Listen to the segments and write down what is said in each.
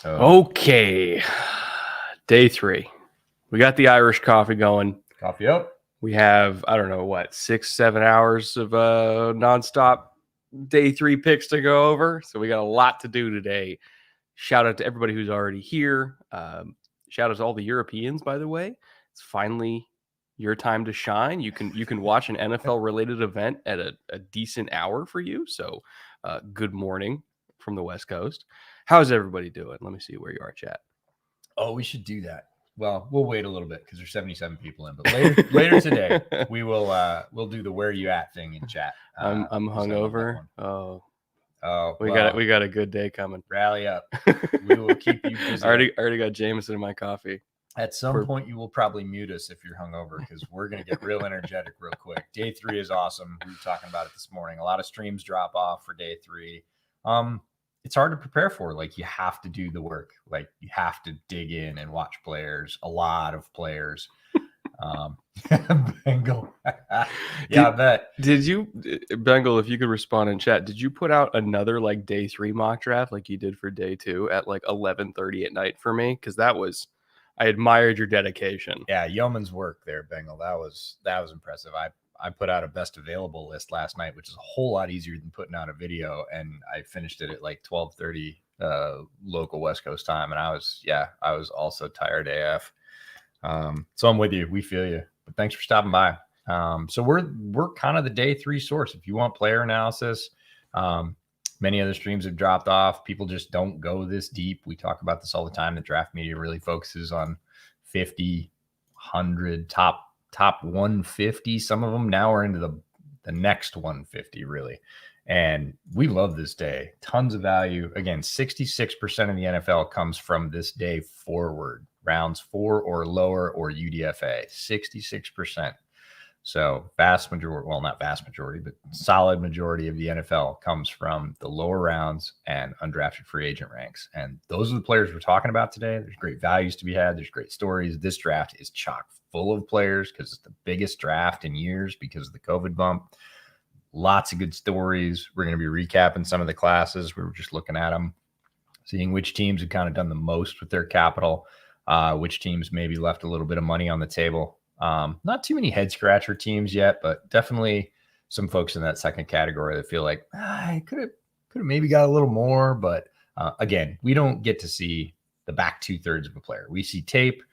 Okay. Day 3. We got the Irish coffee going. Coffee up. We have, 6-7 hours of nonstop day 3 picks to go over. So we got a lot to do today. Shout out to everybody who's already here. Shout out to all the Europeans, by the way. It's finally your time to shine. You can watch an NFL related event at a decent hour for you. So good morning from the West Coast. How's everybody doing? Let me see where you are, chat. Oh, we should do that. Well, we'll wait a little bit because there's 77 people in, but later today we'll do the where you at thing in chat. I'm hungover. Oh, we well, got a good day coming. Rally up. We will keep you busy. I already got Jameson in my coffee. At some point, you will probably mute us if you're hungover because we're going to get real energetic real quick. Day 3 is awesome. We were talking about it this morning. A lot of streams drop off for day 3. It's hard to prepare for. Like, you have to do the work. Like, you have to dig in and watch players, a lot of players. Bengal. I bet. Did you, Bengal, if you could respond in chat, did you put out another like day 3 mock draft like you did for day 2 at like 11:30 at night for me? Because I admired your dedication. Yeah, yeoman's work there, Bengal. That was impressive. I put out a best available list last night, which is a whole lot easier than putting out a video. And I finished it at like 12:30 local West Coast time. And I was also tired AF. So I'm with you. We feel you. But thanks for stopping by. So we're kind of the day 3 source. If you want player analysis, many other streams have dropped off. People just don't go this deep. We talk about this all the time. The draft media really focuses on 50, 100, top 150. Some of them now are into the next 150, really. And we love this day. Tons of value. Again, 66% of the NFL comes from this day forward. Rounds 4 or lower or UDFA. 66%. So vast majority, well, not vast majority, but solid majority of the NFL comes from the lower rounds and undrafted free agent ranks. And those are the players we're talking about today. There's great values to be had. There's great stories. This draft is chock full of players because it's the biggest draft in years because of the COVID bump. Lots of good stories. We're going to be recapping some of the classes. We were just looking at them, seeing which teams have kind of done the most with their capital, which teams maybe left a little bit of money on the table. Not too many head scratcher teams yet, but definitely some folks in that second category that feel like I could have maybe got a little more. But again, we don't get to see the back 2/3 of a player. We see tape.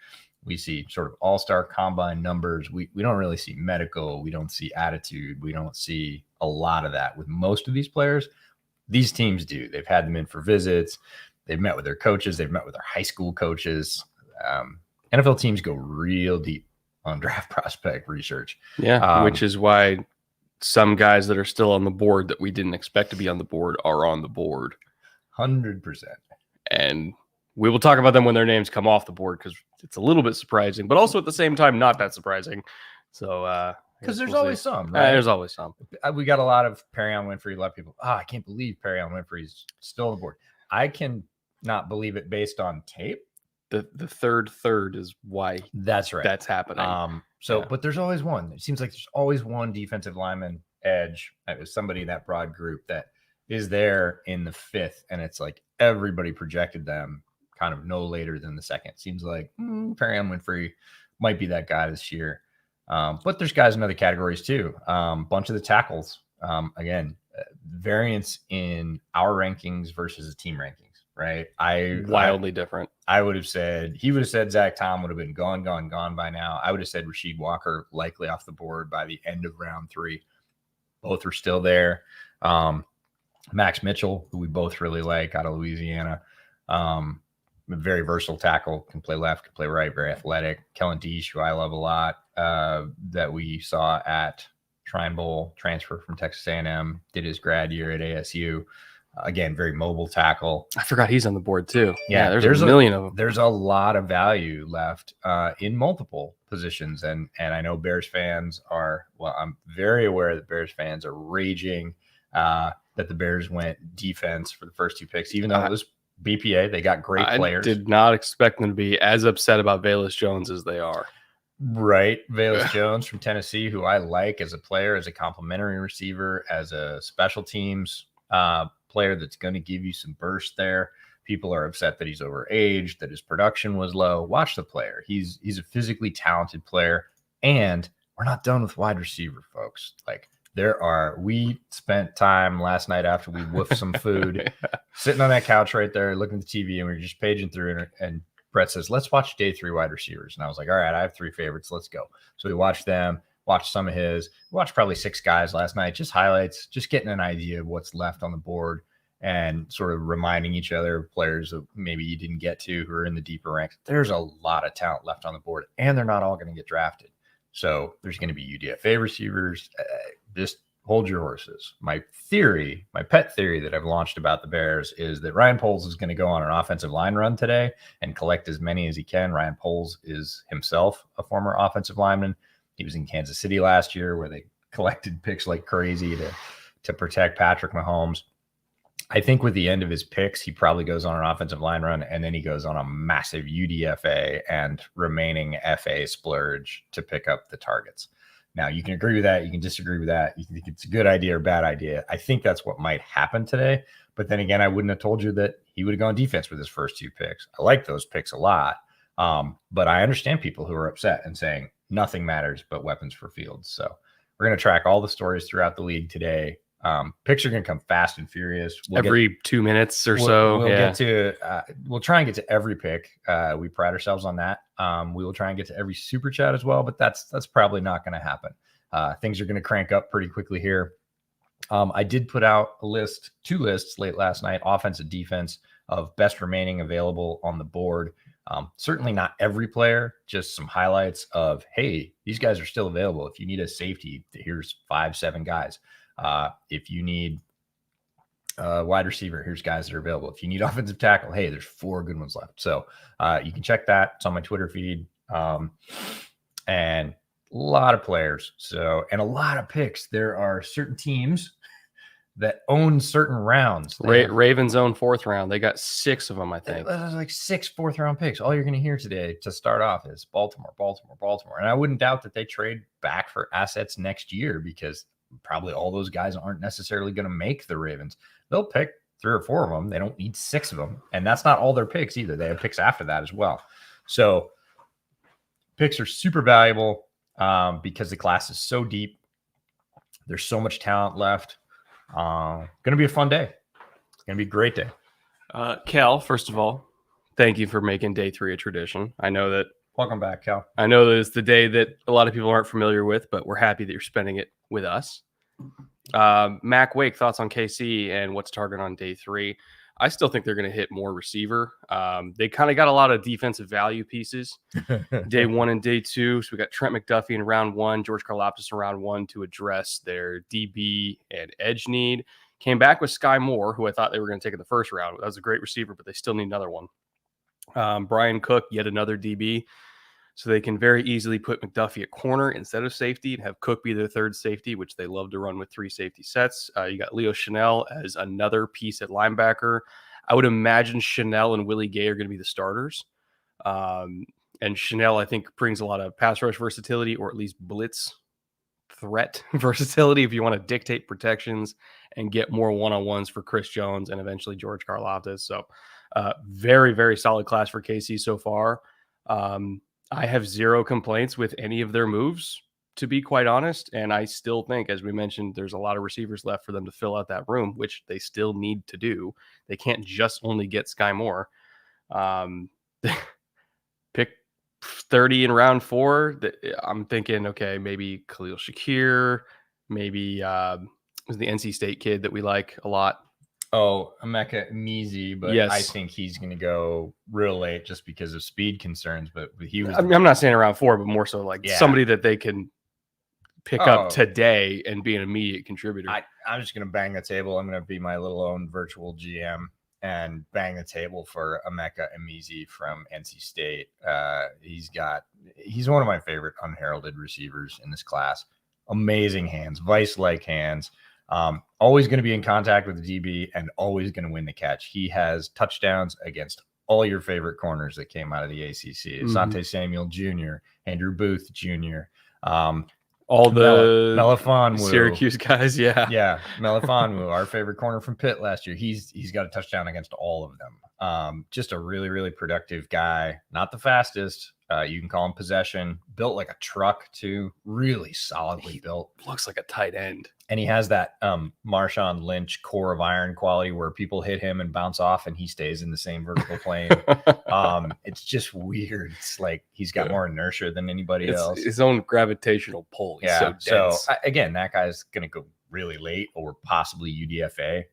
We see sort of all-star combine numbers. We don't really see medical. We don't see attitude. We don't see a lot of that with most of these players. These teams do. They've had them in for visits. They've met with their coaches. They've met with their high school coaches. NFL teams go real deep on draft prospect research. Yeah, which is why some guys that are still on the board that we didn't expect to be on the board are on the board. 100%. And we will talk about them when their names come off the board because it's a little bit surprising, but also at the same time, not that surprising. So, because there's always some, right? There's always some. We got a lot of Perion Winfrey. A lot of people, I can't believe Perion Winfrey's still on the board. I can not believe it based on tape. The third is why that's right. That's happening. But there's always one. It seems like there's always one defensive lineman edge. Somebody in that broad group that is there in the 5th, and it's like everybody projected them kind of no later than the 2nd. Seems like Perion Winfrey might be that guy this year. But there's guys in other categories too. Bunch of the tackles. Again, variance in our rankings versus the team rankings. Right. Wildly different. He would have said Zach Tom would have been gone by now. I would have said Rasheed Walker likely off the board by the end of round 3. Both are still there. Max Mitchell, who we both really like out of Louisiana. Very versatile tackle, can play left, can play right, very athletic. Kellen Deesh, who I love a lot, that we saw at Shrine Bowl, transfer from Texas A&M, did his grad year at ASU. Again, very mobile tackle. I forgot he's on the board too. Yeah, there's a million of them. There's a lot of value left in multiple positions. And I know Bears fans are, I'm very aware that Bears fans are raging that the Bears went defense for the first 2 picks, even though it was BPA. They got great players. I did not expect them to be as upset about Velus Jones as they are. Right. Velus Jones from Tennessee, who I like as a player, as a complimentary receiver, as a special teams player that's going to give you some burst there. People are upset that he's overaged, that his production was low. Watch the player. He's a physically talented player, and we're not done with wide receiver, folks. Like we spent time last night after we woofed some food, sitting on that couch right there, looking at the TV, and we were just paging through, and Brett says, let's watch day 3 wide receivers. And I was like, all right, I have 3 favorites. Let's go. So we watched them, watched some of his, watched probably 6 guys last night, just highlights, just getting an idea of what's left on the board and sort of reminding each other of players that maybe you didn't get to who are in the deeper ranks. There's a lot of talent left on the board, and they're not all going to get drafted. So there's going to be UDFA receivers. Just hold your horses. My pet theory that I've launched about the Bears is that Ryan Poles is going to go on an offensive line run today and collect as many as he can. Ryan Poles is himself a former offensive lineman. He was in Kansas City last year where they collected picks like crazy to protect Patrick Mahomes. I think with the end of his picks, he probably goes on an offensive line run, and then he goes on a massive UDFA and remaining FA splurge to pick up the targets. Now, you can agree with that. You can disagree with that. You can think it's a good idea or bad idea. I think that's what might happen today. But then again, I wouldn't have told you that he would have gone defense with his first 2 picks. I like those picks a lot. But I understand people who are upset and saying nothing matters but weapons for Fields. So we're going to track all the stories throughout the league today. Picks are going to come fast and furious. Every 2 minutes or so. We'll try and get to every pick. We pride ourselves on that. We will try and get to every super chat as well, but that's probably not going to happen. Things are going to crank up pretty quickly here. I did put out 2 lists late last night, offense and defense, of best remaining available on the board. Certainly not every player, just some highlights of, hey, these guys are still available. If you need a safety, here's 5-7 guys. If you need a wide receiver, here's guys that are available. If you need offensive tackle, hey, there's 4 good ones left. So you can check that. It's on my Twitter feed. And a lot of players. And a lot of picks. There are certain teams that own certain rounds. Ravens own 4th round. They got 6 of them, I think. There's like 6 4th round picks. All you're going to hear today to start off is Baltimore. And I wouldn't doubt that they trade back for assets next year because probably all those guys aren't necessarily going to make the Ravens. They'll pick 3 or 4 of them. They don't need 6 of them. And that's not all their picks either. They have picks after that as well. So picks are super valuable because the class is so deep. There's so much talent left. Going to be a fun day. It's going to be a great day. Cal, first of all, thank you for making day 3 a tradition. I know that. Welcome back, Cal. I know that it's the day that a lot of people aren't familiar with, but we're happy that you're spending it with us. Mac Wake, thoughts on KC and what's target on day 3? I still think they're going to hit more receiver. They kind of got a lot of defensive value pieces day 1 and day 2. So we got Trent McDuffie in round 1, George Karlaftis in round 1 to address their DB and edge need. Came back with Sky Moore, who I thought they were going to take in the 1st round. That was a great receiver, but they still need another one. Brian Cook, yet another DB. So they can very easily put McDuffie at corner instead of safety and have Cook be their 3rd safety, which they love to run with 3 safety sets. You got Leo Chanel as another piece at linebacker. I would imagine Chanel and Willie Gay are going to be the starters. And Chanel, I think, brings a lot of pass rush versatility, or at least blitz threat versatility if you want to dictate protections and get more one-on-ones for Chris Jones and eventually George Karlaftis. So very, very solid class for KC so far. I have 0 complaints with any of their moves, to be quite honest. And I still think, as we mentioned, there's a lot of receivers left for them to fill out that room, which they still need to do. They can't just only get Sky Moore. Pick 30 in round 4. I'm thinking, okay, maybe Khalil Shakir, maybe was the NC State kid that we like a lot. Oh, Emeka Emezie, but yes. I think he's going to go real late just because of speed concerns. But he was. I'm not saying around 4, but more so like somebody that they can pick up today and be an immediate contributor. I'm just going to bang the table. I'm going to be my little own virtual GM and bang the table for Emeka Emezie from NC State. He's one of my favorite unheralded receivers in this class. Amazing hands, vice-like hands. Always going to be in contact with the DB and always going to win the catch. He has touchdowns against all your favorite corners that came out of the ACC. Asante Samuel Jr., Andrew Booth Jr., All the Melifonwu. Syracuse guys, yeah. Yeah, Melifonwu, our favorite corner from Pitt last year. He's got a touchdown against all of them. Just a really, really productive guy. Not the fastest. You can call him possession. Built like a truck too. Really solidly built. Looks like a tight end. And he has that Marshawn Lynch core of iron quality where people hit him and bounce off and he stays in the same vertical plane. It's just weird. It's like he's got more inertia than anybody else. His own gravitational pull. He's so dense. So again, that guy's going to go really late or possibly UDFA.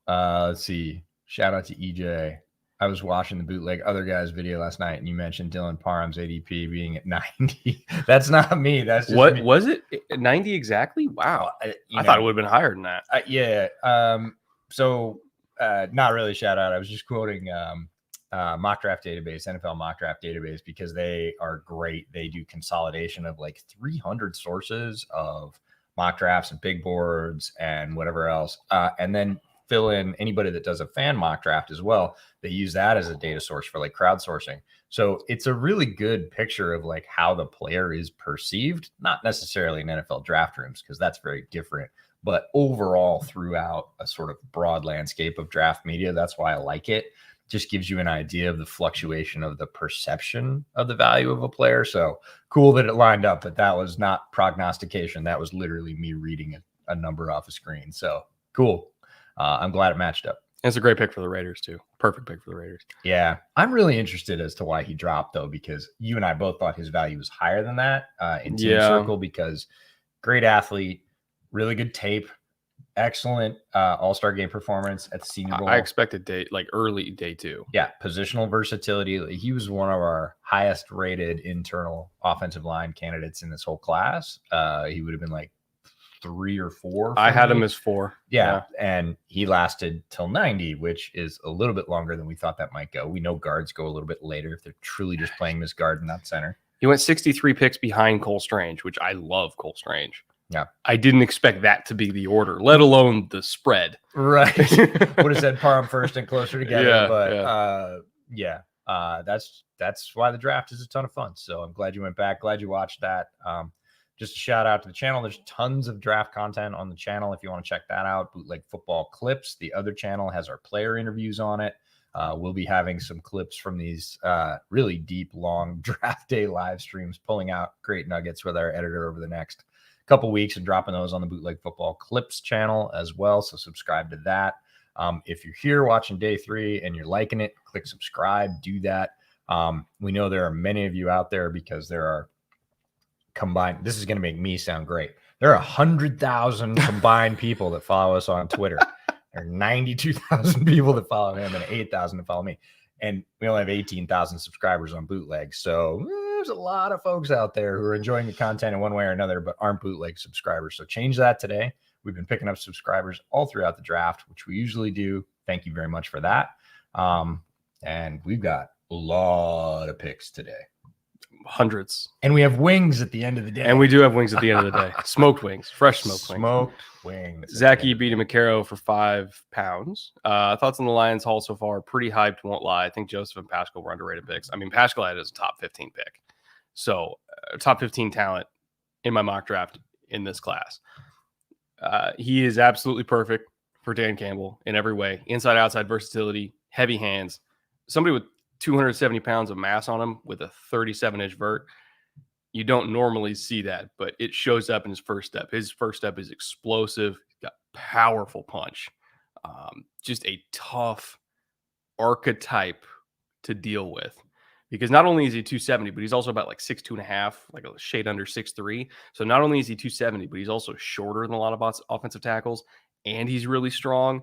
Let's see. Shout out to EJ. I was watching the bootleg other guy's video last night, and you mentioned Dylan Parham's ADP being at 90. That's not me. That's just what me. Was it? 90 exactly? Wow. I thought it would have been higher than that. Yeah. Not really shout out. I was just quoting mock draft database, NFL mock draft database, because they are great. They do consolidation of like 300 sources of mock drafts and big boards and whatever else, and then fill in anybody that does a fan mock draft as well. They use that as a data source for like crowdsourcing. So it's a really good picture of like how the player is perceived, not necessarily in NFL draft rooms, because that's very different, but overall throughout a sort of broad landscape of draft media. That's why I like it. Just gives you an idea of the fluctuation of the perception of the value of a player. So cool that it lined up, but that was not prognostication. That was literally me reading a number off a screen. So cool. I'm glad it matched up. And it's a great pick for the Raiders too. Perfect pick for the Raiders. Yeah. I'm really interested as to why he dropped though, because you and I both thought his value was higher than that in Team Circle, because great athlete, really good tape, excellent all-star game performance at the Senior Bowl. I expected early day 2. Yeah. Positional versatility. He was one of our highest rated internal offensive line candidates in this whole class. He would have been like 3 or 4. I had him as 4. Yeah. And he lasted till 90, which is a little bit longer than we thought that might go. We know guards go a little bit later if they're truly just playing this guard and not center. He went 63 picks behind Cole Strange, which I love Cole Strange. Yeah. I didn't expect that to be the order, let alone the spread. Right. Would have said Parham first and closer together. That's why the draft is a ton of fun. So I'm glad you went back. Glad you watched that. Just a shout out to the channel. There's tons of draft content on the channel if you want to check that out. Bootleg Football Clips. The other channel has our player interviews on it. We'll be having some clips from these really deep, long draft day live streams, pulling out great nuggets with our editor over the next couple weeks and dropping those on the Bootleg Football Clips channel as well. So subscribe to that. If you're here watching day 3 and you're liking it, click subscribe, do that. We know there are many of you out there because there are combined. This is going to make me sound great. There are 100,000 combined people that follow us on Twitter. There are 92,000 people that follow him and 8,000 that follow me. And we only have 18,000 subscribers on Bootleg. So there's a lot of folks out there who are enjoying the content in one way or another, but aren't Bootleg subscribers. So change that today. We've been picking up subscribers all throughout the draft, which we usually do. Thank you very much for that. And we've got a lot of picks today. Hundreds. And we have wings at the end of the day. And we do have wings at the end of the day. Smoked wings. Fresh smoked wings. Zachy beat McCarrow for 5 pounds. Thoughts on the Lions haul so far? Pretty hyped, won't lie. I think Joseph and Pascal were underrated picks. I mean, Pascal had his top 15 pick. So top 15 talent in my mock draft in this class. He is absolutely perfect for Dan Campbell in every way. Inside, outside versatility, heavy hands. Somebody with 270 pounds of mass on him with a 37-inch vert. You don't normally see that, but it shows up in his first step. His first step is explosive. He's got powerful punch. Just a tough archetype to deal with, because not only is he 270, but he's also about like 6'2.5", like a shade under 6'3". So not only is he 270, but he's also shorter than a lot of offensive tackles, and he's really strong.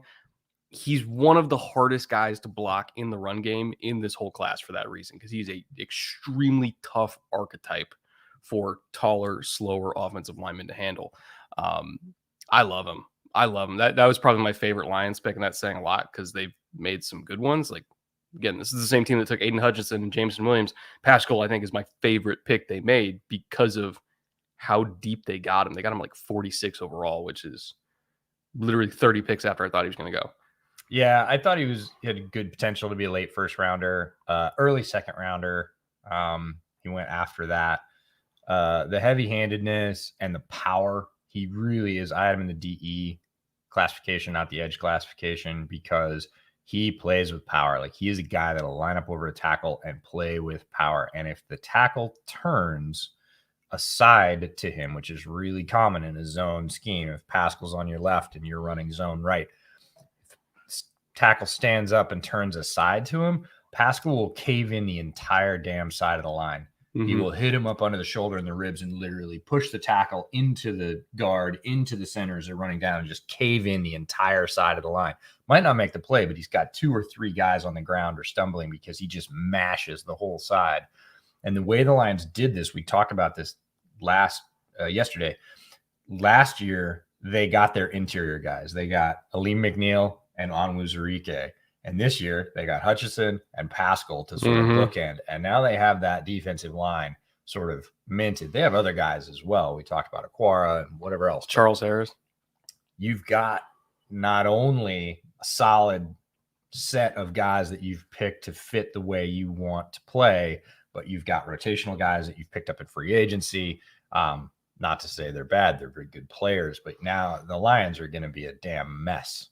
He's one of the hardest guys to block in the run game in this whole class for that reason, because he's a extremely tough archetype for taller, slower offensive linemen to handle. I love him. That was probably my favorite Lions pick, and that's saying a lot because they've made some good ones. Like, again, this is the same team that took Aiden Hutchinson and Jameson Williams. Pascal, I think, is my favorite pick they made because of how deep they got him. They got him like 46 overall, which is literally 30 picks after I thought he was going to go. Yeah, I thought he had good potential to be a late first rounder, early second rounder. He went after that. the heavy-handedness and the power. He really is. I had him in the DE classification, not the edge classification, because he plays with power. Like, he is a guy that'll line up over a tackle and play with power. And if the tackle turns aside to him, which is really common in a zone scheme, if Pascal's on your left and you're running zone right, if tackle stands up and turns aside to him, Pascal will cave in the entire damn side of the line. He will hit him up under the shoulder and the ribs and literally push the tackle into the guard, into the center as they're running down, and just cave in the entire side of the line. Might not make the play, but he's got 2 or 3 guys on the ground or stumbling because he just mashes the whole side. And the way the Lions did this, we talked about this yesterday. Last year, they got their interior guys. They got Aleem McNeil and Onwuzurike. And this year, they got Hutchinson and Pascal to sort of bookend. And now they have that defensive line sort of minted. They have other guys as well. We talked about Aquara and whatever else. Charles Harris. You've got not only a solid set of guys that you've picked to fit the way you want to play, but you've got rotational guys that you've picked up in free agency. Not to say they're bad. They're very good players. But now the Lions are going to be a damn mess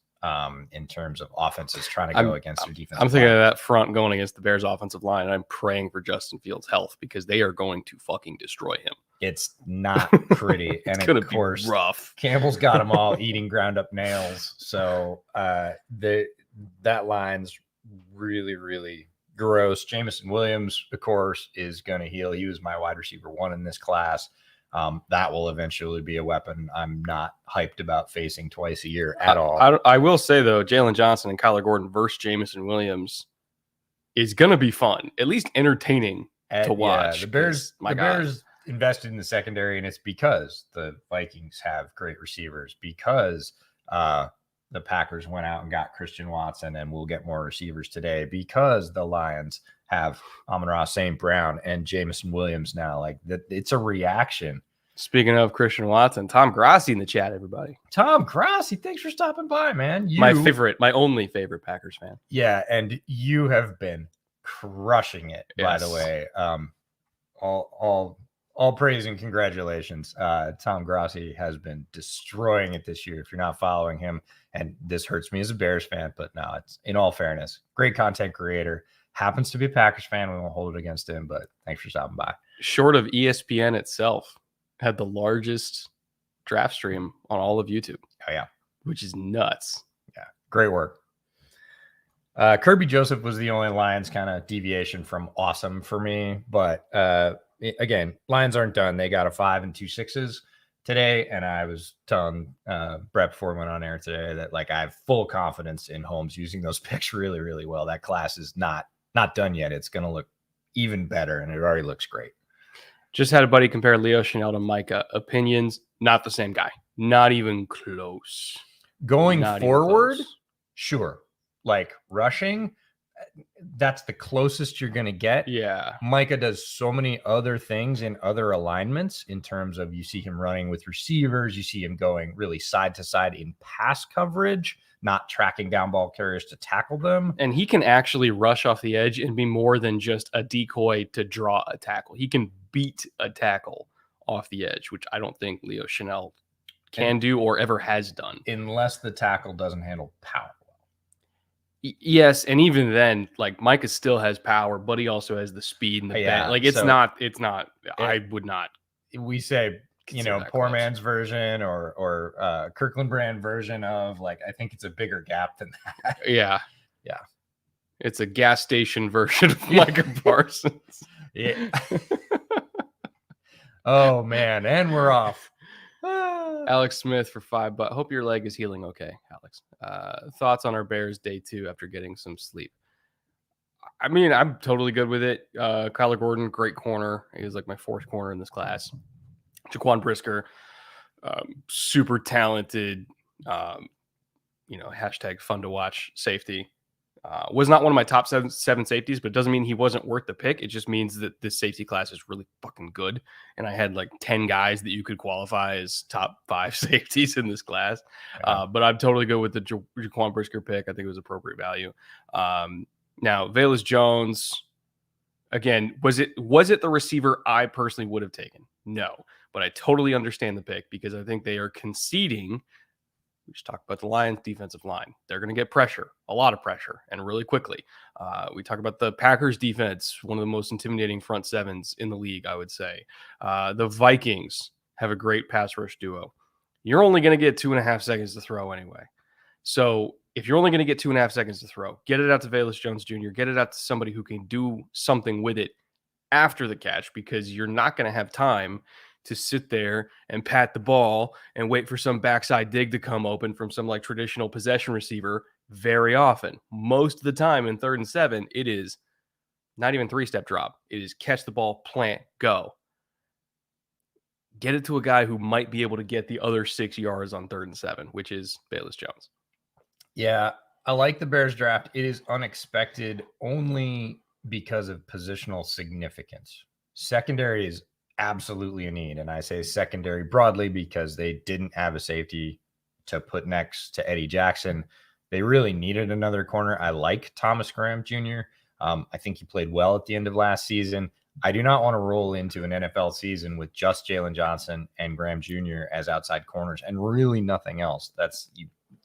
in terms of offenses trying to go against their defense. I'm thinking of that front going against the Bears offensive line, and I'm praying for Justin Fields' health because they are going to fucking destroy him. It's not pretty. And it's of course, be rough. Campbell's got them all eating ground up nails. So that line's really, really gross. Jameson Williams, of course, is going to heal. He was my wide receiver 1 in this class. That will eventually be a weapon I'm not hyped about facing twice a year at all. I will say, though, Jalen Johnson and Kyler Gordon versus Jameson Williams is going to be fun, at least entertaining to watch. The Bears invested in the secondary, and it's because the Vikings have great receivers, because the Packers went out and got Christian Watson, and we'll get more receivers today, because the Lions have Amon-Ra St. Brown and Jameson Williams now. Like, it's a reaction. Speaking of Christian Watson, Tom Grassi in the chat, everybody. Tom Grassi, thanks for stopping by, man. My only favorite Packers fan. Yeah, and you have been crushing it, by the way. All praise and congratulations. Tom Grassi has been destroying it this year. If you're not following him, and this hurts me as a Bears fan, but no, it's in all fairness, great content creator. Happens to be a Packers fan. We won't hold it against him, but thanks for stopping by. Short of ESPN itself, had the largest draft stream on all of YouTube. Oh, yeah. Which is nuts. Yeah. Great work. Kirby Joseph was the only Lions kind of deviation from awesome for me. But again, Lions aren't done. They got a 5 and 2 6s today. And I was telling Brett before we went on air today that, like, I have full confidence in Holmes using those picks really, really well. That class is not done yet. It's going to look even better, and it already looks great. Just had a buddy compare Leo Chanel to Micah. Opinions, not the same guy. Not even close. Going forward, sure. Like, rushing, that's the closest you're going to get. Yeah. Micah does so many other things in other alignments in terms of, you see him running with receivers. You see him going really side to side in pass coverage, not tracking down ball carriers to tackle them. And he can actually rush off the edge and be more than just a decoy to draw a tackle. He can beat a tackle off the edge, which I don't think Leo Chanel can do or ever has done. Unless the tackle doesn't handle power well. Yes, and even then, like, Micah still has power, but he also has the speed and the bend. Like, it's not. I would not. We say, poor man's version or Kirkland brand version of, like, I think it's a bigger gap than that. Yeah. Yeah. It's a gas station version of Micah Parsons. Yeah. Oh, man. And we're off. Alex Smith for $5. Hope your leg is healing okay, Alex. Thoughts on our Bears day 2 after getting some sleep? I mean, I'm totally good with it. Kyler Gordon, great corner. He was like my 4th corner in this class. Jaquan Brisker, super talented, hashtag fun to watch safety. Was not one of my top seven safeties, but it doesn't mean he wasn't worth the pick. It just means that this safety class is really fucking good. And I had like 10 guys that you could qualify as top 5 safeties in this class. Yeah. But I'm totally good with the Jaquan Brisker pick. I think it was appropriate value. Now, Velus Jones, again, was it the receiver I personally would have taken? No, but I totally understand the pick because I think they are conceding. We just talked about the Lions defensive line. They're going to get pressure, a lot of pressure, and really quickly. We talk about the Packers defense, one of the most intimidating front sevens in the league, I would say. The Vikings have a great pass rush duo. You're only going to get 2.5 seconds to throw anyway. So if you're only going to get 2.5 seconds to throw, get it out to Velus Jones Jr., get it out to somebody who can do something with it after the catch, because you're not going to have time to sit there and pat the ball and wait for some backside dig to come open from some like traditional possession receiver very often. Most of the time in 3rd and 7, it is not even 3-step drop. It is catch the ball, plant, go. Get it to a guy who might be able to get the other 6 yards on 3rd and 7, which is Velus Jones. Yeah, I like the Bears draft. It is unexpected only because of positional significance. Secondary is absolutely a need. And I say secondary broadly because they didn't have a safety to put next to Eddie Jackson. They really needed another corner. I like Thomas Graham Jr. I think he played well at the end of last season. I do not want to roll into an NFL season with just Jalen Johnson and Graham Jr. as outside corners and really nothing else.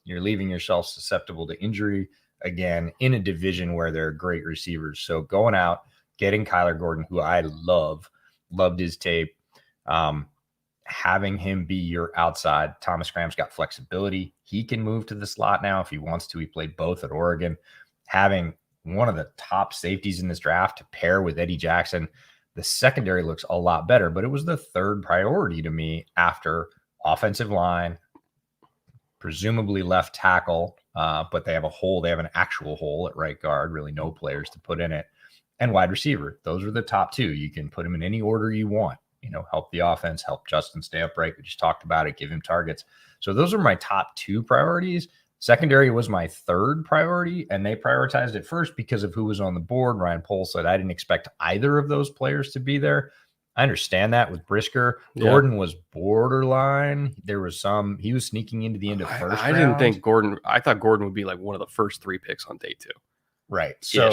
You're leaving yourself susceptible to injury again in a division where there are great receivers. So going out, getting Kyler Gordon, who I loved his tape, having him be your outside. Thomas Graham's got flexibility. He can move to the slot now if he wants to. He played both at Oregon. Having one of the top safeties in this draft to pair with Eddie Jackson, the secondary looks a lot better, but it was the 3rd priority to me after offensive line, presumably left tackle, but they have a hole. They have an actual hole at right guard, really no players to put in it, and wide receiver. Those are the top 2. You can put them in any order you want, help the offense, help Justin stay upright. We just talked about it, give him targets. So those are my top 2 priorities. Secondary was my 3rd priority, and they prioritized it first because of who was on the board. Ryan Poles said, I didn't expect either of those players to be there. I understand that with Brisker. Gordon was borderline. There was he was sneaking into the end of first round. I didn't think Gordon, I thought Gordon would be like one of the first 3 picks on day 2. Right. So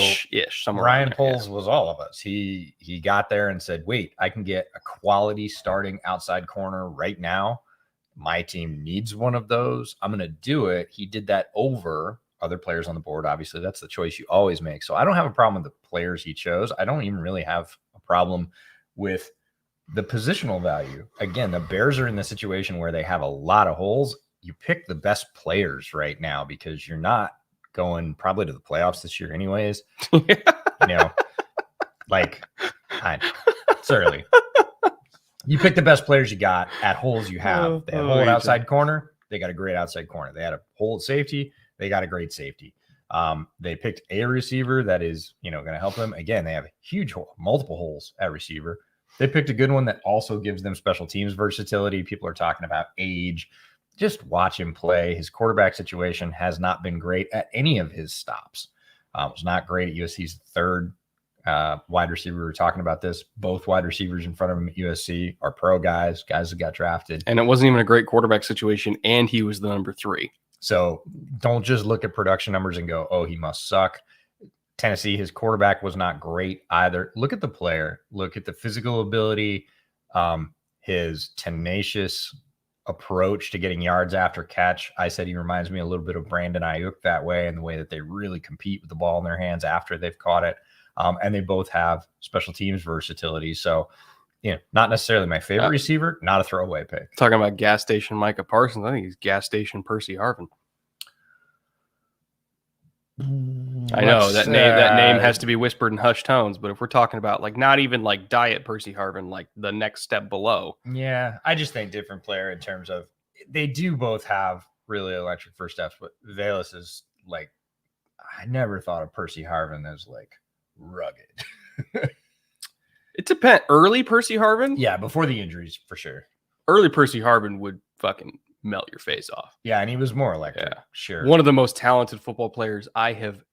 somewhere Ryan Poles was all of us. He got there and said, wait, I can get a quality starting outside corner right now. My team needs one of those. I'm going to do it. He did that over other players on the board. Obviously, that's the choice you always make. So I don't have a problem with the players he chose. I don't even really have a problem with the positional value. Again, the Bears are in the situation where they have a lot of holes. You pick the best players right now because you're not going probably to the playoffs this year anyways. It's early. You pick the best players you got at holes you have. They had a hole at outside corner. They got a great outside corner. They had a hole at safety. They got a great safety. They picked a receiver that is, going to help them. Again, they have a huge hole, multiple holes at receiver. They picked a good one that also gives them special teams versatility. People are talking about age. Just watch him play. His quarterback situation has not been great at any of his stops. It was not great at USC's 3rd wide receiver. We were talking about this. Both wide receivers in front of him at USC are pro guys that got drafted. And it wasn't even a great quarterback situation, and he was the number 3. So don't just look at production numbers and go, oh, he must suck. Tennessee, his quarterback was not great either. Look at the player. Look at the physical ability, his tenacious approach to getting yards after catch. I said he reminds me a little bit of Brandon Ayuk that way, and the way that they really compete with the ball in their hands after they've caught it. And they both have special teams versatility. So, not necessarily my favorite receiver, not a throwaway pick. Talking about gas station Micah Parsons, I think he's gas station Percy Harvin. I know that name has to be whispered in hushed tones, but if we're talking about like not even like diet Percy Harvin, like the next step below. Yeah, I just think different player in terms of they do both have really electric first steps, but Velus is like, I never thought of Percy Harvin as like rugged. It depends. Early Percy Harvin? Yeah, before the injuries for sure. Early Percy Harvin would fucking melt your face off. Yeah, and he was more electric. Yeah, sure. One of the most talented football players I have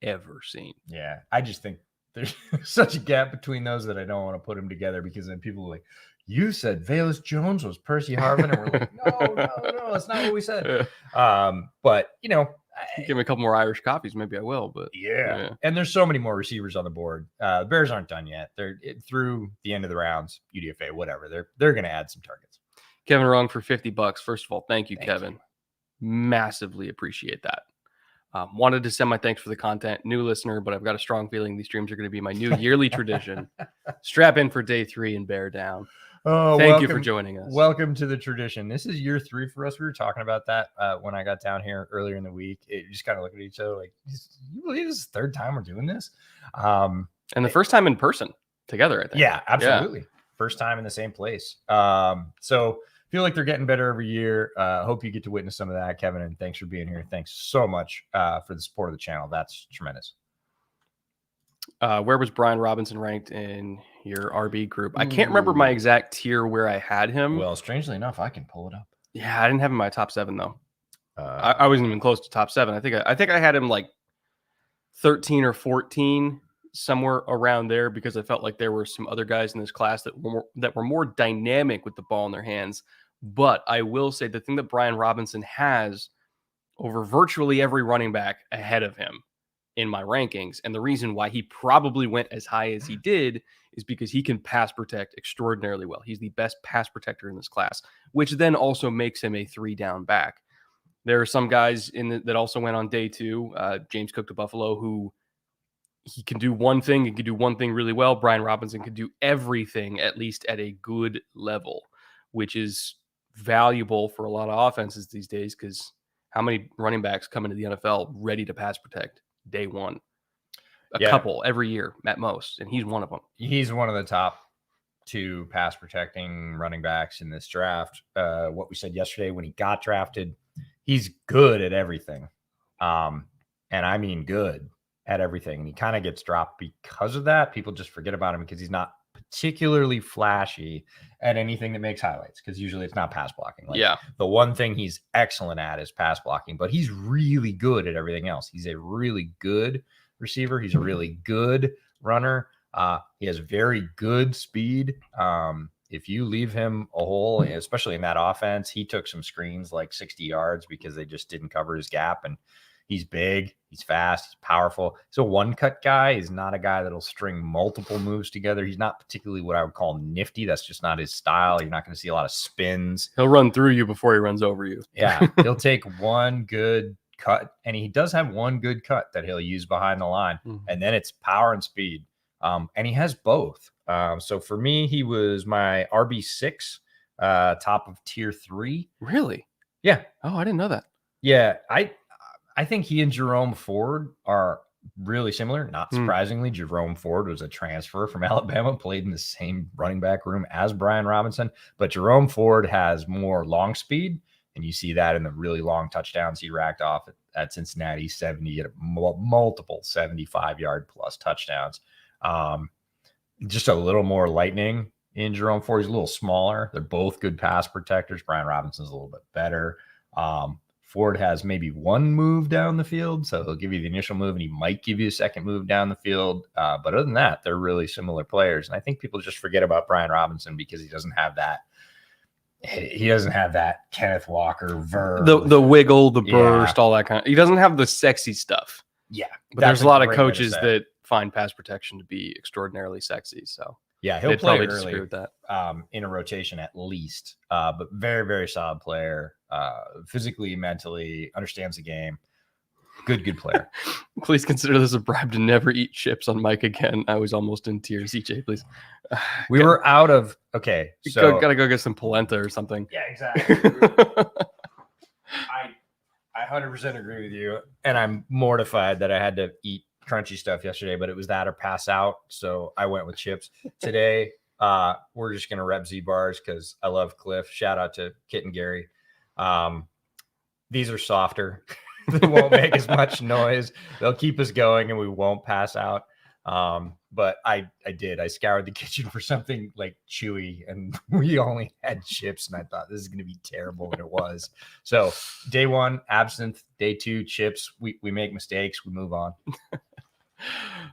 ever seen. Yeah, I just think there's such a gap between those that I don't want to put them together, because then people are like, you said Velus Jones was Percy Harvin, and we're like, no, that's not what we said. But Give me a couple more Irish copies, maybe I will. But yeah. And there's so many more receivers on the board. Bears aren't done yet. They're through the end of the rounds, UDFA, whatever. They're going to add some targets. Kevin Rung for $50. First of all, thank you, Kevin. You. Massively appreciate that. Wanted to send my thanks for the content. New listener, but I've got a strong feeling these streams are going to be my new yearly tradition. Strap in for day 3 and bear down. Oh, thank you for joining us. Welcome to the tradition. This is year 3 for us. We were talking about that when I got down here earlier in the week. It just kind of look at each other like, you believe this is the 3rd time we're doing this? And the first time in person together, I think. Yeah, absolutely. Yeah. First time in the same place. So feel like they're getting better every year. Hope you get to witness some of that, Kevin. And thanks for being here. Thanks so much for the support of the channel. That's tremendous. Where was Brian Robinson ranked in your RB group? I can't remember my exact tier where I had him. Well, strangely enough, I can pull it up. Yeah, I didn't have him in my top 7 though. I wasn't even close to top 7. I think I had him like 13 or 14, somewhere around there, because I felt like there were some other guys in this class that were more dynamic with the ball in their hands. But I will say the thing that Brian Robinson has over virtually every running back ahead of him in my rankings, and the reason why he probably went as high as he did, is because he can pass protect extraordinarily well. He's the best pass protector in this class, which then also makes him a 3-down back. There are some guys that also went on day 2. James Cook to Buffalo, who he can do one thing. He can do one thing really well. Brian Robinson can do everything, at least at a good level, which is valuable for a lot of offenses these days, because how many running backs come into the NFL ready to pass protect day 1? A couple every year at most, and he's one of them. He's one of the top 2 pass protecting running backs in this draft. What we said yesterday when he got drafted, he's good at everything. And I mean good at everything. And he kind of gets dropped because of that. People just forget about him because he's not particularly flashy at anything that makes highlights, because usually it's not pass blocking. The one thing he's excellent at is pass blocking, but he's really good at everything else. He's a really good receiver. He's a really good runner. He has very good speed. If you leave him a hole, especially in that offense, he took some screens like 60 yards because they just didn't cover his gap. And he's big, he's fast, he's powerful. He's a one-cut guy. He's not a guy that'll string multiple moves together. He's not particularly what I would call nifty. That's just not his style. You're not going to see a lot of spins. He'll run through you before he runs over you. Yeah, he'll take one good cut, and he does have one good cut that he'll use behind the line, and then it's power and speed. And he has both. So for me, he was my RB6, top of tier 3. Really? Yeah. Oh, I didn't know that. Yeah, I think he and Jerome Ford are really similar. Not surprisingly, Jerome Ford was a transfer from Alabama, played in the same running back room as Brian Robinson, but Jerome Ford has more long speed, and you see that in the really long touchdowns he racked off at Cincinnati, 70 at multiple 75-yard plus touchdowns. Just a little more lightning in Jerome Ford. He's a little smaller. They're both good pass protectors. Brian Robinson's a little bit better. Ford has maybe one move down the field, so he'll give you the initial move, and he might give you a second move down the field. But other than that, they're really similar players. And I think people just forget about Brian Robinson because he doesn't have that. He doesn't have that Kenneth Walker verve, the wiggle, the burst, all that kind of. He doesn't have the sexy stuff. Yeah, but there's a lot of coaches that find pass protection to be extraordinarily sexy. So yeah, he'll play probably early disagree with that. In a rotation at least. But very, very solid player. Physically, mentally, understands the game. Good player. Please consider this a bribe to never eat chips on Mike again. I was almost in tears. EJ, please. We were out of so gotta go get some polenta or something. Yeah, exactly. I 100% agree with you, and I'm mortified that I had to eat crunchy stuff yesterday, but it was that or pass out, so I went with chips. Today, we're just gonna rep Z bars because I love Cliff. Shout out to Kit and Gary. These are softer. They won't make as much noise. They'll keep us going, and we won't pass out. But I scoured the kitchen for something like chewy, and we only had chips, and I thought this is going to be terrible, and it was. So day 1, absinthe. Day 2, chips. We make mistakes. We move on.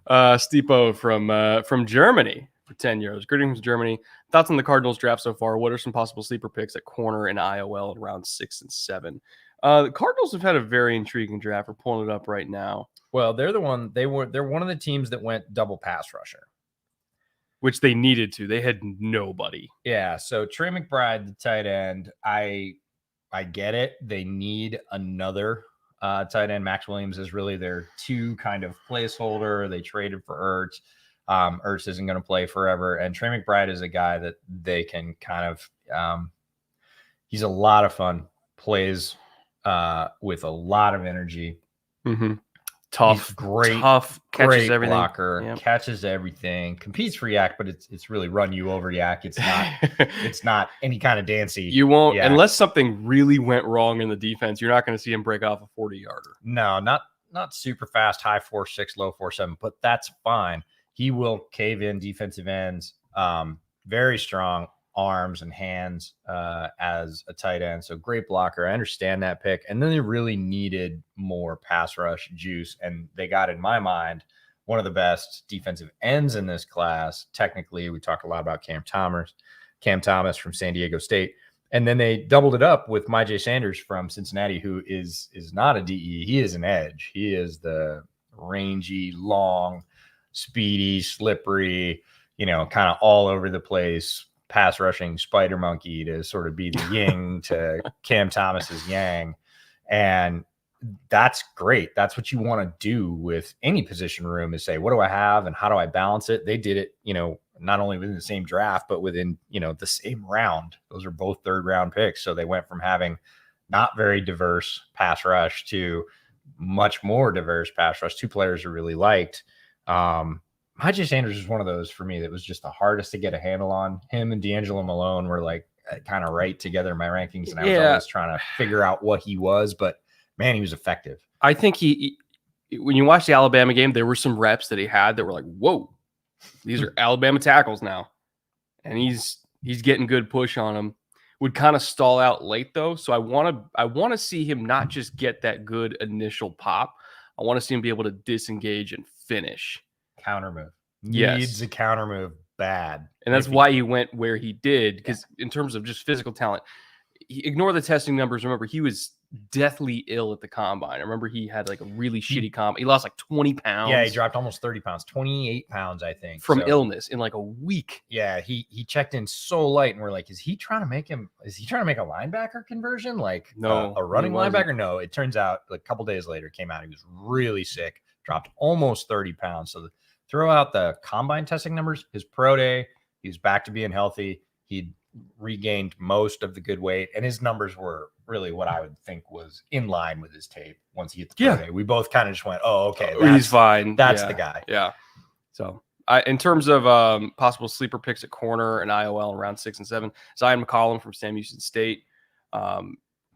Stipo from Germany for 10 euros. Greetings from Germany. Thoughts on the Cardinals draft so far? What are some possible sleeper picks at corner and IOL at round 6 and 7? The Cardinals have had a very intriguing draft. We're pulling it up right now. Well, they're one of the teams that went double pass rusher, which they needed to. They had nobody. Yeah. So Trey McBride, the tight end, I get it. They need another tight end. Max Williams is really their two kind of placeholder. They traded for Ertz. Ertz isn't going to play forever. And Trey McBride is a guy that they can kind of he's a lot of fun, plays with a lot of energy. Mm-hmm. Tough, he's great, catches everything, blocker, catches everything, competes for yak, but it's really run you over yak. It's not any kind of dancy. You won't yak. Unless something really went wrong in the defense. You're not going to see him break off a 40-yarder. No, not super fast, high 4.6, low 4.7, but that's fine. He will cave in defensive ends. Very strong arms and hands as a tight end. So great blocker. I understand that pick. And then they really needed more pass rush juice. And they got, in my mind, one of the best defensive ends in this class. Technically, we talk a lot about Cam Thomas from San Diego State. And then they doubled it up with Myjai Sanders from Cincinnati, who is not a DE. He is an edge. He is the rangy, long, speedy, slippery, kind of all over the place pass rushing spider monkey to sort of be the yin to Cam Thomas's yang. And that's great. That's what you want to do with any position room, is say, what do I have and how do I balance it? They did it, not only within the same draft, but within, the same round. Those are both 3rd round picks. So they went from having not very diverse pass rush to much more diverse pass rush. 2 players who really liked. Myjai Sanders is one of those for me that was just the hardest to get a handle on. Him and D'Angelo Malone were like kind of right together in my rankings, and I was always trying to figure out what he was, but man, he was effective. I think he when you watch the Alabama game, there were some reps that he had that were like, whoa, these are Alabama tackles now. And he's getting good push on them. Would kind of stall out late though. So I want to see him not just get that good initial pop. I want to see him be able to disengage and finish. Counter move. Yes. Needs a counter move bad. And that's why he went where he did, because in terms of just physical talent, ignore the testing numbers. Remember, he was deathly ill at the combine. I remember he had like a really shitty combine. He lost like 20 pounds. Yeah, he dropped almost 30 pounds, 28 pounds, I think. From illness in like a week. Yeah, he checked in so light, and we're like, is he trying to make a linebacker conversion? Like no, a running linebacker? No, it turns out like a couple days later came out, he was really sick, dropped almost 30 pounds. So throw out the combine testing numbers, his pro day, he was back to being healthy. He'd regained most of the good weight, and his numbers were really what I would think was in line with his tape once he hit the pro day. We both kind of just went, oh, okay, he's fine. That's the guy. Yeah. So in terms of possible sleeper picks at corner and IOL in round 6 and 7, Zion McCollum from Sam Houston State,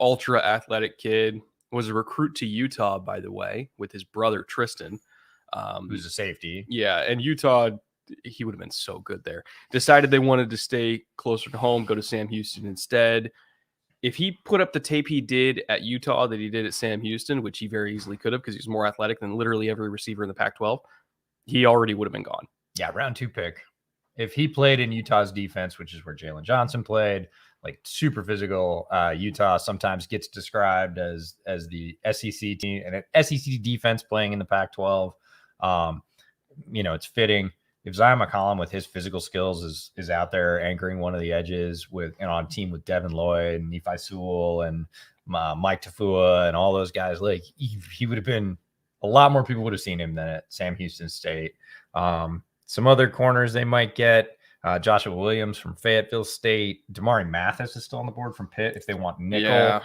ultra athletic kid, was a recruit to Utah, by the way, with his brother Tristan, who's a safety. Yeah, and Utah, he would have been so good there. Decided they wanted to stay closer to home, go to Sam Houston instead. If he put up the tape he did at Utah that he did at Sam Houston, which he very easily could have because he's more athletic than literally every receiver in the Pac-12, he already would have been gone. Yeah, round 2 pick. If he played in Utah's defense, which is where Jalen Johnson played, like super physical, Utah sometimes gets described as the SEC team and an SEC defense playing in the Pac-12. It's fitting. If Zion McCollum with his physical skills is out there anchoring one of the edges with on a team with Devin Lloyd and Nephi Sewell and Mike Tafua and all those guys, like he would have been, a lot more people would have seen him than at Sam Houston State. Some other corners they might get, Joshua Williams from Fayetteville State. Damari Mathis is still on the board from Pitt if they want nickel. Yeah.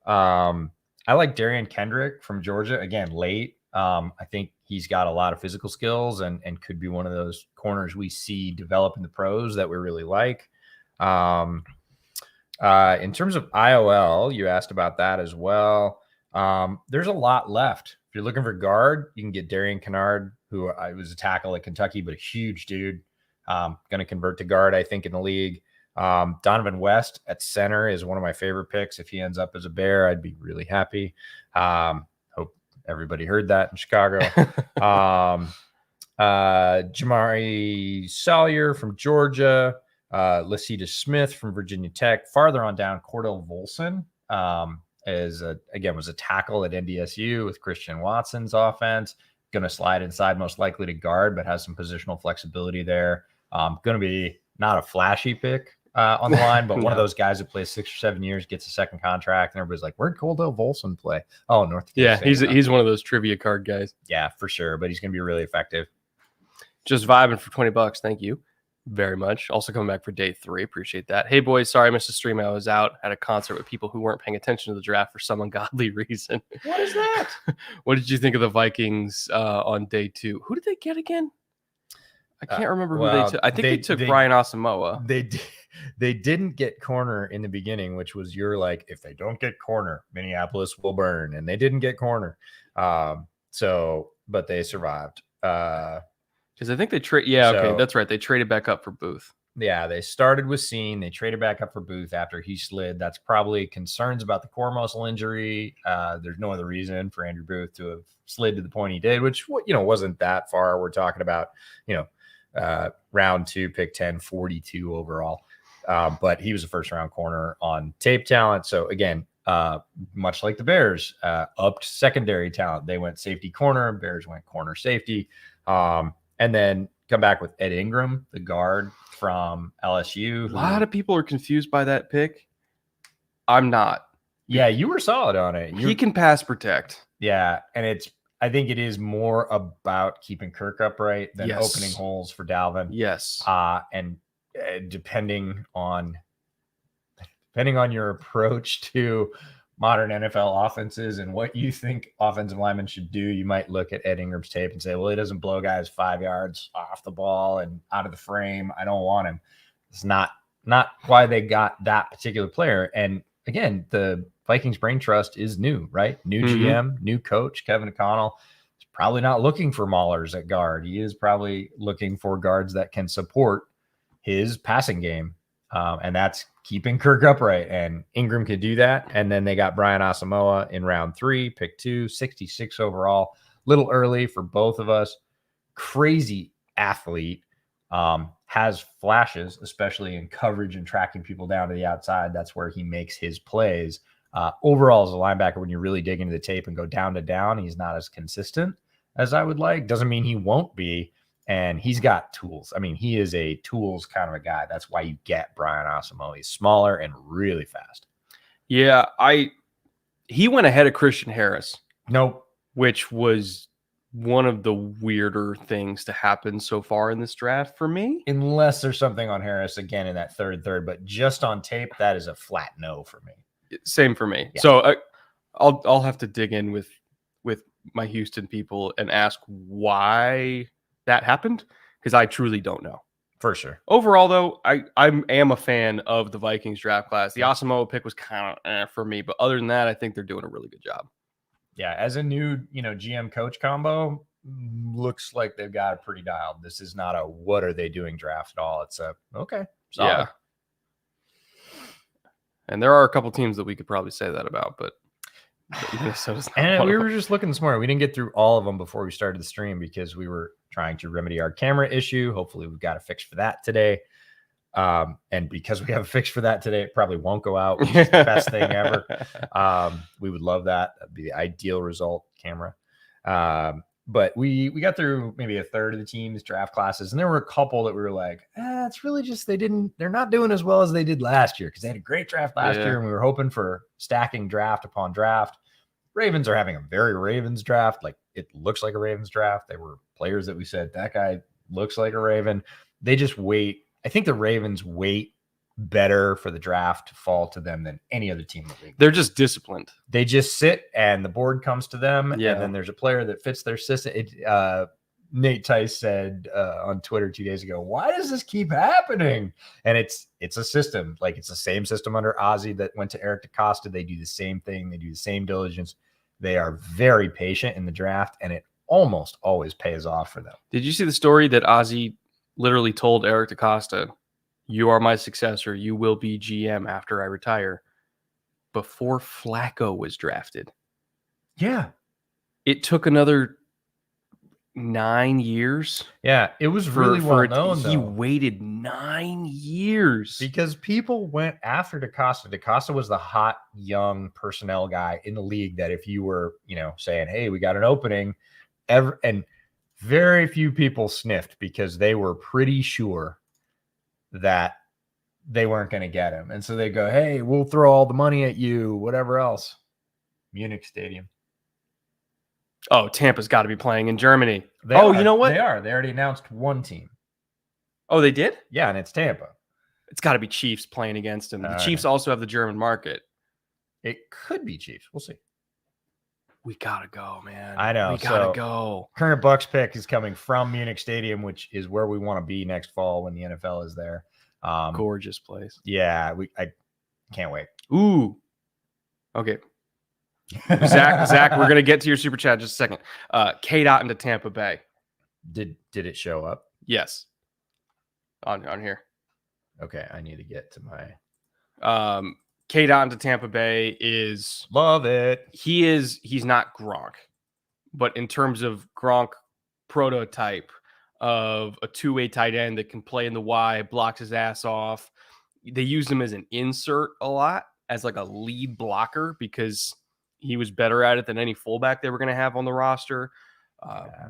I like Darian Kendrick from Georgia, again, late. I think he's got a lot of physical skills and could be one of those corners we see develop in the pros that we really like. In terms of IOL, you asked about that as well. There's a lot left. If you're looking for guard, you can get Darian Kennard, who was a tackle at Kentucky, but a huge dude. Going to convert to guard, I think, in the league. Donovan West at center is one of my favorite picks. If he ends up as a Bear, I'd be really happy. Hope everybody heard that in Chicago. Jamari Salyer from Georgia, Lacita Smith from Virginia Tech. Farther on down, Cordell Volson was a tackle at NDSU with Christian Watson's offense. Going to slide inside, most likely to guard, but has some positional flexibility there. Going to be not a flashy pick on the line, but one of those guys that plays 6 or 7 years, gets a second contract, and everybody's like, where'd Coldell Volson play? Oh, North Dakota State. He's one of those trivia card guys. Yeah, for sure, but he's going to be really effective. Just vibing for $20. Thank you very much. Also coming back for day 3. Appreciate that. Hey, boys, sorry I missed the stream. I was out at a concert with people who weren't paying attention to the draft for some ungodly reason. What is that? What did you think of the Vikings on day 2? Who did they get again? I can't remember who they took. I think they took Brian Asamoah. They didn't get corner in the beginning, which was your like, if they don't get corner, Minneapolis will burn. And they didn't get corner. But they survived. Because I think they trade. Yeah, okay, that's right. They traded back up for Booth. Yeah, they started with Scene. They traded back up for Booth after he slid. That's probably concerns about the core muscle injury. There's no other reason for Andrew Booth to have slid to the point he did, which wasn't that far. We're talking about round 2, pick 10, 42 overall. But he was a first round corner on tape talent. So again, much like the Bears, upped secondary talent. They went safety corner. Bears went corner safety. And then come back with Ed Ingram, the guard from LSU. A lot of people are confused by that pick. I'm not. Yeah, you were solid on it. He can pass protect. Yeah, and I think it is more about keeping Kirk upright than opening holes for Dalvin. Yes. And depending on your approach to modern NFL offenses and what you think offensive linemen should do, you might look at Ed Ingram's tape and say, well, he doesn't blow guys 5 yards off the ball and out of the frame. I don't want him. It's not why they got that particular player. And again, the Vikings brain trust is new, right? New GM, new coach, Kevin O'Connell. He's probably not looking for maulers at guard. He is probably looking for guards that can support his passing game. And that's keeping Kirk upright, and Ingram could do that. And then they got Brian Asamoah in round 3, pick 2, 66 overall. Little early for both of us. Crazy athlete. Has flashes, especially in coverage and tracking people down to the outside. That's where he makes his plays. Overall, as a linebacker, when you really dig into the tape and go down to down, he's not as consistent as I would like. Doesn't mean he won't be. And he's got tools. I mean, he is a tools kind of a guy. That's why you get Brian Asamoah. He's smaller and really fast. Yeah, he went ahead of Christian Harris. Nope. Which was one of the weirder things to happen so far in this draft for me. Unless there's something on Harris again in that third, but just on tape, that is a flat no for me. Same for me. Yeah. So I'll have to dig in with my Houston people and ask why that happened, because I truly don't know. For sure. Overall, though, I am a fan of the Vikings draft class. The Asamoah pick was kind of for me, but other than that, I think they're doing a really good job. Yeah, as a new GM coach combo, looks like they've got it pretty dialed. This is not a what are they doing draft at all. It's a okay, solid. Yeah. And there are a couple teams that we could probably say that about, but Minnesota's not. And we were just looking this morning. We didn't get through all of them before we started the stream because we were trying to remedy our camera issue. Hopefully we've got a fix for that today. And because we have a fix for that today, it probably won't go out, which is the best thing ever. We would love that. That'd be the ideal result, camera. But we got through maybe a third of the team's draft classes, and there were a couple that we were like, it's really just they're not doing as well as they did last year because they had a great draft last year, and we were hoping for stacking draft upon draft. Ravens are having a very Ravens draft. Like, it looks like a Ravens draft. There were players that we said, that guy looks like a Raven. They just wait. I think the Ravens wait better for the draft to fall to them than any other team in the league. They're just disciplined. They just sit and the board comes to them. Yeah. And then there's a player that fits their system. Nate Tice said on Twitter 2 days ago, why does this keep happening? And it's a system. Like, it's the same system under Ozzie that went to Eric DeCosta. They do the same thing. They do the same diligence. They are very patient in the draft, and it almost always pays off for them. Did you see the story that Ozzie literally told Eric DeCosta, you are my successor. You will be GM after I retire, before Flacco was drafted? Yeah. It took another 9 years. Yeah, it was really well known, He though. waited 9 years. Because people went after DaCosta. DaCosta was the hot, young personnel guy in the league that if you were, saying, hey, we got an opening, and very few people sniffed because they were pretty sure that they weren't going to get him. And so they go, hey, we'll throw all the money at you, whatever else. Munich Stadium. Oh, Tampa's got to be playing in Germany. You know what? They are. They already announced one team. Oh, they did? Yeah, and it's Tampa. It's got to be Chiefs playing against him. The Chiefs also have the German market. It could be Chiefs. We'll see. We got to go, man. I know. We got to go. Current Bucks pick is coming from Munich Stadium, which is where we want to be next fall when the NFL is there. Gorgeous place. Yeah, I can't wait. Ooh. Okay. Zach, we're gonna get to your super chat in just a second. K-Dot into Tampa Bay. Did it show up? Yes. On here. Okay, I need to get to my K-Dot into Tampa Bay is love it. He's not Gronk, but in terms of Gronk prototype of a two-way tight end that can play in the Y, blocks his ass off. They used him as an insert a lot, as like a lead blocker because he was better at it than any fullback they were going to have on the roster.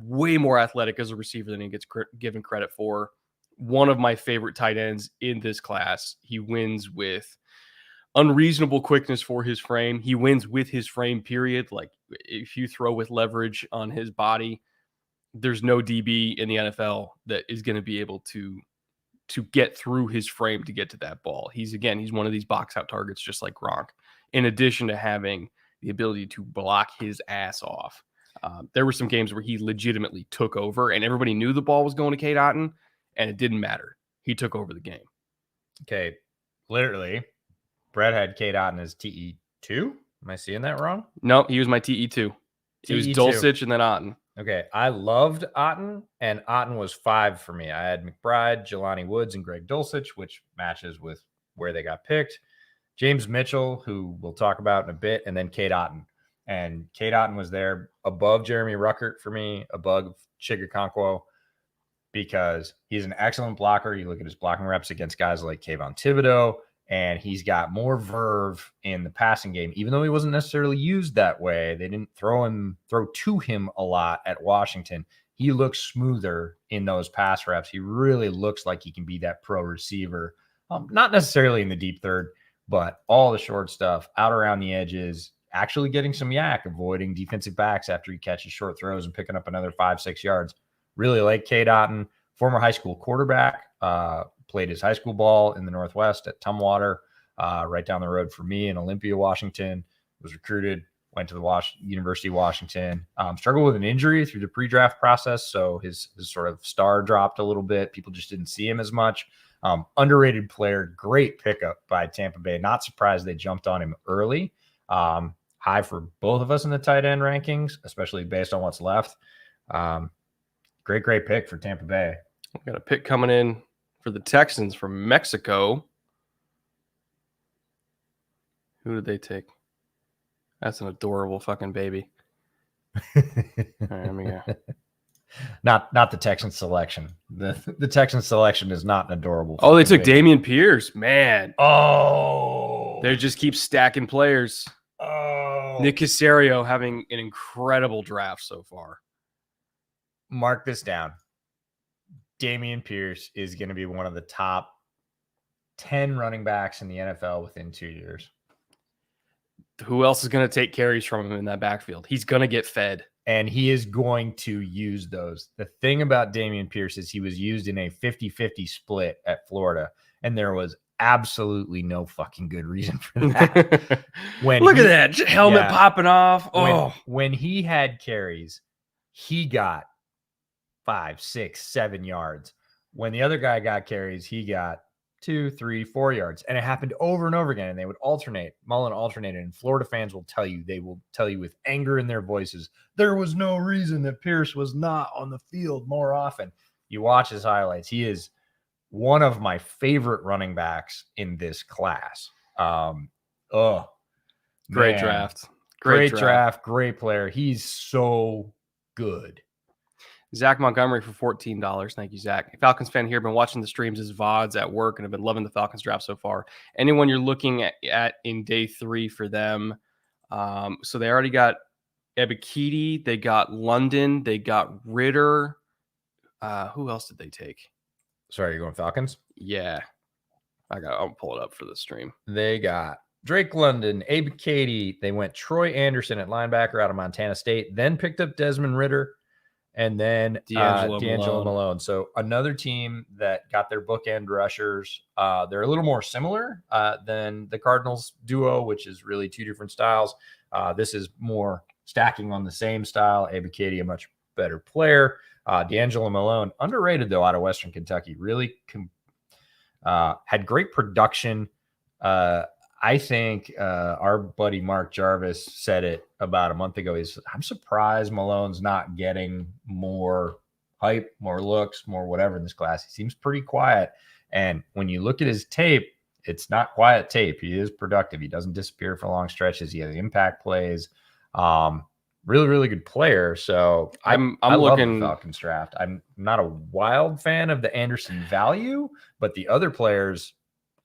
Way more athletic as a receiver than he gets given credit for. One of my favorite tight ends in this class. He wins with unreasonable quickness for his frame. He wins with his frame, period. Like if you throw with leverage on his body, there's no DB in the NFL that is going to be able to get through his frame to get to that ball. He's one of these box out targets, just like Gronk, in addition to having the ability to block his ass off. There were some games where he legitimately took over and everybody knew the ball was going to K-Dot and it didn't matter. He took over the game. Okay. Literally, Brett had K-Dot as TE2. Am I seeing that wrong? No, he was my TE2. It was Dulcich and then Otten. Okay. I loved Otten, and Otten was 5 for me. I had McBride, Jelani Woods, and Greg Dulcich, which matches with where they got picked. James Mitchell, who we'll talk about in a bit, and then Cade Otton. And Cade Otton was there above Jeremy Ruckert for me, above Chigakonkwo, because he's an excellent blocker. You look at his blocking reps against guys like Kayvon Thibodeau, and he's got more verve in the passing game, even though he wasn't necessarily used that way. They didn't throw to him a lot at Washington. He looks smoother in those pass reps. He really looks like he can be that pro receiver, not necessarily in the deep third, but all the short stuff out around the edges, actually getting some yak, avoiding defensive backs after he catches short throws and picking up another 5-6 yards. Really like Cade Otton, former high school quarterback, played his high school ball in the Northwest at Tumwater, right down the road for me in Olympia, Washington. Was recruited, went to the University of Washington, struggled with an injury through the pre-draft process. So his sort of star dropped a little bit. People just didn't see him as much. Underrated player, great pickup by Tampa Bay. Not surprised they jumped on him early. High for both of us in the tight end rankings, especially based on what's left. Great pick for Tampa Bay. We got a pick coming in for the Texans from Mexico. Who did they take? That's an adorable fucking baby. All right, let me go. Not the Texans selection. The Texans selection is not an adorable. Oh, they took Dameon Pierce, man. Oh, they just keep stacking players. Oh, Nick Caserio having an incredible draft so far. Mark this down. Dameon Pierce is going to be one of the top 10 running backs in the NFL within 2 years. Who else is going to take carries from him in that backfield? He's going to get fed. And he is going to use those. The thing about Dameon Pierce is he was used in a 50-50 split at Florida, and there was absolutely no fucking good reason for that. Look at that helmet popping off. Oh, when he had carries, he got 5, 6, 7 yards. When the other guy got carries, he got 2, 3, 4 yards. And it happened over and over again. And they would alternate. Mullen alternated. And Florida fans will tell you, they will tell you with anger in their voices, there was no reason that Pierce was not on the field more often. You watch his highlights. He is one of my favorite running backs in this class. Great draft. Great draft. Great player. He's so good. Zach Montgomery for $14. Thank you, Zach. Falcons fan here. Been watching the streams as VODs at work and have been loving the Falcons draft so far. Anyone you're looking at in day 3 for them? So they already got Ebiketie, they got London, they got Ritter. Who else did they take? Sorry, you're going Falcons? Yeah. I'll pull it up for the stream. They got Drake London, Ebiketie. They went Troy Anderson at linebacker out of Montana State, then picked up Desmond Ritter, and then D'Angelo Malone. So another team that got their bookend rushers. They're a little more similar than the Cardinals duo, which is really 2 different styles. This is more stacking on the same style. Ebiketie, a much better player. D'Angelo Malone, underrated though, out of Western Kentucky, really had great production. I think our buddy Mark Jarvis said it about a month ago. I'm surprised Malone's not getting more hype, more looks, more whatever in this class. He seems pretty quiet. And when you look at his tape, it's not quiet tape. He is productive. He doesn't disappear for long stretches. He has impact plays. Really, really good player. So I love the Falcons draft. I'm not a wild fan of the Anderson value, but the other players,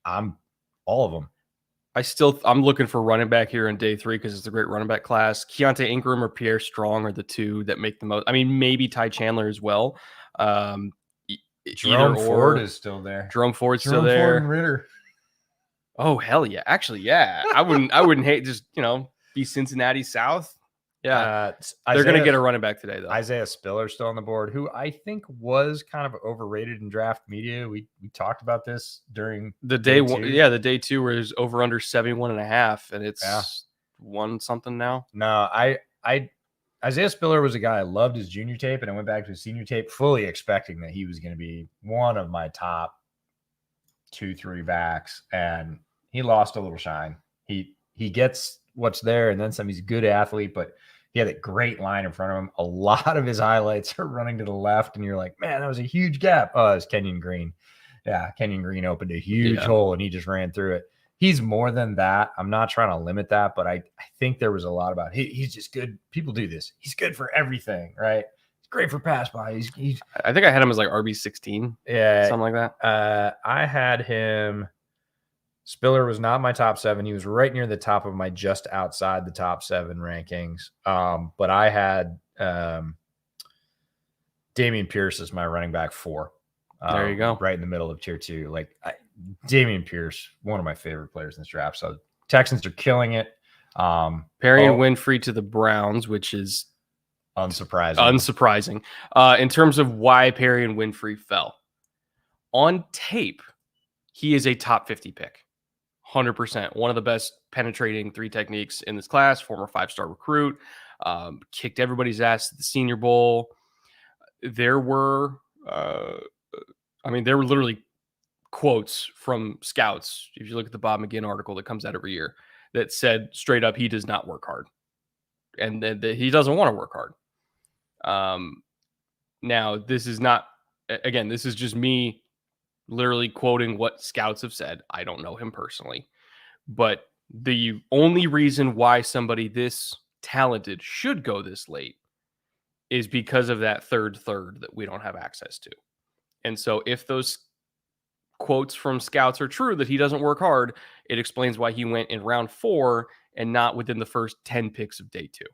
I'm all of them. I'm looking for running back here in day 3 because it's a great running back class. Keontae Ingram or Pierre Strong are the 2 that make the most. I mean, maybe Ty Chandler as well. Jerome Ford is still there. Jerome Ford's still there. Ford and Ritter. Oh hell yeah! Actually, yeah. I wouldn't hate just be Cincinnati South. Yeah, they're going to get a running back today, though. Isaiah Spiller still on the board, who I think was kind of overrated in draft media. We talked about this during the day 1. Yeah, the day 2 where it's over under 71.5, and it's 1 something now. No, Isaiah Spiller was a guy I loved his junior tape, and I went back to his senior tape fully expecting that he was going to be one of my top 2-3 backs, and he lost a little shine. He gets what's there, and then some. He's a good athlete, but he had a great line in front of him. A lot of his highlights are running to the left, and you're like, man, that was a huge gap. Oh, it's Kenyon Green. Yeah, Kenyon Green opened a huge hole, and he just ran through it. He's more than that. I'm not trying to limit that, but I think there was a lot about he's just good. People do this. He's good for everything, right? He's great for pass by. I think I had him as like RB16. Yeah, something like that. I had him. Spiller was not my top 7. He was right near the top of my just outside the top 7 rankings. But I had Dameon Pierce as my running back 4. There you go. Right in the middle of tier 2. Dameon Pierce, one of my favorite players in this draft. So Texans are killing it. Perry and Winfrey to the Browns, which is unsurprising. In terms of why Perry and Winfrey fell. On tape, he is a top 50 pick. 100%. One of the best penetrating 3 techniques in this class, former 5-star recruit, kicked everybody's ass at the Senior Bowl. There were literally quotes from scouts. If you look at the Bob McGinn article that comes out every year that said straight up, he does not work hard and that he doesn't want to work hard. Now this is not, again, this is just me literally quoting what scouts have said. I don't know him personally, but the only reason why somebody this talented should go this late is because of that third that we don't have access to. And so if those quotes from scouts are true that he doesn't work hard, it explains why he went in round 4 and not within the first 10 picks of day 2.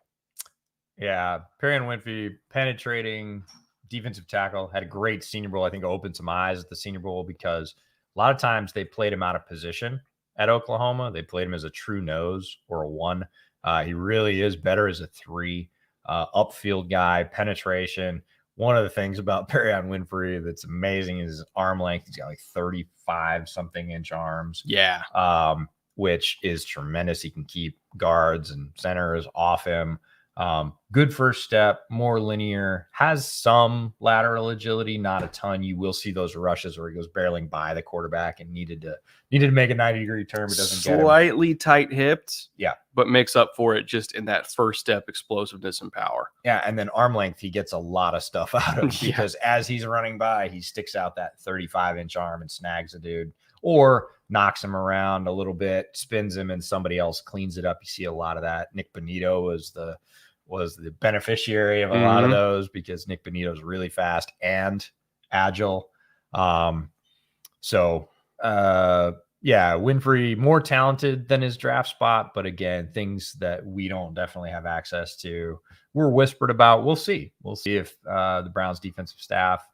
Yeah. Perry and Winfrey, penetrating defensive tackle, had a great Senior Bowl. I think opened some eyes at the Senior Bowl because a lot of times they played him out of position at Oklahoma. They played him as a true nose or a 1. He really is better as a 3, upfield guy, penetration. One of the things about Perry and Winfrey that's amazing is his arm length. He's got like 35 something inch arms. Yeah. Which is tremendous. He can keep guards and centers off him. Good first step, more linear, has some lateral agility, not a ton. You will see those rushes where he goes barreling by the quarterback and needed to make a 90-degree turn, but doesn't get him. Slightly tight-hipped, yeah, but makes up for it just in that first step explosiveness and power. Yeah, and then arm length, he gets a lot of stuff out of because as he's running by, he sticks out that 35-inch arm and snags a dude or knocks him around a little bit, spins him, and somebody else cleans it up. You see a lot of that. Nick Bonito was the was the beneficiary of a lot of those because Nick Bonito's really fast and agile. Winfrey more talented than his draft spot, but again, things that we don't definitely have access to. We're whispered about. We'll see. We'll see if the Browns defensive staff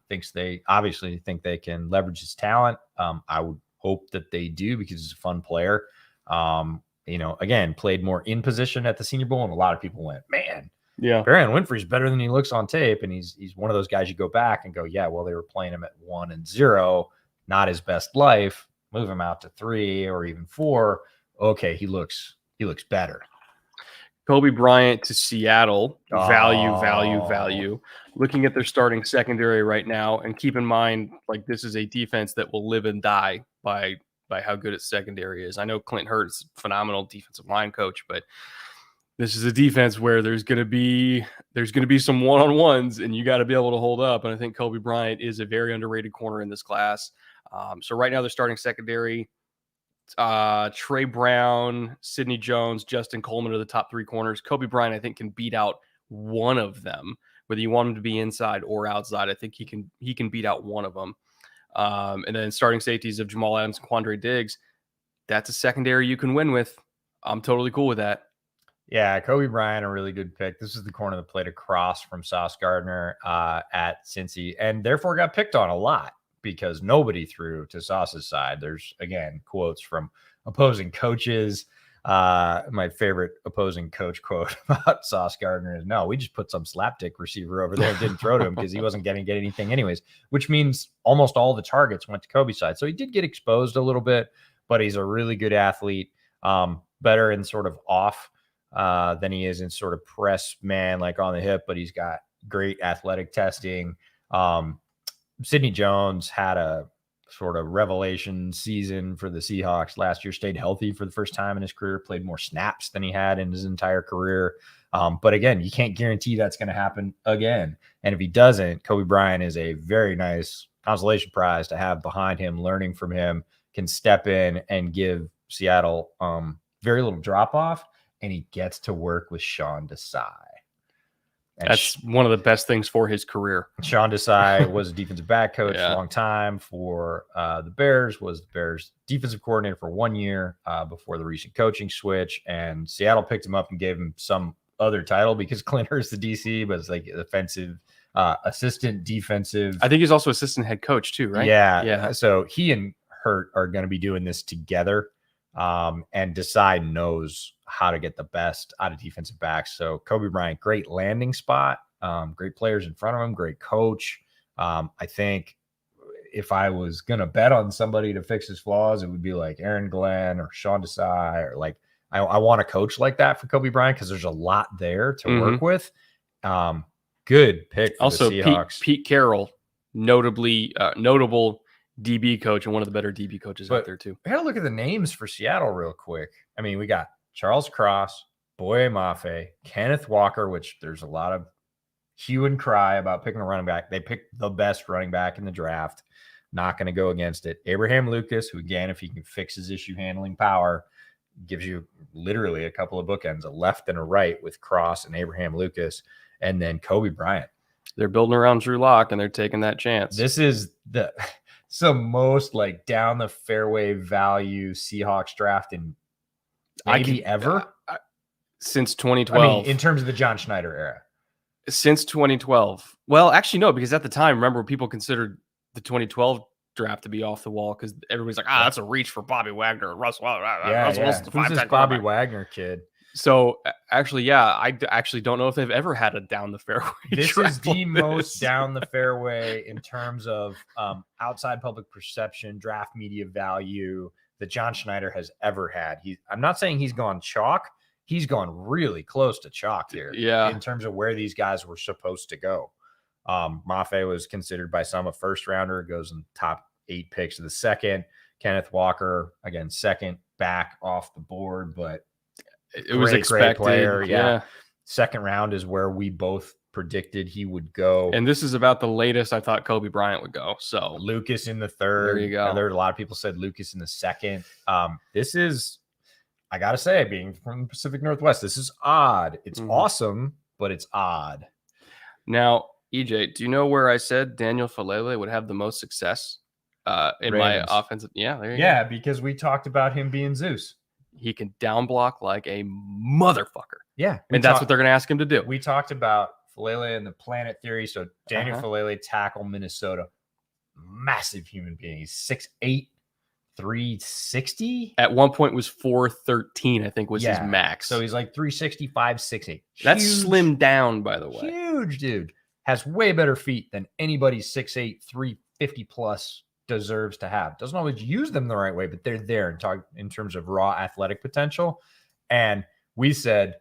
obviously think they can leverage his talent. I would hope that they do because he's a fun player. Again, played more in position at the Senior Bowl, and a lot of people went, man, Barron Winfrey's better than he looks on tape. And he's one of those guys you go back and go, yeah, well, they were playing him at 1 and 0, not his best life. Move him out to 3 or even 4. Okay, he looks better. Kobe Bryant to Seattle. Value. Looking at their starting secondary right now, and keep in mind, like, this is a defense that will live and die by how good its secondary is. I know Clint Hurt's phenomenal defensive line coach, but this is a defense where there's going to be some one-on-ones, and you got to be able to hold up. And I think Kobe Bryant is a very underrated corner in this class. So right now they're starting secondary. Trey Brown, Sidney Jones, Justin Coleman are the top 3 corners. Kobe Bryant, I think, can beat out one of them, whether you want him to be inside or outside. I think he can beat out one of them. And then starting safeties of Jamal Adams and Quandre Diggs. That's a secondary you can win with. I'm totally cool with that. Yeah, Kobe Bryant, a really good pick. This is the corner that played across from Sauce Gardner at Cincy, and therefore got picked on a lot because nobody threw to Sauce's side. There's, again, quotes from opposing coaches. My favorite opposing coach quote about Sauce Gardner is, no, we just put some slapdick receiver over there and didn't throw to him because he wasn't going to get anything anyways, which means almost all the targets went to Kobe's side. So he did get exposed a little bit, but he's a really good athlete, better in sort of off than he is in sort of press man, like on the hip, but he's got great athletic testing. Sidney Jones had a sort of revelation season for the Seahawks last year, stayed healthy for the first time in his career, played more snaps than he had in his entire career. But again, you can't guarantee that's going to happen again. And if he doesn't, Kobe Bryant is a very nice consolation prize to have behind him, learning from him, can step in and give Seattle very little drop off. And he gets to work with Sean Desai. And that's one of the best things for his career. Sean Desai was a defensive back coach for a long time for the Bears, was the Bears defensive coordinator for 1 year before the recent coaching switch. And Seattle picked him up and gave him some other title because Clint Hurt's the DC, but it's like offensive assistant defensive. I think he's also assistant head coach too, right? Yeah. So he and Hurt are going to be doing this together. And Desai knows how to get the best out of defensive backs. So Kobe Bryant, great landing spot, great players in front of him, great coach. I think if I was going to bet on somebody to fix his flaws, it would be like Aaron Glenn or Sean Desai, or like, I want a coach like that for Kobe Bryant because there's a lot there to work with. Good pick for also, the Seahawks. Pete Carroll, notable DB coach and one of the better DB coaches out there too. We gotta look at the names for Seattle real quick. I mean, we got Charles Cross, Boye Mafe, Kenneth Walker, which there's a lot of hue and cry about picking a running back. They picked the best running back in the draft. Not going to go against it. Abraham Lucas, who, again, if he can fix his issue handling power, gives you literally a couple of bookends, a left and a right with Cross and Abraham Lucas, and then Kobe Bryant. They're building around Drew Lock, and they're taking that chance. This is the most like down the fairway value Seahawks draft in maybe ever since 2012. I mean, in terms of the John Schneider era. Since 2012. Well, actually, no, because at the time, remember, people considered the 2012 draft to be off the wall because everybody's like, that's a reach for Bobby Wagner, Russell Wilson's Who's this Bobby Wagner kid? So actually, I actually don't know if they've ever had a down the fairway. This is the most down the fairway in terms of outside public perception, draft media value that John Schneider has ever had. I'm not saying he's gone chalk. He's gone really close to chalk here. Yeah. In terms of where these guys were supposed to go. Mafe was considered by some a first rounder, goes in top 8 picks of the second. Kenneth Walker, again, second back off the board, but it was expected. Great player. Yeah. Second round is where we both predicted he would go. And this is about the latest I thought Kobe Bryant would go. So Lucas in the third. There you go. There a lot of people said Lucas in the second. This is, I got to say, being from the Pacific Northwest, this is odd. It's awesome, but it's odd. Now, EJ, do you know where I said Daniel Falele would have the most success in Ravens. my offensive? Yeah, there you go. Yeah, because we talked about him being Zeus. He can down block like a motherfucker. Yeah. And that's what they're going to ask him to do. We talked about Falele and the planet theory. So Daniel Falele, tackle, Minnesota. Massive human being. He's 6'8", 360. At one point was 413, I think was his max. So he's like 365, 6'8". That's slimmed down, by the way. Huge dude. Has way better feet than anybody 6'8", 350 plus deserves to have. Doesn't always use them the right way, but they're there in terms of raw athletic potential. And we said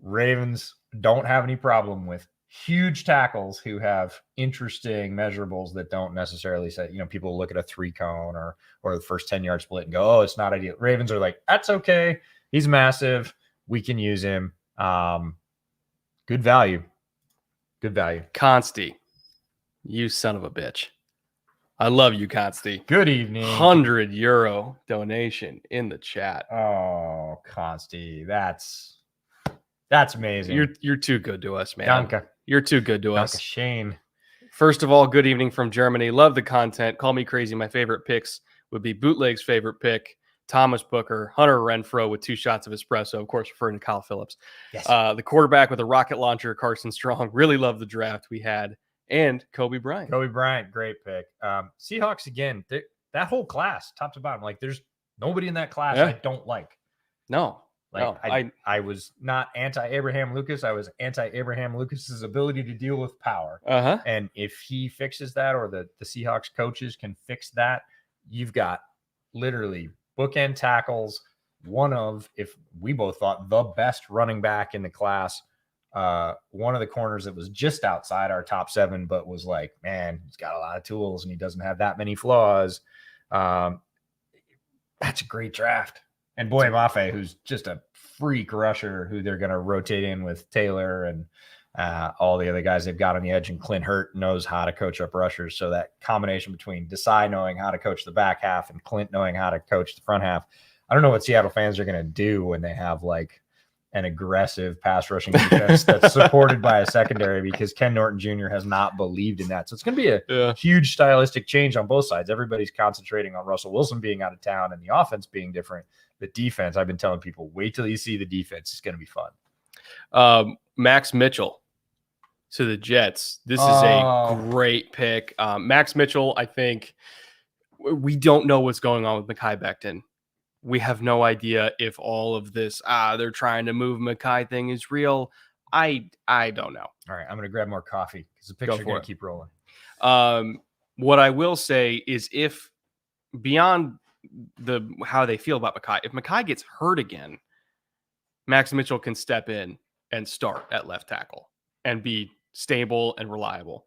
Ravens don't have any problem with huge tackles who have interesting measurables that don't necessarily say, people look at a 3-cone or the first 10-yard split and go, oh, it's not ideal. Ravens are like, that's okay. He's massive. We can use him. Good value. Good value. Consti, you son of a bitch. I love you, Consti. Good evening. €100 donation in the chat. Oh, Consti, that's amazing. You're too good to us, man. Danke. You're too good to us. Shane. First of all, good evening from Germany. Love the content. Call me crazy. My favorite picks would be Bootleg's favorite pick, Thomas Booker, Hunter Renfrow with 2 shots of espresso, of course, referring to Kyle Phillips. Yes. The quarterback with a rocket launcher, Carson Strong. Really love the draft we had. And Kobe Bryant. Kobe Bryant, great pick. Seahawks, again, that whole class, top to bottom, like there's nobody in that class I don't like. No. Like I was not anti-Abraham Lucas. I was anti-Abraham Lucas's ability to deal with power. And if he fixes that, or the Seahawks coaches can fix that, you've got literally bookend tackles. One of, if we both thought, the best running back in the class. One of the corners that was just outside our top 7, but was like, man, he's got a lot of tools and he doesn't have that many flaws. That's a great draft. And Boy Mafe, who's just a freak rusher who they're going to rotate in with Taylor and all the other guys they've got on the edge. And Clint Hurt knows how to coach up rushers. So that combination between Desai knowing how to coach the back half and Clint knowing how to coach the front half. I don't know what Seattle fans are going to do when they have like an aggressive pass rushing defense that's supported by a secondary, because Ken Norton Jr. has not believed in that. So it's going to be a huge stylistic change on both sides. Everybody's concentrating on Russell Wilson being out of town and the offense being different. The defense, I've been telling people, wait till you see the defense. It's going to be fun. Max Mitchell to the Jets. This is a great pick. Max Mitchell, I think we don't know what's going on with Mekhi Becton. We have no idea if all of this, they're trying to move Mekhi thing is real. I don't know. All right, I'm going to grab more coffee because the picture going to keep rolling. What I will say is, if beyond how they feel about Mekhi, if Mekhi gets hurt again, Max Mitchell can step in and start at left tackle and be stable and reliable.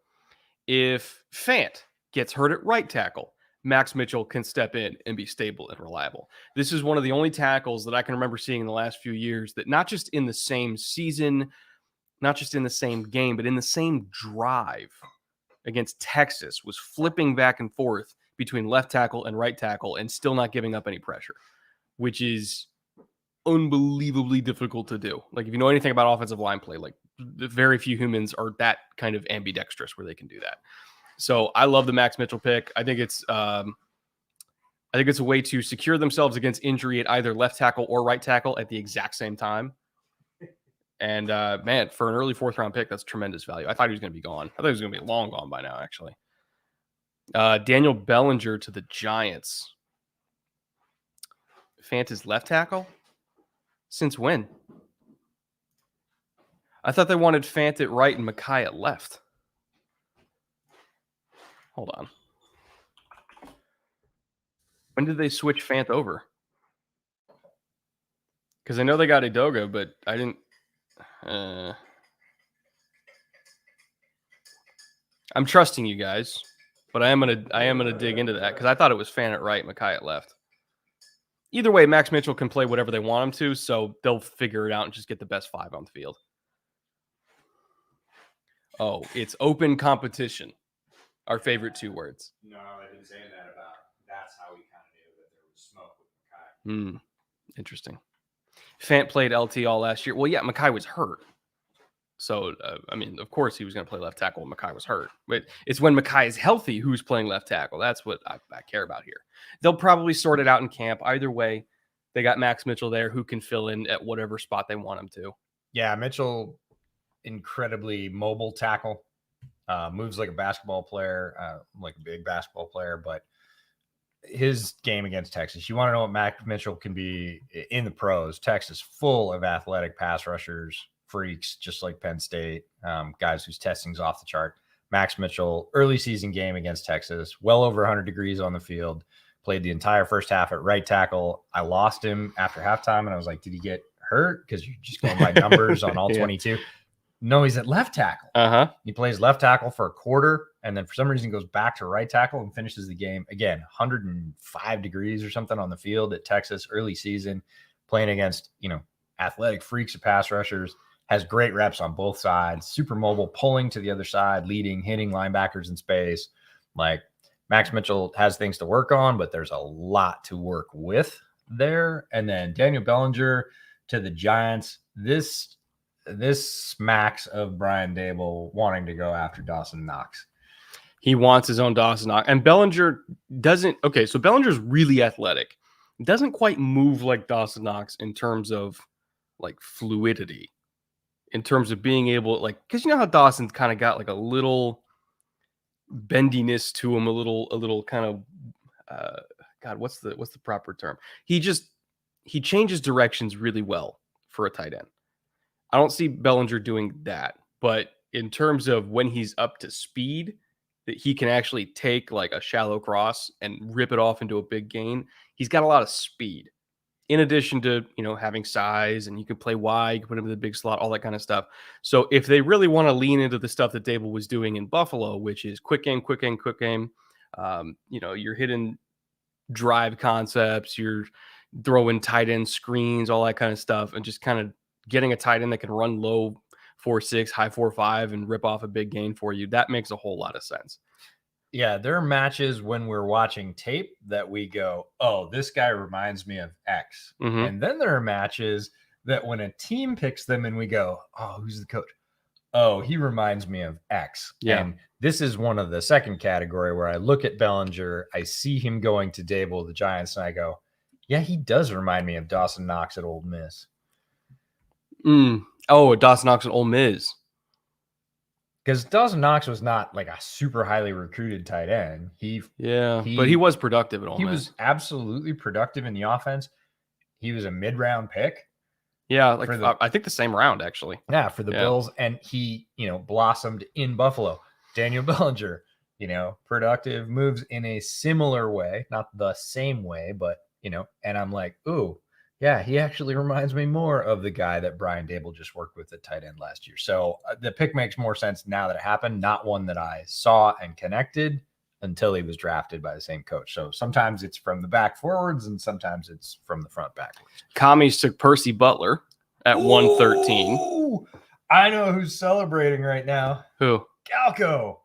If Fant gets hurt at right tackle, Max Mitchell can step in and be stable and reliable. This is one of the only tackles that I can remember seeing in the last few years that not just in the same season, not just in the same game, but in the same drive against Texas was flipping back and forth between left tackle and right tackle and still not giving up any pressure, which is unbelievably difficult to do. Like, if you know anything about offensive line play, like very few humans are that kind of ambidextrous where they can do that. So I love the Max Mitchell pick. I think it's a way to secure themselves against injury at either left tackle or right tackle at the exact same time. And man, for an early 4th-round pick, that's tremendous value. I thought he was going to be gone. I thought he was going to be long gone by now, actually. Daniel Bellinger to the Giants. Fant is left tackle? Since when? I thought they wanted Fant at right and Mekhi at left. Hold on. When did they switch Fant over? Because I know they got Edoga, but I didn't. I'm trusting you guys, but I am gonna dig into that because I thought it was Fant at right, Mekhi at left. Either way, Max Mitchell can play whatever they want him to, so they'll figure it out and just get the best 5 on the field. Oh, it's open competition. Our favorite 2 words. No, I've been saying that about. That's how we kind of knew that there was smoke with Mekhi. Interesting. Fant played LT all last year. Well, yeah, Mekhi was hurt. So, I mean, of course he was going to play left tackle when Mekhi was hurt. But it's when Mekhi is healthy who's playing left tackle. That's what I care about here. They'll probably sort it out in camp. Either way, they got Max Mitchell there who can fill in at whatever spot they want him to. Yeah, Mitchell, incredibly mobile tackle. Moves like a basketball player, like a big basketball player. But his game against Texas, you want to know what Max Mitchell can be in the pros. Texas full of athletic pass rushers, freaks, just like Penn State, guys whose testing's off the chart. Max Mitchell, early season game against Texas, well over 100 degrees on the field, played the entire first half at right tackle. I lost him after halftime, and I was like, did he get hurt? Because you're just going by numbers on all 22. No, he's at left tackle. He plays left tackle for a quarter, and then for some reason goes back to right tackle and finishes the game. Again, 105 degrees or something on the field at Texas, early season, playing against, athletic freaks of pass rushers. Has great reps on both sides, super mobile, pulling to the other side, leading, hitting linebackers in space. Like, Max Mitchell has things to work on, but there's a lot to work with there. And then Daniel Bellinger to the Giants. This smacks of Brian Dable wanting to go after Dawson Knox. He wants his own Dawson Knox. And Bellinger doesn't. Okay, so Bellinger's really athletic. Doesn't quite move like Dawson Knox in terms of like fluidity. In terms of being able, like, because you know how Dawson's kind of got like a little bendiness to him, a little kind of God, what's the proper term? He changes directions really well for a tight end. I don't see Bellinger doing that, but in terms of when he's up to speed, that he can actually take like a shallow cross and rip it off into a big gain. He's got a lot of speed. In addition to, having size, and you can play wide, you can put him in the big slot, all that kind of stuff. So if they really want to lean into the stuff that Dable was doing in Buffalo, which is quick game, you're hitting drive concepts, you're throwing tight end screens, all that kind of stuff, and just kind of getting a tight end that can run low 4.6, high 4.5, and rip off a big gain for you. That makes a whole lot of sense. Yeah, there are matches when we're watching tape that we go, oh, this guy reminds me of X. Mm-hmm. And then there are matches that when a team picks them and we go, oh, who's the coach? Oh, he reminds me of X. Yeah. And this is one of the second category where I look at Bellinger, I see him going to Dable, the Giants, and I go, yeah, he does remind me of Dawson Knox at Ole Miss. Oh, Dawson Knox at Ole Miss. Because Dawson Knox was not like a super highly recruited tight end. But he was productive at Ole Miss. He was absolutely productive in the offense. He was a mid-round pick. Yeah, I think the same round, actually. Yeah, for the Bills. And he, blossomed in Buffalo. Daniel Bellinger, productive, moves in a similar way, not the same way, but, and I'm like, ooh, yeah, he actually reminds me more of the guy that Brian Dable just worked with at tight end last year. So the pick makes more sense now that it happened, not one that I saw and connected until he was drafted by the same coach. So sometimes it's from the back forwards and sometimes it's from the front backwards. Commies took Percy Butler at 113. I know who's celebrating right now. Who? Galko.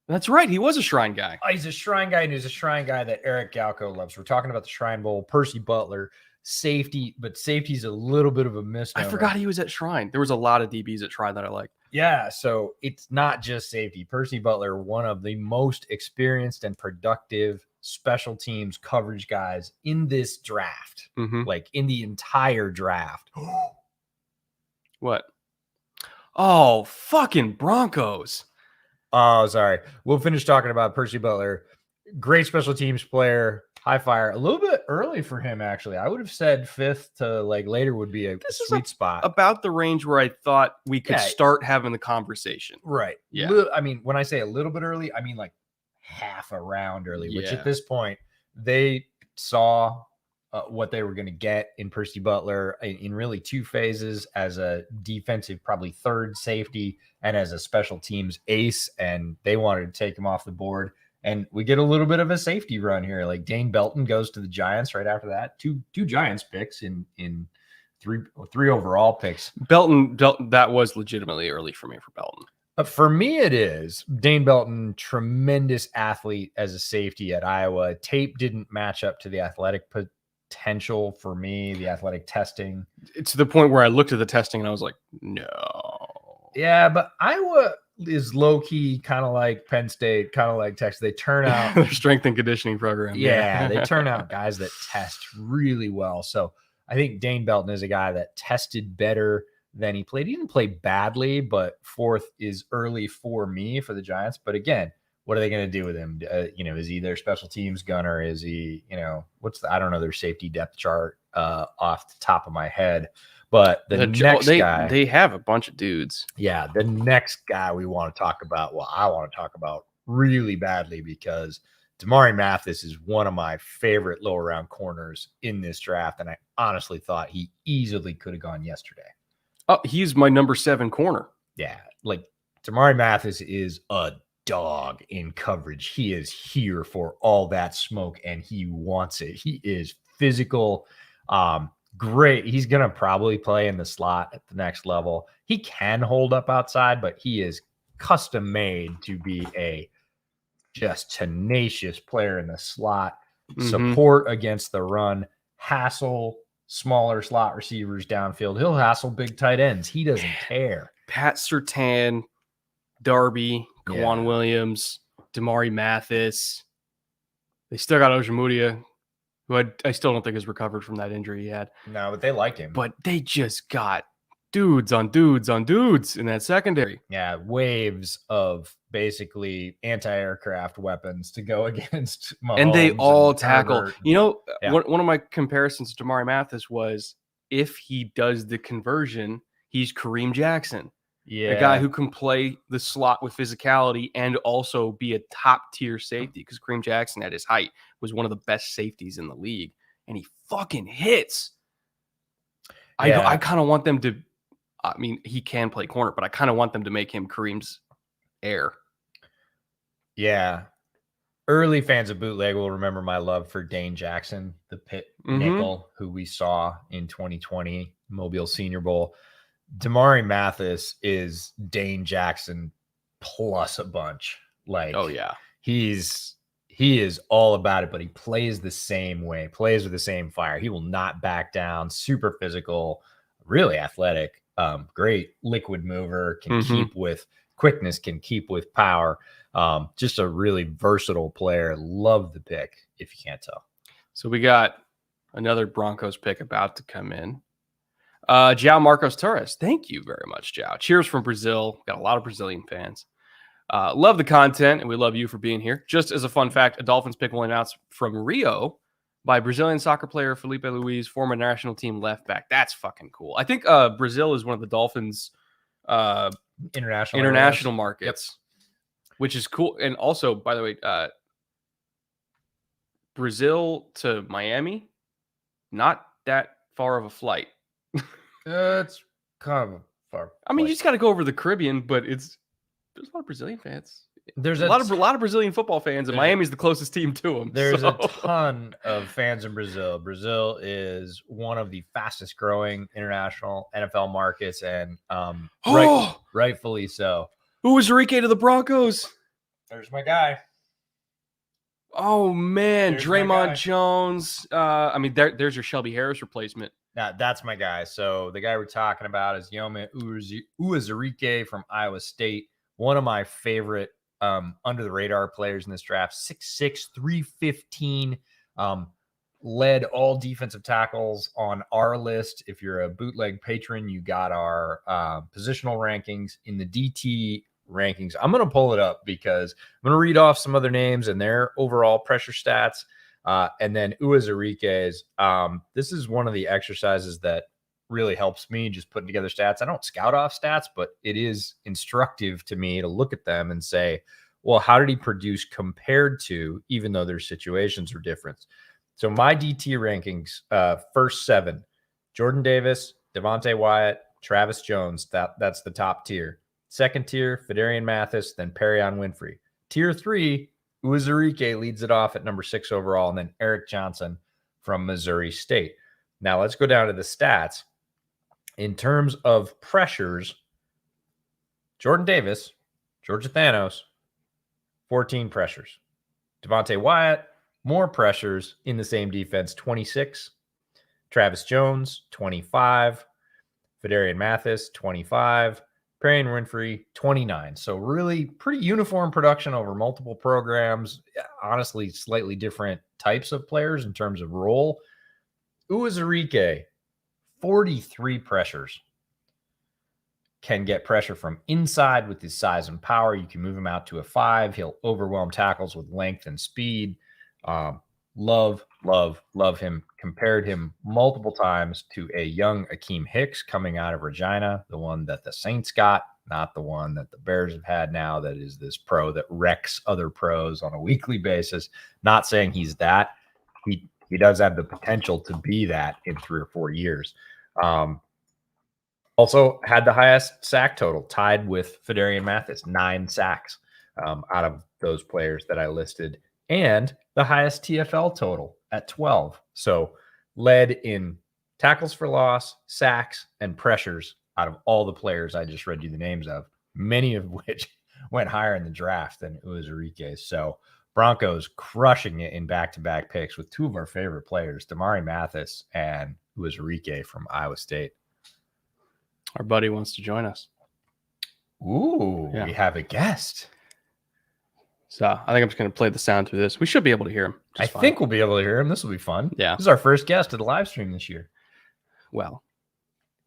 That's right. He was a Shrine guy. Oh, he's a Shrine guy, and he's a Shrine guy that Eric Galko loves. We're talking about the Shrine Bowl, Percy Butler. Safety, but safety's a little bit of a misnomer. I forgot he was at Shrine. There was a lot of DBs at Shrine that I liked. Yeah, so it's not just safety. Percy Butler, one of the most experienced and productive special teams coverage guys in this draft, like in the entire draft. What? Oh, fucking Broncos. Oh, sorry. We'll finish talking about Percy Butler. Great special teams player. High fire. A little bit early for him, actually. I would have said 5th to later would be a sweet spot. About the range where I thought we could start having the conversation. Right. Yeah. I mean, when I say a little bit early, I mean like half a round early, which Yeah. at this point, they saw what they were going to get in Percy Butler in really 2 phases, as a defensive, probably 3rd safety, and as a special teams ace, and they wanted to take him off the board. And we get a little bit of a safety run here. Like Dane Belton goes to the Giants right after that. Two Giants picks in three overall picks. Belton, that was legitimately early for me for Belton. For me, it is. Dane Belton, tremendous athlete as a safety at Iowa. Tape didn't match up to the athletic potential for me, the athletic testing. It's to the point where I looked at the testing and I was like, no. Yeah, but Iowa is low key, kind of like Penn State, kind of like Texas. They turn out their strength and conditioning program. Yeah, they turn out guys that test really well. So I think Dane Belton is a guy that tested better than he played. He didn't play badly, but fourth is early for me for the Giants. But again, what are they going to do with him? Is he their special teams gunner? Is he, I don't know their safety depth chart off the top of my head. But the next guy, they have a bunch of dudes. Yeah, the next guy we want to talk about. Well, I want to talk about really badly because Damari Mathis is one of my favorite lower round corners in this draft, and I honestly thought he easily could have gone yesterday. Oh, he's my number 7 corner. Yeah, like Damari Mathis is a dog in coverage. He is here for all that smoke, and he wants it. He is physical. Great. He's going to probably play in the slot at the next level. He can hold up outside, but he is custom made to be a just tenacious player in the slot, support against the run, hassle smaller slot receivers downfield. He'll hassle big tight ends. He doesn't care. Pat Surtain, Darby, Kwan Williams, Damari Mathis. They still got Ojemudia, who I still don't think has recovered from that injury he had. No, but they like him. But they just got dudes on dudes on dudes in that secondary. Yeah, waves of basically anti-aircraft weapons to go against Mahomes. And they all tackle. Herbert. One of my comparisons to Damari Mathis was if he does the conversion, he's Kareem Jackson. Yeah. A guy who can play the slot with physicality and also be a top-tier safety, because Kareem Jackson at his height was one of the best safeties in the league, and he fucking hits. Yeah. I kind of want them to – I mean, he can play corner, but I kind of want them to make him Kareem's heir. Yeah. Early fans of Bootleg will remember my love for Dane Jackson, the Pitt nickel, who we saw in 2020 Mobile Senior Bowl. Damari Mathis is Dane Jackson plus a bunch. Like, oh yeah, he is all about it, but he plays the same way, plays with the same fire. He will not back down. Super physical, really athletic, great liquid mover, can keep with quickness, can keep with power. Just a really versatile player. Love the pick, if you can't tell. So we got another Broncos pick about to come in. João Marcos Torres. Thank you very much, João. Cheers from Brazil. Got a lot of Brazilian fans. Love the content, and we love you for being here. Just as a fun fact, a Dolphins pick will announce from Rio by Brazilian soccer player Felipe Luiz, former national team left back. That's fucking cool. I think Brazil is one of the Dolphins' international markets, which is cool. And also, by the way, Brazil to Miami, not that far of a flight. It's kind of far. I mean, you just got to go over the Caribbean, but there's a lot of Brazilian fans. There's a lot of Brazilian football fans, and Miami's the closest team to them. There's a ton of fans in Brazil. Brazil is one of the fastest growing international NFL markets, and rightfully so. Who was Enrique to the Broncos? There's my guy. Oh man, There's Draymond Jones. There's your Shelby Harris replacement. That's my guy. So the guy we're talking about is Yoma Uwazurike from Iowa State. One of my favorite under the radar players in this draft. 6'6", 315. Led all defensive tackles on our list. If you're a Bootleg patron, you got our positional rankings in the DT rankings. I'm going to pull it up because I'm going to read off some other names and their overall pressure stats. And then Uwazurike's. This is one of the exercises that really helps me just putting together stats. I don't scout off stats, but it is instructive to me to look at them and say, well, how did he produce compared to, even though their situations are different? So my DT rankings, first 7, Jordan Davis, Devontae Wyatt, Travis Jones. That's the top tier. Second tier, Fedarian Mathis, then Perion Winfrey. Tier 3, Uwazurike leads it off at number 6 overall, and then Eric Johnson from Missouri State. Now let's go down to the stats. In terms of pressures, Jordan Davis, Georgia Thanos, 14 pressures. Devontae Wyatt, more pressures in the same defense, 26. Travis Jones, 25. Fedarian Mathis, 25. Perry and Winfrey, 29. So really pretty uniform production over multiple programs. Honestly, slightly different types of players in terms of role. Uwazurike, 43 pressures. Can get pressure from inside with his size and power. You can move him out to a 5. He'll overwhelm tackles with length and speed. Love him. Compared him multiple times to a young Akeem Hicks coming out of Regina, the one that the Saints got, not the one that the Bears have had now, that is this pro that wrecks other pros on a weekly basis. Not saying he's that. He does have the potential to be that in 3 or 4 years. Also had the highest sack total, tied with Fedarian Mathis, 9 sacks out of those players that I listed, and the highest TFL total at 12. So led in tackles for loss, sacks, and pressures out of all the players I just read you the names of, many of which went higher in the draft than Uwazurike. So Broncos crushing it in back-to-back picks with 2 of our favorite players, Damari Mathis and Uwazurike from Iowa State. Our buddy wants to join us. Ooh, yeah. We have a guest. So I think I'm just going to play the sound through this. We should be able to hear him. I think we'll be able to hear him. This will be fun. Yeah. This is our first guest of the live stream this year. Well,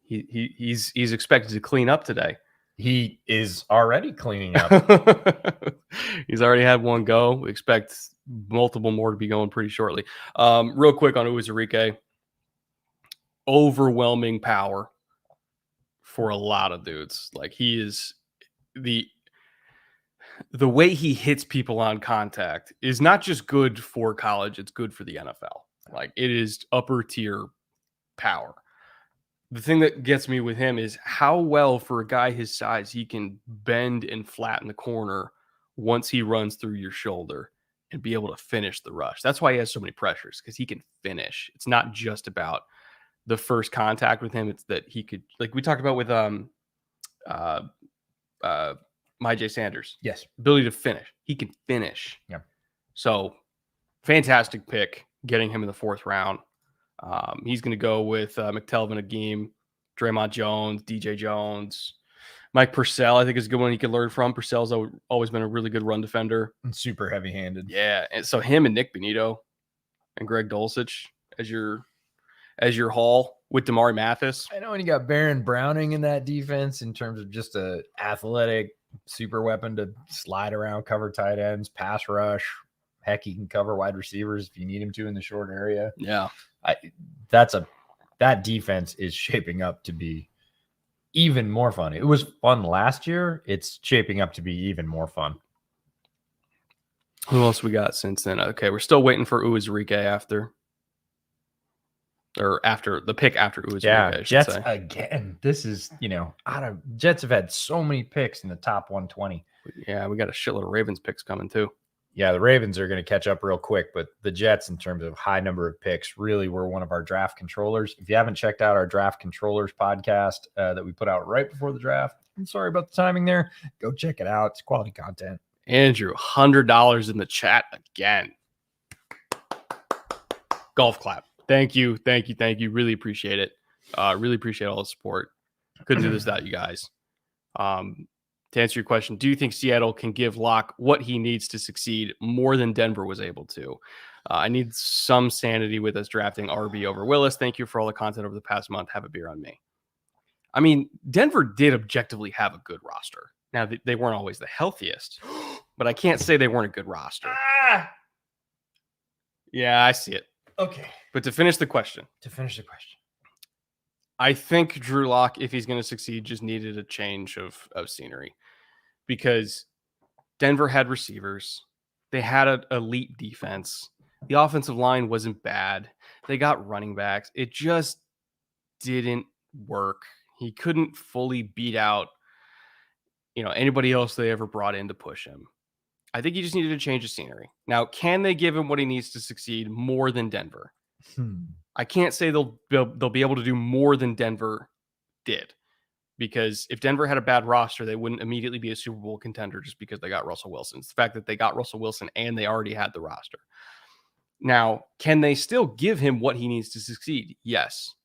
he's expected to clean up today. He is already cleaning up. He's already had one go. We expect multiple more to be going pretty shortly. Real quick on Uwazurike. Overwhelming power for a lot of dudes. Like, he is the way he hits people on contact is not just good for college, it's good for the NFL. Like, it is upper tier power. The thing that gets me with him is how well, for a guy his size, he can bend and flatten the corner once he runs through your shoulder and be able to finish the rush. That's why he has so many pressures, because he can finish. It's not just about the first contact with him. It's that he could, like we talked about with Myjai Sanders. Yes. Ability to finish. He can finish. Yeah. So fantastic pick, getting him in the 4th round. He's going to go with McTelvin, Akeem, Draymond Jones, DJ Jones, Mike Purcell. I think is a good one he can learn from. Purcell's always been a really good run defender. And super heavy-handed. Yeah. And so him and Nick Benito and Greg Dulcich as your haul with Damari Mathis. I know when you got Baron Browning in that defense in terms of just a athletic super weapon to slide around, cover tight ends, pass rush. Heck, he can cover wide receivers if you need him to in the short area. Yeah. That defense is shaping up to be even more fun. It was fun last year. It's shaping up to be even more fun. Who else we got since then? Okay, we're still waiting for Uwazurike after the pick after Uwazurike. Yeah, Jets again. This is, Jets have had so many picks in the top 120. Yeah, we got a shitload of Ravens picks coming too. Yeah, the Ravens are going to catch up real quick, but the Jets, in terms of high number of picks, really were one of our draft controllers. If you haven't checked out our draft controllers podcast that we put out right before the draft, I'm sorry about the timing there. Go check it out. It's quality content. Andrew, $100 in the chat again. Golf clap. Thank you. Really appreciate it. Really appreciate all the support. Couldn't do this without you guys. To answer your question, do you think Seattle can give Locke what he needs to succeed more than Denver was able to? I need some sanity with us drafting RB over Willis. Thank you for all the content over the past month. Have a beer on me. I mean, Denver did objectively have a good roster. Now, they weren't always the healthiest, but I can't say they weren't a good roster. Yeah, I see it. Okay. But to finish the question. I think Drew Lock, if he's going to succeed, just needed a change of scenery, because Denver had receivers. They had an elite defense. The offensive line wasn't bad. They got running backs. It just didn't work. He couldn't fully beat out, anybody else they ever brought in to push him. I think he just needed to change of scenery. Now, can they give him what he needs to succeed more than Denver? I can't say they'll be able to do more than Denver did, because if Denver had a bad roster, they wouldn't immediately be a Super Bowl contender just because they got Russell Wilson. It's the fact that they got Russell Wilson and they already had the roster. Now, can they still give him what he needs to succeed? Yes.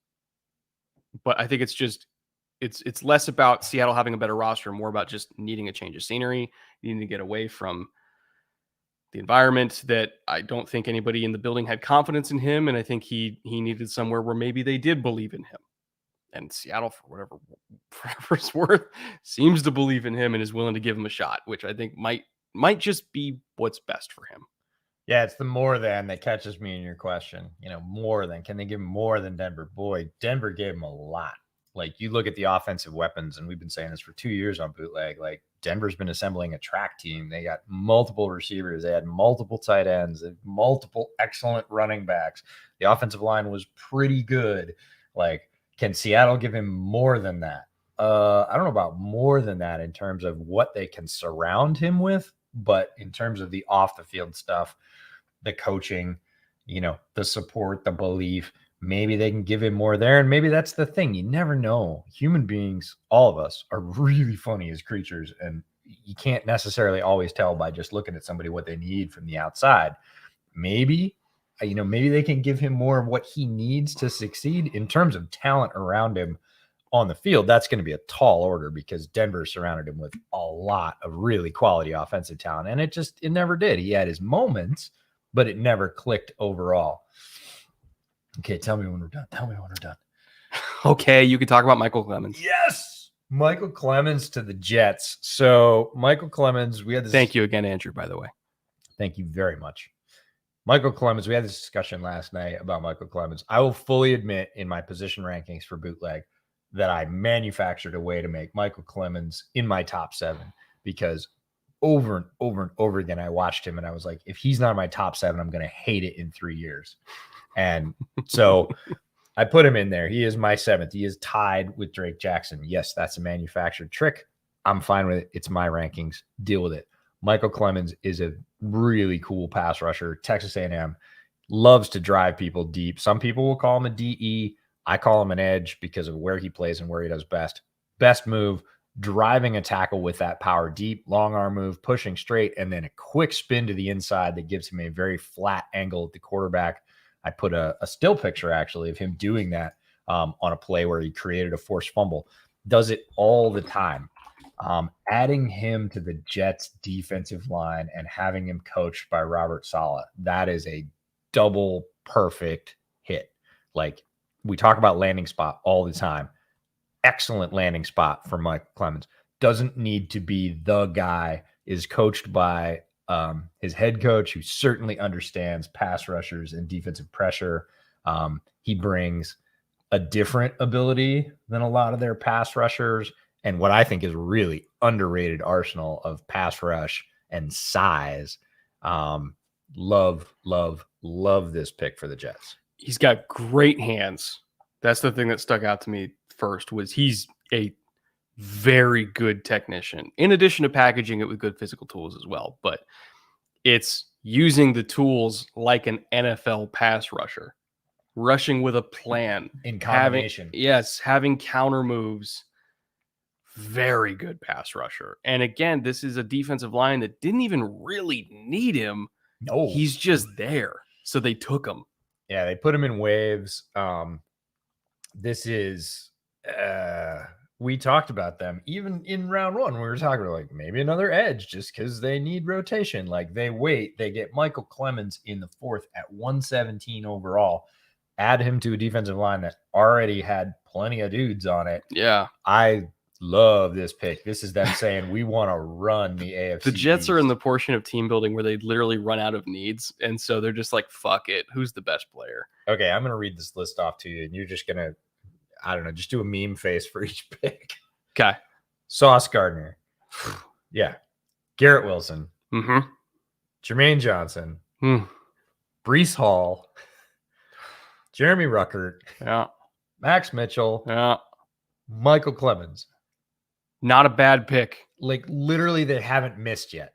But I think it's just it's less about Seattle having a better roster, more about just needing a change of scenery, needing to get away from the environment that I don't think anybody in the building had confidence in him. And I think he needed somewhere where maybe they did believe in him. And Seattle, for whatever it's worth, seems to believe in him and is willing to give him a shot, which I think might just be what's best for him. Yeah, it's the more than that catches me in your question. More than. Can they give him more than Denver? Boy, Denver gave him a lot. Like, you look at the offensive weapons, and we've been saying this for 2 years on Bootleg. Like, Denver's been assembling a track team. They got multiple receivers. They had multiple tight ends, multiple excellent running backs. The offensive line was pretty good. Like, can Seattle give him more than that? I don't know about more than that in terms of what they can surround him with, but in terms of the off the field stuff, the coaching, the support, the belief, maybe they can give him more there. And maybe that's the thing. You never know. Human beings, all of us, are really funny as creatures. And you can't necessarily always tell by just looking at somebody what they need from the outside. Maybe they can give him more of what he needs to succeed in terms of talent around him on the field. That's going to be a tall order because Denver surrounded him with a lot of really quality offensive talent. And it never did. He had his moments, but it never clicked overall. Okay, tell me when we're done. Okay, you can talk about Michael Clemens. Yes! Michael Clemens to the Jets. So, Michael Clemens, we had this... Thank you again, Andrew, by the way. Thank you very much. Michael Clemens, we had this discussion last night about Michael Clemens. I will fully admit in my position rankings for Bootleg that I manufactured a way to make Michael Clemens in my top 7 because over and over and over again, I watched him and I was like, if he's not in my top 7, I'm going to hate it in 3 years. And so I put him in there. He is my 7th. He is tied with Drake Jackson. Yes, that's a manufactured trick. I'm fine with it. It's my rankings. Deal with it. Michael Clemens is a really cool pass rusher. Texas A&M loves to drive people deep. Some people will call him a DE. I call him an edge because of where he plays and where he does best. Best move, driving a tackle with that power deep, long arm move, pushing straight, and then a quick spin to the inside that gives him a very flat angle at the quarterback. I put a still picture, actually, of him doing that on a play where he created a forced fumble. Does it all the time. Adding him to the Jets defensive line and having him coached by Robert Saleh, that is a double perfect hit. Like, we talk about landing spot all the time. Excellent landing spot for Mike Clemens. Doesn't need to be the guy. Is coached by his head coach, who certainly understands pass rushers and defensive pressure. He brings a different ability than a lot of their pass rushers, and what I think is really underrated arsenal of pass rush and size. Love this pick for the Jets. He's got great hands. That's the thing that stuck out to me first, was he's a very good technician, in addition to packaging it with good physical tools as well. But it's using the tools like an NFL pass rusher, rushing with a plan, in combination. Having counter moves. Very good pass rusher. And again, this is a defensive line that didn't even really need him. No, he's just there. So they took him. Yeah, they put him in waves. This is, we talked about them even in round 1. We were talking about like maybe another edge just because they need rotation. Like, they get Michael Clemens in the 4th at 117 overall. Add him to a defensive line that already had plenty of dudes on it. Yeah. I love this pick. This is them saying we want to run the AFC. The Jets East. are in the portion of team building where they literally run out of needs. And so they're just like, fuck it. Who's the best player? Okay, I'm going to read this list off to you, and you're just going to, I don't know, just do a meme face for each pick. Okay. Sauce Gardner. Yeah. Garrett Wilson. Mm-hmm. Jermaine Johnson. Breece Hall. Jeremy Ruckert. Yeah. Max Mitchell. Yeah. Michael Clemens. Not a bad pick. Like, literally, they haven't missed yet.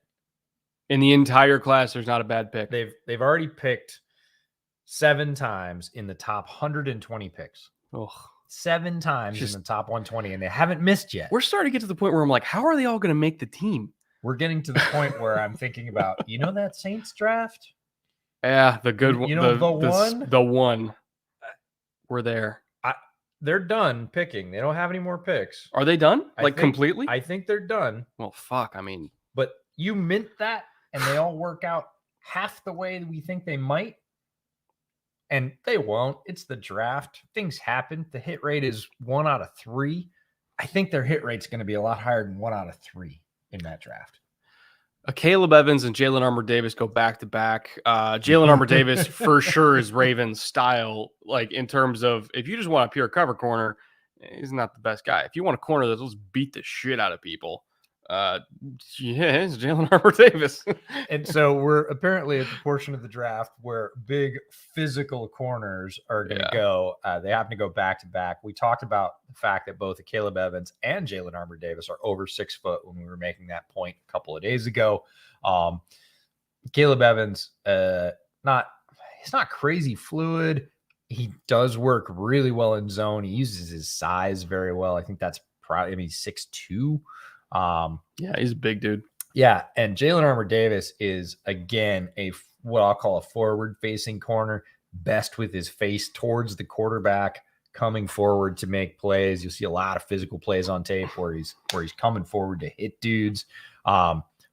In the entire class, there's not a bad pick. They've already picked 7 times in the top 120 picks. Ugh. 7 times in the top 120, and they haven't missed yet. We're starting to get to the point where I'm like, how are they all going to make the team? We're getting to the point where I'm thinking about, that Saints draft? Yeah, the good one. The one? The one. We're there. they're done picking. They don't have any more picks. Are they done? I Like think- completely? I think they're done. Well, fuck. I mean, But you mint that and they all work out half the way we think they might. And they won't. It's the draft. Things happen. The hit rate is 1 out of 3. I think their hit rate's going to be a lot higher than 1 out of 3 in that draft. Caleb Evans and Jalen Armour Davis go back to back. Jalen Armour Davis for sure is Ravens style. Like in terms of if you just want a pure cover corner, he's not the best guy. If you want a corner that'll just beat the shit out of people, it's Jalen Armour Davis. And so we're apparently at the portion of the draft where big physical corners are going to go. They happen to go back to back. We talked about the fact that both Caleb Evans and Jalen Armour Davis are over 6 foot when we were making that point a couple of days ago. Caleb Evans, he's not crazy fluid. He does work really well in zone. He uses his size very well. I think that's probably, he's 6'2". Yeah, he's a big dude. Yeah, and Jalen Armour Davis is again what I'll call a forward-facing corner, best with his face towards the quarterback, coming forward to make plays. You'll see a lot of physical plays on tape where he's coming forward to hit dudes,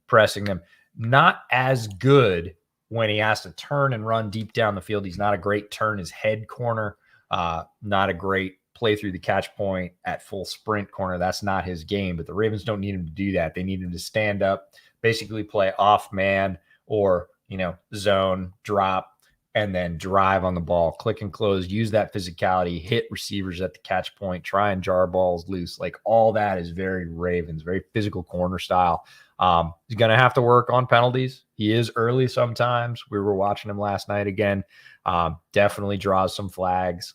pressing them. Not as good when he has to turn and run deep down the field. He's not a great turn his head corner, not a great play through the catch point at full sprint corner. That's not his game, but the Ravens don't need him to do that. They need him to stand up, basically play off man or, zone, drop, and then drive on the ball, click and close, use that physicality, hit receivers at the catch point, try and jar balls loose. Like all that is very Ravens, very physical corner style. He's going to have to work on penalties. He is early sometimes. We were watching him last night again. Definitely draws some flags.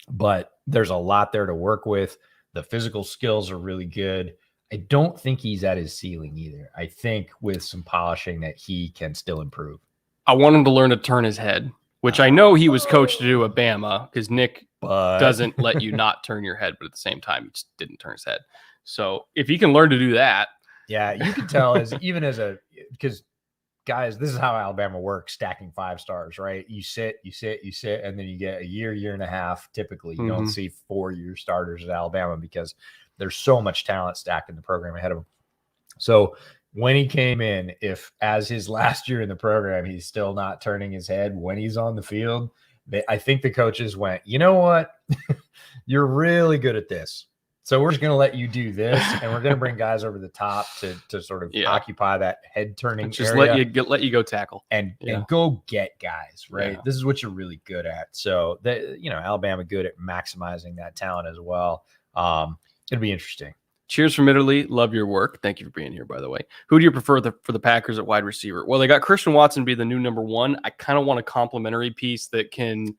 But there's a lot there to work with. The physical skills are really good. I don't think he's at his ceiling either. I think with some polishing that he can still improve. I want him to learn to turn his head, which I know he was coached to do at Bama because Nick doesn't let you not turn your head, but at the same time, he just didn't turn his head. So if he can learn to do that. Yeah, you can tell because guys, this is how Alabama works, stacking 5 stars, right? You sit, and then you get a year and a half. Typically, you don't see 4-year starters at Alabama because there's so much talent stacked in the program ahead of him. So when he came in, if as his last year in the program, he's still not turning his head when he's on the field, I think the coaches went, you know what? You're really good at this. So we're just going to let you do this, and we're going to bring guys over the top to sort of occupy that head turning just area. let you go tackle and go get guys, right? Yeah. This is what you're really good at. So Alabama good at maximizing that talent as well. It'll be interesting. Cheers from Italy. Love your work. Thank you for being here, by the way. Who do you prefer for the Packers at wide receiver? Well, they got Christian Watson be the new number 1. I kind of want a complimentary piece that can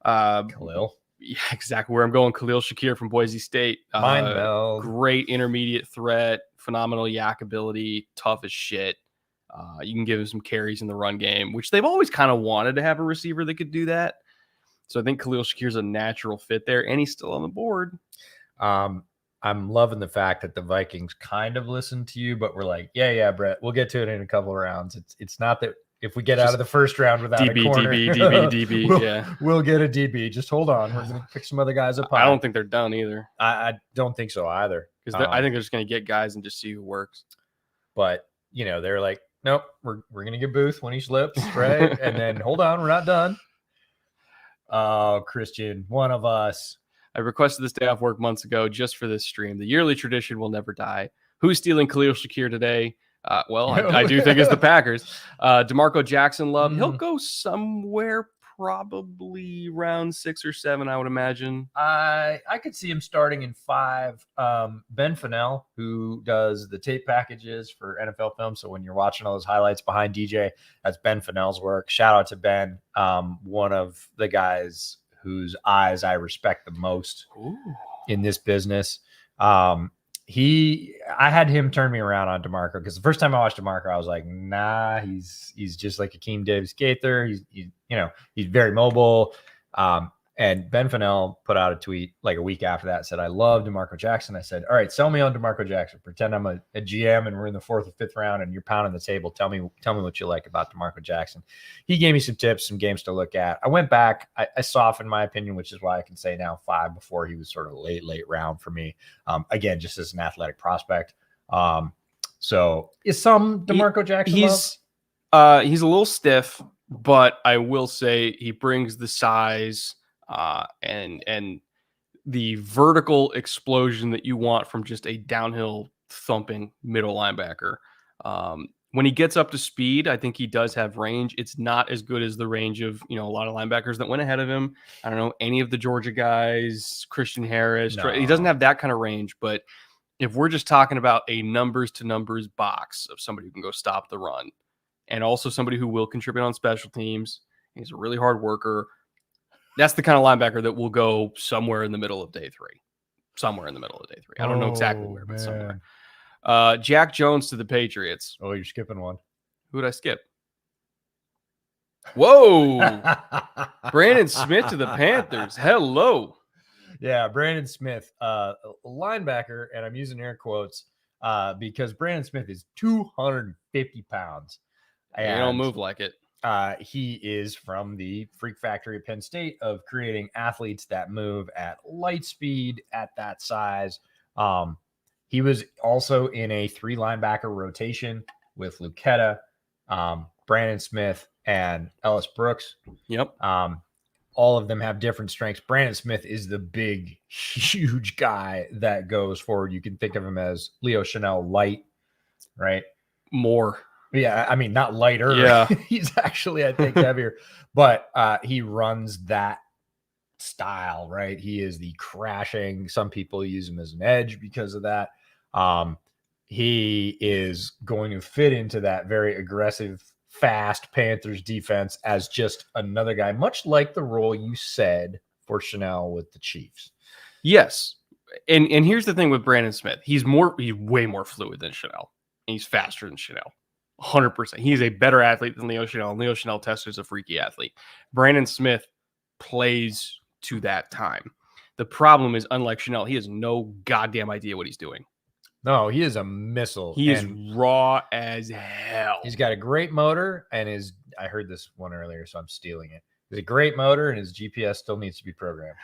Khalil. Yeah, exactly where I'm going. Khalil Shakir from Boise State. Great intermediate threat, phenomenal yak ability, tough as shit. You can give him some carries in the run game, which they've always kind of wanted to have a receiver that could do that. So I think Khalil Shakir's a natural fit there, and he's still on the board. I'm loving the fact that the Vikings kind of listened to you, but we're like, yeah, Brett, we'll get to it in a couple of rounds. It's not that if we get out of the first round without a corner, DB, we'll get a DB. Just hold on. We're going to pick some other guys up. I don't think they're done either. I don't think so either. Because I think they're just going to get guys and just see who works. But, they're like, nope, we're going to get Booth when he slips, right? And then, hold on, we're not done. Oh, Christian, one of us. I requested this day off work months ago just for this stream. The yearly tradition will never die. Who's stealing Khalil Shakir today? I do think it's the Packers. DeMarco Jackson Love. He'll go somewhere probably round 6 or 7, I would imagine. I could see him starting in 5. Ben Fennell, who does the tape packages for NFL Film. So when you're watching all those highlights behind DJ, that's Ben Fennell's work. Shout out to Ben, one of the guys whose eyes I respect the most in this business. I had him turn me around on DeMarco because the first time I watched DeMarco, I was like, nah, he's just like Akeem Davis Gaither. He's very mobile. And Ben Fennell put out a tweet like a week after that, said, I love DeMarco Jackson. I said, all right, sell me on DeMarco Jackson. Pretend I'm a GM and we're in the 4th or 5th round and you're pounding the table. Tell me what you like about DeMarco Jackson. He gave me some tips, some games to look at. I went back. I softened my opinion, which is why I can say now 5 before he was sort of late round for me. Again, just as an athletic prospect. So is some DeMarco Jackson he's a little stiff, but I will say he brings the size and the vertical explosion that you want from just a downhill thumping middle linebacker. When he gets up to speed, I think he does have range. It's not as good as the range of, a lot of linebackers that went ahead of him. I don't know, any of the Georgia guys, Christian Harris. No. He doesn't have that kind of range, but if we're just talking about a numbers to numbers box of somebody who can go stop the run and also somebody who will contribute on special teams, he's a really hard worker. That's the kind of linebacker that will go somewhere in the middle of day 3. Somewhere in the middle of day 3. I don't know exactly where, but somewhere. Jack Jones to the Patriots. Oh, you're skipping one. Who did I skip? Whoa. Brandon Smith to the Panthers. Hello. Yeah, Brandon Smith, linebacker, and I'm using air quotes because Brandon Smith is 250 pounds. And you don't move like it. He is from the freak factory of Penn State of creating athletes that move at light speed at that size. He was also in a 3 linebacker rotation with Lucetta, Brandon Smith, and Ellis Brooks. Yep. All of them have different strengths. Brandon Smith is the big, huge guy that goes forward. You can think of him as Leo Chanel light, right? More. Yeah, I mean, not lighter. Yeah. He's actually, I think, heavier. But he runs that style, right? He is the crashing. Some people use him as an edge because of that. He is going to fit into that very aggressive, fast Panthers defense as just another guy, much like the role you said for Chanel with the Chiefs. Yes. And here's the thing with Brandon Smith. He's way more fluid than Chanel. And he's faster than Chanel. 100%. He's a better athlete than Leo Chanel. And Leo Chanel tested as a freaky athlete. Brandon Smith plays to that time. The problem is, unlike Chanel, he has no goddamn idea what he's doing. No, he is a missile. He is raw as hell. He's got a great motor, and I heard this one earlier, so I'm stealing it. He's a great motor, and his GPS still needs to be programmed.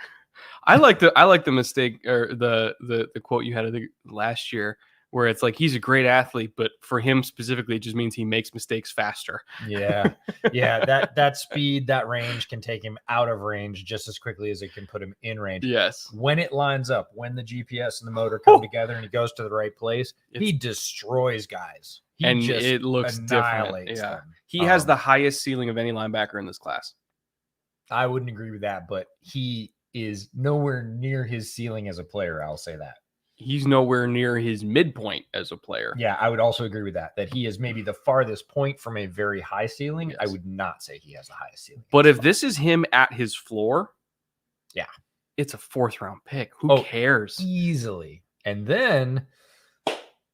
I like the mistake or the quote you had, I think, last year, where it's like he's a great athlete, but for him specifically, it just means he makes mistakes faster. Yeah. That speed, that range can take him out of range just as quickly as it can put him in range. Yes. When it lines up, when the GPS and the motor come together and he goes to the right place, he destroys guys. It looks different. Yeah. Them. He has the highest ceiling of any linebacker in this class. I wouldn't agree with that, but he is nowhere near his ceiling as a player. I'll say that. He's nowhere near his midpoint as a player. Yeah, I would also agree with that he is maybe the farthest point from a very high ceiling. Yes. I would not say he has the highest ceiling. But if this is him at his floor, yeah, it's a 4th round pick. Who cares? Easily. And then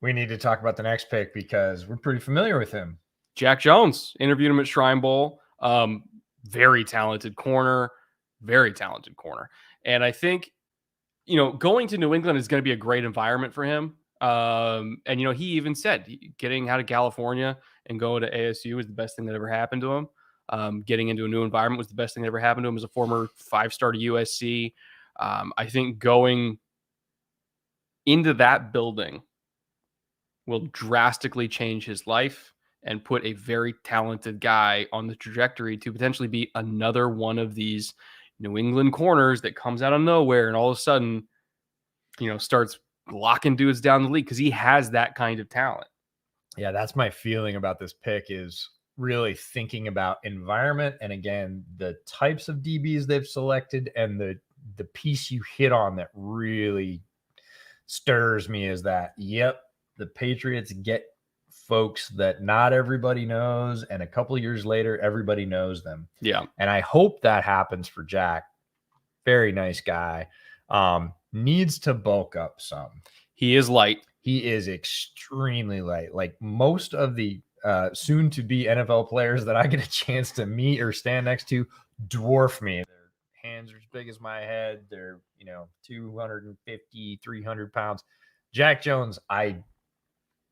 we need to talk about the next pick because we're pretty familiar with him. Jack Jones. Interviewed him at Shrine Bowl. Very talented corner. And I think, going to New England is going to be a great environment for him. And, he even said getting out of California and going to ASU was the best thing that ever happened to him. Getting into a new environment was the best thing that ever happened to him as a former 5-star to USC. I think going into that building will drastically change his life and put a very talented guy on the trajectory to potentially be another one of these New England corners that comes out of nowhere and all of a sudden, starts locking dudes down the league because he has that kind of talent. Yeah, that's my feeling about this pick is really thinking about environment. And again, the types of DBs they've selected and the piece you hit on that really stirs me is that, yep, the Patriots get folks that not everybody knows, and a couple of years later, everybody knows them. Yeah. And I hope that happens for Jack. Very nice guy. Needs to bulk up some. He is light. He is extremely light. Like most of the soon-to-be NFL players that I get a chance to meet or stand next to dwarf me. They're hands are as big as my head. They're, 250, 300 pounds. Jack Jones, I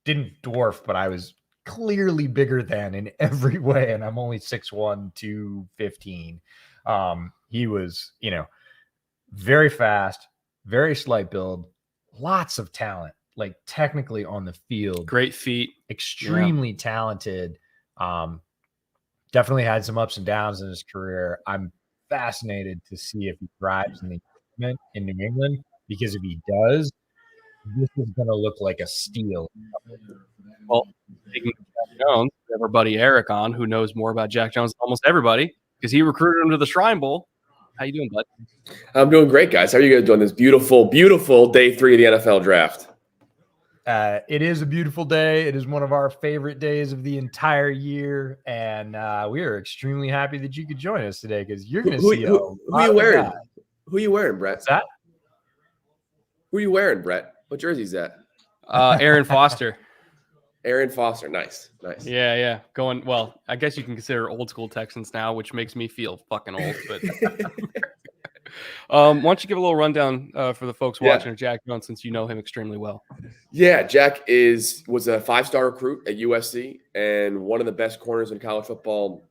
didn't dwarf, but I was clearly bigger than in every way. And I'm only 6'1", 215. He was, very fast, very slight build, lots of talent, like technically on the field. Great feet. Extremely talented. Definitely had some ups and downs in his career. I'm fascinated to see if he thrives in the environment in New England, because if he does, this is going to look like a steal. Well, speaking of Jack Jones, we have our buddy Eric on, who knows more about Jack Jones than almost everybody, because he recruited him to the Shrine Bowl. How you doing, bud? I'm doing great, guys. How are you guys doing this beautiful, beautiful day 3 of the NFL draft? It is a beautiful day. It is one of our favorite days of the entire year, and we are extremely happy that you could join us today, because you're going to see who you wearing? Who you wearing, Brett? What's that? Who you wearing, Brett? What jersey's that? Aaron Foster. Aaron Foster. Nice. Yeah. Going, well, I guess you can consider old school Texans now, which makes me feel fucking old. But why don't you give a little rundown for the folks watching of Jack Jones, since you know him extremely well? Yeah, Jack was a 5-star recruit at USC and one of the best corners in college football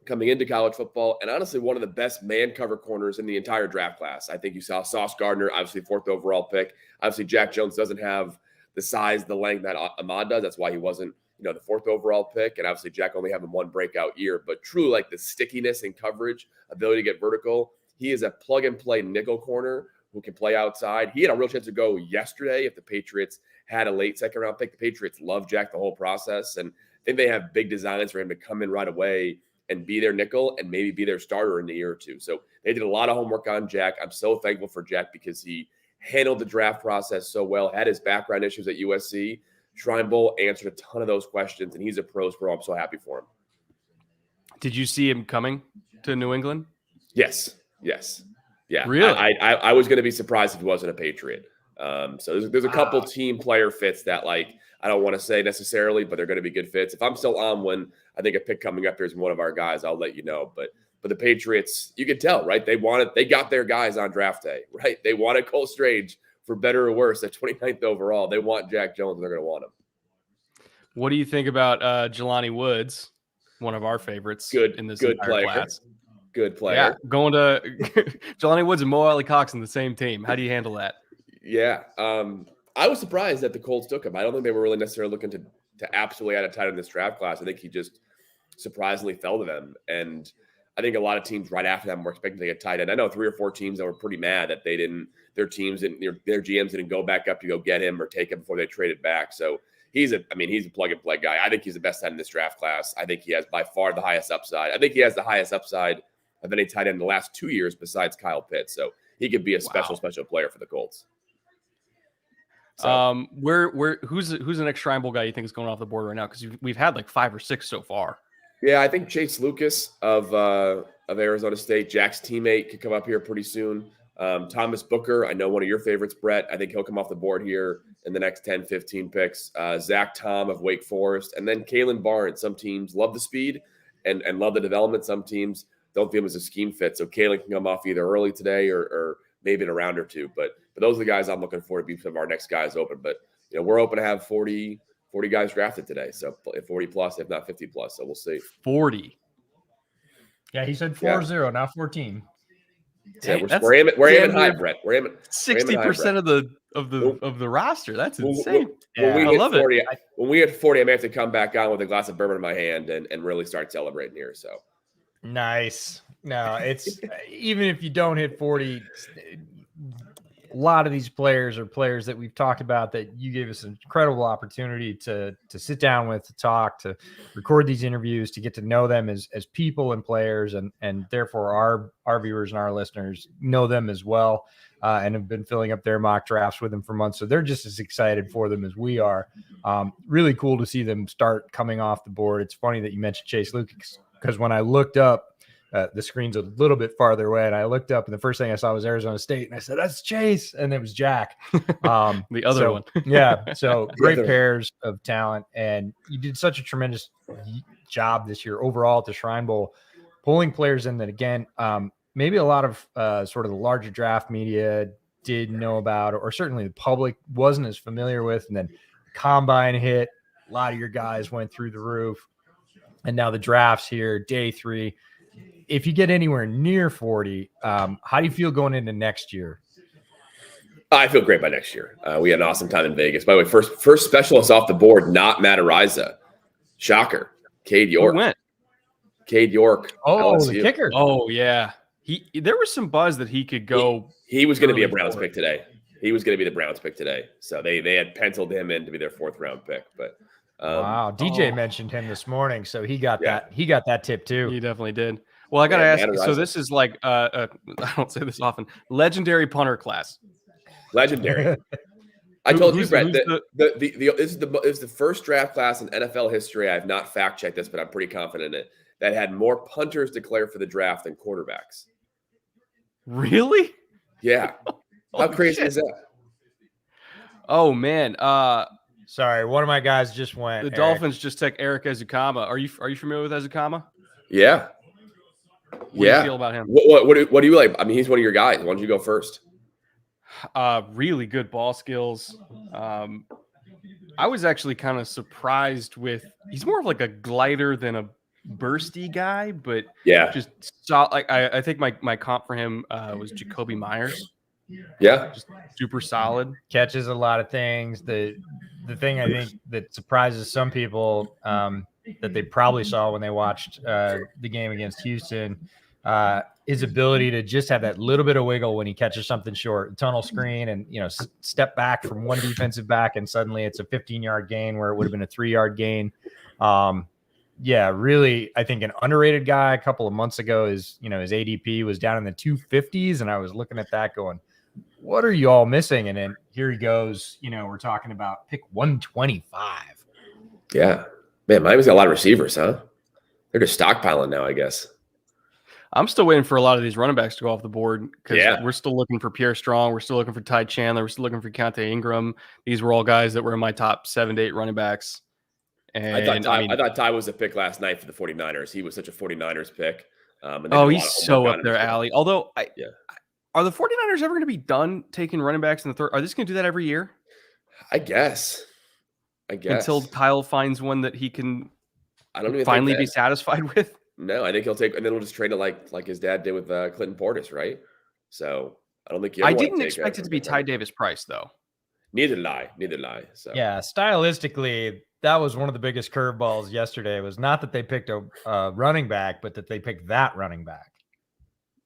coming into college football, and honestly one of the best man cover corners in the entire draft class. I think you saw Sauce Gardner, obviously 4th overall pick. Obviously, Jack Jones doesn't have the size, the length that Ahmad does. That's why he wasn't, the 4th overall pick. And obviously, Jack only having one breakout year. But truly, like the stickiness and coverage, ability to get vertical, he is a plug-and-play nickel corner who can play outside. He had a real chance to go yesterday if the Patriots had a late second-round pick. The Patriots love Jack the whole process, and I think they have big designs for him to come in right away and be their nickel and maybe be their starter in a year or two. So they did a lot of homework on Jack. I'm so thankful for Jack because he handled the draft process so well, had his background issues at USC. Shrine Bowl answered a ton of those questions, and he's a pros pro. I'm so happy for him. Did you see him coming to New England? Yes. Yeah. Really? I was going to be surprised if he wasn't a Patriot. So there's a couple team player fits that, like, I don't want to say necessarily, but they're going to be good fits. If I'm still on when I think a pick coming up here is one of our guys, I'll let you know. But the Patriots, you can tell, right? They got their guys on draft day, right? They wanted Cole Strange, for better or worse, at 29th overall. They want Jack Jones, and they're going to want him. What do you think about Jelani Woods, one of our favorites in this entire class? Good player. Yeah, going to Jelani Woods and Mo Alley Cox in the same team. How do you handle that? Yeah. I was surprised that the Colts took him. I don't think they were really necessarily looking to absolutely add a tight end in this draft class. I think he just surprisingly fell to them. And I think a lot of teams right after that were expecting to get tight end. I know 3 or 4 teams that were pretty mad that their teams and their GMs didn't go back up to go get him or take him before they traded back. So he's a plug and play guy. I think he's the best tight end in this draft class. I think he has by far the highest upside. I think he has the highest upside of any tight end in the last 2 years besides Kyle Pitts. So he could be a special player for the Colts. So. Who's the next Shrine Bowl guy you think is going off the board right now? Because we've had like 5 or 6 so far. Yeah, I think Chase Lucas of Arizona State, Jack's teammate, could come up here pretty soon. Thomas Booker, I know one of your favorites, Brett. I think he'll come off the board here in the next 10, 15 picks. Zach Tom of Wake Forest, and then Kalen Barnes. Some teams love the speed and love the development. Some teams don't feel him as a scheme fit. So Kalen can come off either early today or maybe in a round or two. But those are the guys I'm looking for to be some of our next guys open. But we're open to have 40 guys drafted today. So 40 plus, if not 50 plus. So we'll see. 40. Yeah, he said 40, not 14. Yeah, we're aiming high, Brett. We're aiming 60% of the roster. That's insane. I love 40, it. When we hit 40, I may have to come back on with a glass of bourbon in my hand and really start celebrating here. So nice. No, it's even if you don't hit 40, a lot of these players are players that we've talked about that you gave us an incredible opportunity to sit down with, to talk, to record these interviews, to get to know them as people and players, and therefore our viewers and our listeners know them as well, and have been filling up their mock drafts with them for months. So they're just as excited for them as we are. Really cool to see them start coming off the board. It's funny that you mentioned Chase Lucas, because when I looked up, the screen's a little bit farther away, and I looked up, and the first thing I saw was Arizona State, and I said, "That's Chase," and it was Jack. The other one. Yeah, so great pairs of talent, and you did such a tremendous job this year overall at the Shrine Bowl, pulling players in that, again, maybe a lot of sort of the larger draft media did know about, or certainly the public wasn't as familiar with. And then combine hit, a lot of your guys went through the roof. And now the draft's here, day 3. If you get anywhere near 40, how do you feel going into next year? I feel great by next year. We had an awesome time in Vegas. By the way, first specialist off the board, not Matt Ariza. Shocker. Cade York. Who went? Cade York. Oh, LSU. the kicker. Oh, yeah. There was some buzz that he could go. He was going to be a early Browns forward. pick today. He was going to be the Browns pick today. So they had penciled him in to be their 4th round pick. But wow, DJ mentioned him this morning, so he got Yeah. that. He got that tip too. He definitely did. Well, I got to Yeah, ask. Matt So Ariza. this is like, I don't say this often, legendary punter class. legendary. I told you, Who's- Brett, who's that this is the first draft class in NFL history. I have not fact checked this, but I'm pretty confident in it, that had more punters declare for the draft than quarterbacks. Really? Yeah. How Holy crazy shit. is that? Oh, man. Sorry, one of my guys just went. The Eric. Dolphins just took Eric Ezukama. Are you familiar with Ezukama? Yeah. What do you feel about him? What do you like? I mean, he's one of your guys. Why don't you go first? Really good ball skills. I was actually kind of surprised with. He's more of like a glider than a bursty guy, but Yeah. just saw like I think my comp for him was Jacoby Myers. Yeah. Just super solid. Catches a lot of things. The thing I think that surprises some people that they probably saw when they watched the game against Houston, his ability to just have that little bit of wiggle when he catches something short, tunnel screen, and step back from one defensive back, and suddenly it's a 15-yard gain where it would have been a 3-yard gain. Yeah, really, I think an underrated guy a couple of months ago is, his ADP was down in the 250s, and I was looking at that going, what are you all missing? And then here he goes, we're talking about pick 125. Yeah. Man, Miami's got a lot of receivers, huh? They're just stockpiling now, I guess. I'm still waiting for a lot of these running backs to go off the board because Yeah. we're still looking for Pierre Strong. We're still looking for Ty Chandler. We're still looking for Keontae Ingram. These were all guys that were in my top 7 to 8 running backs. And I thought Ty was a pick last night for the 49ers. He was such a 49ers pick. And they did a oh, lot he's of so homework up on him their as well. alley. Although, Yeah. Are the 49ers ever going to be done taking running backs in the 3rd? Are they just going to do that every year? I guess. Until Kyle finds one that he can I don't even finally think be that. satisfied with? No, I think he'll take, and then we'll just trade it like his dad did with Clinton Portis, right? So I don't think I didn't expect it to be Ty Davis Price, though. Neither did I. So Yeah, stylistically, that was one of the biggest curveballs yesterday. Was not that they picked a running back, but that they picked that running back.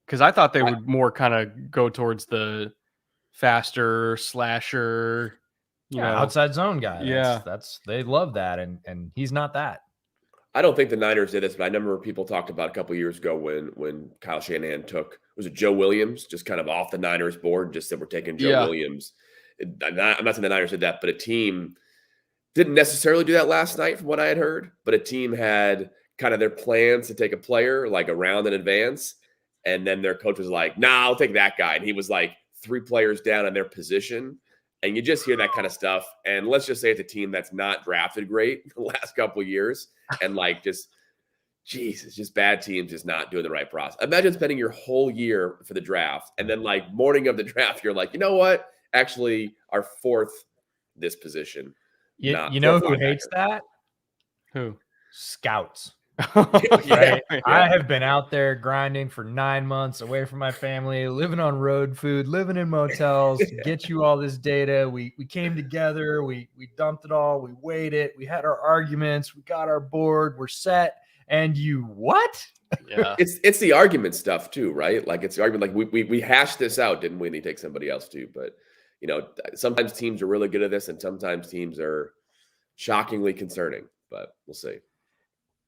Because I thought they would more kind of go towards the faster slasher, you know, outside zone guy. Yeah. That's they love that, and he's not that. I don't think the Niners did this, but I remember people talked about a couple of years ago when Kyle Shanahan took, was it Joe Williams, just kind of off the Niners board, just said we're taking Joe Yeah. Williams. I'm not saying the Niners did that, but a team didn't necessarily do that last night from what I had heard, but a team had kind of their plans to take a player like around in advance. And then their coach was like, nah, I'll take that guy. And he was like 3 players down in their position. And you just hear that kind of stuff. And let's just say it's a team that's not drafted great the last couple of years. And like just, geez, it's just bad teams just not doing the right process. Imagine spending your whole year for the draft. And then like morning of the draft, you're like, you know what? Actually, our 4th this position. You Nah, know fourth who hates that? who? Scouts. Yeah. Right? I have been out there grinding for 9 months away from my family, living on road food, living in motels to get you all this data. We came together, we dumped it all, we weighed it, we had our arguments, we got our board, we're set. And you what? Yeah. It's the argument stuff too, right? Like it's the argument, like we hashed this out, didn't we? And he takes somebody else too. But sometimes teams are really good at this, and sometimes teams are shockingly concerning. But we'll see.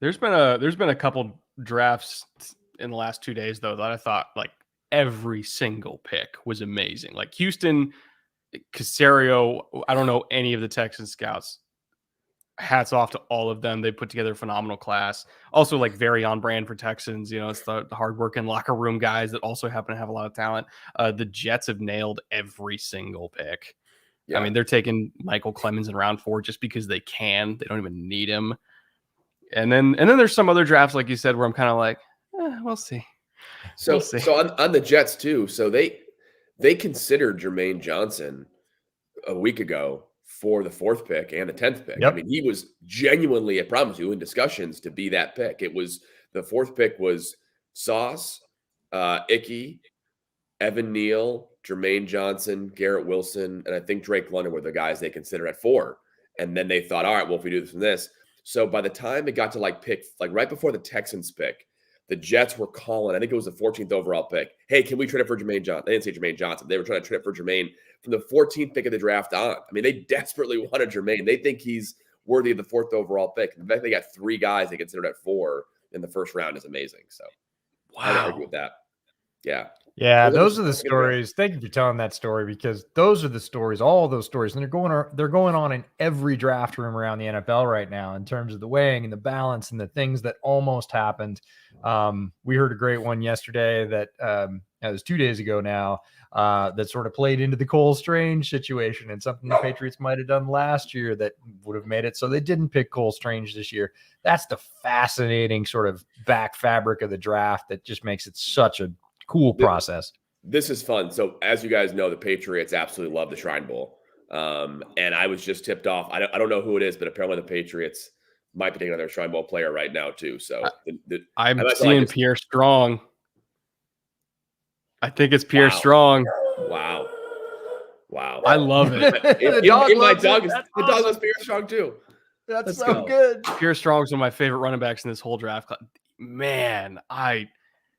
There's been a couple drafts in the last 2 days though that I thought like every single pick was amazing. Like Houston, Caserio, I don't know any of the Texans scouts. Hats off to all of them. They put together a phenomenal class. Also like very on brand for Texans. It's the hardworking locker room guys that also happen to have a lot of talent. The Jets have nailed every single pick. Yeah. I mean, they're taking Michael Clemens in round 4 just because they can. They don't even need him. And then there's some other drafts, like you said, where I'm kind of like, we'll see. So, We'll see. so on the Jets too. So they considered Jermaine Johnson a week ago for the 4th pick and the 10th pick. Yep. I mean, he was genuinely, I promise you, in discussions to be that pick. It was the 4th pick was Sauce, Icky, Evan Neal, Jermaine Johnson, Garrett Wilson, and I think Drake London were the guys they considered at 4. And then they thought, all right, well, if we do this and this. So by the time it got to pick, right before the Texans pick, the Jets were calling, I think it was the 14th overall pick. Hey, can we trade it for Jermaine Johnson? They didn't say Jermaine Johnson. They were trying to trade it for Jermaine from the 14th pick of the draft on. I mean, they desperately wanted Jermaine. They think he's worthy of the 4th overall pick. The fact they got 3 guys they considered at 4 in the first round is amazing. So I don't argue with that. Yeah. Yeah, those are the stories. Thank you for telling that story, because those are the stories, all of those stories, and they're going on in every draft room around the NFL right now in terms of the weighing and the balance and the things that almost happened. We heard a great one yesterday that it was 2 days ago now, that sort of played into the Cole Strange situation and something the Patriots might have done last year that would have made it so they didn't pick Cole Strange this year. That's the fascinating sort of back fabric of the draft that just makes it such a cool process. This is fun. So as you guys know, the Patriots absolutely love the Shrine Bowl. And I was just tipped off. I don't know who it is, but apparently the Patriots might be taking another Shrine Bowl player right now too. So I'm seeing Pierre Strong. I think it's Pierre Strong. Wow. I love it. The dog loves Pierre Strong too. That's so good. Pierre Strong's one of my favorite running backs in this whole draft class. Man,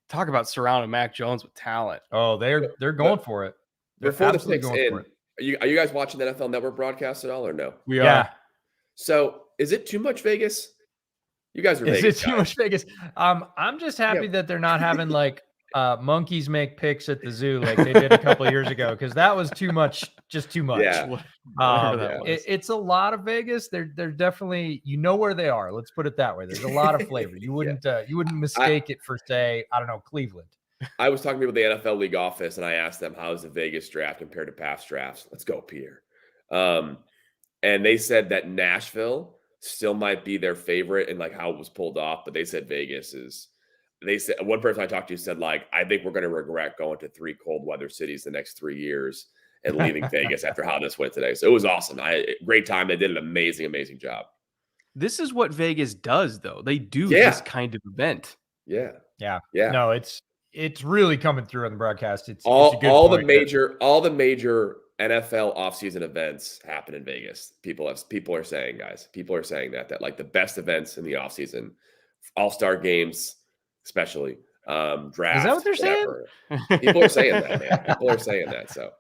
talk about surrounding Mac Jones with talent. Oh, they're going for it. Before the picks in, are you guys watching the NFL Network broadcast at all or no? We are. So is it too much Vegas? You guys are Vegas. Is it too much Vegas? I'm just happy that they're not having monkeys make picks at the zoo like they did a couple of years ago, because that was too much, just too much. Yeah. It's a lot of Vegas. They're definitely, where they are. Let's put it that way. There's a lot of flavor. You wouldn't mistake it for, say, I don't know, Cleveland. I was talking to people at the NFL League office, and I asked them, how's the Vegas draft compared to past drafts? Let's go, Pierre. And they said that Nashville still might be their favorite and how it was pulled off, but they said Vegas is. They said, one person I talked to said, I think we're going to regret going to 3 cold weather cities the next 3 years and leaving Vegas after how this went today. So it was awesome. Great time. They did an amazing, amazing job. This is what Vegas does, though. They do this kind of event. Yeah. No, it's really coming through on the broadcast. It's all the major NFL offseason events happen in Vegas. People are saying, guys, that the best events in the offseason, all-star games, especially draft. Is that what they're saying? People are saying that, man. People are saying that. So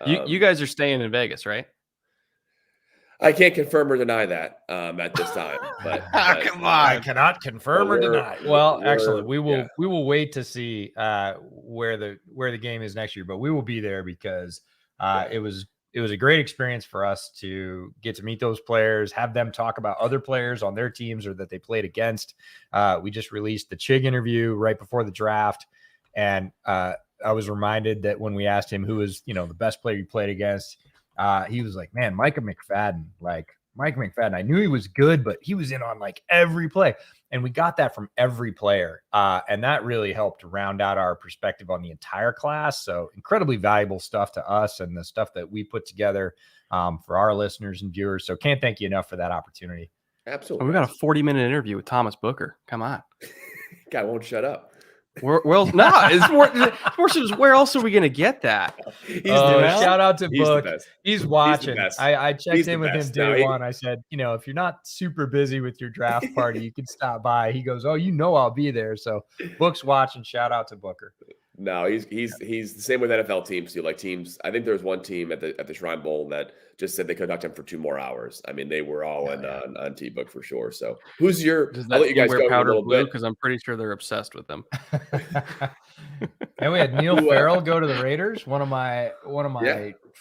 you guys are staying in Vegas, right? I can't confirm or deny that at this time. But come on, I cannot confirm or deny. Well, actually, we will wait to see where the game is next year, but we will be there because it was a great experience for us to get to meet those players, have them talk about other players on their teams or that they played against. We just released the Chig interview right before the draft, and I was reminded that when we asked him who was the best player you played against. He was like, man, Micah McFadden. I knew he was good, but he was in on every play. And we got that from every player. And that really helped round out our perspective on the entire class. So incredibly valuable stuff to us and the stuff that we put together for our listeners and viewers. So can't thank you enough for that opportunity. Absolutely. We got a 40-minute interview with Thomas Booker. Come on. Guy won't shut up. Well, no, it's more just where else are we going to get that? Shout out to Book. He's watching. I checked in with him day one. I said, if you're not super busy with your draft party, you can stop by. He goes, oh, I'll be there. So Book's watching. Shout out to Booker. No, he's the same with NFL teams too. Teams, I think there was one team at the Shrine Bowl that just said they could talk to him for 2 more hours. I mean, they were all on T-Book for sure. So who's your? I'll let you guys go powder blue because I'm pretty sure they're obsessed with them. And we had Neil Farrell go to the Raiders. One of my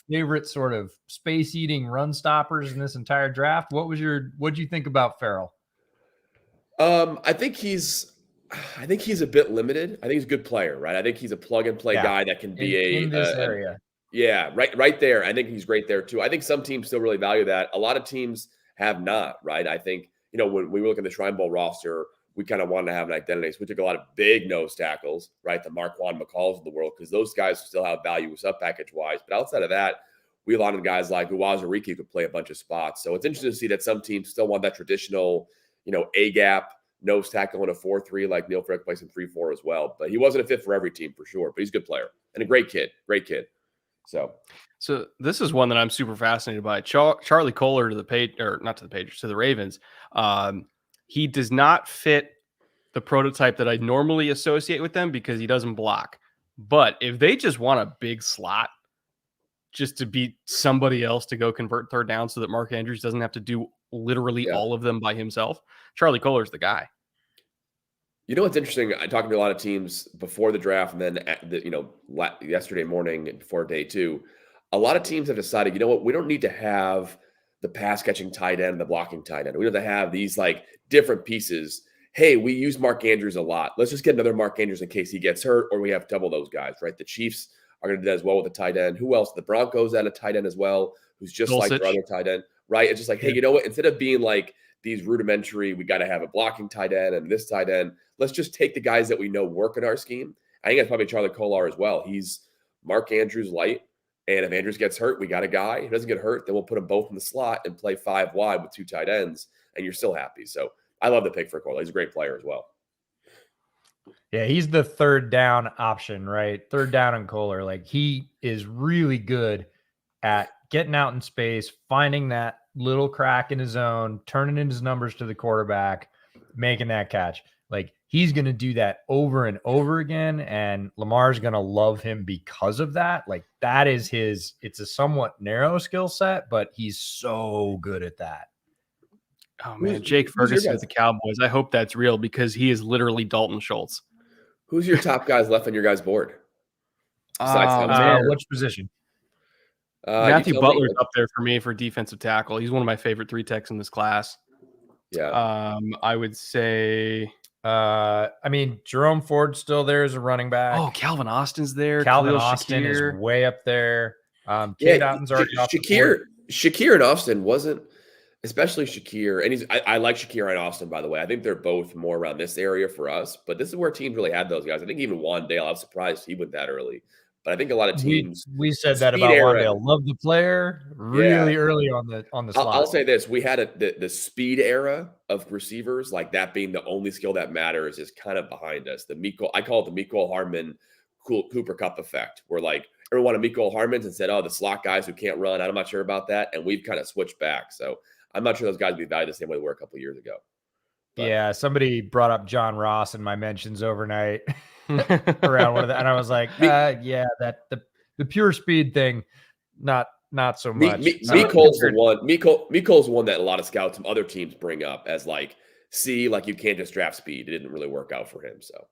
favorite sort of space eating run stoppers in this entire draft. What'd you think about Farrell? I think he's a bit limited. I think he's a good player, right? I think he's a plug and play guy that can be in this area. Yeah, right there. I think he's great there too. I think some teams still really value that. A lot of teams have not, right? I think, when we look at the Shrine Bowl roster, we kind of wanted to have an identity. So we took a lot of big nose tackles, right? The Marquand McCalls of the world, because those guys still have value sub package wise. But outside of that, we allotted guys like Uwazurike who could play a bunch of spots. So it's interesting to see that some teams still want that traditional, A gap nose tackle in a 4-3, like Neil Frick plays in 3-4 as well. But he wasn't a fit for every team for sure. But he's a good player and a great kid. So this is one that I'm super fascinated by. Charlie Kohler to the Ravens. He does not fit the prototype that I normally associate with them because he doesn't block. But if they just want a big slot just to beat somebody else to go convert third down so that Mark Andrews doesn't have to do literally all of them by himself, Charlie Kohler's the guy. You know what's interesting? I talked to a lot of teams before the draft and then, yesterday morning before day 2. A lot of teams have decided, you know what, we don't need to have the pass catching tight end and the blocking tight end. We don't have to have these like different pieces. Hey, we use Mark Andrews a lot. Let's just get another Mark Andrews in case he gets hurt, or we have double those guys, right? The Chiefs are going to do that as well with the tight end. Who else? The Broncos had a tight end as well, who's just Dulcich. like their other tight end, right? It's just like, hey, you know what? Instead of being like these rudimentary, we got to have a blocking tight end and this tight end, let's just take the guys that we know work in our scheme. I think that's probably Charlie Kohler as well. He's Mark Andrews light. And if Andrews gets hurt, we got a guy. If he doesn't get hurt, then we'll put them both in the slot and play 5 wide with 2 tight ends, and you're still happy. So I love the pick for Kohler. He's a great player as well. Yeah, he's the third down option, right? Third down and Kohler. Like, he is really good at getting out in space, finding that little crack in his zone, turning in his numbers to the quarterback, making that catch. Like, he's going to do that over and over again, and Lamar's going to love him because of that. Like, that is it's a somewhat narrow skill set, but he's so good at that. Oh, man, Jake Ferguson with the Cowboys. I hope that's real because he is literally Dalton Schultz. Who's your top guys left on your guys' board? Which position? Matthew Butler's up there for me for defensive tackle. He's one of my favorite 3 techs in this class. Yeah. I would say... Jerome Ford's still there as a running back. Oh, Calvin Austin's there. Calvin Austin is way up there. Otton's already off the board. Shakir and Austin wasn't, especially Shakir. And I like Shakir and Austin, by the way. I think they're both more around this area for us, but this is where teams really had those guys. I think even Wandale, I was surprised he went that early. But I think a lot of teams we said that about Wandale. Love the player really early on the slot. I'll say this: we had the speed era of receivers, like that being the only skill that matters, is kind of behind us. I call it the Mecole Hardman Cooper Kupp effect, where like everyone wanted Mecole Hardman and said, "Oh, the slot guys who can't run." I'm not sure about that, and we've kind of swithed back. So I'm not sure those guys will be valued the same way they were a couple of years ago. But. Yeah, somebody brought up John Ross in my mentions overnight around one of that, and I was like, the pure speed thing, not so much. Mecole's the one. Mecole's the one that a lot of scouts from other teams bring up as like, see, like you can't just draft speed. It didn't really work out for him. So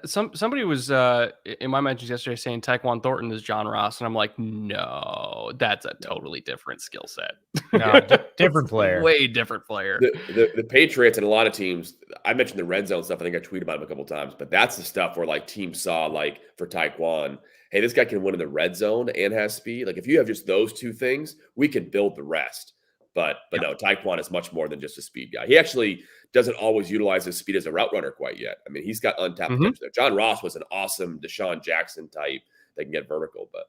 somebody was in my mentions yesterday saying Tyquan Thornton is John Ross, and I'm like, no, that's a totally different skill set. No, different player, way different player. The Patriots and a lot of teams. I mentioned the red zone stuff. I think I tweeted about him a couple of times, but that's the stuff where like teams saw like for Tyquan, hey, this guy can win in the red zone and has speed. Like if you have just those 2 things, we can build the rest. But no, Tyquan is much more than just a speed guy. He actually doesn't always utilize his speed as a route runner quite yet. I mean, he's got untapped potential there. John Ross was an awesome Deshaun Jackson type that can get vertical. But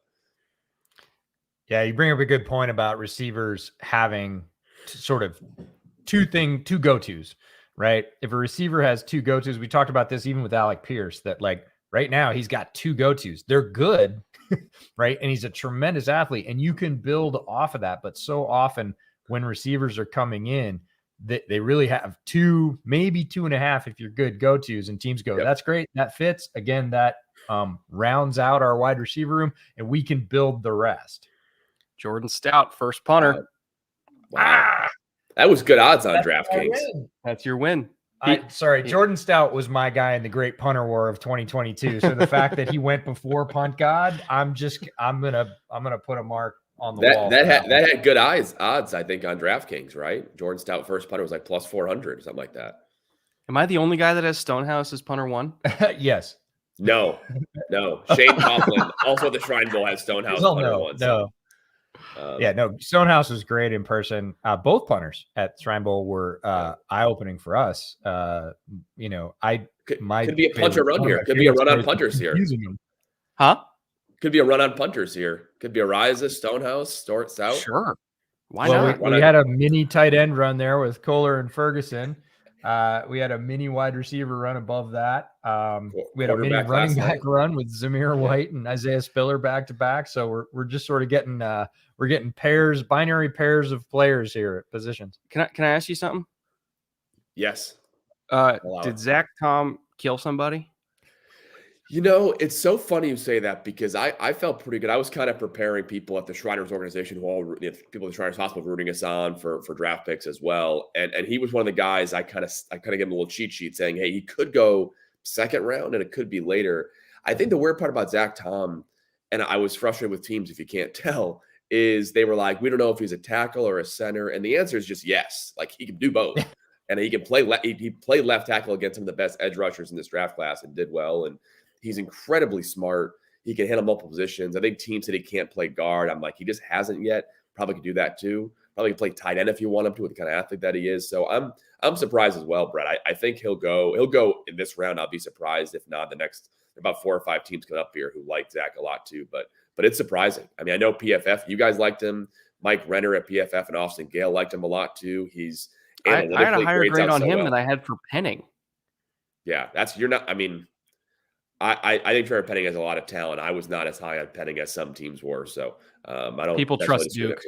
yeah, you bring up a good point about receivers having sort of 2 go-tos, right? If a receiver has 2 go-tos, we talked about this even with Alec Pierce, that like right now he's got 2 go-tos. They're good, right? And he's a tremendous athlete, and you can build off of that. But so often when receivers are coming in, they really have 2, maybe 2.5 if you're good go-tos, and teams go, that's great. That fits. Again, that rounds out our wide receiver room, and we can build the rest. Jordan Stout, first punter. Wow. That was good odds on DraftKings. That's your win. Jordan Stout was my guy in the great punter war of 2022. So the fact that he went before punt god, I'm gonna put a mark on the wall. That had good odds, I think, on DraftKings, right? Jordan Stout first punter was like plus 400 or something like that. Am I the only guy that has Stonehouse as punter 1? Yes. No. Shane Coughlin, also the Shrine Bowl, has Stonehouse punter 1. No. Yeah, no, Stonehouse was great in person. Both punters at Shrine Bowl were eye-opening for us. You know, could be a punter run here. Could be a run on punters here. Huh? Could be a run on punters here. Could be a Riza, Stonehouse, Stout. Sure. Why well, not? We had a mini tight end run there with Kohler and Ferguson. We had a mini wide receiver run above that. We had a mini running back run with Zamir White and Isaiah Spiller back to back. So we're just sort of getting binary pairs of players here at positions. Can I ask you something? Yes. Did Zach Tom kill somebody? You know, it's so funny you say that because I felt pretty good. I was kind of preparing people at the Shriners organization people at the Shriners Hospital rooting us on for draft picks as well. And he was one of the guys I kind of gave him a little cheat sheet saying, hey, he could go second round and it could be later. I think the weird part about Zach Tom, and I was frustrated with teams if you can't tell, is they were like, we don't know if he's a tackle or a center. And the answer is just yes. Like he can do both. And he can play he played left tackle against some of the best edge rushers in this draft class and did well. And he's incredibly smart. He can handle multiple positions. I think teams said he can't play guard. I'm like, he just hasn't yet. Probably could do that too. Probably can play tight end if you want him to with the kind of athlete that he is. So I'm surprised as well, Brett. I think he'll go in this round. I'll be surprised if not the next. About 4 or 5 teams coming up here who like Zach a lot too. But it's surprising. I mean, I know PFF, you guys liked him. Mike Renner at PFF and Austin Gale liked him a lot too. He's I had a higher grade on him than I had for Penning. Yeah, I mean, I think Trevor Penning has a lot of talent. I was not as high on Penning as some teams were. So I don't. People trust Duke.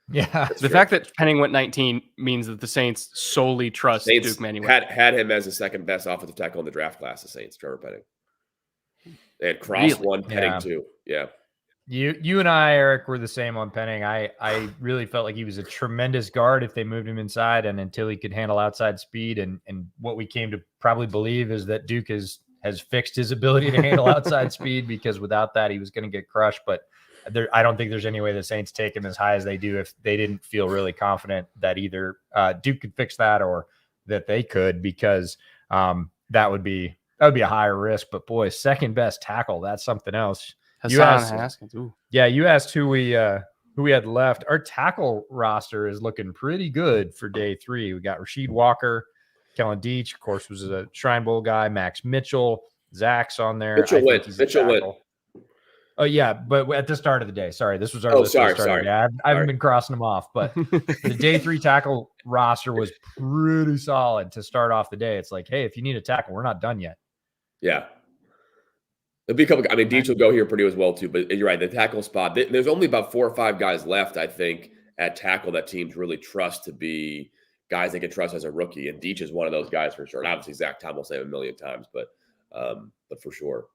Yeah, the fact that Penning went 19 means that the Saints solely trust Duke Manuel. Had him as the second best offensive tackle in the draft class. The Saints, Trevor Penning. They had Cross one, Penning two. Yeah. You and I, Eric, were the same on Penning. I really felt like he was a tremendous guard if they moved him inside and until he could handle outside speed. And what we came to probably believe is that Duke has fixed his ability to handle outside speed, because without that, he was going to get crushed. But I don't think there's any way the Saints take him as high as they do if they didn't feel really confident that either Duke could fix that or that they could, because that would be a higher risk. But boy, second best tackle, that's something else. You asked who we had left. Our tackle roster is looking pretty good for day 3. We got Rasheed Walker, Kellen Deach, of course, was a Shrine Bowl guy. Max Mitchell, Zach's on there. Mitchell went. Oh yeah, but at the start of the day. Sorry, this was our list. Sorry. I haven't been crossing them off, but the day 3 tackle roster was pretty solid to start off the day. It's like, hey, if you need a tackle, we're not done yet. Yeah. There'll be a couple. I mean, Deach will go here pretty as well too. But you're right, the tackle spot. There's only about 4 or 5 guys left, I think, at tackle that teams really trust to be guys they can trust as a rookie. And Deach is one of those guys for sure. And obviously, Zach Tom will say it a million times, but for sure.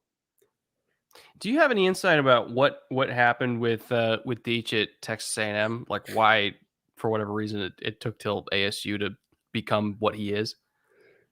Do you have any insight about what happened with Deach at Texas A&M? Like why, for whatever reason, it took till ASU to become what he is?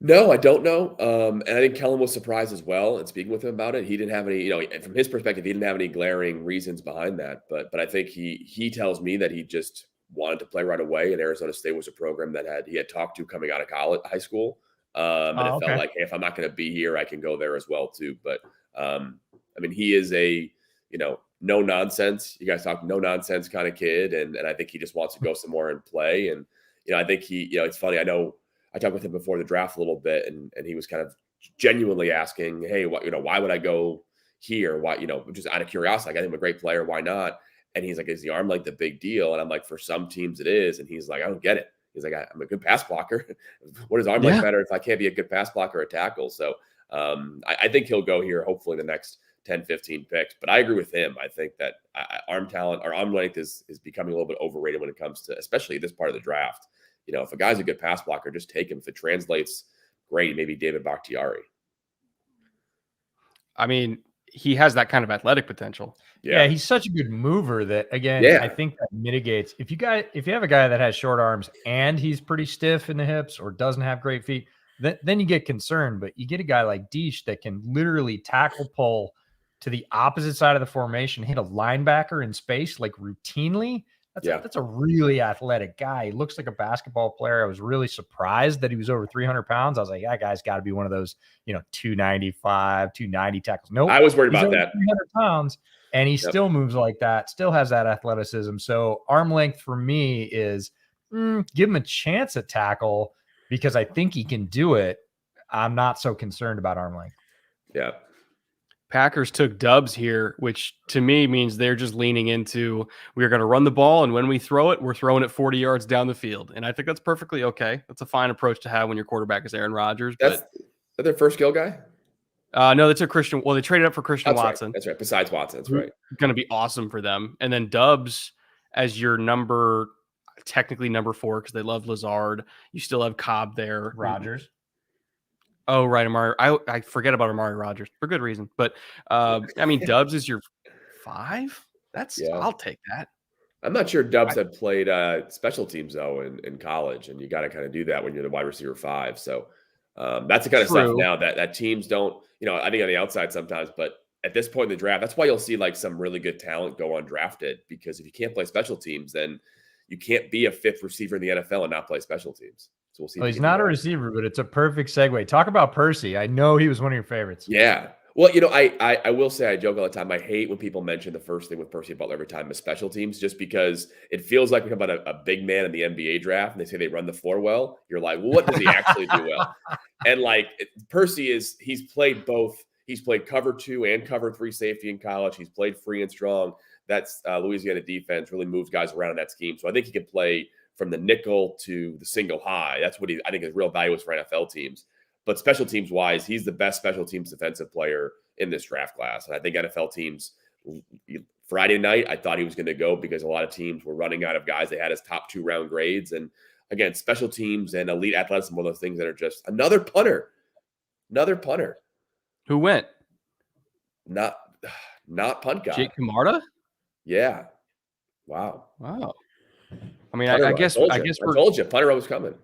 No, I don't know. And I think Kellen was surprised as well. And speaking with him about it, he didn't have any, from his perspective, he didn't have any glaring reasons behind that. But I think he tells me that he just wanted to play right away. And Arizona State was a program that he had talked to coming out of high school. And it felt like, hey, if I'm not going to be here, I can go there as well too. But I mean, he is a, no nonsense. You guys talk no nonsense kind of kid. And I think he just wants to go somewhere and play. And, I think it's funny. I know I talked with him before the draft a little bit, and he was kind of genuinely asking, hey, why would I go here? Why, just out of curiosity, I got him a great player. Why not? And he's like, is the arm length a big deal? And I'm like, for some teams it is. And he's like, I don't get it. He's like, I'm a good pass blocker. What is arm length matter if I can't be a good pass blocker or tackle? So I think he'll go here, hopefully the next 10, 15 picks. But I agree with him. I think that arm talent or arm length is becoming a little bit overrated when it comes to, especially this part of the draft. If a guy's a good pass blocker, just take him. If it translates, great. Maybe David Bakhtiari. I mean, he has that kind of athletic potential. Yeah, he's such a good mover that, again, I think that mitigates. If you have a guy that has short arms and he's pretty stiff in the hips or doesn't have great feet, then you get concerned. But you get a guy like Deach that can literally tackle pull to the opposite side of the formation, hit a linebacker in space like routinely. That's a really athletic guy. He looks like a basketball player. I was really surprised that he was over 300 pounds. I was like, that guy's got to be one of those, 295, 290 tackles. Nope. I was worried about that. 300 pounds, and he still moves like that, still has that athleticism. So arm length for me is give him a chance at tackle because I think he can do it. I'm not so concerned about arm length. Yeah. Packers took dubs here, which to me means they're just leaning into we're going to run the ball, and when we throw it, we're throwing it 40 yards down the field. And I think that's perfectly okay. That's a fine approach to have when your quarterback is Aaron Rodgers. That's their first skill guy? No, that's a Christian. Well, they traded up for Christian Watson. Right. That's right. Besides Watson, that's right. Going to be awesome for them. And then Dubs as your technically number 4 because they love Lazard. You still have Cobb there. Rodgers. Oh, right. I forget about Amari Rodgers for good reason. But Dubs is your 5. I'll take that. I'm not sure Dubs had played special teams though in college, and you got to kind of do that when you're the wide receiver 5. So that's the kind of stuff now that teams don't. I think on the outside sometimes, but at this point in the draft, that's why you'll see like some really good talent go undrafted, because if you can't play special teams, then you can't be a 5th receiver in the NFL and not play special teams. So we'll see. Well, he's not a receiver, but it's a perfect segue. Talk about Percy. I know he was one of your favorites. Yeah. Well, I will say, I joke all the time. I hate when people mention the first thing with Percy Butler every time is special teams, just because it feels like we talk about a big man in the NBA draft and they say they run the floor well. You're like, well, what does he actually do well? And Percy he's played both. He's played cover 2 and cover 3 safety in college. He's played free and strong. That's Louisiana defense really moves guys around in that scheme. So I think he can play from the nickel to the single high. That's what I think his real value is for NFL teams. But special teams wise, he's the best special teams defensive player in this draft class. And I think NFL teams, Friday night, I thought he was going to go because a lot of teams were running out of guys. They had his top 2 round grades. And again, special teams and elite athleticism, one of those things that are just another punter. Who went? Not punt guy. Jake Camarda? Yeah. Wow. I mean, I guess I told you, punter was coming.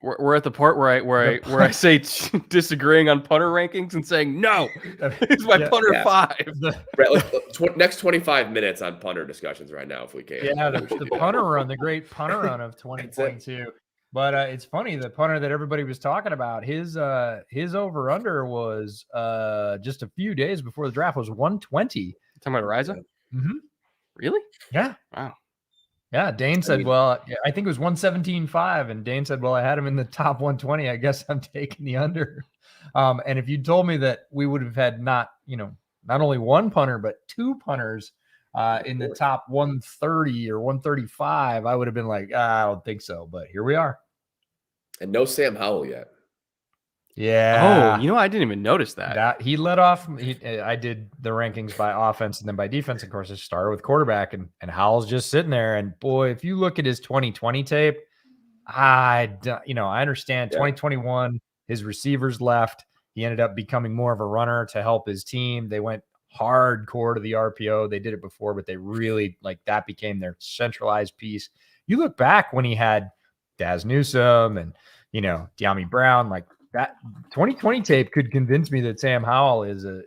We're at the part where I say disagreeing on punter rankings and saying no, it's my punter 5. Next 25 minutes on punter discussions right now, if we can. Yeah, the punter run, the great punter run of 2022. But it's funny, the punter that everybody was talking about, his over under was just a few days before the draft was 120. Talking about Ariza? Mm-hmm. Really? Yeah. Wow. Yeah, Dane said, I think it was 117.5, and Dane said, well, I had him in the top 120. I guess I'm taking the under. And if you told me that we would have had not only one punter, but 2 punters in the top 130 or 135, I would have been like, I don't think so. But here we are. And no Sam Howell yet. Yeah. Oh, I didn't even notice that. He led off. I did the rankings by offense and then by defense. Of course, I started with quarterback, and Howell's just sitting there. And boy, if you look at his 2020 tape, I understand 2021, his receivers left. He ended up becoming more of a runner to help his team. They went hardcore to the RPO. They did it before, but they really that became their centralized piece. You look back when he had Daz Newsome and, De'Ami Brown, that 2020 tape could convince me that Sam Howell is a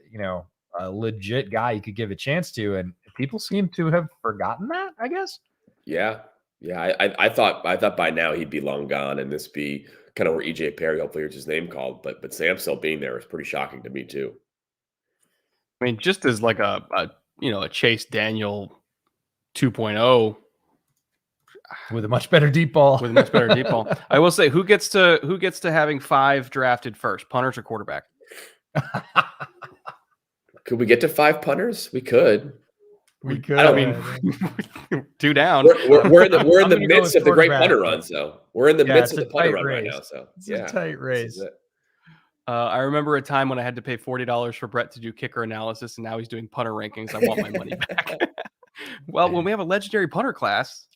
legit guy you could give a chance to. And people seem to have forgotten that, I guess. Yeah. Yeah. I thought by now he'd be long gone and this be kind of where EJ Perry hopefully hears his name called, but Sam still being there is pretty shocking to me too. I mean, just as like a Chase Daniel 2.0 with a much better deep ball. I will say, who gets to having 5 drafted first, punters or quarterback? Could we get to 5 punters? We could. I mean, 2 down. We're in the midst of the great punter run. So we're in the midst of the punter run right now. So it's a tight race. I remember a time when I had to pay $40 for Brett to do kicker analysis, and now he's doing punter rankings. I want my money back. Well, when we have a legendary punter class,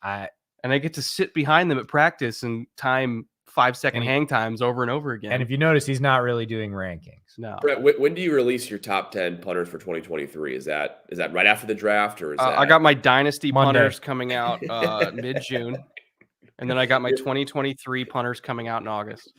and I get to sit behind them at practice and time 5-second hang times over and over again. And if you notice, he's not really doing rankings. No. Brett, when do you release your top 10 punters for 2023? Is that right after the draft, or is that? I got my dynasty punters coming out mid-June. And then I got my 2023 punters coming out in August.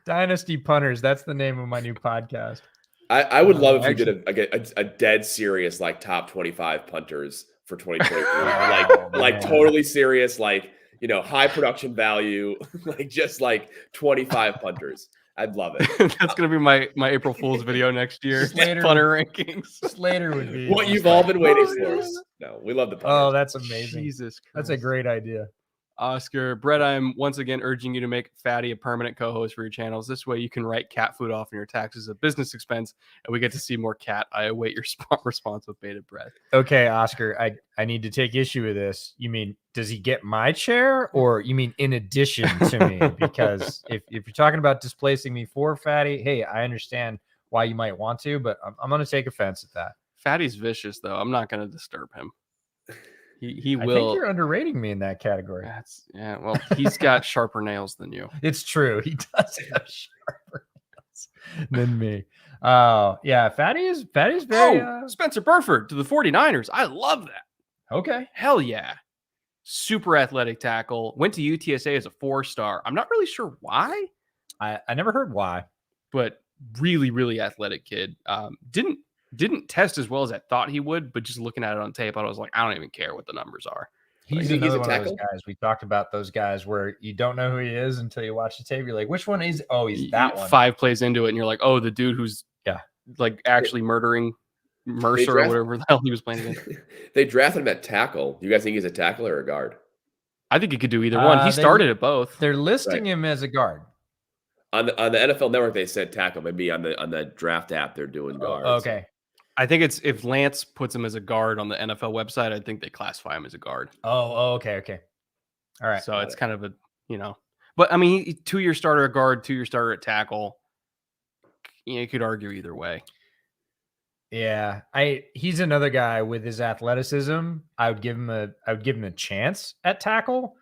Dynasty punters. That's the name of my new podcast. I would love if you did a dead serious top 25 punters for 2023. like totally serious, like, you know, high production value, like just like 25 punters. I'd love it. That's gonna be my April Fool's video next year. Slater Punter rankings. Slater would be What you've all been waiting for. No, we love the punters. Oh, that's amazing. Jesus Christ. That's a great idea. Oscar, Brett, I'm once again urging you to make Fatty a permanent co-host for your channels. This way you can write cat food off in your taxes as a business expense, and we get to see more cat. I await your response with bated breath. Okay, Oscar, I need to take issue with this. You mean, does he get my chair, or you mean in addition to me? Because if you're talking about displacing me for Fatty, hey, I understand why you might want to, but I'm going to take offense at that. Fatty's vicious, though. I'm not going to disturb him. He will. I think you're underrating me in that category. Yeah, well, he's got sharper nails than you. It's true. He does have sharper nails than me. Oh, yeah. Fatty's very Spencer Burford to the 49ers. I love that. okay. Hell yeah. Super athletic tackle. Went to UTSA as a 4-star. I'm not really sure why. I never heard why. But really, really athletic kid. Didn't test as well as I thought he would, but just looking at it on tape, I was like, I don't even care what the numbers are. He's He's another a one of those tackle? guys. We talked about those guys where you don't know who he is until you watch the tape. You're like, which one is? Oh, he's that one. 5 plays into it, and you're like, oh, the dude who's like actually murdering Mercer or whatever the hell he was playing against. They drafted him at tackle. You guys think he's a tackle or a guard? I think he could do either one. He started at both. They're listing him as a guard. On the NFL Network, they said tackle. Maybe on the draft app, they're doing guard. Okay. I think it's if Lance puts him as a guard on the NFL website, I think they classify him as a guard. Okay. All right. So it's kind of a, but I mean, 2-year starter at guard, 2-year starter at tackle. You could argue either way. Yeah, he's another guy with his athleticism. I would give him a chance at tackle.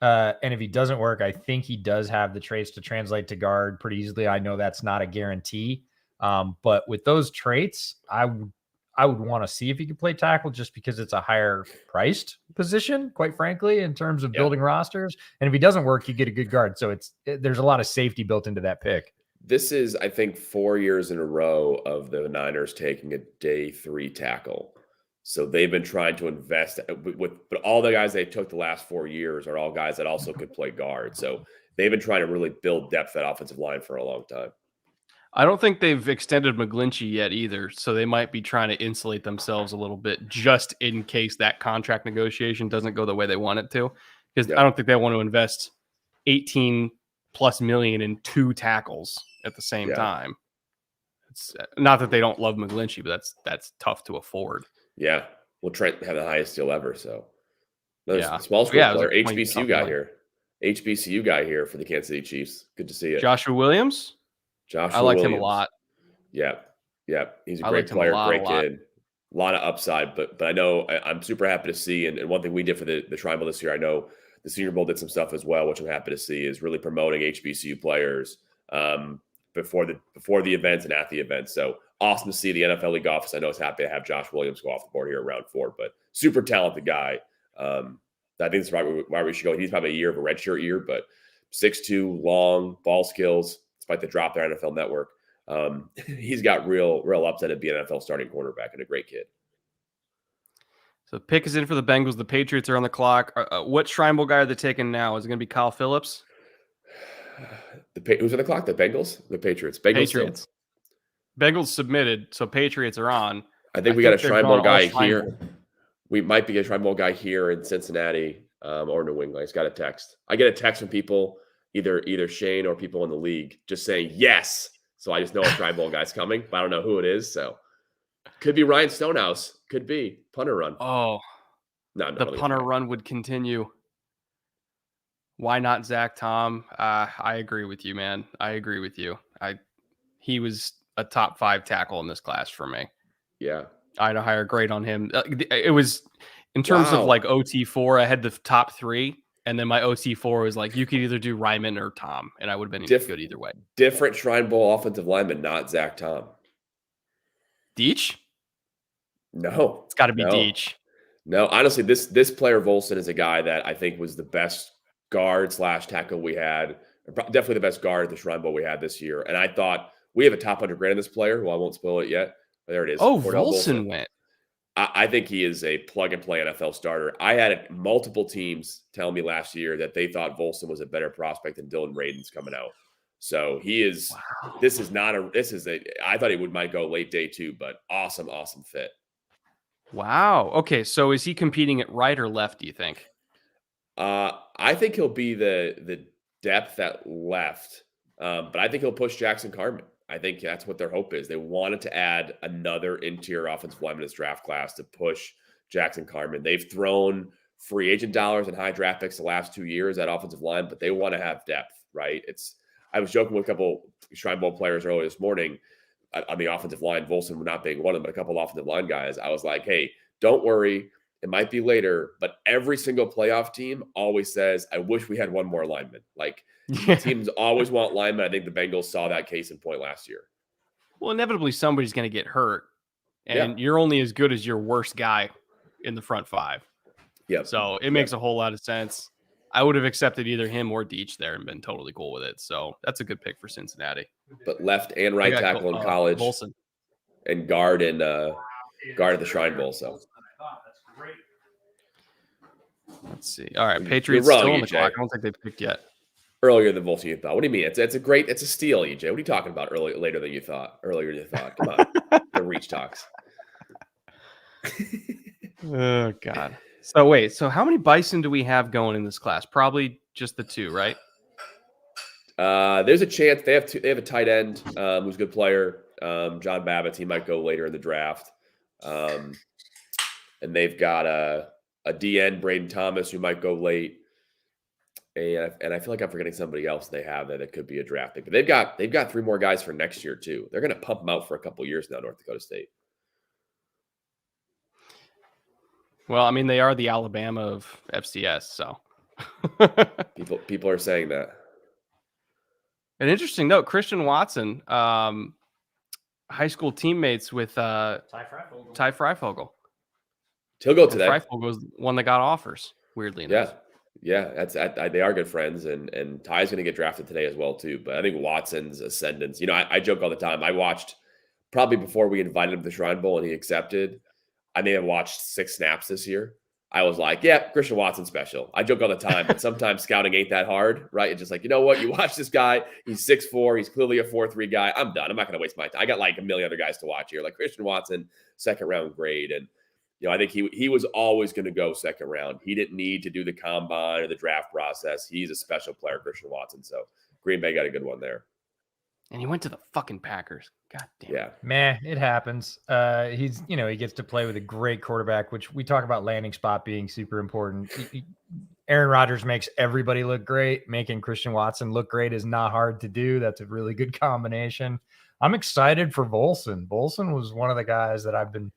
And if he doesn't work, I think he does have the traits to translate to guard pretty easily. I know that's not a guarantee. But with those traits, I would want to see if he could play tackle just because it's a higher priced position, quite frankly, in terms of building rosters. And if he doesn't work, you get a good guard. So there's a lot of safety built into that pick. This is, I think, 4 years in a row of the Niners taking a day 3 tackle. So they've been trying to invest but all the guys they took the last 4 years are all guys that also could play guard. So they've been trying to really build depth at offensive line for a long time. I don't think they've extended McGlinchey yet either. So they might be trying to insulate themselves a little bit just in case that contract negotiation doesn't go the way they want it to. Because I don't think they want to invest $18+ million in 2 tackles at the same time. It's not that they don't love McGlinchey, but that's tough to afford. Yeah. Well, Trent had the highest deal ever. So small school player, HBCU guy here. HBCU guy here for the Kansas City Chiefs. Good to see you. Joshua Williams. I liked him a lot. Yeah. He's a great player, great kid. A lot of upside, but I know I'm super happy to see. And one thing we did for the Tribal this year, I know the Senior Bowl did some stuff as well, which I'm happy to see, is really promoting HBCU players before the events and at the events. So awesome to see the NFL League office. I know it's happy to have Josh Williams go off the board here around 4, but super talented guy. I think that's probably why we should go. He's probably a year of a redshirt year, but 6'2", long, ball skills, despite the drop there on NFL Network. He's got real upside to be an NFL starting quarterback and a great kid. So the pick is in for the Bengals. The Patriots are on the clock. What Shrine Bowl guy are they taking now? Is it going to be Kyle Phillips? Who's on the clock? The Bengals? The Patriots? Patriots. Bengals submitted, so Patriots are on. I think we got a Shrine Bowl guy here. We might be a Shrine Bowl guy here in Cincinnati or New England. I just got a text. I get a text from people, either Shane or people in the league, just saying yes. So I just know a Shrine Bowl guy's coming, but I don't know who it is. So could be Ryan Stonehouse. Could be punter run. Oh, no, the punter run would continue. Why not Zach Tom? I agree with you, man. I agree with you. He was a top 5 tackle in this class for me. Yeah. I had a higher grade on him. It was in terms of like OT4, I had the top 3. And then my OT4 was like, you could either do Ryman or Tom. And I would have been good either way. Different Shrine Bowl offensive lineman, not Zach Tom. Deech? No. It's got to be Deech. No, honestly, this player Volson is a guy that I think was the best guard / tackle we had. Definitely the best guard at the Shrine Bowl we had this year. And I thought we have a top 100 grade on this player, who I won't spoil it yet. But there it is. Oh, Volson went. I think he is a plug-and-play NFL starter. I had multiple teams tell me last year that they thought Volson was a better prospect than Dylan Radins coming out. So he is – this is – I thought he might go late day 2, but awesome fit. Wow. Okay, so is he competing at right or left, do you think? I think he'll be the depth at left, but I think he'll push Jackson Carman. I think that's what their hope is. They wanted to add another interior offensive lineman in this draft class to push Jackson Carman. They've thrown free agent dollars and high draft picks the last 2 years at offensive line, but they want to have depth, right? I was joking with a couple Shrine Bowl players earlier this morning on the offensive line, Volson not being one of them, but a couple offensive line guys. I was like, hey, don't worry. It might be later, but every single playoff team always says, I wish we had one more lineman. Like, teams always want linemen. I think the Bengals saw that case in point last year. Well, inevitably somebody's going to get hurt, and you're only as good as your worst guy in the front 5. Yeah. So it makes a whole lot of sense. I would have accepted either him or Deach there and been totally cool with it. So that's a good pick for Cincinnati. But left and right tackle in college, Volson. And guard at the Shrine Bowl. So let's see. All right, Patriots wrong, still on the EJ. clock. I don't think they've picked yet. Earlier than Volson you thought. What do you mean? It's a steal, EJ. What are you talking about? Later than you thought. Earlier than you thought. Come on, the reach talks. Oh God. So wait. So how many Bison do we have going in this class? Probably just the 2, right? There's a chance they have a tight end who's a good player. John Babbitt. He might go later in the draft. And they've got a DN, Braden Thomas, who might go late. And I feel like I'm forgetting somebody else they have that could be a draft pick. But they've got 3 more guys for next year too. They're going to pump them out for a couple years now, North Dakota State. Well, I mean, they are the Alabama of FCS, so people are saying that. An interesting note: Christian Watson, high school teammates with Ty Freifogel. He'll go today. Freifogel was one that got offers. Weirdly enough. Yeah, they are good friends, and Ty's going to get drafted today as well too. But I think Watson's ascendance. I joke all the time. I watched probably before we invited him to the Shrine Bowl and he accepted. I may have watched 6 snaps this year. I was like, yeah, Christian Watson special. I joke all the time, but sometimes scouting ain't that hard, right? It's just like, you know what? You watch this guy. He's 6'4". He's clearly a 4.3 guy. I'm done. I'm not going to waste my time. I got like a million other guys to watch here, like Christian Watson, 2nd round grade, and. I think he was always going to go 2nd round. He didn't need to do the combine or the draft process. He's a special player, Christian Watson. So Green Bay got a good one there. And he went to the fucking Packers. God damn. Yeah. Man, it happens. He gets to play with a great quarterback, which we talk about landing spot being super important. Aaron Rodgers makes everybody look great. Making Christian Watson look great is not hard to do. That's a really good combination. I'm excited for Volson. Volson was one of the guys that I've been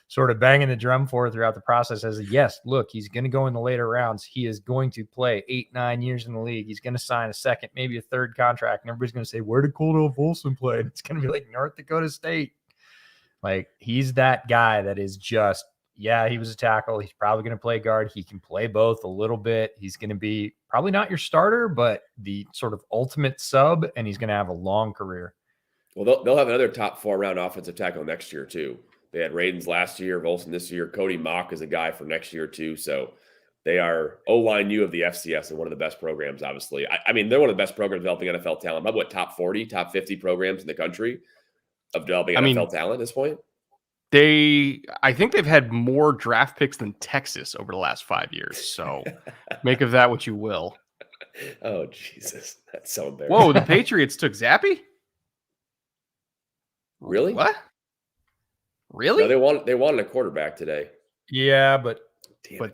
sort of banging the drum for throughout the process as yes, look, he's going to go in the later rounds. He is going to play 8-9 years in the league. He's going to sign a 2nd, maybe a 3rd contract. And everybody's going to say, where did Cordell Volson play? And it's going to be like North Dakota State. Like, he's that guy that is just, he was a tackle. He's probably going to play guard. He can play both a little bit. He's going to be probably not your starter, but the sort of ultimate sub, and he's going to have a long career. Well, they'll have another top 4 round offensive tackle next year too. They had Radins last year, Volson this year. Cody Mock is a guy for next year too. So they are O-line U of the FCS and one of the best programs, obviously. I mean, they're one of the best programs developing NFL talent. About top 40, top 50 programs in the country of developing NFL talent at this point. I think they've had more draft picks than Texas over the last 5 years. So make of that what you will. Oh, Jesus. That's so embarrassing. Whoa, the Patriots took Zappy? Really? What? Really? No, they wanted a quarterback today. Yeah, but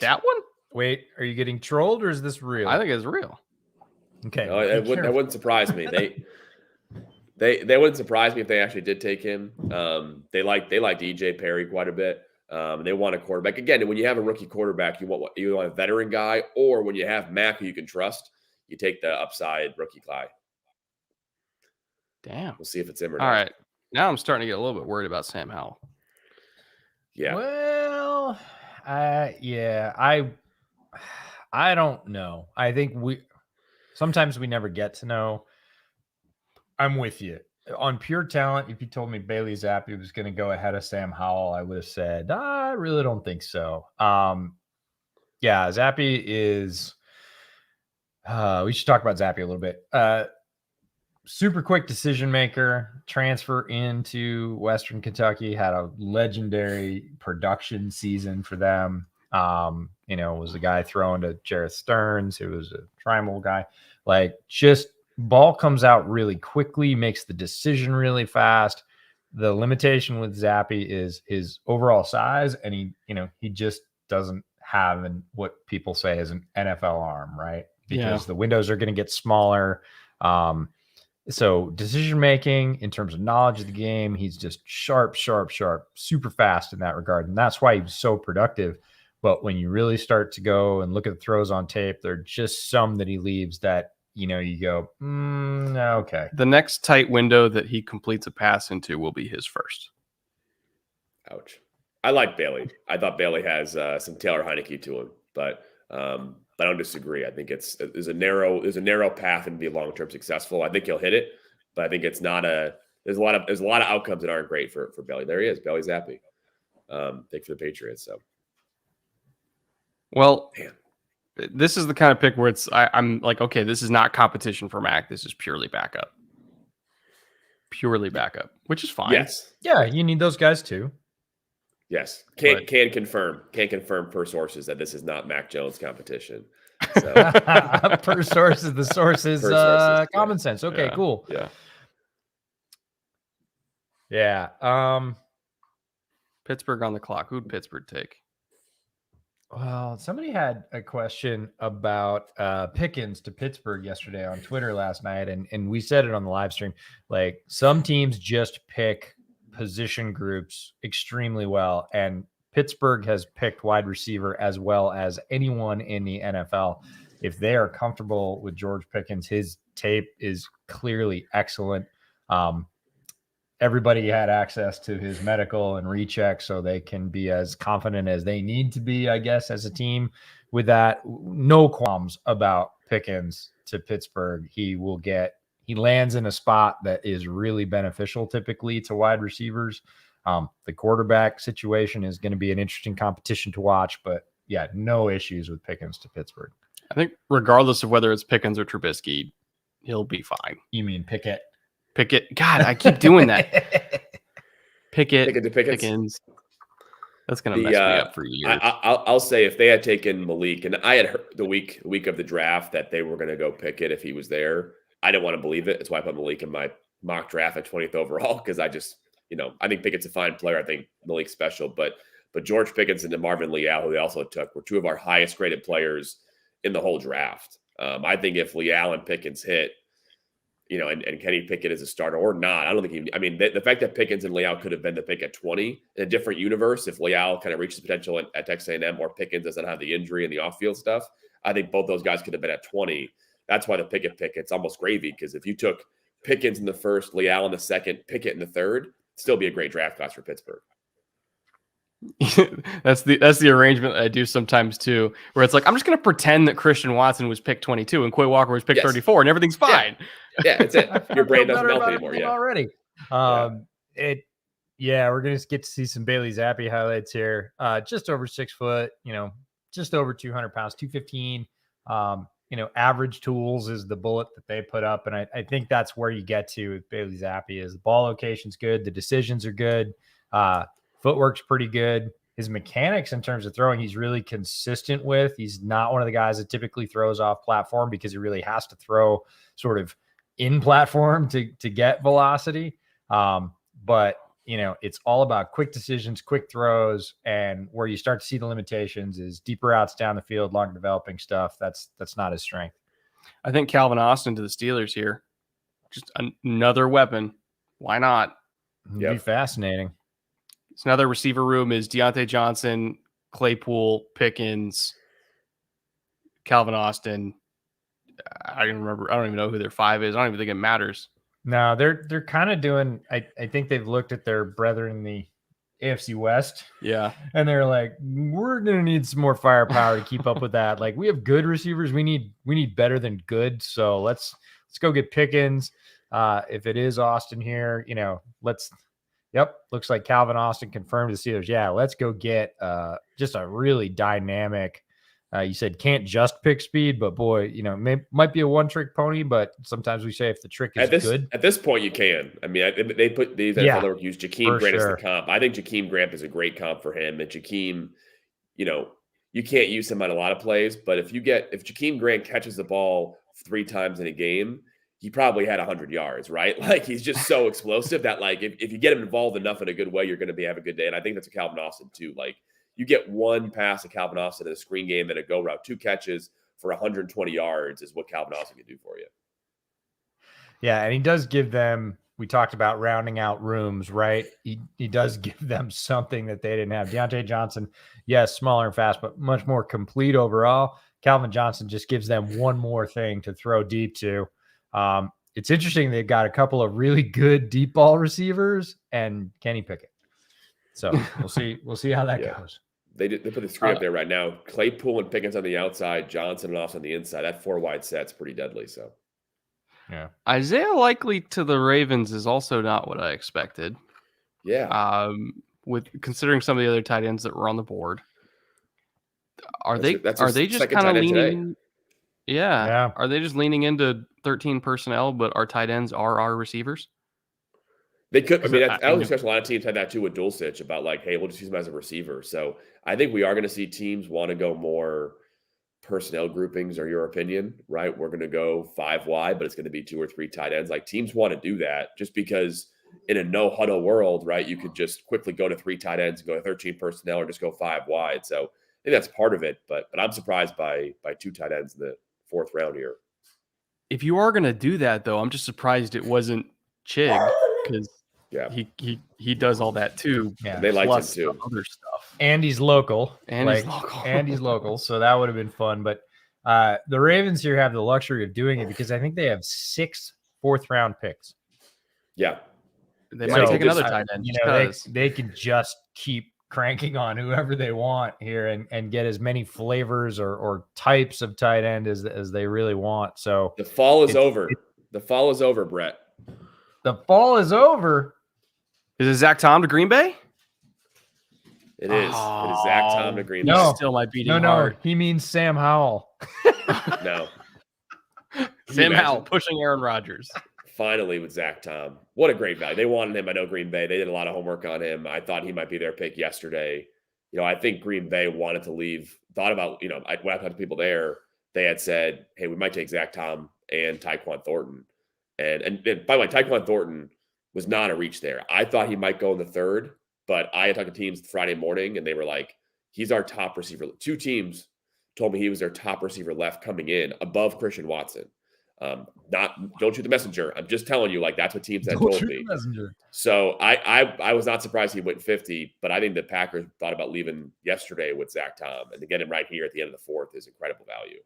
that one? Wait, are you getting trolled or is this real? I think it's real. Okay. No, it wouldn't surprise me. They wouldn't surprise me if they actually did take him. They liked EJ Perry quite a bit. They want a quarterback. Again, when you have a rookie quarterback, you want a veteran guy, or when you have Mac who you can trust, you take the upside rookie guy. Damn. We'll see if it's him or not. All right. Now I'm starting to get a little bit worried about Sam Howell. Yeah. Well, I don't know. I think sometimes we never get to know. I'm with you. on pure talent, if you told me Bailey Zappi was going to go ahead of Sam Howell, I would have said, I really don't think so. Yeah, Zappi is. We should talk about Zappi a little bit. Super quick decision maker, transfer into Western Kentucky, had a legendary production season for them. Was the guy throwing to Jarrett Stearns, who was a Trimal guy. Like, just ball comes out really quickly, makes the decision really fast. The limitation with Zappi is his overall size, and he just doesn't have what people say is an NFL arm, right? Because the windows are going to get smaller. So decision making in terms of knowledge of the game, he's just sharp, super fast in that regard. And that's why he's so productive. But when you really start to go and look at the throws on tape, there are just some that he leaves that, you go, okay. The next tight window that he completes a pass into will be his first. Ouch. I like Bailey. I thought Bailey has some Taylor Heineke to him, but I don't disagree. I think there's a narrow path and be long-term successful. I think he'll hit it, but I think it's not there's a lot of outcomes that aren't great for Bailey. There he is. Bailey's happy. Pick for the Patriots. So, well, man. This is the kind of pick where I'm like, okay, this is not competition for Mac. This is purely backup, which is fine. Yes. Yeah. You need those guys too. Yes. Can confirm per sources that this is not Mac Jones competition. So. Per sources, the source is common sense. Okay, cool. Yeah. Pittsburgh on the clock. Who'd Pittsburgh take? Well, somebody had a question about Pickens to Pittsburgh yesterday on Twitter last night, and we said it on the live stream. Like, some teams just pick position groups extremely well, and Pittsburgh has picked wide receiver as well as anyone in the NFL. If they are comfortable with George Pickens, his tape is clearly excellent. Everybody had access to his medical and recheck, so they can be as confident as they need to be, I guess, as a team with that. No qualms about Pickens to Pittsburgh. He lands in a spot that is really beneficial typically to wide receivers. The quarterback situation is going to be an interesting competition to watch, but yeah, no issues with Pickens to Pittsburgh. I think regardless of whether it's Pickens or Trubisky, he'll be fine. You mean Pickett? God, I keep doing that. Pickett to Pickens. That's going to mess me up for years. I'll say if they had taken Malik, and I had heard the week of the draft that they were going to go Pickett if he was there. I didn't want to believe it. That's why I put Malik in my mock draft at 20th overall, because I just, I think Pickett's a fine player. I think Malik's special, but George Pickens and Marvin Leal, who they also took, were two of our highest graded players in the whole draft. I think if Leal and Pickens hit, and Kenny Pickett is a starter or not, I don't think the fact that Pickens and Leal could have been the pick at 20 in a different universe, if Leal kind of reaches potential at Texas A&M or Pickens doesn't have the injury and the off-field stuff, I think both those guys could have been at 20. That's why the Pickett pick, it's almost gravy, because if you took Pickens in the first, Leal in the second, Pickett in the third, it'd still be a great draft class for Pittsburgh. That's the arrangement I do sometimes too, where it's like, I'm just going to pretend that Christian Watson was picked 22 and Quay Walker was picked 34 and everything's fine. Yeah, that's it. Your brain doesn't melt anymore. Yeah, already. We're going to get to see some Bailey Zappi highlights here. Just over 6 foot, just over 200 pounds, 215. Average tools is the bullet that they put up. And I think that's where you get to with Bailey Zappi is the ball location's good. The decisions are good. Footwork's pretty good. His mechanics in terms of throwing, he's really consistent with. He's not one of the guys that typically throws off platform because he really has to throw sort of in platform to get velocity. But it's all about quick decisions, quick throws, and where you start to see the limitations is deeper outs down the field, longer developing stuff. That's not his strength. I think Calvin Austin to the Steelers here, just another weapon. Why not? It'd be fascinating. It's another receiver room is Deontay Johnson, Claypool, Pickens, Calvin Austin. I don't remember. I don't even know who their 5 is. I don't even think it matters. No, they're kind of doing. I think they've looked at their brethren in the AFC West. Yeah, and they're like, we're gonna need some more firepower to keep up with that. Like, we have good receivers. We need better than good. So let's go get Pickens. If it is Austin here, looks like Calvin Austin confirmed the Steelers. Yeah, let's go get just a really dynamic. You said can't just pick speed, but boy, might be a one-trick pony. But sometimes we say if the trick is good. At this point, you can. I mean, they put these NFL Network use Jakeem Grant as the comp. I think Jakeem Grant is a great comp for him. And Jakeem, you can't use him on a lot of plays, but if Jakeem Grant catches the ball 3 times in a game, he probably had 100 yards, right? Like he's just so explosive that like if you get him involved enough in a good way, you're going to have a good day. And I think that's a Calvin Austin too. Like you get one pass to Calvin Austin in a screen game and a go route, 2 catches for 120 yards is what Calvin Austin can do for you. Yeah, and he does give them. We talked about rounding out rooms, right? He does give them something that they didn't have. Deontay Johnson, yes, smaller and fast, but much more complete overall. Calvin Johnson just gives them one more thing to throw deep to. It's interesting they've got a couple of really good deep ball receivers and Kenny Pickett. So we'll see how that goes. They put the 3 up there right now. Claypool and Pickens on the outside, Johnson and Austin on the inside. That 4 wide set's pretty deadly. So. Yeah. Isaiah Likely to the Ravens is also not what I expected. Yeah. With considering some of the other tight ends that were on the board. Are they just kind of leaning? Yeah. Are they just leaning into 13 personnel, but our tight ends are our receivers? They could. I mean, I was expecting a lot of teams had that too with Dulcich about like, hey, we'll just use him as a receiver. So I think we are going to see teams want to go more personnel groupings, or your opinion, right? We're going to go 5 wide, but it's going to be 2 or 3 tight ends. Like teams want to do that just because in a no huddle world, right? You could just quickly go to 3 tight ends and go to 13 personnel or just go 5 wide. So I think that's part of it, but I'm surprised by 2 tight ends in the 4th round here. If you are going to do that though, I'm just surprised it wasn't Chig because he does all that too. Yeah, they like him too. Other stuff. And he's local. He's local. So that would have been fun. But the Ravens here have the luxury of doing it because I think they have 6 4th-round picks. Yeah. They might take another tight end. They can just keep cranking on whoever they want here and get as many flavors or types of tight end as they really want. So the fall is over. The fall is over, Brett. The fall is over. Is it Zach Tom to Green Bay? It is. It is Zach Tom to Green Bay. No, still might beat him hard. He means Sam Howell. No. Sam Howell pushing Aaron Rodgers. Finally with Zach Tom. What a great value. They wanted him. I know Green Bay. They did a lot of homework on him. I thought he might be their pick yesterday. I think Green Bay wanted to leave. Thought about, when I talked to people there, they had said, hey, we might take Zach Tom and Tyquan Thornton. And by the way, Tyquan Thornton was not a reach there. I thought he might go in the 3rd, but I had talked to teams Friday morning, and they were like, he's our top receiver. 2 teams told me he was their top receiver left coming in above Christian Watson. Don't shoot the messenger. I'm just telling you, like that's what teams had told me. So I was not surprised he went 50, but I think the Packers thought about leaving yesterday with Zach Tom, and to get him right here at the end of the 4th is incredible value.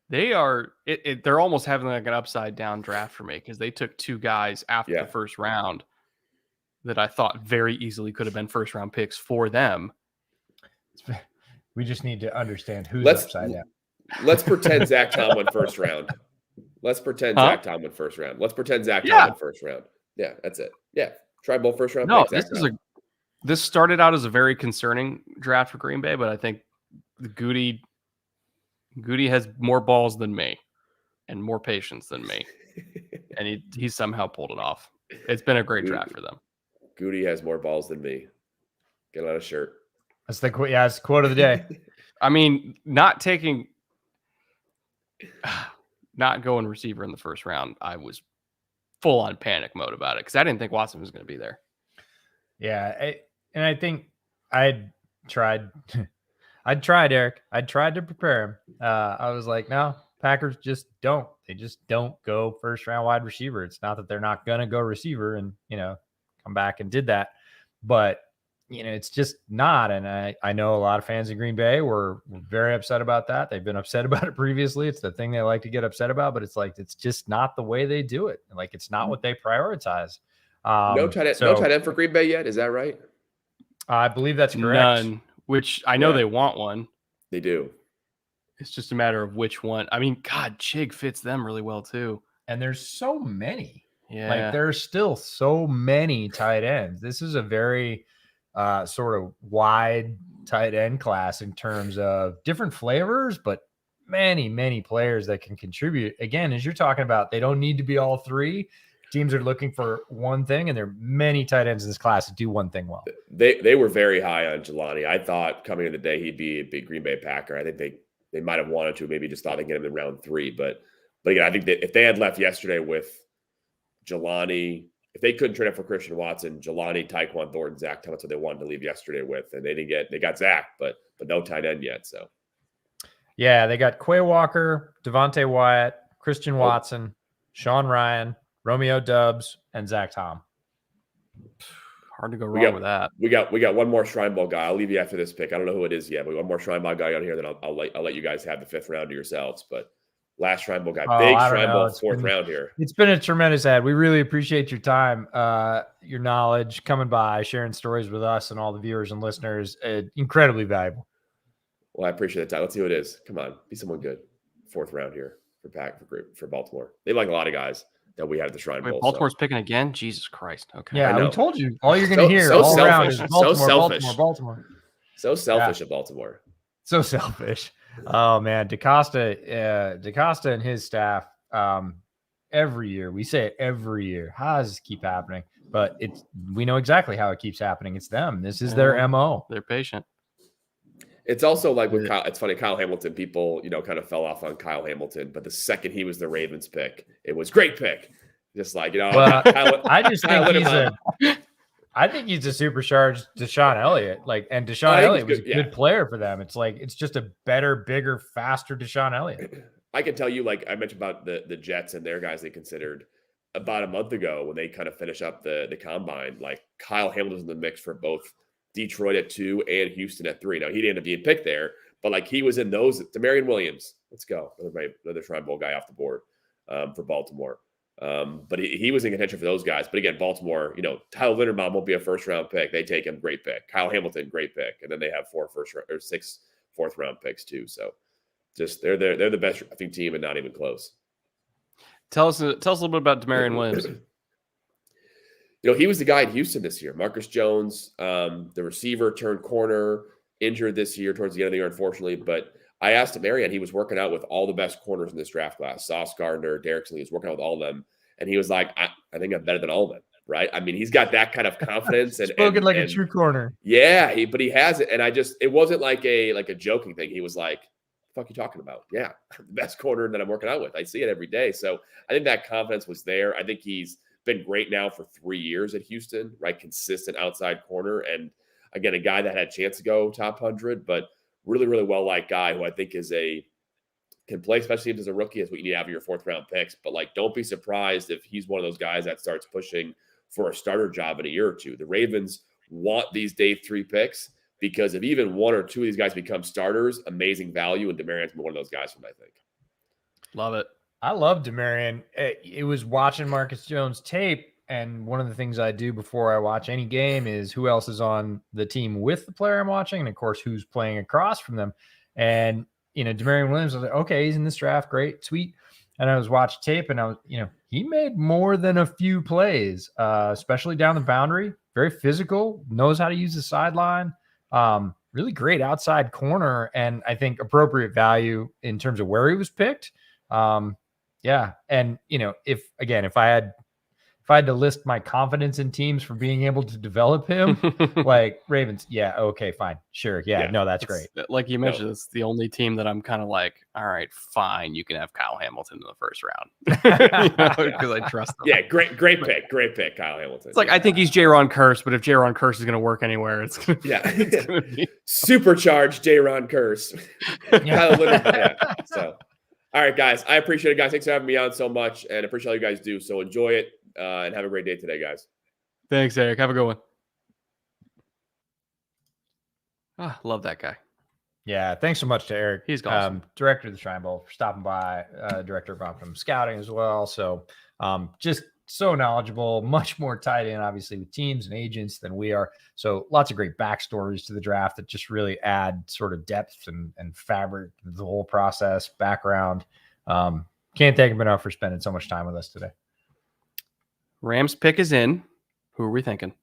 They're almost having like an upside down draft for me because they took 2 guys after the 1st round that I thought very easily could have been 1st-round picks for them. We just need to understand who's upside down. Let's pretend Zach Tom went 1st round. Zach Tom went 1st round. Let's pretend Zach Tom went 1st round. Yeah, that's it. Yeah, try both 1st-round picks. This started out as a very concerning draft for Green Bay, but I think Goody has more balls than me and more patience than me, and he somehow pulled it off. It's been a great draft for them. Goody has more balls than me. Get on a shirt. That's the quote. Yeah, it's the quote of the day. I mean, not going receiver in the 1st round, I was full on panic mode about it because I didn't think Watson was going to be there. Yeah, I think I'd tried, Eric. I tried to prepare him. I was like, no, Packers just don't. They just don't go 1st-round wide receiver. It's not that they're not going to go receiver and, come back and did that. But, it's just not. And I know a lot of fans in Green Bay were very upset about that. They've been upset about it previously. It's the thing they like to get upset about, but it's like, it's just not the way they do it. Like, it's not what they prioritize. No tight end for Green Bay yet. Is that right? I believe that's correct. None, which I know they want one. They do. It's just a matter of which one. I mean, God, Chig fits them really well too. And there's so many. Yeah. Like there's still so many tight ends. This is a very sort of wide tight end class in terms of different flavors, but many players that can contribute. Again, as you're talking about, they don't need to be all three. Teams are looking for one thing, and there are many tight ends in this class that do one thing well. They were very high on Jelani. I thought coming into the day he'd be a big Green Bay Packer. I think they might have wanted to, maybe just thought they'd get him in round 3. But again, I think that if they had left yesterday with Jelani, if they couldn't trade up for Christian Watson, Jelani, Tyquan Thornton, Zach, that's what they wanted to leave yesterday with. And they got Zach, but no tight end yet. So yeah, they got Quay Walker, Devontae Wyatt, Christian Watson, Sean Ryan, Romeo Doubs, and Zach Tom. Hard to go wrong with that. We got one more Shrine Bowl guy. I'll leave you after this pick. I don't know who it is yet, but one more Shrine Bowl guy on here. Then I'll let you guys have the 5th round to yourselves. But last Shrine Bowl guy, big Shrine Bowl 4th round here. It's been a tremendous ad. We really appreciate your time, your knowledge, coming by, sharing stories with us and all the viewers and listeners. Incredibly valuable. Well, I appreciate the time. Let's see who it is. Come on, be someone good. 4th round here for Baltimore. They like a lot of guys that we had at the Shrine Bowl. Baltimore's picking again? Jesus Christ. Okay. Yeah, we told you. All you're going to hear all around is Baltimore. So selfish at Baltimore. So selfish. Oh, man. DaCosta and his staff, every year, we say it every year. How does this keep happening? But we know exactly how it keeps happening. It's them. This is their MO. They're patient. It's also like with Kyle, it's funny, Kyle Hamilton, people, kind of fell off on Kyle Hamilton, but the second he was the Ravens pick, it was great pick. Just like, well, I think he's a supercharged Deshaun Elliott. And Deshaun Elliott was a good player for them. It's just a better, bigger, faster Deshaun Elliott. I can tell you, I mentioned about the Jets and their guys they considered about a month ago when they kind of finish up the combine, Kyle Hamilton's in the mix for both Detroit at 2 and Houston at 3. Now, he didn't end up being picked there, but he was in those. Demarion Williams, let's go. Another Shrine Bowl guy off the board for Baltimore. But he was in contention for those guys. But again, Baltimore, Tyler Linderbaum won't be a 1st-round pick. They take him, great pick. Kyle Hamilton, great pick. And then they have 6 4th-round picks too. So just they're the best, I think, team and not even close. Tell us a little bit about Demarion Williams. He was the guy in Houston this year. Marcus Jones, the receiver turned corner, injured this year towards the end of the year, unfortunately. But I asked Demarion, he was working out with all the best corners in this draft class. Sauce Gardner, Derek Stingley, he was working out with all of them. And he was like, I think I'm better than all of them, right? I mean, he's got that kind of confidence. Spoken like a true corner. Yeah, but he has it. And it wasn't like a joking thing. He was like, the fuck you talking about? Yeah, I'm the best corner that I'm working out with. I see it every day. So I think that confidence was there. I think he's been great now for 3 years at Houston, right? Consistent outside corner. And again, a guy that had a chance to go top 100, but really, really well-liked guy who I think can play, especially as a rookie, is what you need out of your 4th-round picks. But don't be surprised if he's one of those guys that starts pushing for a starter job in a year or two. The Ravens want these day 3 picks because if even 1 or 2 of these guys become starters, amazing value. And Demarion's been one of those guys for them, I think. Love it. I love Demarion. It was watching Marcus Jones tape, and one of the things I do before I watch any game is who else is on the team with the player I'm watching, and of course who's playing across from them. And Demarion Williams, I was like, okay, he's in this draft, great, sweet. And I was watching tape, and I was, he made more than a few plays, especially down the boundary. Very physical, knows how to use the sideline. Really great outside corner, and I think appropriate value in terms of where he was picked. Yeah. And, if I had to list my confidence in teams for being able to develop him, Ravens, yeah, okay, fine. Sure. Yeah, no, that's great. Like you mentioned, it's the only team that I'm kind of like, all right, fine, you can have Kyle Hamilton in the 1st round. Because I trust him. Yeah, great pick, Kyle Hamilton. It's I think he's J-Ron Curse, but if J-Ron Curse is going to work anywhere, it's going to be supercharged J-Ron Curse. Kyle Linderbaum, yeah, so. All right, guys. I appreciate it, guys. Thanks for having me on so much, and appreciate all you guys do. So enjoy it, and have a great day today, guys. Thanks, Eric. Have a good one. Love that guy. Yeah, thanks so much to Eric. He's awesome. Director of the Shrine Bowl, for stopping by, director from scouting as well. So just so knowledgeable, much more tied in, obviously, with teams and agents than we are. So lots of great backstories to the draft that just really add sort of depth and fabric to the whole process, background. Can't thank him enough for spending so much time with us today. Rams pick is in. Who are we thinking?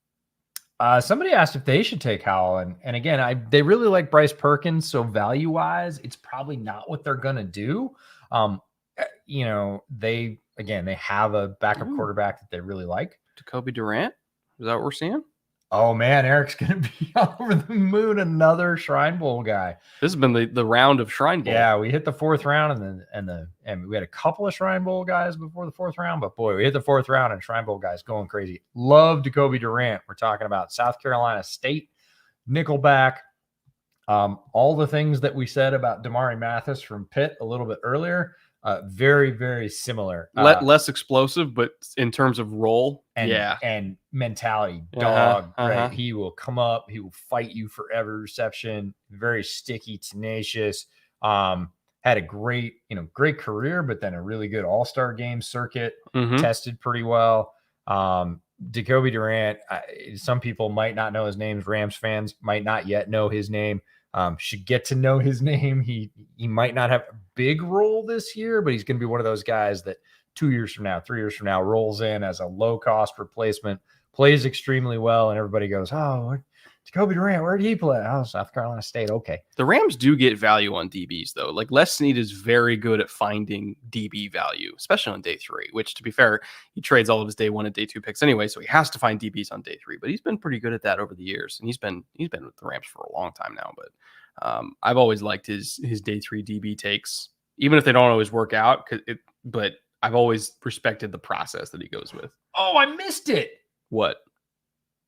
Somebody asked if they should take Howell, and again, they really like Bryce Perkins, so value wise, it's probably not what they're gonna do. They have a backup quarterback that they really like. Jacoby Durant. Is that what we're seeing? Oh man, Eric's gonna be all over the moon. Another Shrine Bowl guy. This has been the round of Shrine Bowl. Yeah, we hit the 4th round, and we had a couple of Shrine Bowl guys before the 4th round, but boy, we hit the 4th round and Shrine Bowl guys going crazy. Love Jacoby Durant. We're talking about South Carolina State, Nickelback. All the things that we said about Damari Mathis from Pitt a little bit earlier. Very, very similar. Less explosive, but in terms of role, and mentality, dog. Right? He will come up. He will fight you for every reception. Very sticky, tenacious. Had a great career, but then a really good all-star game circuit. Tested pretty well. Jacoby Durant. Some people might not know his name. Rams fans might not yet know his name. Should get to know his name. He might not have a big role this year, but he's going to be one of those guys that 2 years from now, 3 years from now, rolls in as a low-cost replacement, plays extremely well, and everybody goes, oh, Jacoby Durant, where did he play? Oh, South Carolina State. Okay. The Rams do get value on DBs, though. Like, Les Snead is very good at finding DB value, especially on day 3, which, to be fair, he trades all of his day 1 and day 2 picks anyway, so he has to find DBs on day 3. But he's been pretty good at that over the years, and he's been with the Rams for a long time now. But I've always liked his day 3 DB takes, even if they don't always work out. But I've always respected the process that he goes with. Oh, I missed it. What?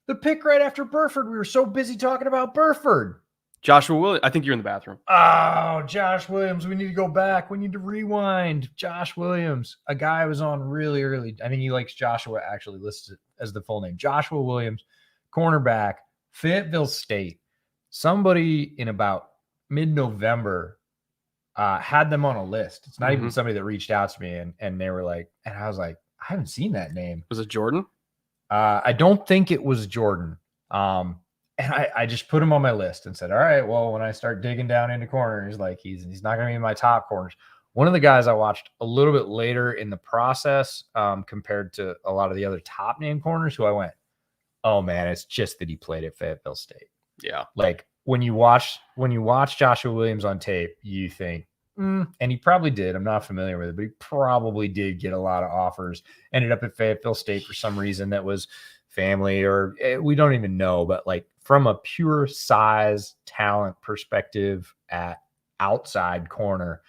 The pick right after Burford. We were so busy talking about Burford. Joshua Williams. I think you're in the bathroom. Oh, Josh Williams. We need to go back. We need to rewind. Josh Williams. A guy was on really early. I think he likes Joshua, actually listed as the full name. Joshua Williams, cornerback, Fayetteville State. Somebody in about mid-November had them on a list. It's not even somebody that reached out to me, and they were like, and I was like, I haven't seen that name. Was it Jordan? I don't think it was Jordan. And I just put him on my list and said, all right, well, when I start digging down into corners, like he's not going to be in my top corners. One of the guys I watched a little bit later in the process compared to a lot of the other top name corners who I went, oh man, it's just that he played at Fayetteville State. Yeah. Like when you watch Joshua Williams on tape, you think, and he probably did. I'm not familiar with it, but he probably did get a lot of offers. Ended up at Fayetteville State for some reason that was family or we don't even know. But like from a pure size, talent perspective at outside corner,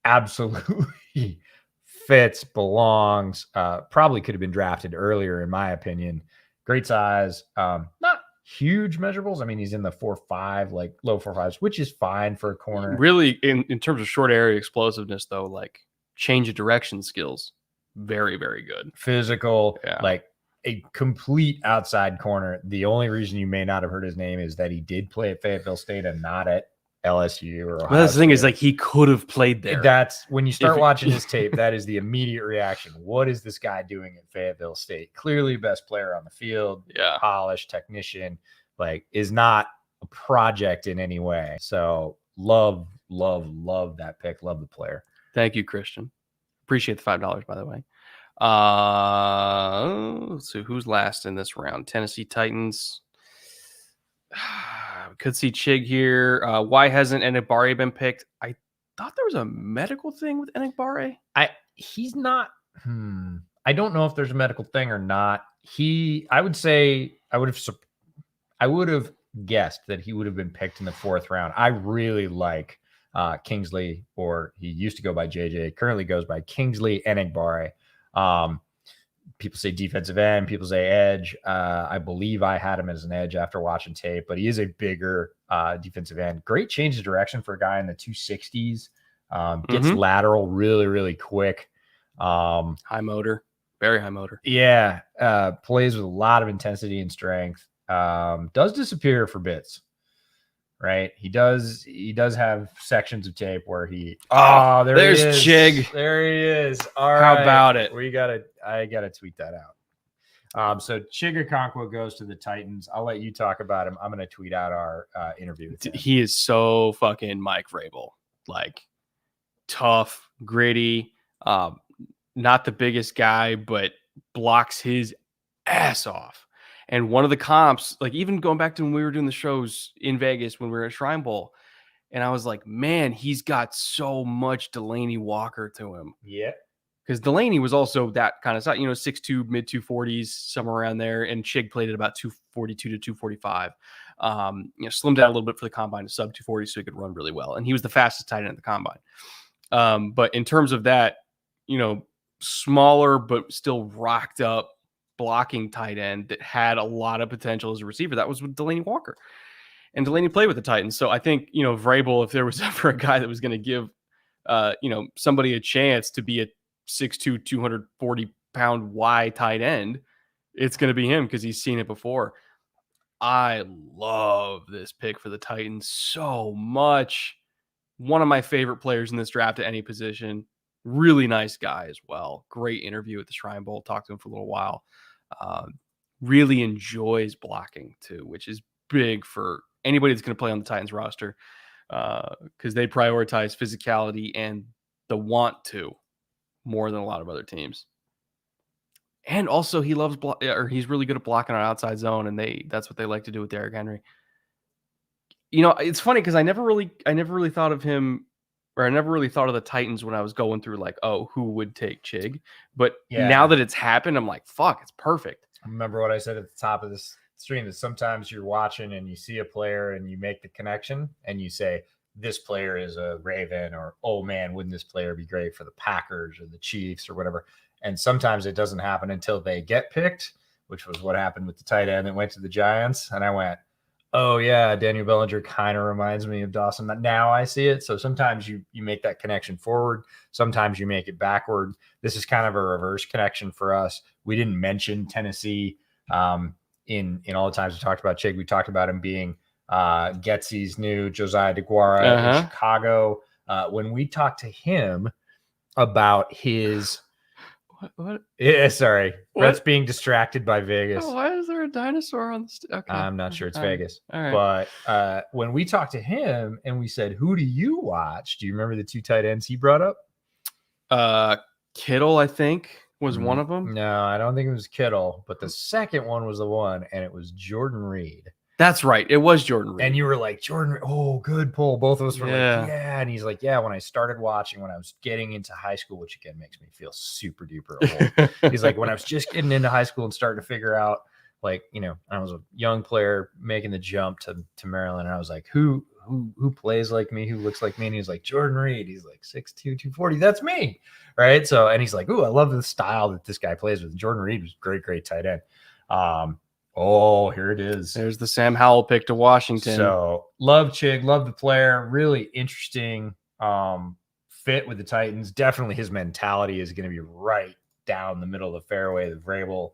absolutely fits, belongs. Probably could have been drafted earlier, in my opinion. Great size, not huge measurables. I mean, he's in the 4.5, like low 4.5s, which is fine for a corner. Really, in terms of short area explosiveness, though, like change of direction skills, very, very good. Physical, like a complete outside corner. The only reason you may not have heard his name is that he did play at Fayetteville State and not at LSU or Ohio Well, that's the thing State. is, like, he could have played there. That's when you start watching his tape, that is the immediate reaction. What is this guy doing at Fayetteville State? Clearly best player on the field, polished technician, like is not a project in any way. So love that pick. Love the player. Thank you, Christian. Appreciate the $5, by the way. So who's last in this round? Tennessee Titans. Could see Chig here. Why hasn't Enagbare been picked? I thought there was a medical thing with Enagbare. He's not. I don't know if there's a medical thing or not. I would say I would have guessed that he would have been picked in the 4th round. I really like Kingsley, or he used to go by JJ, currently goes by Kingsley Enagbare. People say defensive end, people say edge. I believe I had him as an edge after watching tape, but he is a bigger defensive end. Great change of direction for a guy in the 260s. Gets lateral really, really quick. High motor, very high motor. Yeah. Plays with a lot of intensity and strength. Does disappear for bits. Right. He does have sections of tape where there's Chig. There he is. All right. How about it? I gotta tweet that out. So Chig Okonkwo goes to the Titans. I'll let you talk about him. I'm gonna tweet out our interview with him. He is so fucking Mike Vrabel. Like tough, gritty, not the biggest guy, but blocks his ass off. And one of the comps, like even going back to when we were doing the shows in Vegas when we were at Shrine Bowl, and I was like, man, he's got so much Delaney Walker to him. Yeah. Because Delaney was also that kind of size, 6'2", mid 240s, somewhere around there. And Chig played at about 242 to 245. Slimmed down a little bit for the combine to sub 240 so he could run really well. And he was the fastest tight end at the combine. But in terms of that, smaller but still rocked up blocking tight end that had a lot of potential as a receiver, that was with Delaney Walker. And Delaney played with the Titans. So I think, Vrabel, if there was ever a guy that was going to give, somebody a chance to be a 6'2", 240-pound Y tight end, it's going to be him because he's seen it before. I love this pick for the Titans so much. One of my favorite players in this draft at any position. Really nice guy as well. Great interview at the Shrine Bowl. Talked to him for a little while. Really enjoys blocking too, which is big for anybody that's going to play on the Titans roster because they prioritize physicality and the want to more than a lot of other teams. And also he loves he's really good at blocking on outside zone, and that's what they like to do with Derrick Henry. It's funny because I never really thought of him, or I never really thought of the Titans when I was going through like, oh, who would take Chig? But now that it's happened, I'm like, fuck, it's perfect. I remember what I said at the top of this stream is sometimes you're watching and you see a player and you make the connection and you say, this player is a Raven, or, oh man, wouldn't this player be great for the Packers or the Chiefs or whatever? And sometimes it doesn't happen until they get picked, which was what happened with the tight end that went to the Giants. And I went, oh yeah, Daniel Bellinger kind of reminds me of Dawson. Now I see it. So sometimes you make that connection forward. Sometimes you make it backward. This is kind of a reverse connection for us. We didn't mention Tennessee in all the times we talked about Chig. We talked about him being Getsy's new Josiah DeGuara in Chicago. When we talked to him about his what? Yeah, sorry. What? Brett's being distracted by Vegas. Oh, why is there a dinosaur on the okay. I'm not sure it's All right. Vegas. All right. But when we talked to him and we said, who do you watch? Do you remember the two tight ends he brought up? Kittle, I think, was one of them. No, I don't think it was Kittle, but the second one was the one, and it was Jordan Reed. That's right. It was Jordan Reed. And you were like, Jordan, oh, good pull. Both of us were like, yeah. And he's like, yeah, when I started watching, when I was getting into high school, which again makes me feel super duper old. He's like, when I was just getting into high school and starting to figure out, like, I was a young player making the jump to Maryland. And I was like, who plays like me? Who looks like me? And he's like, Jordan Reed. He's like 6'2", 240. That's me. Right. So, and he's like, ooh, I love the style that this guy plays with. Jordan Reed was great tight end. Oh, here it is. There's the Sam Howell pick to Washington. So love Chig, love the player. Really interesting fit with the Titans. Definitely his mentality is going to be right down the middle of the fairway. The Vrabel,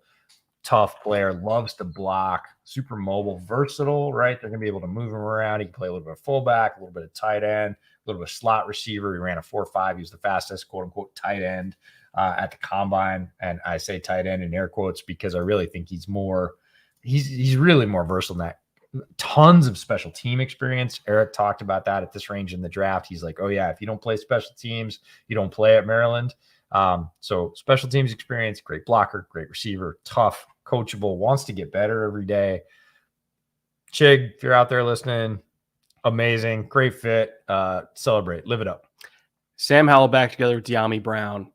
tough player, loves to block, super mobile, versatile, right? They're going to be able to move him around. He can play a little bit of fullback, a little bit of tight end, a little bit of slot receiver. He ran a 4.5. He was the fastest, quote unquote, tight end at the combine. And I say tight end in air quotes because I really think he's really more versatile than that. Tons of special team experience. Eric talked about that at this range in the draft. He's like, oh yeah, if you don't play special teams, you don't play at Maryland. So special teams experience, great blocker, great receiver, tough, coachable, wants to get better every day. Chig, if you're out there listening, amazing, great fit. Celebrate, live it up. Sam Howell back together with De'Ami Brown.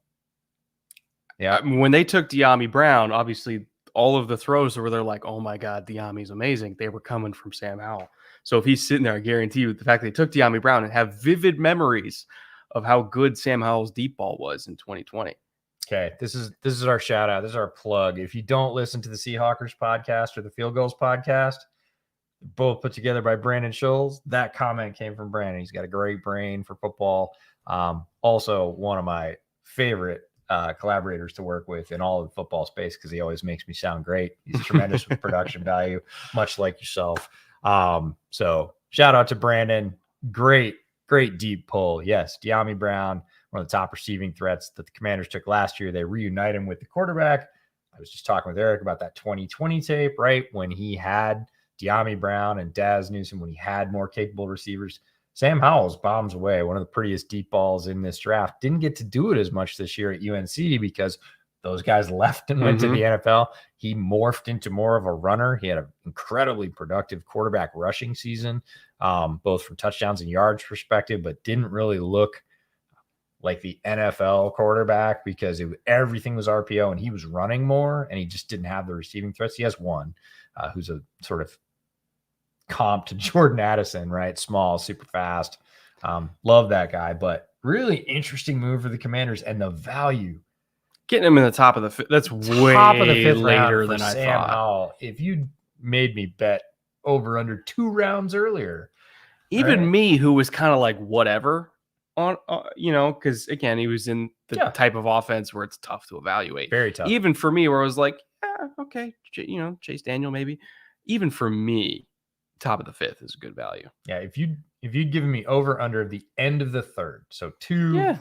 Yeah. When they took De'Ami Brown, obviously all of the throws where they're like, oh my God, De'Ami's amazing. They were coming from Sam Howell. So if he's sitting there, I guarantee you the fact they took De'Ami Brown and have vivid memories of how good Sam Howell's deep ball was in 2020. Okay. This is our shout out. This is our plug. If you don't listen to the Seahawkers podcast or the Field Goals podcast, both put together by Brandon Scholes, that comment came from Brandon. He's got a great brain for football. Also one of my favorite collaborators to work with in all of the football space because he always makes me sound great. He's tremendous with production value, much like yourself. So shout out to Brandon. Great deep pull. Yes, De'Ami Brown, one of the top receiving threats that the Commanders took last year. They reunite him with the quarterback. I was just talking with Eric about that 2020 tape, right? When he had De'Ami Brown and Daz Newsome, when he had more capable receivers. Sam Howell's bombs away, one of the prettiest deep balls in this draft. Didn't get to do it as much this year at UNC because those guys left and went to the NFL. He morphed into more of a runner. He had an incredibly productive quarterback rushing season, both from touchdowns and yards perspective, but didn't really look like the NFL quarterback because everything was RPO and he was running more and he just didn't have the receiving threats. He has one who's a sort of comp to Jordan Addison, right? Small, super fast. Love that guy, but really interesting move for the Commanders and the value. Getting him in the top of the fifth. That's way Top of the fifth later round for than I Sam thought. Howell. If you made me bet over under 2 rounds earlier, Even right? me, who was kind of like whatever on, because again, he was in the type of offense where it's tough to evaluate. Very tough. Even for me, where I was like, okay, Chase Daniel maybe. Even for me, top of the fifth is a good value. Yeah, if you'd given me over under the end of the third, so 2,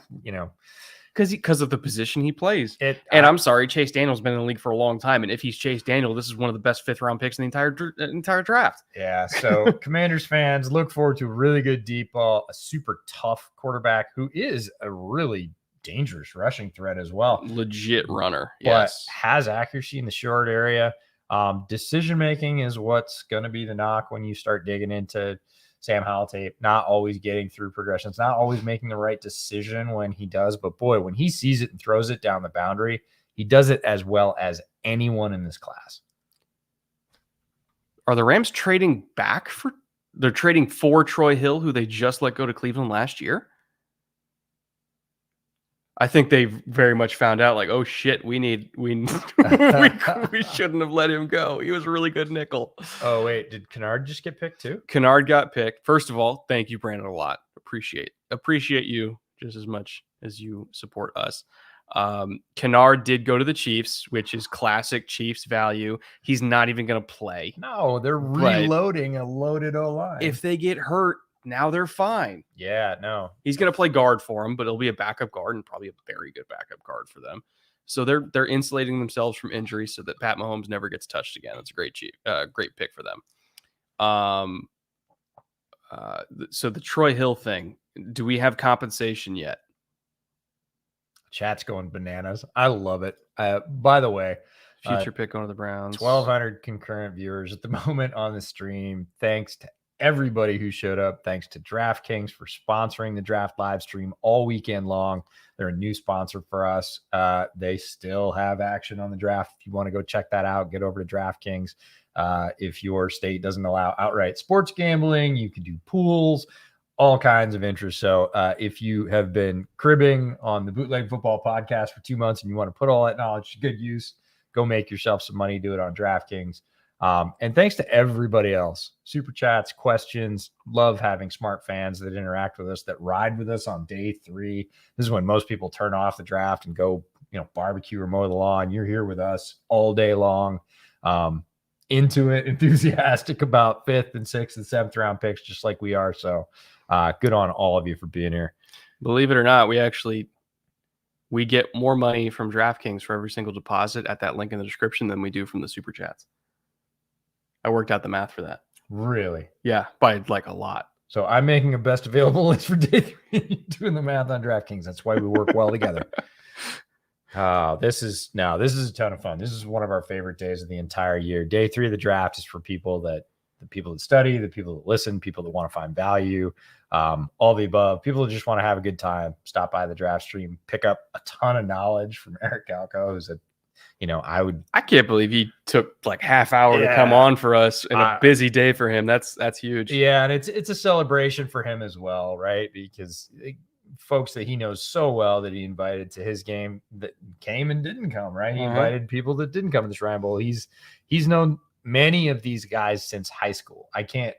because of the position he plays. I'm sorry, Chase Daniel's been in the league for a long time, and if he's Chase Daniel, this is one of the best 5th round picks in the entire draft. Yeah, so Commanders fans, look forward to a really good deep ball, a super tough quarterback who is a really dangerous rushing threat as well. Legit runner, but has accuracy in the short area. Decision making is what's going to be the knock when you start digging into Sam Howell tape, not always getting through progressions, not always making the right decision when he does. But boy, when he sees it and throws it down the boundary, he does it as well as anyone in this class. Are the Rams trading back for? They're trading for Troy Hill, who they just let go to Cleveland last year. I think they very much found out, like, oh shit, we shouldn't have let him go. He was a really good nickel. Oh wait, did Kennard just get picked too? Kennard got picked. First of all, thank you, Brandon, a lot. Appreciate you just as much as you support us. Kennard did go to the Chiefs, which is classic Chiefs value. He's not even going to play. No, they're reloading a loaded O-line. If they get hurt, now they're fine. Yeah, no. He's going to play guard for them, but it'll be a backup guard and probably a very good backup guard for them. So they're insulating themselves from injury so that Pat Mahomes never gets touched again. That's a great pick for them. So the Troy Hill thing, do we have compensation yet? Chat's going bananas. I love it. By the way, future pick going to the Browns. 1,200 concurrent viewers at the moment on the stream. Thanks to everybody who showed up. Thanks to DraftKings for sponsoring the draft live stream all weekend long. They're a new sponsor for us. They still have action on the draft. If you want to go check that out, get over to DraftKings. If your state doesn't allow outright sports gambling, you can do pools, all kinds of interest. So if you have been cribbing on the Bootleg Football podcast for 2 months and you want to put all that knowledge to good use, go make yourself some money, do it on DraftKings. And thanks to everybody else. Super chats, questions. Love having smart fans that interact with us, that ride with us on day 3. This is when most people turn off the draft and go, barbecue or mow the lawn. You're here with us all day long. Into it, enthusiastic about 5th and 6th and 7th round picks, just like we are. So good on all of you for being here. Believe it or not, we get more money from DraftKings for every single deposit at that link in the description than we do from the super chats. I worked out the math for that. Really? Yeah, by like a lot. So I'm making a best available list for day 3, doing the math on DraftKings. That's why we work well together. This is a ton of fun. This is one of our favorite days of the entire year. Day 3 of the draft is for the people that study, the people that listen, people that want to find value, all the above. People that just want to have a good time, stop by the draft stream, pick up a ton of knowledge from Eric Galko, who's I can't believe he took like half hour to come on for us in a busy day for him. That's huge. Yeah, and it's a celebration for him as well, right? Because folks that he knows so well that he invited to his game that came and didn't come, right? He invited people that didn't come to the Shrine Bowl. He's known many of these guys since high school. I can't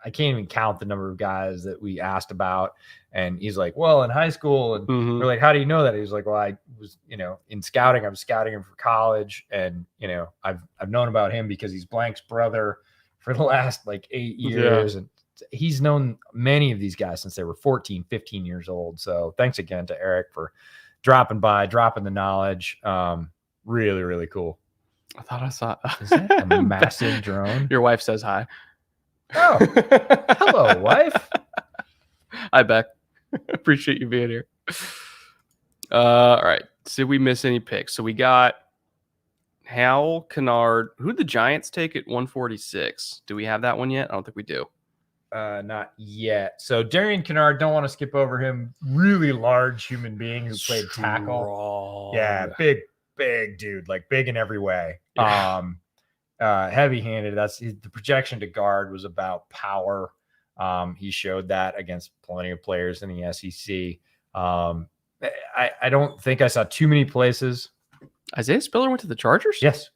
even count the number of guys that we asked about. And he's like, well, in high school. And we're like, how do you know that? He's like, well, I was, in scouting, I was scouting him for college. And, I've known about him because he's Blank's brother for the last like 8 years. Yeah. And he's known many of these guys since they were 14, 15 years old. So thanks again to Eric for dropping by, dropping the knowledge. Really, really cool. I thought I saw Is that a massive drone? Your wife says hi. Oh, hello, wife. Hi, Beck. Appreciate you being here. All right. Did we miss any picks? So we got Hal, Kennard. Who did the Giants take at 146? Do we have that one yet? I don't think we do. Not yet. So Darian Kennard, don't want to skip over him. Really large human being who played tackle. Strong. Yeah, big dude, like big in every way. Yeah. Heavy-handed. That's the projection to guard was about power. He showed that against plenty of players in the SEC. I don't think I saw too many places. Isaiah Spiller went to the Chargers? Yes.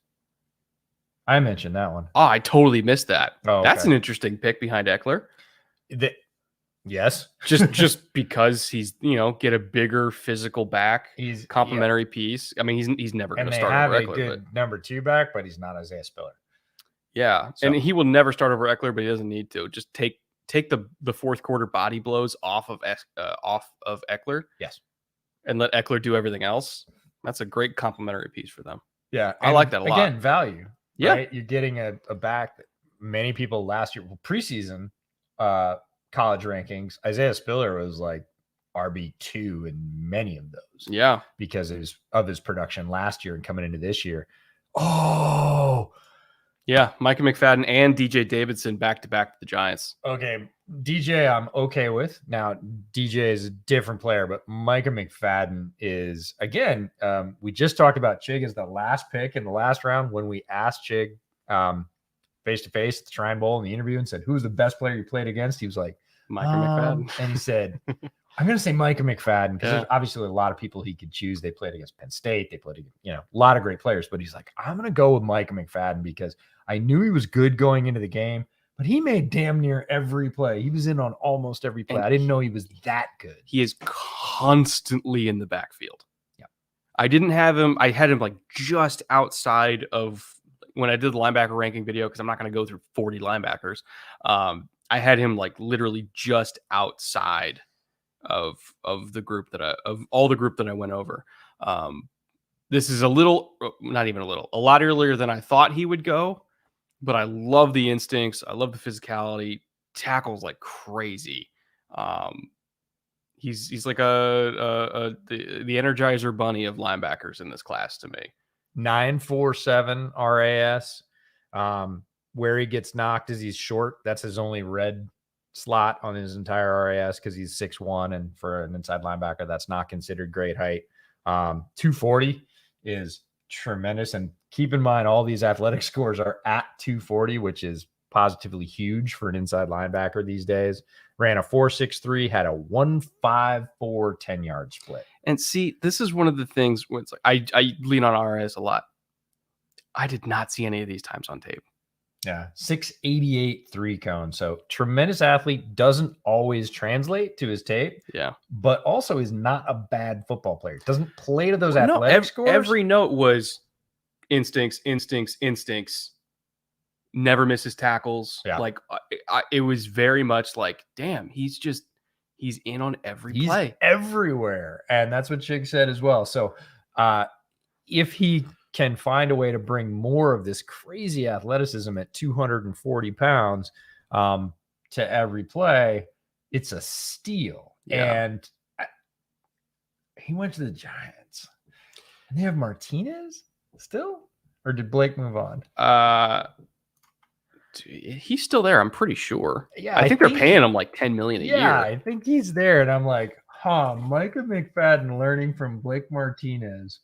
I mentioned that one. Oh, I totally missed that. Oh, That's okay. an interesting pick behind Eckler. Yes. Just because he's, get a bigger physical back, He's complementary piece. I mean, he's never going and to they start have over a Eckler. good number 2 back, but he's not Isaiah Spiller. Yeah, So- and he will never start over Eckler, but he doesn't need to. Just take the fourth quarter body blows off of Eckler. Yes. And let Eckler do everything else. That's a great complementary piece for them. Yeah. I like that a lot. Again, value. Yeah. Right? You're getting a back that many people last year, preseason college rankings, Isaiah Spiller was like RB2 in many of those. Yeah. Because of his production last year and coming into this year. Oh, yeah. Micah McFadden and DJ Davidson back-to-back to the Giants. okay. DJ, I'm okay with. Now, DJ is a different player, but Micah McFadden is, again, we just talked about Chig as the last pick in the last round when we asked Chig face-to-face at the Shrine Bowl in the interview and said, who's the best player you played against? He was like, Micah McFadden. And he said, I'm going to say Micah McFadden because Yeah. there's obviously a lot of people he could choose. They played against Penn State. They played, a lot of great players. But he's like, I'm going to go with Micah McFadden because I knew he was good going into the game, but he made damn near every play. He was in on almost every play. And I didn't know he was that good. He is constantly in the backfield. Yeah. I didn't have him. I had him like just outside of when I did the linebacker ranking video, because I'm not going to go through 40 linebackers. I had him like literally just outside of the group of all the group that I went over. This is a lot earlier than I thought he would go, but I love the instincts. I love the physicality. Tackles like crazy. He's like the Energizer Bunny of linebackers in this class to me. 9.47 RAS. Where he gets knocked is he's short. That's his only red slot on his entire RAS because he's 6'1", and for an inside linebacker, that's not considered great height. 240 is tremendous. And keep in mind, all these athletic scores are at 240, which is positively huge for an inside linebacker these days. Ran a 4.63, had a 1.54 10-yard split. And see, this is one of the things where it's like I lean on RS a lot. I did not see any of these times on tape. Yeah. 6.88 3-cone. So tremendous athlete, doesn't always translate to his tape. Yeah. But also is not a bad football player. Doesn't play to those athletic scores. Every note was instincts. Never misses tackles. Yeah. Like it was very much like, damn, he's in on every play. Everywhere. And that's what Chig said as well. So if he can find a way to bring more of this crazy athleticism at 240 pounds to every play, it's a steal. Yeah. And he went to the Giants. And they have Martinez still? Or did Blake move on? He's still there, I'm pretty sure. Yeah, I think they're paying him like $10 million a year. Yeah, I think he's there. And I'm like, Micah McFadden learning from Blake Martinez.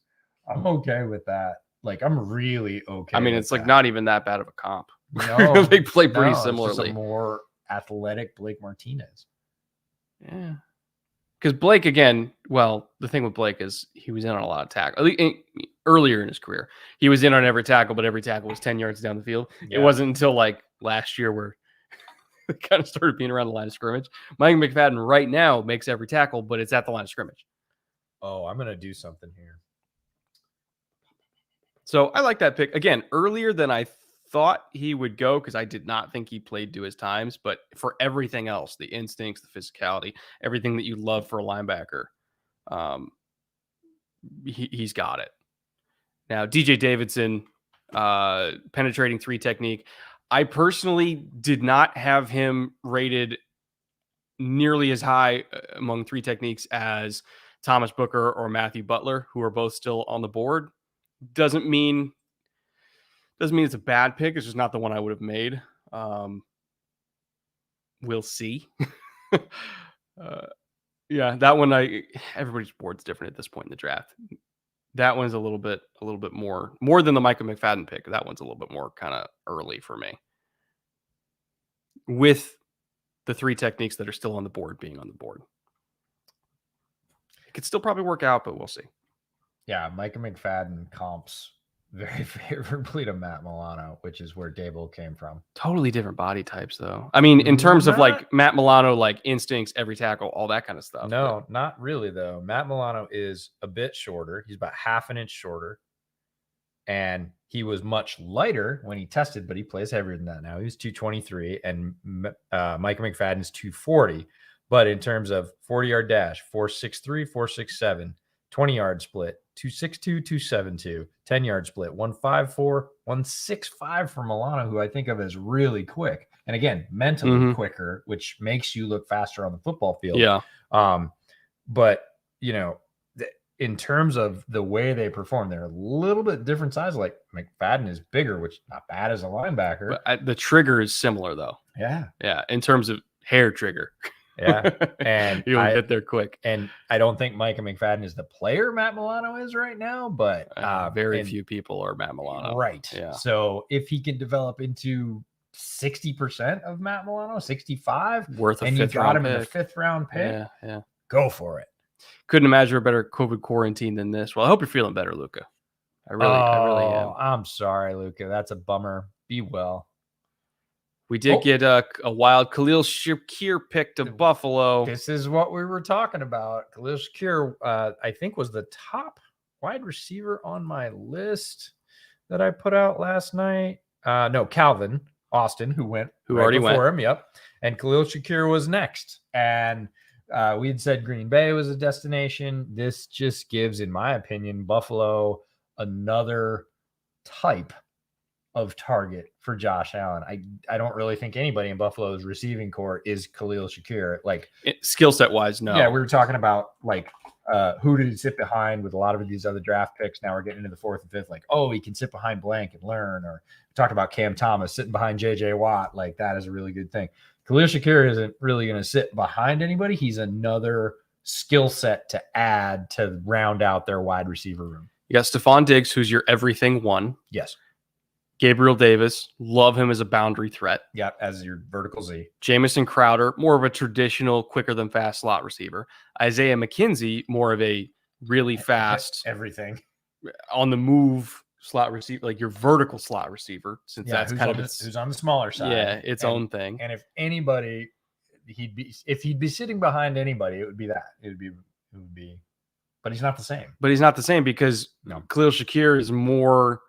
I'm okay with that. Like, I'm really okay. I mean, with it's like that. not even that bad of a comp. No, they play pretty no, it's just similarly. a more athletic Blake Martinez. Yeah. Because Blake, again, well, the thing with Blake is he was in on a lot of tackles. Earlier in his career, he was in on every tackle, but every tackle was 10 yards down the field. Yeah. It wasn't until like last year where it kind of started being around the line of scrimmage. Mike McFadden right now makes every tackle, but it's at the line of scrimmage. Oh, I'm going to do something here. So I like that pick. Again, earlier than I thought he would go because I did not think he played to his times. But for everything else, the instincts, the physicality, everything that you love for a linebacker, he's got it. Now, DJ Davidson, penetrating 3 technique. I personally did not have him rated nearly as high among 3 techniques as Thomas Booker or Matthew Butler, who are both still on the board. Doesn't mean it's a bad pick. It's just not the one I would have made. We'll see. Yeah, that one everybody's board's different at this point in the draft. That one's a little bit more than the Micah McFadden pick. That one's a little bit more kind of early for me. With the 3 techniques that are still on the board being on the board. It could still probably work out, but we'll see. Yeah, Micah McFadden comps very favorably to Matt Milano, which is where Dable came from. Totally different body types, though. I mean, in terms of like Matt Milano, like instincts, every tackle, all that kind of stuff. No, not really, though. Matt Milano is a bit shorter. He's about half an inch shorter. And he was much lighter when he tested, but he plays heavier than that now. He's 223, and Micah McFadden's 240. But in terms of 40-yard dash, 4.63, 4.67, 20-yard split, 2.62, 2.72, 10-yard split, 1.54, 1.65 for Milano, who I think of as really quick. And again, mentally quicker, which makes you look faster on the football field. Yeah. But, you know, in terms of the way they perform, they're a little bit different size. Like McFadden is bigger, which not bad as a linebacker. But the trigger is similar, though. Yeah. Yeah. In terms of hair trigger. Yeah. And you'll get there quick. And I don't think Micah McFadden is the player Matt Milano is right now, but very few people are Matt Milano. Right. Yeah. So if he can develop into 60% of Matt Milano, 65, worth a and fifth you got round him in pick. the 5th round pick, yeah. Go for it. Couldn't imagine a better COVID quarantine than this. Well, I hope you're feeling better, Luca. I really am. I'm sorry, Luca. That's a bummer. Be well. We did get a wild Khalil Shakir pick to Buffalo. This is what we were talking about. Khalil Shakir, I think, was the top wide receiver on my list that I put out last night. No, Calvin Austin, who already went before him. Yep. And Khalil Shakir was next. And we had said Green Bay was a destination. This just gives, in my opinion, Buffalo another type of target for Josh Allen. I don't really think anybody in Buffalo's receiving core is Khalil Shakir. Like skill set wise, no. Yeah, we were talking about like who did he sit behind with a lot of these other draft picks. Now we're getting into the 4th and 5th. Like, oh, he can sit behind blank and learn. Or we talked about Cam Thomas sitting behind JJ Watt. Like that is a really good thing. Khalil Shakir isn't really going to sit behind anybody. He's another skill set to add to round out their wide receiver room. You got Stephon Diggs, who's your everything one. Yes. Gabriel Davis, love him as a boundary threat. Yep, as your vertical Z. Jamison Crowder, more of a traditional, quicker than fast slot receiver. Isaiah McKenzie, more of a really fast, everything on the move slot receiver, like your vertical slot receiver, since that's kind of who's on the smaller side. Yeah, its own thing. And if anybody, if he'd be sitting behind anybody, it would be that. It would be. But he's not the same. But he's not the same because Khalil Shakir is more.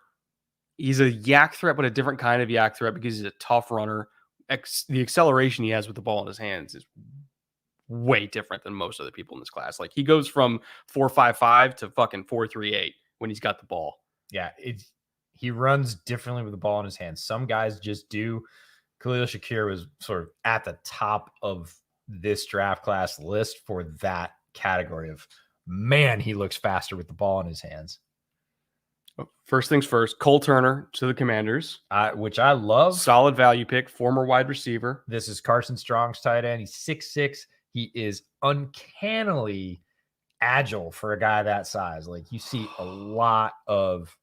He's a yak threat, but a different kind of yak threat because he's a tough runner. The acceleration he has with the ball in his hands is way different than most other people in this class. Like he goes from 4.55 to fucking 4.38 when he's got the ball. Yeah, he runs differently with the ball in his hands. Some guys just do. Khalil Shakir was sort of at the top of this draft class list for that category of, man, he looks faster with the ball in his hands. First things first, Cole Turner to the Commanders. Which I love. Solid value pick, former wide receiver. This is Carson Strong's tight end. He's 6'6". He is uncannily agile for a guy that size. Like you see a lot of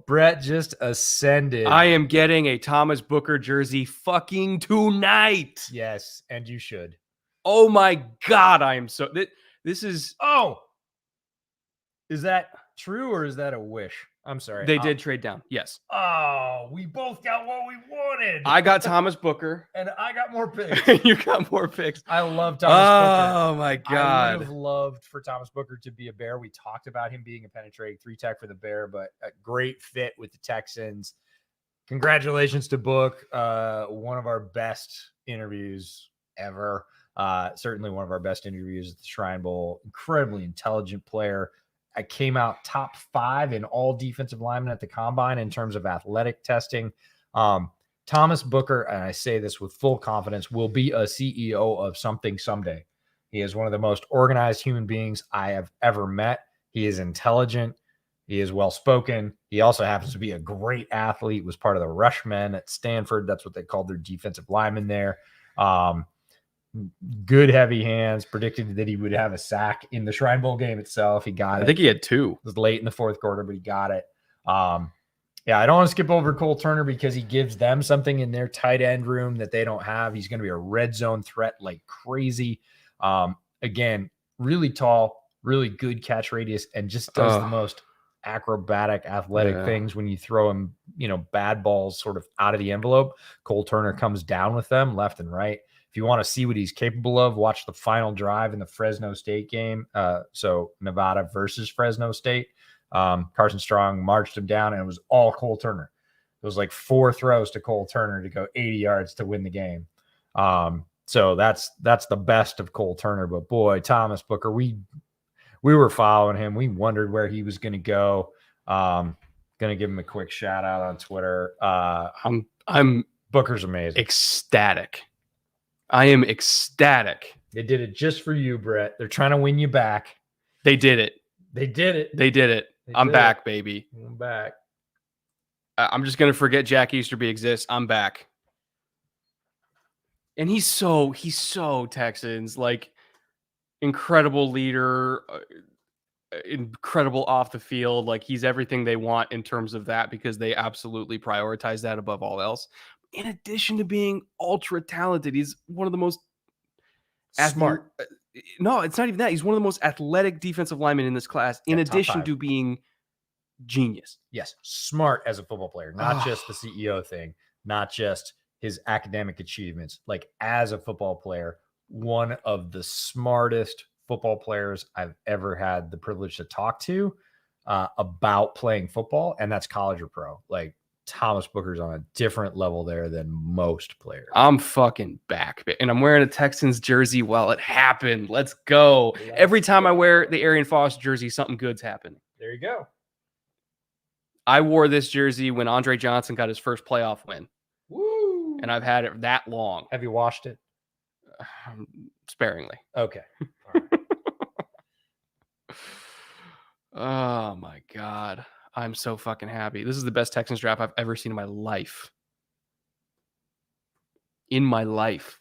Brett just ascended. I am getting a Thomas Booker jersey fucking tonight. Yes, and you should. Oh my God, I am so this is is that true or is that a wish? I'm sorry. They did trade down. Yes. Oh, we both got what we wanted. I got Thomas Booker. And I got more picks. You got more picks. I love Thomas Booker. Oh my God. I would have loved for Thomas Booker to be a Bear. We talked about him being a penetrating 3-tech for the Bear, but a great fit with the Texans. Congratulations to Book. One of our best interviews ever. Certainly one of our best interviews at the Shrine Bowl. Incredibly intelligent player. I came out top 5 in all defensive linemen at the combine in terms of athletic testing. Thomas Booker, and I say this with full confidence, will be a CEO of something someday. He is one of the most organized human beings I have ever met. He is intelligent. He is well-spoken. He also happens to be a great athlete, was part of the Rushmen at Stanford. That's what they called their defensive lineman there. Good heavy hands, predicted that he would have a sack in the Shrine Bowl game itself. He got it. I think he had 2. It was late in the fourth quarter, but he got it. Yeah, I don't want to skip over Cole Turner because he gives them something in their tight end room that they don't have. He's going to be a red zone threat like crazy. Again, really tall, really good catch radius, and just does the most acrobatic, athletic things when you throw him, bad balls sort of out of the envelope. Cole Turner comes down with them left and right. If you want to see what he's capable of, watch the final drive in the Fresno State game. So Nevada versus Fresno State. Carson Strong marched him down, and it was all Cole Turner. It was like 4 throws to Cole Turner to go 80 yards to win the game. So that's the best of Cole Turner. But boy, Thomas Booker, we were following him. We wondered where he was going to go. Going to give him a quick shout out on Twitter. I'm Booker's amazing. Ecstatic. I am ecstatic. They did it just for you, Brett. They're trying to win you back. They did it. They did it. They did it. I'm back, baby. I'm back. I'm just going to forget Jack Easterby exists. I'm back. And he's so Texans, like incredible leader, incredible off the field. Like he's everything they want in terms of that because they absolutely prioritize that above all else. In addition to being ultra talented, he's one of the most smart. No, it's not even that. He's one of the most athletic defensive linemen in this class, in addition to being genius. Yes, smart as a football player, not just the CEO thing, not just his academic achievements. Like as a football player, one of the smartest football players I've ever had the privilege to talk to about playing football, and that's college or pro. Like Thomas Booker's on a different level there than most players. I'm fucking back, and I'm wearing a Texans jersey while it happened. Let's go. Every time I wear the Arian Foster jersey, something good's happening. There you go. I wore this jersey when Andre Johnson got his first playoff win. Woo! And I've had it that long. Have you washed it? Sparingly. Okay. All right. Oh, my God. I'm so fucking happy. This is the best Texans draft I've ever seen in my life. In my life.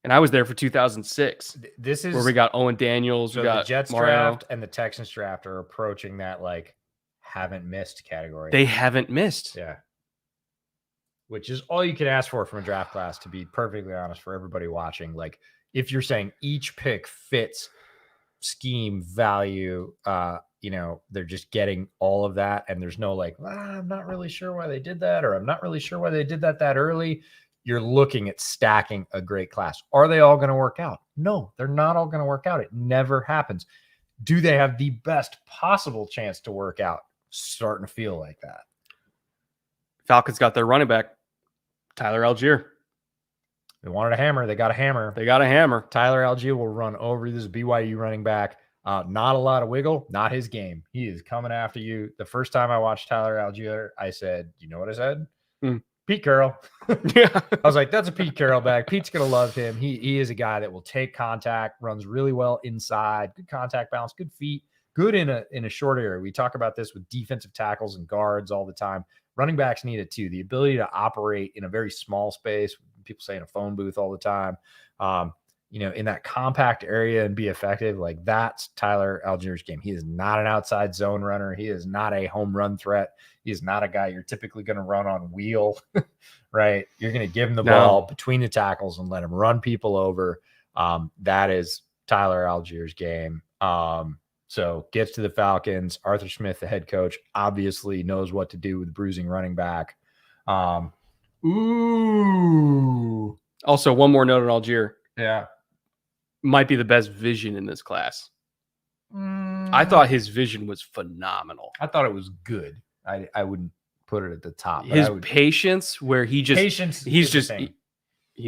And I was there for 2006. This is where we got Owen Daniels. So we got the Jets Mario. draft and the Texans draft are approaching that like haven't missed category. They haven't missed. Yeah. Which is all you can ask for from a draft class, to be perfectly honest, for everybody watching. Like if you're saying each pick fits scheme, value, they're just getting all of that. And there's no like, I'm not really sure why they did that, or I'm not really sure why they did that early. You're looking at stacking a great class. Are they all going to work out? No, they're not all going to work out. It never happens. Do they have the best possible chance to work out? Starting to feel like that. Falcons got their running back, Tyler Algier. They wanted a hammer. They got a hammer. They got a hammer. Tyler Algier will run over this BYU running back. Not a lot of wiggle. Not his game. He is coming after you. The first time I watched Tyler Algier, I said, you know what I said? Pete Carroll. Yeah. I was like, that's a Pete Carroll back. Pete's going to love him. He is a guy that will take contact, runs really well inside, good contact balance, good feet, good in a short area. We talk about this with defensive tackles and guards all the time. Running backs need it too. The ability to operate in a very small space. People say in a phone booth all the time. In that compact area and be effective. Like that's Tyler Algier's game. He is not an outside zone runner. He is not a home run threat. He is not a guy you're typically going to run on wheel, right? You're going to give him the ball between the tackles and let him run people over. That is Tyler Algier's game. So gets to the Falcons. Arthur Smith, the head coach, obviously knows what to do with bruising running back. Ooh. Also, one more note on Algier. Yeah. Might be the best vision in this class. I thought his vision was phenomenal. I thought it was good. I wouldn't put it at the top. His patience, where he's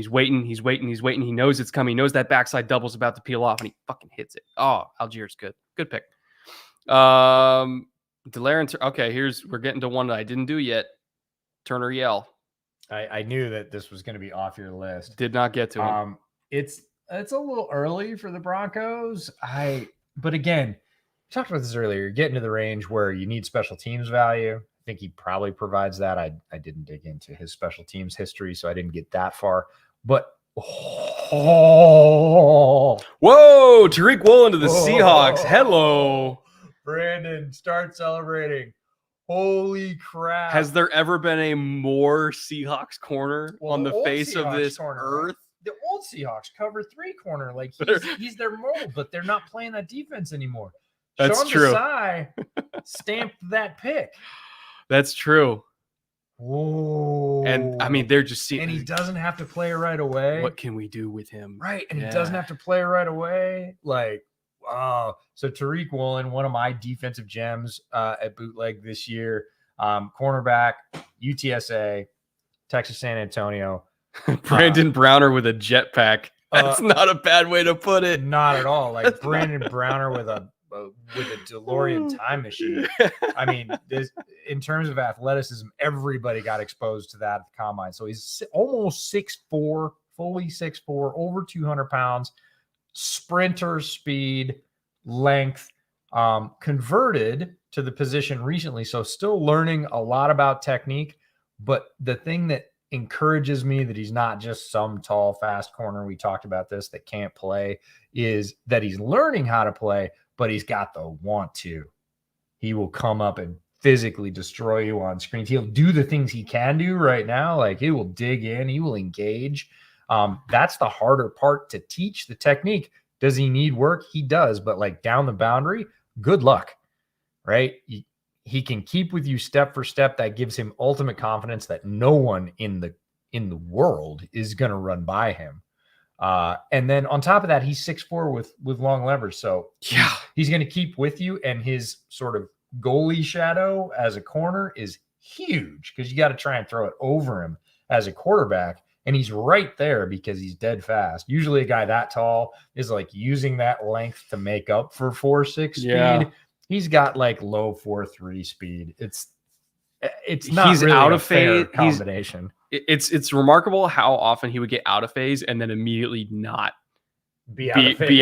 waiting. He knows it's coming. He knows that backside double's about to peel off, and he fucking hits it. Oh, Algier's good. Good pick. Delaire. Okay, we're getting to one that I didn't do yet. Turner Yell. I knew that this was going to be off your list. Did not get to him. It's a little early for the Broncos. But again, we talked about this earlier. You're getting to the range where you need special teams value. I think he probably provides that. I didn't dig into his special teams history, so I didn't get that far. But whoa, Tariq Woolen to the Seahawks. Hello. Brandon, start celebrating. Holy crap. Has there ever been a more Seahawks corner on the face Seahawks of this corner, earth? Right? The old Seahawks cover 3 corner. Like he's their mold, but they're not playing that defense anymore. That's Sean true. Desai stamped that pick. That's true. Whoa. And I mean, they're just seeing. And he doesn't have to play right away. What can we do with him? Right. And he doesn't have to play right away. Like, wow. So Tariq Woolen, one of my defensive gems at Bootleg this year, cornerback, UTSA, Texas San Antonio. Brandon Browner with a jetpack. That's not a bad way to put it. Not at all. Like Brandon Browner with a DeLorean time machine. I mean, in terms of athleticism, everybody got exposed to that at the combine. So he's almost 6'4", fully 6'4", over 200 pounds, sprinter speed, length, converted to the position recently. So still learning a lot about technique. But the thing that encourages me that he's not just some tall, fast corner, we talked about this, that can't play, is that he's learning how to play, but he's got the want to. He will come up and physically destroy you on screens. He'll do the things he can do right now. Like he will dig in, he will engage. That's the harder part to teach, the technique. Does he need work? He does, but like down the boundary, good luck, right? He can keep with you step for step. That gives him ultimate confidence that no one in the world is going to run by him. And then on top of that, he's 6'4" with long levers. So yeah, he's going to keep with you. And his sort of goalie shadow as a corner is huge because you got to try and throw it over him as a quarterback. And he's right there because he's dead fast. Usually a guy that tall is like using that length to make up for 4.6 speed. Yeah. He's got like low 4.3 speed. It's not he's really out a of fair phase. Combination. It's remarkable how often he would get out of phase and then immediately not be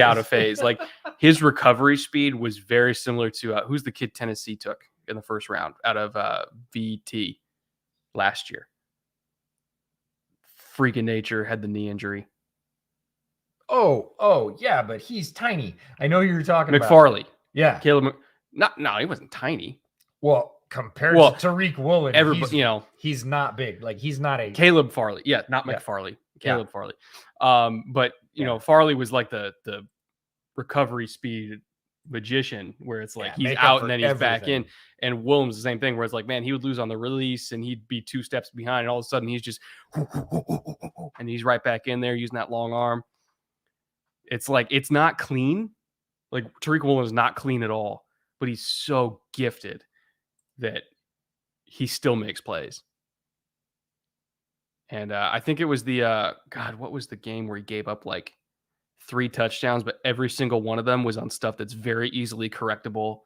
out of phase. Like his recovery speed was very similar to who's the kid Tennessee took in the first round out of VT last year. Freak of nature, had the knee injury. Oh yeah, but he's tiny. I know you're talking McFarley. about. Yeah, Caleb. No, he wasn't tiny. Well, compared to Tariq Woolen, everybody, he's not big. Like he's not a Caleb Farley. Yeah, not McFarley. Caleb Farley. But you know, Farley was like the recovery speed magician, where it's like he's out and then he's back in. And Williams the same thing, where it's like, man, he would lose on the release and he'd be 2 steps behind, and all of a sudden he's just and he's right back in there using that long arm. It's like it's not clean. Like Tariq Woolen is not clean at all, but he's so gifted that he still makes plays. And I think it was the what was the game where he gave up like 3 touchdowns, but every single one of them was on stuff that's very easily correctable.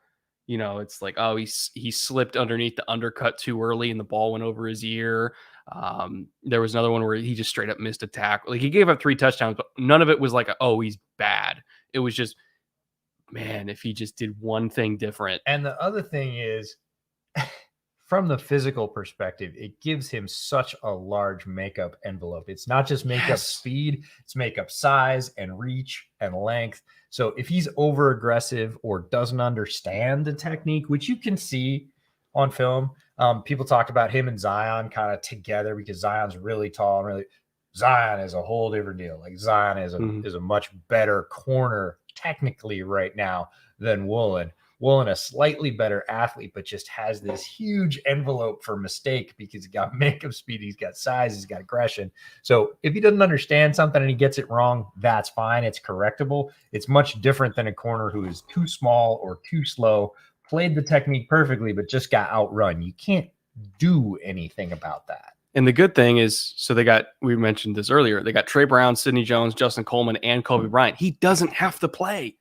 You know, it's like, oh, he slipped underneath the undercut too early and the ball went over his ear. There was another one where he just straight up missed a tackle. Like he gave up 3 touchdowns, but none of it was like, oh, he's bad. It was just, man, if he just did one thing different. And the other thing is, from the physical perspective, it gives him such a large makeup envelope. It's not just makeup speed, it's makeup size and reach and length. So if he's over aggressive or doesn't understand the technique, which you can see on film, people talked about him and Zion kind of together because Zion's really tall and Zion is a whole different deal. Like Zion is a much better corner technically right now than Woolen. Woolen, a slightly better athlete, but just has this huge envelope for mistake because he's got makeup speed, he's got size, he's got aggression. So if he doesn't understand something and he gets it wrong, that's fine. It's correctable. It's much different than a corner who is too small or too slow, played the technique perfectly, but just got outrun. You can't do anything about that. And the good thing is, so we mentioned this earlier, they got Trey Brown, Sidney Jones, Justin Coleman, and Kobe Bryant. He doesn't have to play.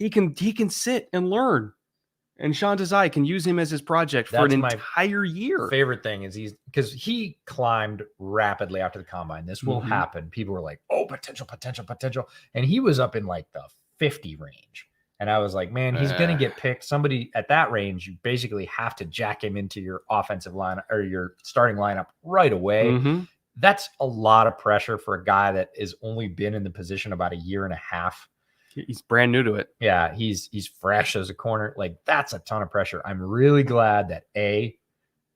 He can sit and learn. And Sean Desai can use him as his project for That's an my entire year. Favorite thing is because he climbed rapidly after the combine. This will happen. People were like, oh, potential. And he was up in like the 50 range. And I was like, man, he's going to get picked. Somebody at that range, you basically have to jack him into your offensive line or your starting lineup right away. That's a lot of pressure for a guy that has only been in the position about a year and a half. He's brand new to it. Yeah, he's fresh as a corner. Like, that's a ton of pressure. I'm really glad that A,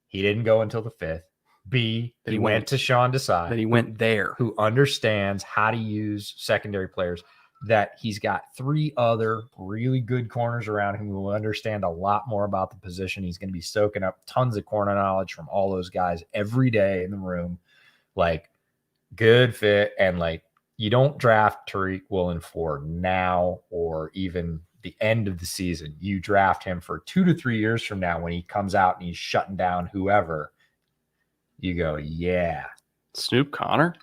he didn't go until the 5th. B, that he went to Sean Desai. That he went there. Who understands how to use secondary players. That he's got 3 other really good corners around him who will understand a lot more about the position. He's going to be soaking up tons of corner knowledge from all those guys every day in the room. Like, good fit. And like, you don't draft Tariq Woolen for now or even the end of the season. You draft him for 2 to 3 years from now when he comes out and he's shutting down whoever. You go, yeah. Snoop Connor?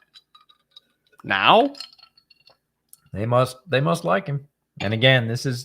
Now? They must like him. And again, there's a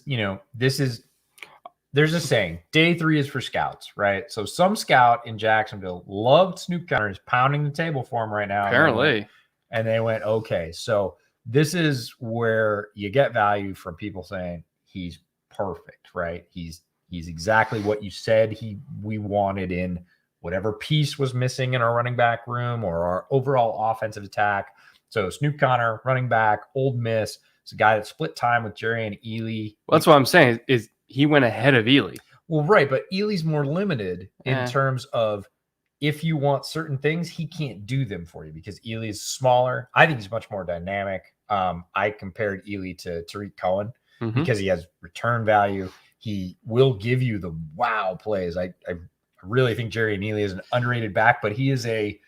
saying, day 3 is for scouts, right? So some scout in Jacksonville loved Snoop Connor, is pounding the table for him right now. Apparently. And they went, okay, so this is where you get value from people saying he's perfect, right? He's exactly what you said we wanted in whatever piece was missing in our running back room or our overall offensive attack. So Snoop Connor, running back, Ole Miss, is a guy that split time with Jerry and Ely. Well, that's what I'm saying is he went ahead of Ely. Well, right, but Ely's more limited in terms of if you want certain things, he can't do them for you because Ely is smaller. I think he's much more dynamic. I compared Ely to Tariq Cohen because he has return value. He will give you the wow plays. I really think Jerry and Ely is an underrated back, but he is a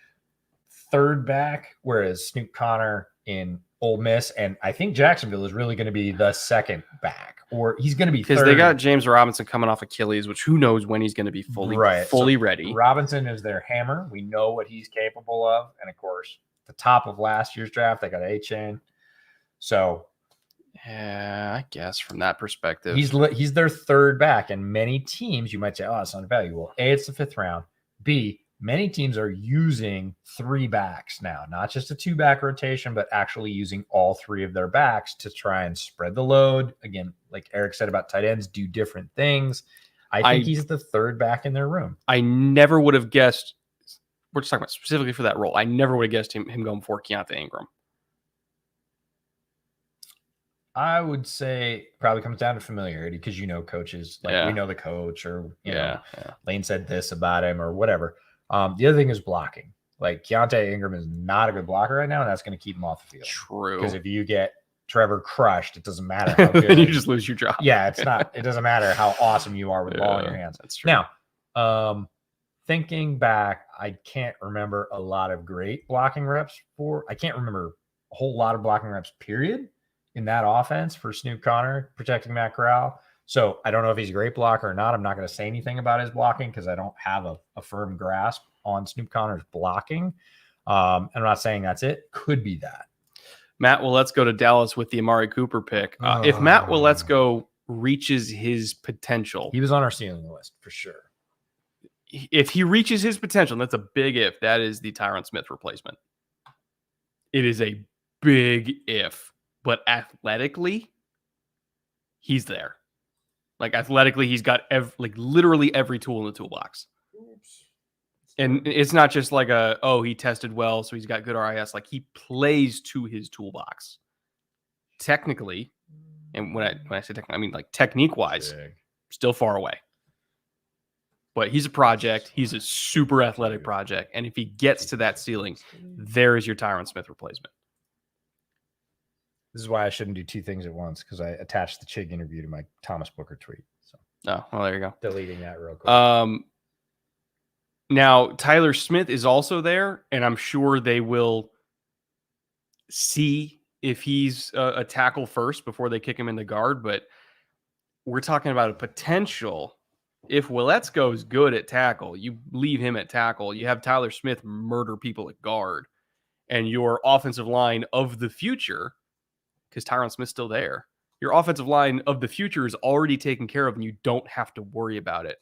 third back, whereas Snoop Connor in Ole Miss and I think Jacksonville is really going to be the second back, or he's going to be because they got James Robinson coming off Achilles, which who knows when he's going to be fully ready. Robinson is their hammer. We know what he's capable of, and of course, the top of last year's draft, they got A-Chain. So, yeah, I guess from that perspective, he's their third back, and many teams you might say, oh, it's undervaluable. A, it's the 5th round. B, many teams are using 3 backs now, not just a 2-back rotation, but actually using all 3 of their backs to try and spread the load. Again, like Eric said about tight ends, do different things. I think he's the third back in their room. I never would have guessed. We're just talking about specifically for that role. I never would have guessed him going before Keontae Ingram. I would say probably comes down to familiarity because coaches. Like we know the coach or, you know, Lane said this about him or whatever. The other thing is blocking. Like Keontae Ingram is not a good blocker right now, and that's going to keep him off the field. True. Because if you get Trevor crushed, it doesn't matter how good. You just lose your job. Yeah, it doesn't matter how awesome you are with the ball in your hands. That's true. Now, thinking back, I can't remember a lot of great blocking reps I can't remember a whole lot of blocking reps, period, in that offense for Snoop Connor protecting Matt Corral. So I don't know if he's a great blocker or not. I'm not going to say anything about his blocking because I don't have a firm grasp on Snoop Connor's blocking. I'm not saying that's it. Could be that. Matt Willetsko to Dallas with the Amari Cooper pick. If Matt Willetsko reaches his potential. He was on our ceiling list for sure. If he reaches his potential, and that's a big if, that is the Tyron Smith replacement. It is a big if. But athletically, he's there. Like athletically, he's got literally every tool in the toolbox. Oops. And it's not just like he tested well, so he's got good RIS. Like he plays to his toolbox. Technically, and when I say technically, I mean like technique-wise, still far away. But he's a project. He's a super athletic project. And if he gets to that ceiling, there is your Tyron Smith replacement. This is why I shouldn't do 2 things at once because I attached the Chig interview to my Thomas Booker tweet. So, well, there you go. Deleting that real quick. Now, Tyler Smith is also there, and I'm sure they will see if he's a tackle first before they kick him in the guard. But we're talking about a potential. If Willetsko is good at tackle, you leave him at tackle. You have Tyler Smith murder people at guard, and your offensive line of the future, because Tyron Smith's still there, Your offensive line of the future is already taken care of, and you don't have to worry about it.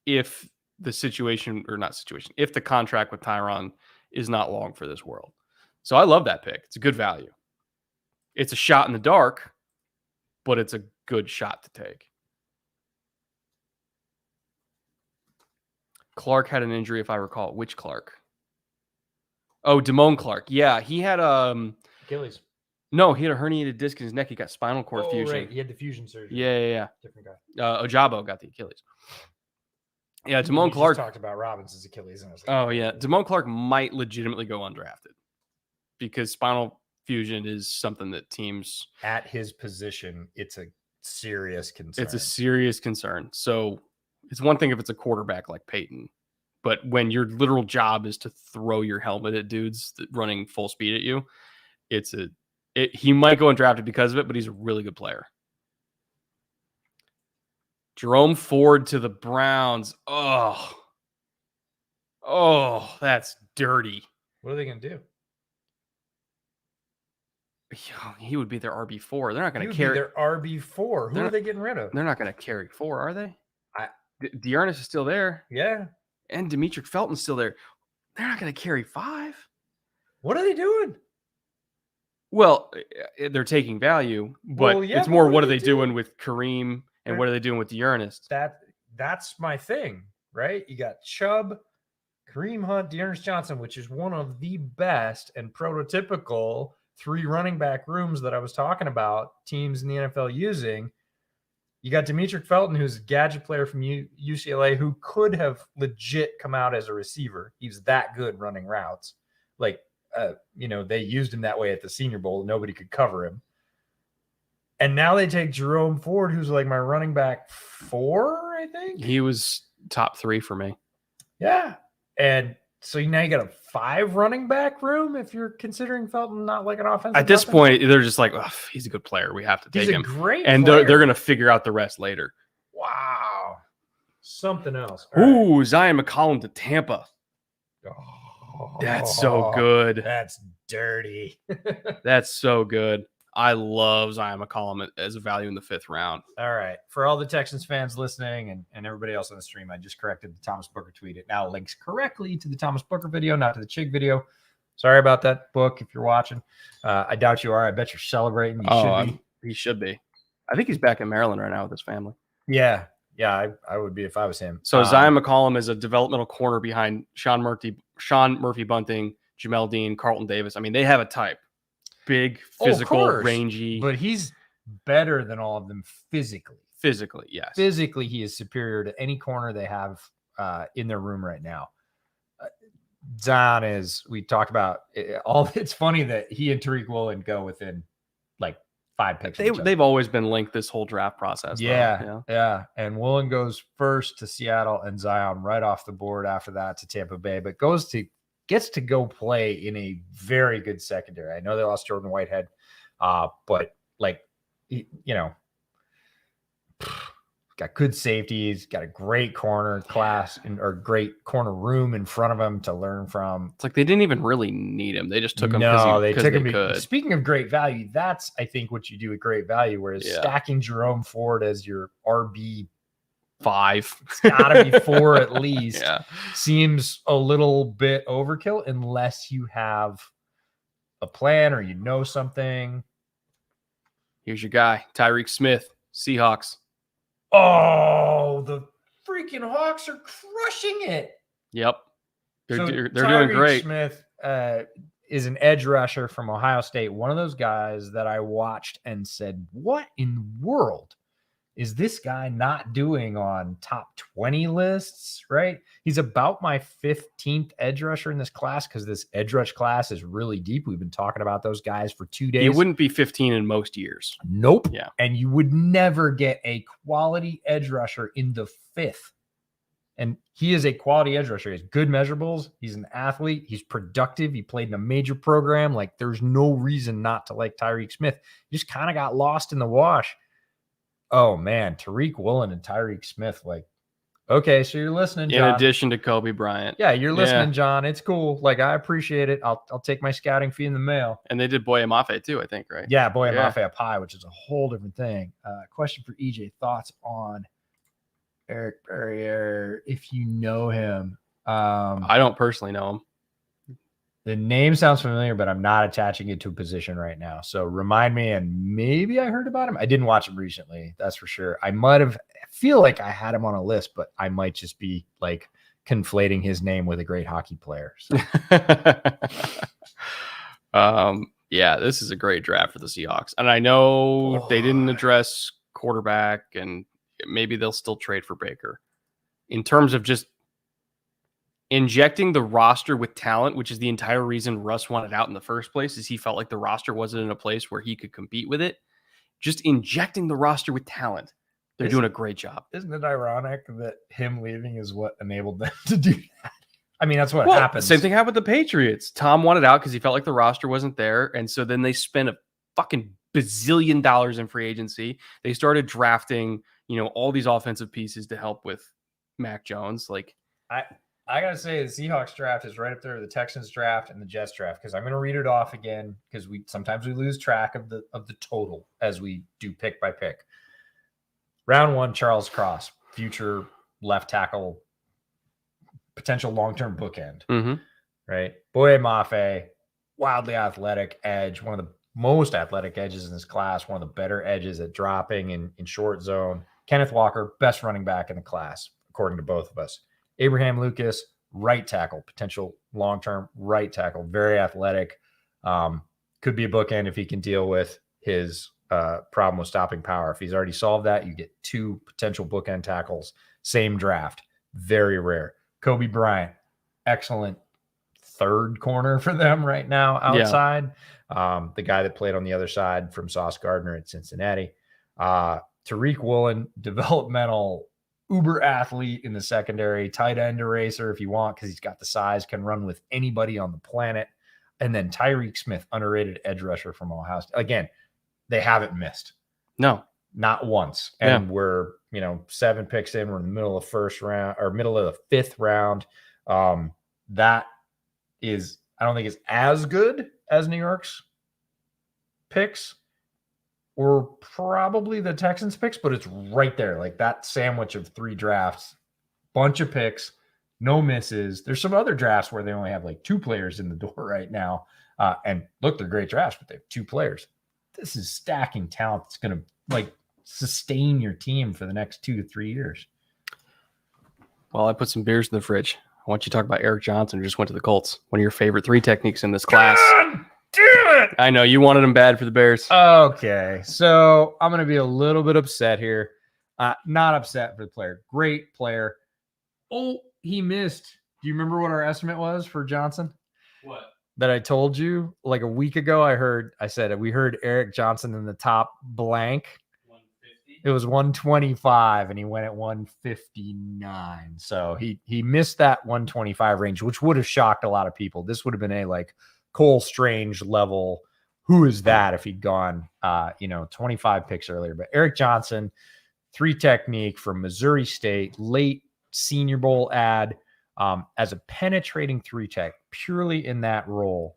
If the if the contract with Tyron is not long for this world. So I love that pick. It's a good value. It's a shot in the dark, but it's a good shot to take. Clark had an injury, if I recall. Which Clark? Oh, Damone Clark. Yeah, he had Achilles. No, he had a herniated disc in his neck. He got spinal cord fusion. Right. He had the fusion surgery. Yeah. Different guy. Ojabo got the Achilles. Yeah, We Damone just Clark. talked about Robinson's Achilles. And I was Oh, yeah. Damone Clark might legitimately go undrafted because spinal fusion is something that teams... At his position, it's a serious concern. It's a serious concern. So it's one thing if it's a quarterback like Peyton, but when your literal job is to throw your helmet at dudes running full speed at you, he might go undrafted because of it, but he's a really good player. Jerome Ford to the Browns. Oh, that's dirty. What are they going to do? He would be their RB4. They're not going to carry carry their RB4. Who are they getting rid of? They're not going to carry 4, are they? Dearness is still there. Yeah. And Demetric Felton's still there. They're not going to carry 5. What are they doing? Well, they're taking value, but it's more what are they doing with Kareem and what are they doing with Dearness? That's my thing, right? You got Chubb, Kareem Hunt, Dearness Johnson, which is one of the best and prototypical 3 running back rooms that I was talking about teams in the NFL using. You got Demetric Felton, who's a gadget player from UCLA who could have legit come out as a receiver. He was that good running routes. They used him that way at the Senior Bowl. Nobody could cover him. And now they take Jerome Ford, who's like my running back 4, I think. He was top 3 for me. Yeah. And so now you got a 5 running back room if you're considering Felton not like an offensive. At this point, they're just like, oh, he's a good player. We have to take him. He's a great and player. They're going to figure out the rest later. Wow. Something else. All right. Zion McCollum to Tampa. Oh, that's so good. That's dirty. That's so good. I love Zion McCollum as a value in the 5th round. All right. For all the Texans fans listening and everybody else on the stream, I just corrected the Thomas Booker tweet. It now links correctly to the Thomas Booker video, not to the Chig video. Sorry about that, Book, if you're watching. I doubt you are. I bet you're celebrating. You should be. He should be. I think he's back in Maryland right now with his family. Yeah. Yeah, I would be if I was him. So Zion McCollum is a developmental corner behind Sean Murphy-Bunting, Jamel Dean, Carlton Davis. I mean, they have a type. Big, physical, rangy. But he's better than all of them physically. Physically, yes. Physically, he is superior to any corner they have in their room right now. Zion is, we talked about, it's funny that he and Tariq Woolen go within like 5 picks. They've always been linked this whole draft process. Yeah. And Woolen goes first to Seattle and Zion right off the board after that to Tampa Bay, but gets to go play in a very good secondary. I know they lost Jordan Whitehead, but got good safeties, got a great corner class or great corner room in front of him to learn from. It's like they didn't even really need him. They just took him they took him. Could. Speaking of great value, that's, I think, what you do with great value, whereas stacking Jerome Ford as your RB 5, it's gotta be 4 at least. Seems a little bit overkill unless you have a plan or you know something. Here's your guy, Tyreek Smith, Seahawks. Oh, the freaking Hawks are crushing it. Yep, they're doing great. Smith is an edge rusher from Ohio State. One of those guys that I watched and said, "What in the world is this guy not doing on top 20 lists?" Right? He's about my 15th edge rusher in this class because this edge rush class is really deep. We've been talking about those guys for 2 days. He wouldn't be 15 in most years. Nope. Yeah. And you would never get a quality edge rusher in the 5th. And he is a quality edge rusher. He has good measurables. He's an athlete. He's productive. He played in a major program. Like, there's no reason not to like Tyreek Smith. He just kind of got lost in the wash. Oh, man, Tariq Woolen and Tyreek Smith, like, Okay, so you're listening, in John. addition to Kobe Bryant. Yeah, you're listening, Yeah. John. It's cool. Like, I appreciate it. I'll take my scouting fee in the mail. And they did Boye Mafe too, I think, right? Yeah, Boye Yeah. Mafe pie, which is a whole different thing. Question for EJ: thoughts on Eric Barrier, if you know him? I don't personally know him. The name sounds familiar, but I'm not attaching it to a position right now. So remind me, and maybe I heard about him. I didn't watch him recently, that's for sure. I might have, I feel like I had him on a list, but I might just be like conflating his name with a great hockey player. So. Yeah, this is a great draft for the Seahawks. And I know they didn't address quarterback, and maybe they'll still trade for Baker. In terms of just injecting the roster with talent, which is the entire reason Russ wanted out in the first place, is he felt like the roster wasn't in a place where he could compete with it. Just injecting the roster with talent. They're doing a great job. Isn't it ironic that him leaving is what enabled them to do that? I mean, that's what happens. Same thing happened with the Patriots. Tom wanted out because he felt like the roster wasn't there. And so then they spent a fucking bazillion dollars in free agency. They started drafting, all these offensive pieces to help with Mac Jones. Like, I gotta say, the Seahawks draft is right up there with the Texans draft and the Jets draft, because I'm gonna read it off again, because sometimes we lose track of the total as we do pick by pick. Round 1, Charles Cross, future left tackle, potential long-term bookend. mm-hmm. Right? Boye Mafe, wildly athletic edge, one of the most athletic edges in this class, one of the better edges at dropping in short zone. Kenneth Walker, best running back in the class, according to both of us. Abraham Lucas, right tackle, potential long-term right tackle, very athletic. Could be a bookend if he can deal with his problem with stopping power. If he's already solved that, you get 2 potential bookend tackles, same draft. Very rare. Kobe Bryant, excellent third corner for them right now outside. Yeah. The guy that played on the other side from Sauce Gardner at Cincinnati. Tariq Woolen, developmental uber athlete in the secondary, tight end eraser if you want, because he's got the size, can run with anybody on the planet. And then Tyreek Smith, underrated edge rusher from Ohio State. Again, they haven't missed. No. Not once. And we're, 7 picks in. We're in the middle of the first round or middle of the 5th round. That is, I don't think it's as good as New York's picks, or probably the Texans picks, but it's right there. Like that sandwich of 3 drafts, bunch of picks, no misses. There's some other drafts where they only have like 2 players in the door right now. And look, they're great drafts, but they have 2 players. This is stacking talent that's going to sustain your team for the next 2 to 3 years. Well, I put some beers in the fridge. I want you to talk about Eric Johnson, who just went to the Colts. One of your favorite 3 techniques in this class. God damn it! I know you wanted him bad for the Bears. Okay, so I'm going to be a little bit upset here. Not upset for the player. Great player. Oh, he missed. Do you remember what our estimate was for Johnson? What? That I told you like a week ago. I said we heard Eric Johnson in the top blank. 150. It was 125, and he went at 159. So he missed that 125 range, which would have shocked a lot of people. This would have been a like Cole Strange level. Who is that if he'd gone 25 picks earlier? But Eric Johnson, 3 technique from Missouri State, late Senior Bowl ad. As a penetrating 3 tech, purely in that role,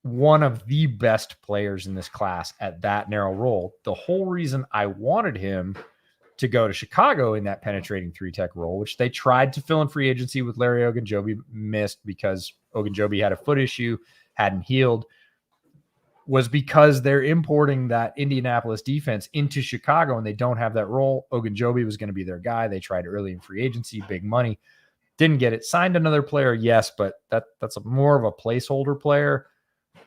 one of the best players in this class at that narrow role. The whole reason I wanted him to go to Chicago in that penetrating 3 tech role, which they tried to fill in free agency with Larry Ogunjobi, missed because Ogunjobi had a foot issue, hadn't healed, was because they're importing that Indianapolis defense into Chicago and they don't have that role. Ogunjobi was going to be their guy. They tried early in free agency, big money. Didn't get it. Signed another player, yes, but that's more of a placeholder player.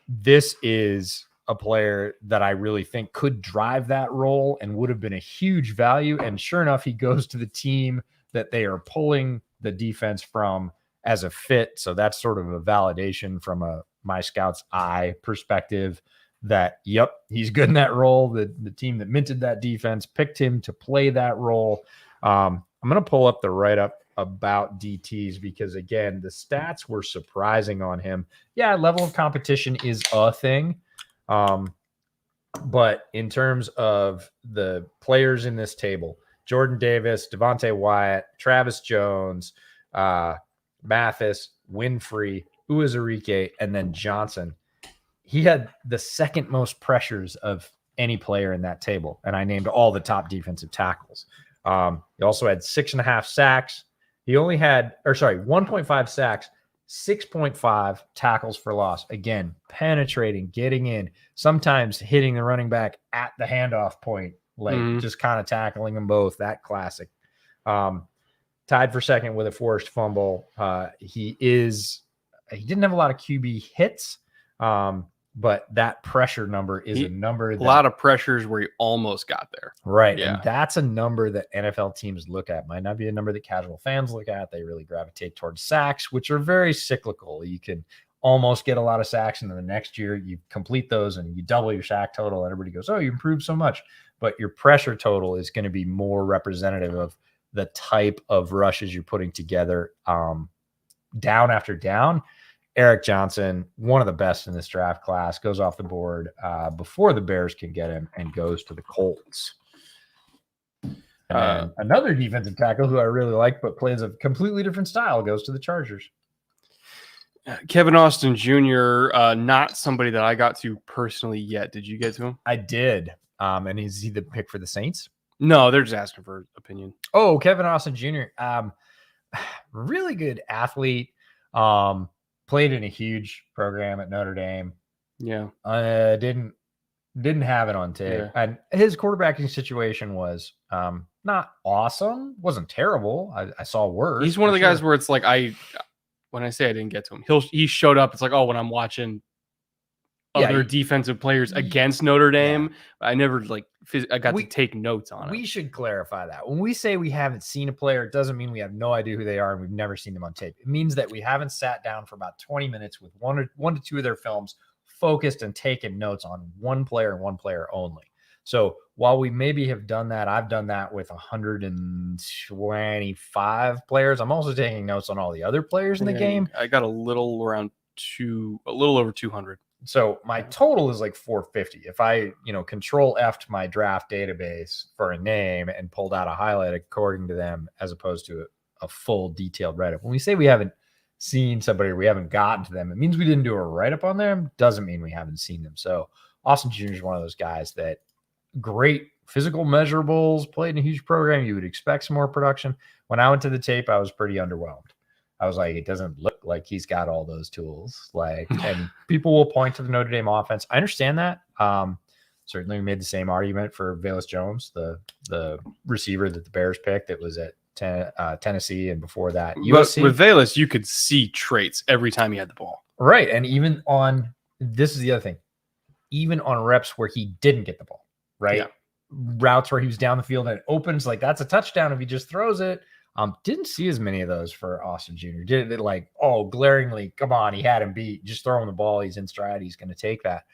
This is a player that I really think could drive that role and would have been a huge value. And sure enough, he goes to the team that they are pulling the defense from as a fit. So that's sort of a validation from a my scout's eye perspective that, yep, he's good in that role. The team that minted that defense picked him to play that role. I'm going to pull up the write-up about DTs because, again, the stats were surprising on him. Yeah, level of competition is a thing. But in terms of the players in this table, Jordan Davis, Devontae Wyatt, Travis Jones, Mathis, Winfrey, Uwazurike, and then Johnson. He had the second most pressures of any player in that table, and I named all the top defensive tackles. He also had 6.5 sacks. He only had, 1.5 sacks, 6.5 tackles for loss. Again, penetrating, getting in, sometimes hitting the running back at the handoff point, like just kind of tackling them both. That classic. Tied for second with a forced fumble. He didn't have a lot of QB hits, but that pressure number is a number. A lot of pressures where he almost got there. Right. Yeah. And that's a number that NFL teams look at. Might not be a number that casual fans look at. They really gravitate towards sacks, which are very cyclical. You can almost get a lot of sacks, and then the next year you complete those and you double your sack total. And everybody goes, oh, you improved so much. But your pressure total is going to be more representative of the type of rushes you're putting together down after down. Eric Johnson, one of the best in this draft class, goes off the board before the Bears can get him and goes to the Colts. And another defensive tackle who I really like but plays a completely different style goes to the Chargers. Kevin Austin Jr., not somebody that I got to personally yet. Did you get to him? I did. And is he the pick for the Saints? No, they're just asking for opinion. Oh, Kevin Austin Jr., really good athlete. Played in a huge program at Notre Dame. Yeah. Didn't have it on tape. Yeah. And his quarterbacking situation was not awesome. Wasn't terrible. I saw worse. He's one of the guys where it's like when I say I didn't get to him, he showed up. It's like, oh, when I'm watching other defensive players against Notre Dame, I never I got to take notes on it. We should clarify that. When we say we haven't seen a player, it doesn't mean we have no idea who they are and we've never seen them on tape. It means that we haven't sat down for about 20 minutes with one to two of their films, focused and taken notes on one player and one player only. So while we maybe have done that, I've done that with 125 players. I'm also taking notes on all the other players in the game. I got a little over 200. So my total is like 450. If I, control F'd my draft database for a name and pulled out a highlight according to them, as opposed to a full detailed write-up. When we say we haven't seen somebody or we haven't gotten to them, it means we didn't do a write-up on them. Doesn't mean we haven't seen them. So Austin Jr. is one of those guys that great physical measurables, played in a huge program. You would expect some more production. When I went to the tape, I was pretty underwhelmed. I was like, it doesn't look like he's got all those tools. And people will point to the Notre Dame offense. I understand that. Certainly we made the same argument for Velus Jones, the receiver that the Bears picked that was at Tennessee and before that USC. With Velus, you could see traits every time he had the ball. Right. And even this is the other thing, even on reps where he didn't get the ball, right? Yeah. Routes where he was down the field and it opens, that's a touchdown if he just throws it. Didn't see as many of those for Austin Jr. Did it glaringly, come on, he had him beat. Just throw him the ball. He's in stride. He's going to take that.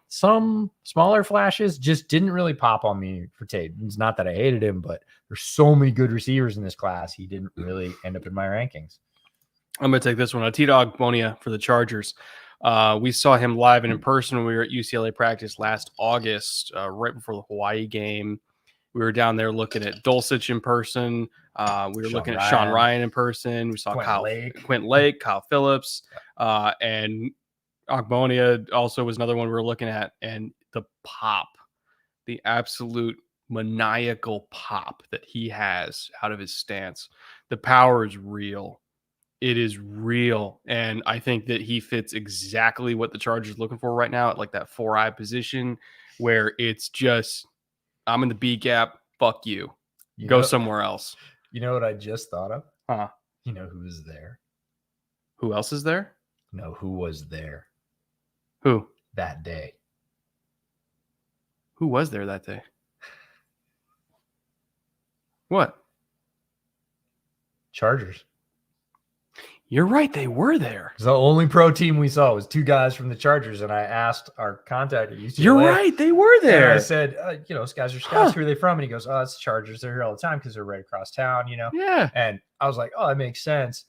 Some smaller flashes just didn't really pop on me for tape. It's not that I hated him, but there's so many good receivers in this class. He didn't really end up in my rankings. I'm going to take this one. Atita Ogbonia for the Chargers. We saw him live and in person when we were at UCLA practice last August, right before the Hawaii game. We were down there looking at Dulcich in person. We were looking at Sean Ryan in person. We saw Quint Lake, Kyle Phillips, and Ogbonia also was another one we were looking at. And the pop, the absolute maniacal pop that he has out of his stance. The power is real. It is real. And I think that he fits exactly what the Chargers are looking for right now at that 4-eye position where it's just, I'm in the B gap. Fuck you. Go somewhere else. You know what I just thought of? Huh? You know who is there? Who else is there? No, who was there? Who? That day. Who was there that day? What? Chargers. You're right. They were there. The only pro team we saw was two guys from the Chargers, and I asked our contact at UCLA. You're right. They were there. And I said, these guys are scouts. Who are they from? And he goes, oh, it's the Chargers. They're here all the time because they're right across town, Yeah. And I was like, oh, that makes sense.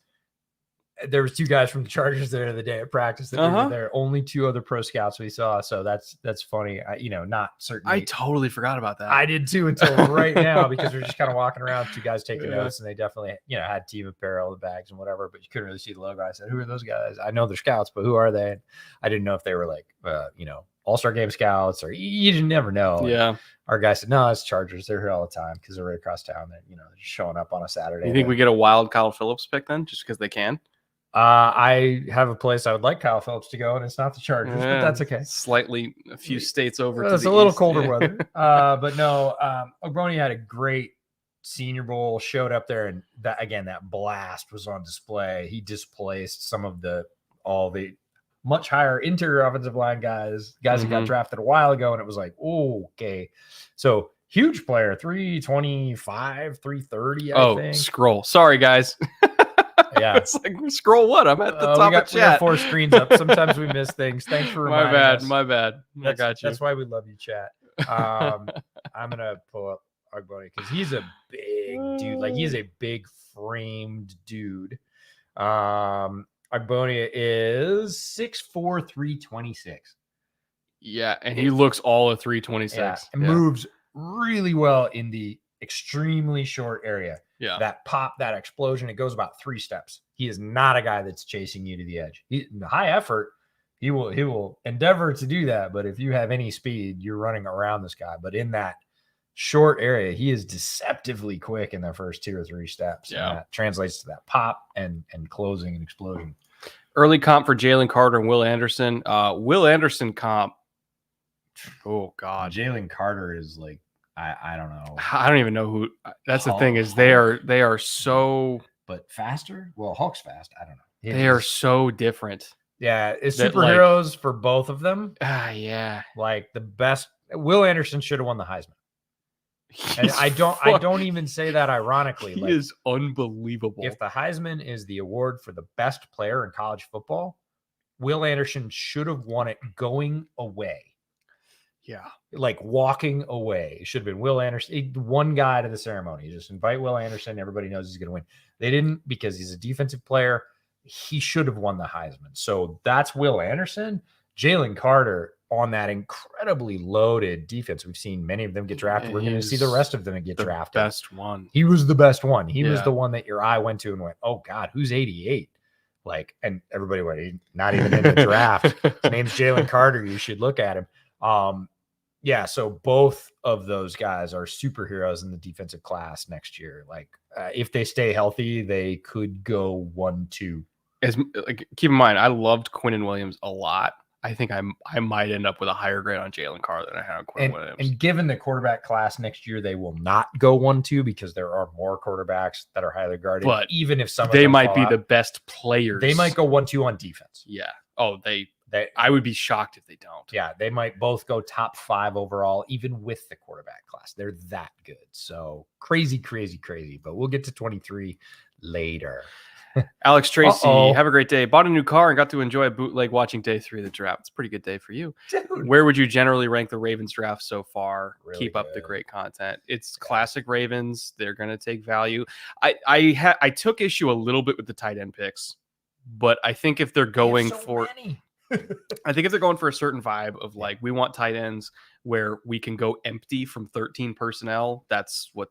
there was 2 guys from the Chargers there the day at practice that were there. Only 2 other pro scouts we saw. So that's funny. Not certainly. I totally forgot about that. I did too until right now because we're just kind of walking around, 2 guys taking notes, and they definitely, had team apparel, the bags and whatever, but you couldn't really see the logo. I said, who are those guys? I know they're scouts, but who are they? And I didn't know if they were like, all-star game scouts, or you just never know. Yeah. And our guy said, no, it's Chargers. They're here all the time because they're right across town. That they're just showing up on a Saturday. You think we get a wild Kyle Phillips pick then, just because they can? I have a place I would like Kyle Phillips to go, and it's not the Chargers, but that's okay. Slightly a few states over. It's a little colder weather. But no, Ogboni had a great Senior Bowl, showed up there, and that blast was on display. He displaced some of all the much higher interior offensive line guys who got drafted a while ago, and it was like, okay. So huge player, 325, 330, I think. Scroll. Sorry, guys. Yeah. It's like, scroll what? I'm at the top of chat. We got 4 screens up. Sometimes we miss things. Thanks for reminding us. My bad. I got you. That's why we love you, chat. I'm going to pull up Ogboni because he's a big dude. Like, he's a big framed dude. Ogboni is 6'4", 326. Yeah, and he looks all of 326. Yeah, and moves really well in the extremely short area. Yeah. That pop, that explosion, it goes about 3 steps. He is not a guy that's chasing you to the edge. High effort, he will endeavor to do that, but if you have any speed, you're running around this guy. But in that short area, he is deceptively quick in the first 2 or 3 steps. Yeah. And that translates to that pop and closing and explosion. Early comp for Jalen Carter and Will Anderson. Will Anderson comp. Oh God. Jalen Carter is like, I don't know. I don't even know who. That's the thing is they are so. But faster? Well, Hulk's fast. I don't know. They are so different. Yeah, it's superheroes for both of them. Yeah. Like the best. Will Anderson should have won the Heisman. And I don't even say that ironically. He is unbelievable. If the Heisman is the award for the best player in college football, Will Anderson should have won it going away. Yeah. Like walking away. It should have been Will Anderson. One guy to the ceremony. You just invite Will Anderson. Everybody knows he's going to win. They didn't because he's a defensive player. He should have won the Heisman. So that's Will Anderson. Jalen Carter on that incredibly loaded defense. We've seen many of them get drafted. We're going to see the rest of them get drafted. Best one. He was the best one. He was the one that your eye went to and went, oh God, who's 88? Like, and everybody went, not even in the draft. His name's Jalen Carter. You should look at him. Yeah, so both of those guys are superheroes in the defensive class next year. Like, if they stay healthy, they could go 1-2. Keep in mind, I loved Quinnen Williams a lot. I think I might end up with a higher grade on Jalen Carter than I have on Quinnen Williams. And given the quarterback class next year, they will not go 1-2 because there are more quarterbacks that are highly guarded. But even if some of they them might be out, the best players, they might go 1-2 on defense. Yeah. Oh, I would be shocked if they don't. Yeah, they might both go top 5 overall, even with the quarterback class. They're that good. So crazy. But we'll get to 23 later. Alex Tracy, have a great day. Bought a new car and got to enjoy a bootleg watching day 3 of the draft. It's a pretty good day for you. Dude. Where would you generally rank the Ravens draft so far? Really Keep up the good. great content. It's classic Ravens. They're going to take value. I took issue a little bit with the tight end picks, but I think if they're going I think if they're going for a certain vibe of like, we want tight ends where we can go empty from 13 personnel. That's what.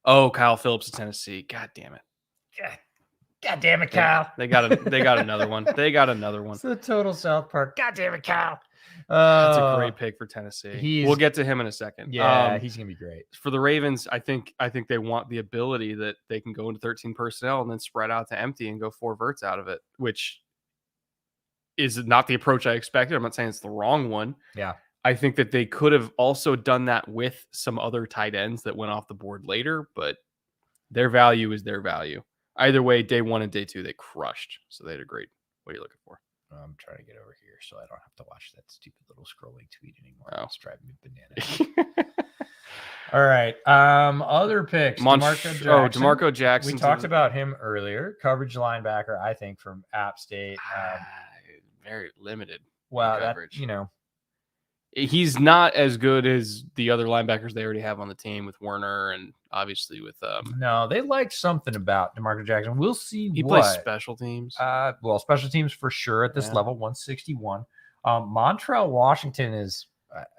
Oh, Kyle Phillips of Tennessee. God damn it. God damn it, Kyle. They got another one. It's the total South Park. God damn it, Kyle. That's a great pick for Tennessee. We'll get to him in a second. Yeah, he's gonna be great. For the Ravens, I think they want the ability that they can go into 13 personnel and then spread out to empty and go 4 verts out of it, which is not the approach I expected. I'm not saying it's the wrong one. Yeah. I think that they could have also done that with some other tight ends that went off the board later, but their value is their value. Either way, day 1 and day 2, they crushed. So they had a great. What are you looking for? I'm trying to get over here so I don't have to watch that stupid little scrolling tweet anymore. Oh. It's driving me bananas. All right. Other picks. DeMarco Jackson. We talked about him earlier. Coverage linebacker, I think, from App State. Very limited. Well, coverage. He's not as good as the other linebackers they already have on the team with Werner and obviously with No, they like something about DeMarcus Jackson. We'll see. He plays special teams. Well, special teams for sure at this level, 161. Montreal Washington is.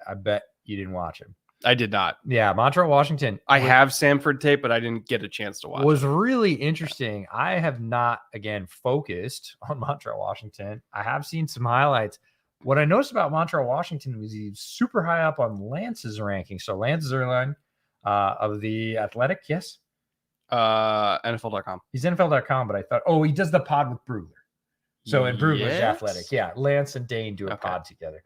I bet you didn't watch him. I did not. Yeah, Montreal Washington. I have Samford tape, but I didn't get a chance to watch. Was really interesting. I have not again focused on Montreal Washington. I have seen some highlights. What I noticed about Montreal Washington was he's super high up on Lance's ranking. So Lance Zierlein of the Athletic, yes, NFL.com. He's NFL.com, but I thought, he does the pod with Brugler. So and Brugler's Athletic, yeah. Lance and Dane do a pod together.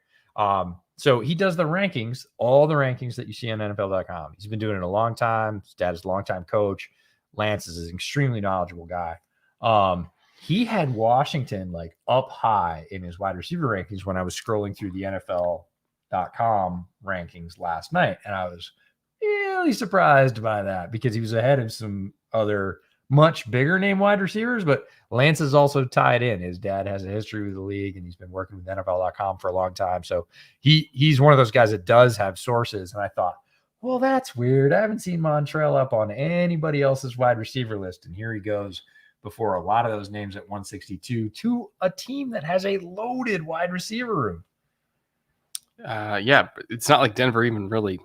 So he does the rankings, all the rankings that you see on NFL.com. He's been doing it a long time. His dad is a longtime coach. Lance is an extremely knowledgeable guy. He had Washington like up high in his wide receiver rankings when I was scrolling through the NFL.com rankings last night. And I was really surprised by that because he was ahead of some other much bigger name wide receivers, but Lance is also tied in. His dad has a history with the league and he's been working with NFL.com for a long time. So he's one of those guys that does have sources. And I thought, well, that's weird. I haven't seen Montreal up on anybody else's wide receiver list. And here he goes before a lot of those names at 162 to a team that has a loaded wide receiver room. Yeah, but it's not like Denver even really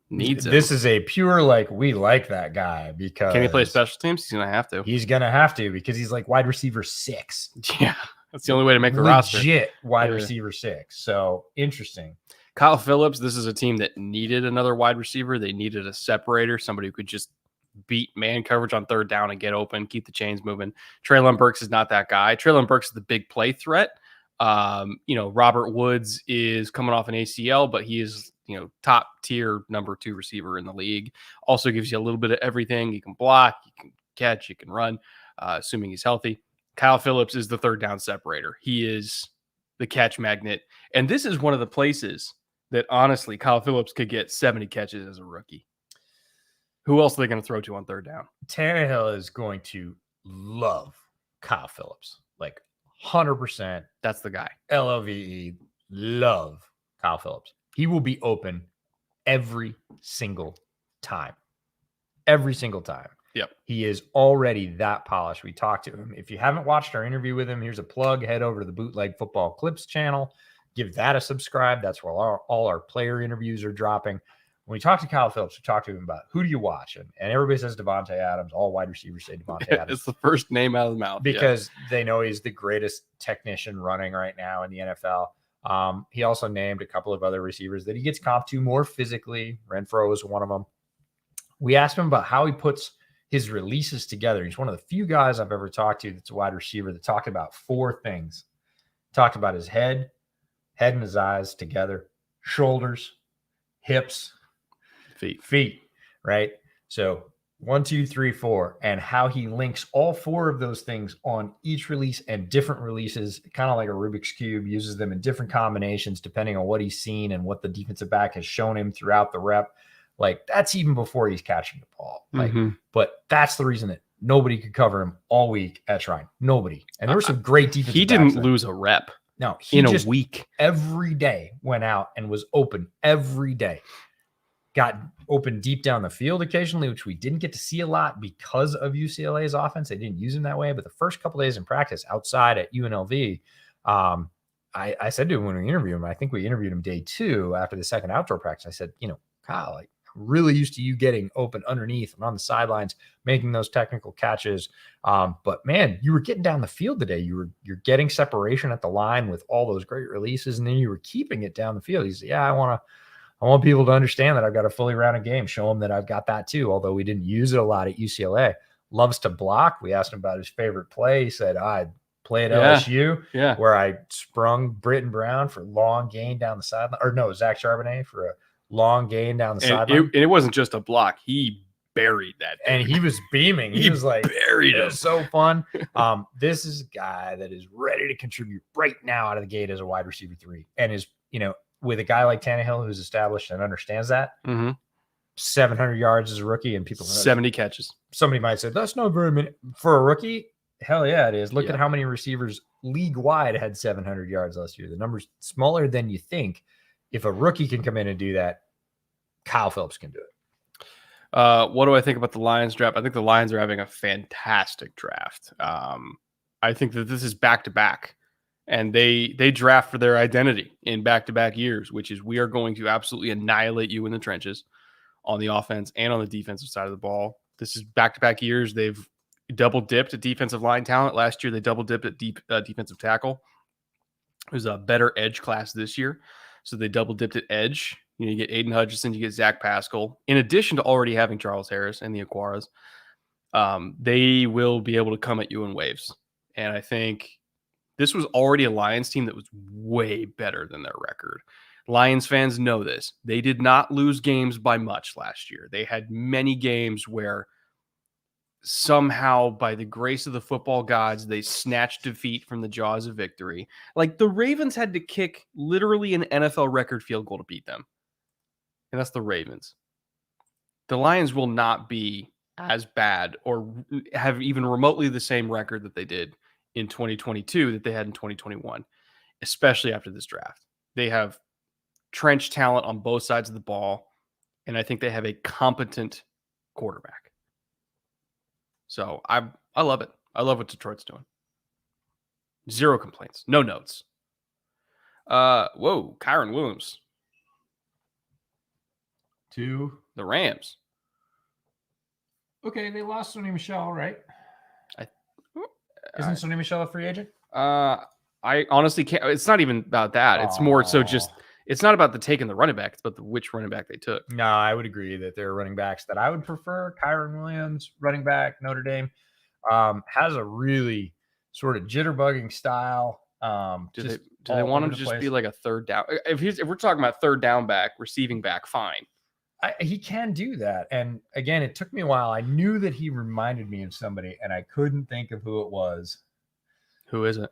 needs him. This is a pure, like, we like that guy because can he play special teams? He's gonna have to. He's gonna have to because he's like wide receiver 6. Yeah, that's the only way to make the roster. Legit wide receiver 6. So interesting. Kyle Phillips. This is a team that needed another wide receiver. They needed a separator, somebody who could just beat man coverage on third down and get open, keep the chains moving. Treylon Burks is not that guy. Treylon Burks is the big play threat. Robert Woods is coming off an ACL, but he is, top tier number 2 receiver in the league. Also gives you a little bit of everything. You can block, you can catch, you can run, assuming he's healthy. Kyle Phillips is the third down separator. He is the catch magnet. And this is one of the places that honestly Kyle Phillips could get 70 catches as a rookie. Who else are they going to throw to on third down? Tannehill is going to love Kyle Phillips. Like 100%. That's the guy. LOVE. Love Kyle Phillips. He will be open every single time. Every single time. Yep. He is already that polished. We talked to him. If you haven't watched our interview with him, here's a plug. Head over to the Bootleg Football Clips channel. Give that a subscribe. That's where all our player interviews are dropping. When we talk to Kyle Phillips, we talk to him about who do you watch? And everybody says Devontae Adams. All wide receivers say Devontae Adams. It's the first name out of the mouth. Because they know he's the greatest technician running right now in the NFL. He also named a couple of other receivers that he gets comped to more physically. Renfro is one of them. We asked him about how he puts his releases together. He's one of the few guys I've ever talked to that's a wide receiver that talked about 4 things. Talked about his head and his eyes together, shoulders, hips, feet, right? So 1, 2, 3, 4, and how he links all 4 of those things on each release and different releases, kind of like a Rubik's Cube, uses them in different combinations depending on what he's seen and what the defensive back has shown him throughout the rep. Like, that's even before he's catching the ball. Like, but that's the reason that nobody could cover him all week at Shrine. Nobody. And there were some great defensive He didn't lose a rep. No, he in just a week. Every day went out and was open every day. Got open deep down the field occasionally, which we didn't get to see a lot because of UCLA's offense. They didn't use him that way. But the first couple days in practice outside at UNLV, I said to him when we interviewed him, I think we interviewed him day 2 after the second outdoor practice. I said, Kyle, like, I'm really used to you getting open underneath and on the sidelines, making those technical catches. But man, you were getting down the field today. You're getting separation at the line with all those great releases, and then you were keeping it down the field. He said, yeah, I want people to understand that I've got a fully rounded game, show them that I've got that too, although we didn't use it a lot at UCLA. Loves to block. We asked him about his favorite play. He said, I'd play at LSU, where I sprung Britton Brown for long gain down the sideline. Or no, Zach Charbonnet for a long gain down the sideline. It wasn't just a block. He buried that thing. And he was beaming. He was like, buried it. It was so fun. This is a guy that is ready to contribute right now out of the gate as a wide receiver 3 and is, with a guy like Tannehill who's established and understands that, 700 yards as a rookie, and people 70 catches. Somebody might say that's not very many for a rookie. Hell yeah, it is. Look at how many receivers league wide had 700 yards last year. The number's smaller than you think. if a rookie can come in and do that, Kyle Phillips can do it. What do I think about the Lions draft? I think the Lions are having a fantastic draft. I think that this is back-to-back, and they draft for their identity in back-to-back years, which is we are going to absolutely annihilate you in the trenches on the offense and on the defensive side of the ball. This is back-to-back years. They've double-dipped at defensive line talent. Last year, they double-dipped at defensive tackle. There's a better edge class this year, so they double-dipped at edge. You get Aiden Hutchinson, you get Zach Pascal. In addition to already having Charles Harris and the Aquaras, they will be able to come at you in waves. And I think this was already a Lions team that was way better than their record. Lions fans know this. They did not lose games by much last year. They had many games where somehow, by the grace of the football gods, they snatched defeat from the jaws of victory. Like the Ravens had to kick literally an NFL record field goal to beat them. And that's the Ravens. The Lions will not be as bad or have even remotely the same record that they did in 2022 that they had in 2021, especially after this draft. They have trench talent on both sides of the ball, and I think they have a competent quarterback. So I love it. I love what Detroit's doing. Zero complaints. No notes. Kyron Williams. To the Rams. Okay, they lost Sonny Michel, right? Isn't Sonny Michel a free agent? I honestly can't. It's not even about that. It's more so just, it's not about the taking the running back. It's about which running back they took. No, I would agree that there are running backs that I would prefer. Kyron Williams, running back, Notre Dame, has a really sort of jitterbugging style. Do they want him to just be like a third down? If we're talking about third down back, receiving back, fine. He can do that. And again, it took me a while. I knew that he reminded me of somebody, and I couldn't think of who it was. Who is it?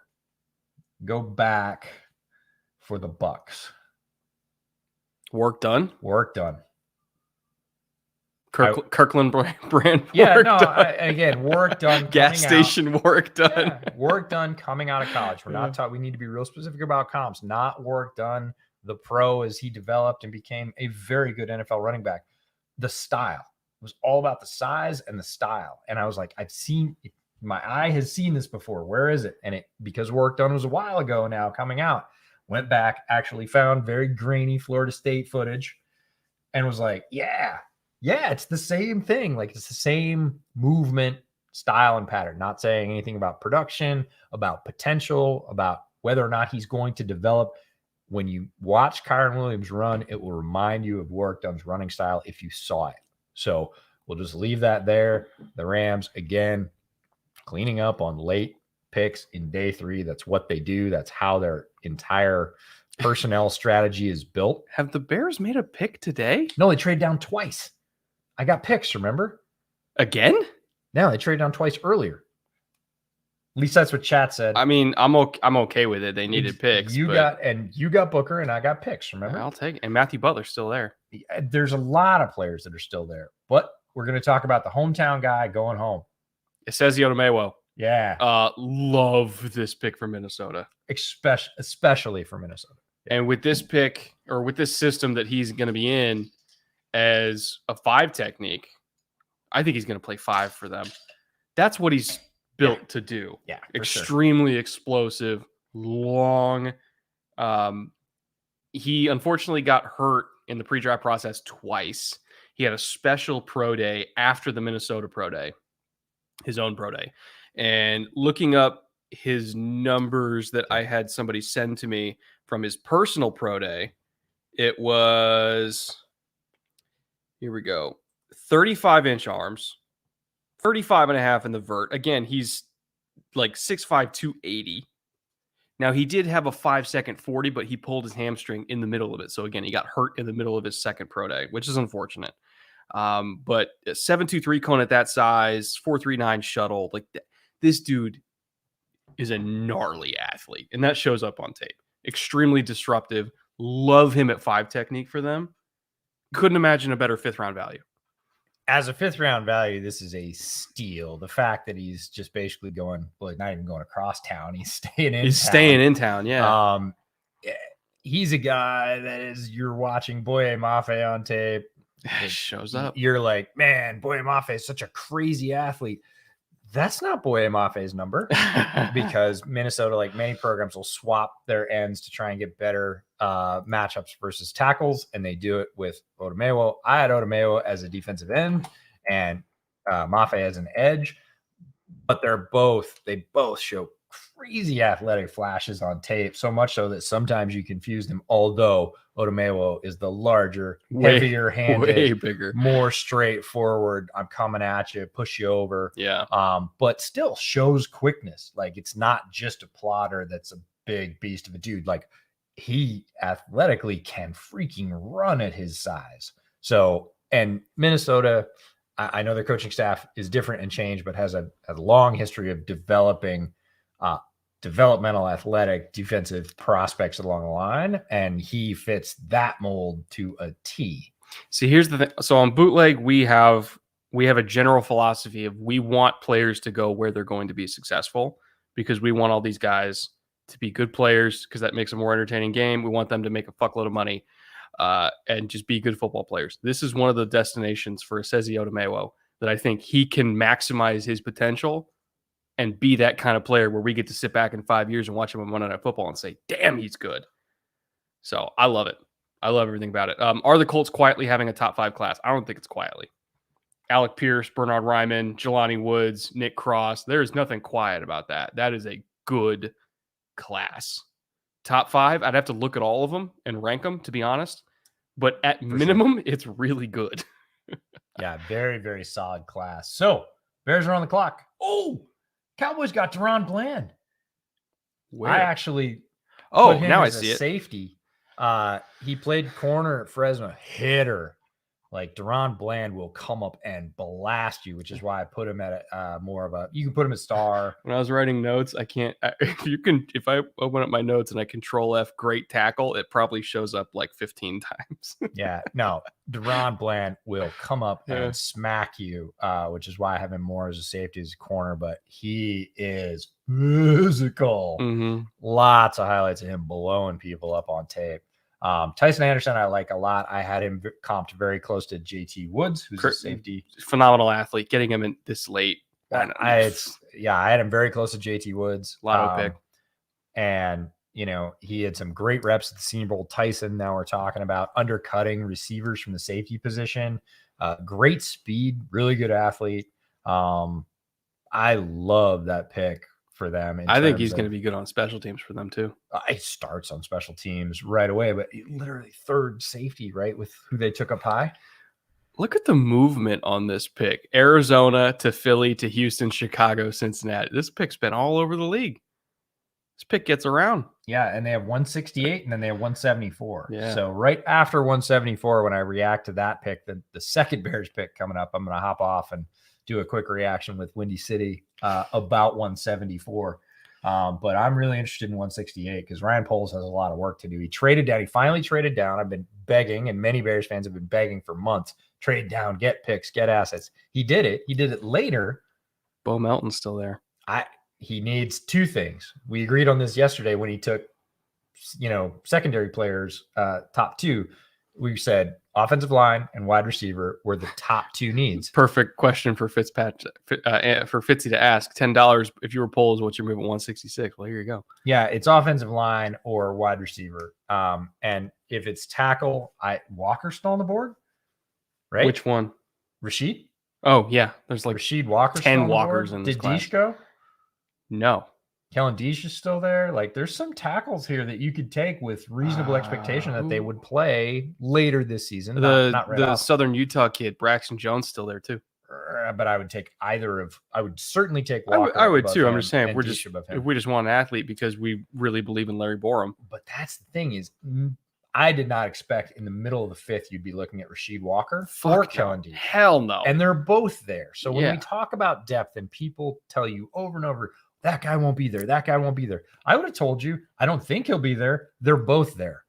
Go back for the Bucks. Work done? Work done. Kirkland brand. Yeah, again, work done. Gas station out. Work done. Yeah, work done coming out of college. We're not taught. We need to be real specific about comps, not work done the pro as he developed and became a very good NFL running back. The style was all about the size and the style. And I was like, my eye has seen this before. Where is it? And because work done was a while ago now coming out, went back, actually found very grainy Florida State footage and was like, yeah, it's the same thing. Like it's the same movement, style, and pattern. Not saying anything about production, about potential, about whether or not he's going to develop. When you watch Kyron Williams run, it will remind you of Work Done's running style if you saw it. So we'll just leave that there. The Rams, again, cleaning up on late picks in day 3. That's what they do. That's how their entire personnel strategy is built. Have the Bears made a pick today? No, they trade down twice. I got picks, remember? Again? No, they traded down twice earlier. At least that's what chat said. I mean, I'm okay with it. They needed picks. You got Booker and I got picks, remember? I'll take it. And Matthew Butler's still there. There's a lot of players that are still there. But we're going to talk about the hometown guy going home. Ezezi Otomewo. Yeah. Love this pick for Minnesota. Especially for Minnesota. And with this pick, or with this system that he's going to be in as a 5 technique, I think he's going to play 5 for them. That's what he's built to do. Yeah. Extremely explosive, long. He unfortunately got hurt in the pre-draft process twice. He had a special pro day after the Minnesota pro day, his own pro day. And looking up his numbers that I had somebody send to me from his personal pro day, it was, here we go, 35-inch arms, 35 and a half in the vert. Again, he's like 6'5", 280. Now, he did have a 5-second 40, but he pulled his hamstring in the middle of it. So, again, he got hurt in the middle of his second pro day, which is unfortunate. But 7.23 cone at that size, 4.39 shuttle. Like, this dude is a gnarly athlete, and that shows up on tape. Extremely disruptive. Love him at 5 technique for them. Couldn't imagine a better 5th-round value. As a 5th-round value, this is a steal. The fact that he's just basically going, well, not even going across town. He's staying in town. Staying in town, yeah. he's a guy that is, you're watching Boye Mafe on tape. It shows up. You're like, man, Boye Mafe is such a crazy athlete. That's not Boye Mafe's number because Minnesota, like many programs, will swap their ends to try and get better matchups versus tackles, and they do it with Odomewo. I had Odomewo as a defensive end and Mafe as an edge, but they both show crazy athletic flashes on tape, so much so that sometimes you confuse them, although Odomewo is the larger, heavier handed, way bigger, more straightforward. I'm coming at you, push you over. Yeah. But still shows quickness. Like it's not just a plotter that's a big beast of a dude. Like he athletically can freaking run at his size. So, and Minnesota, I know their coaching staff is different and changed, but has a long history of developing developmental athletic defensive prospects along the line, and he fits that mold to a T. See, here's the thing. So on Bootleg, we have a general philosophy of we want players to go where they're going to be successful because we want all these guys to be good players because that makes a more entertaining game. We want them to make a fuckload of money and just be good football players. This is one of the destinations for Sezi Odomewo that I think he can maximize his potential and be that kind of player where we get to sit back in 5 years and watch him on Monday Night Football and say, damn, he's good. So I love it. I love everything about it. Are the Colts quietly having a top 5 class? I don't think it's quietly. Alec Pierce, Bernard Ryman, Jelani Woods, Nick Cross. There's nothing quiet about that. That is a good class. Top 5, I'd have to look at all of them and rank them, to be honest. But at minimum, it's really good. Yeah, very, very solid class. So, Bears are on the clock. Oh, Cowboys got Deron Bland. Where? I actually put him now as I see it. Safety. He played corner at Fresno. Hitter. Like Deron Bland will come up and blast you, which is why I put him at more of a. You can put him as star. When I was writing notes, I can't. If I open up my notes and I Control F, great tackle, it probably shows up like 15 times. Yeah, no, Deron Bland will come up and smack you, which is why I have him more as a safety, as a corner. But he is physical. Mm-hmm. Lots of highlights of him blowing people up on tape. Tyson Anderson, I like a lot. I had him comped very close to JT Woods, who's a safety. Phenomenal athlete. Getting him in this late. I had him very close to JT Woods. Lotto pick. And, he had some great reps at the Senior Bowl. Tyson, now we're talking about undercutting receivers from the safety position. Great speed, really good athlete. I love that pick for them. I think he's going to be good on special teams for them too. He starts on special teams right away, but literally third safety, right, with who they took up high. Look at the movement on this pick. Arizona to Philly to Houston, Chicago, Cincinnati. This pick's been all over the league. This pick gets around. Yeah, and they have 168 and then they have 174. Yeah. So right after 174, when I react to that pick, the second Bears pick coming up, I'm going to hop off and do a quick reaction with Windy City about 174. But I'm really interested in 168 because Ryan Poles has a lot of work to do. He traded down. He finally traded down. I've been begging, and many Bears fans have been begging for months. Trade down, get picks, get assets. He did it. He did it later. Bo Melton's still there. He needs two things. We agreed on this yesterday when he took, secondary players, top 2. We said offensive line and wide receiver were the top 2 needs. Perfect question for for Fitzy to ask. $10 if you were Poles, what's your move at 166? Well, here you go. Yeah, it's offensive line or wide receiver. And if it's tackle, Walker's still on the board, right? Which one? Rashid? Oh yeah, there's like Rashid Walker. 10 Walkers in this class. Did Deesh go? No. Kellen Deesh is still there. Like, there's some tackles here that you could take with reasonable expectation that they would play later this season. Not right the off. Southern Utah kid, Braxton Jones, still there too. But I would take either of. I would certainly take Walker. I would too. I'm just saying, if we just want an athlete because we really believe in Larry Borum. But that's the thing is, I did not expect in the middle of the 5th you'd be looking at Rashid Walker or Kellen Deesh. Hell no. And they're both there. So when we talk about depth and people tell you over and over, that guy won't be there. That guy won't be there. I would have told you, I don't think he'll be there. They're both there.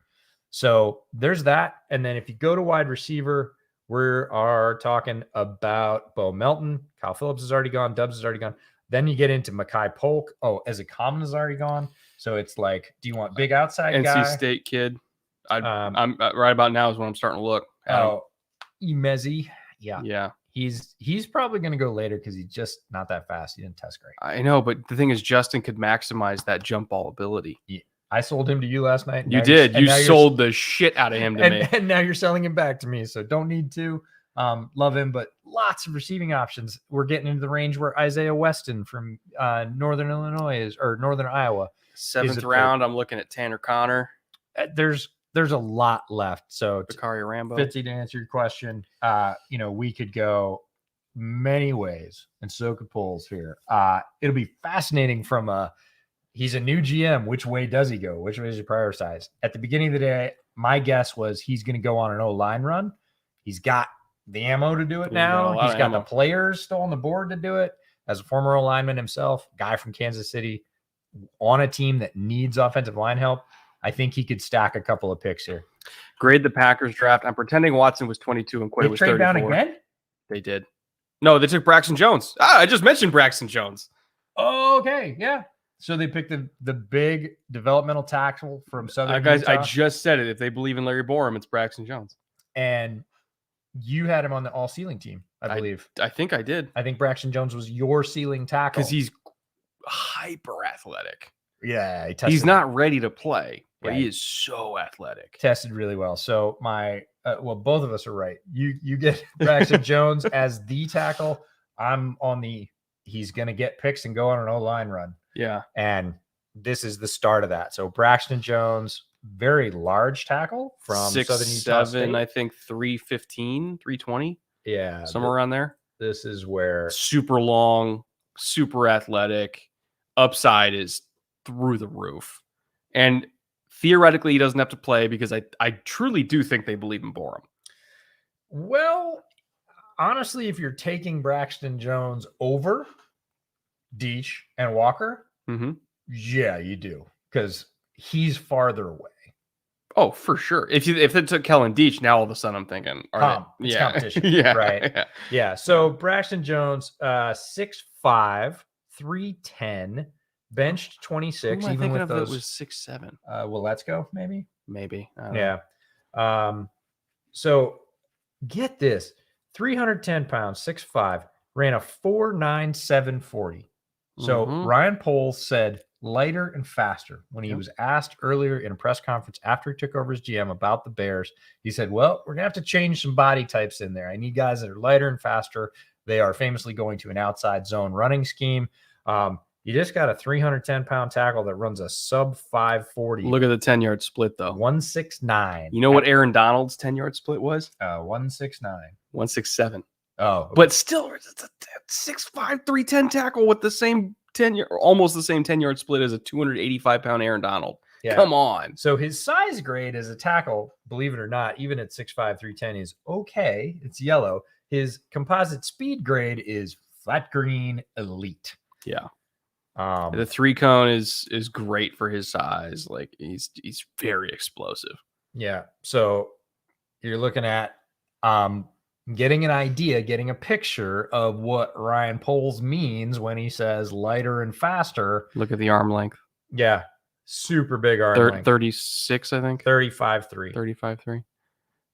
So there's that. And then if you go to wide receiver, we are talking about Bo Melton. Kyle Phillips is already gone. Dubs is already gone. Then you get into Mekhi Polk. Oh, Ezra Common is already gone. So it's like, do you want big outside guy? NC State kid. I'm right about now is when I'm starting to look. Emezi. Yeah. Yeah. He's probably going to go later because he's just not that fast. He didn't test great. I know, but the thing is, Justin could maximize that jump ball ability. Yeah. I sold him to you last night. You did. You sold the shit out of him to me. And now you're selling him back to me. So don't need to. Love him, but lots of receiving options. We're getting into the range where Isaiah Weston from Northern Illinois is, or Northern Iowa. 7th round, I'm looking at Tanner Connor. There's a lot left. So Bakaria Rambo. Fitzy, to answer your question, we could go many ways, and so could polls here. It'll be fascinating from he's a new GM. Which way does he go? Which way does he prioritize? At the beginning of the day, my guess was he's going to go on an O-line run. He's got the ammo to do it now. He's got the players still on the board to do it. As a former O-lineman himself, guy from Kansas City, on a team that needs offensive line help, I think he could stack a couple of picks here. Grade the Packers draft. I'm pretending Watson was 22 and Quay was 34. Trade down again? They did. No, they took Braxton Jones. I just mentioned Braxton Jones. Oh, okay. Yeah. So they picked the big developmental tackle from Southern guys, Utah. I just said it. If they believe in Larry Borum, it's Braxton Jones. And you had him on the all-ceiling team, I believe. I think I did. I think Braxton Jones was your ceiling tackle. Because he's hyper athletic. Yeah. He's not ready to play, but he is so athletic. Tested really well. So both of us are right. You get Braxton Jones as the tackle. I'm on he's going to get picks and go on an O-line run. Yeah. And this is the start of that. So Braxton Jones, very large tackle from 6'7", Southern Utah State. I think 315, 320. Yeah. Somewhere around there. This is where super long, super athletic. Upside is through the roof. And theoretically, he doesn't have to play because I truly do think they believe in Borum. Well, honestly, if you're taking Braxton Jones over Deach and Walker, yeah, you do, because he's farther away. Oh, for sure. If they took Kellen Deach, now all of a sudden I'm thinking, it's competition. Yeah, right. Yeah. So Braxton Jones, 6'5", 310, benched 26. Who am I even with of those, it was 6'7". Well, let's go. Maybe. Yeah. So get this: 310 pounds, 6'5", ran a 4.9740. So Ryan Poles said lighter and faster when he was asked earlier in a press conference after he took over as GM about the Bears. He said, well, we're going to have to change some body types in there. I need guys that are lighter and faster. They are famously going to an outside zone running scheme. You just got a 310-pound tackle that runs a sub 540. Look at the 10-yard split, though. 169. You know what Aaron Donald's 10-yard split was? 169. 167. Oh, okay. But still, it's a 6'5", 310 tackle with the same 10-yard, almost the same 10-yard split as a 285-pound Aaron Donald. Yeah. Come on. So his size grade as a tackle, believe it or not, even at 6'5", 310 is okay. It's yellow. His composite speed grade is flat green elite. Yeah. The 3-cone is great for his size. Like he's very explosive. Yeah. So you're looking at getting an idea, getting a picture of what Ryan Poles means when he says lighter and faster. Look at the arm length. Yeah. Super big arm length. 36, I think. 35.3. 35.3.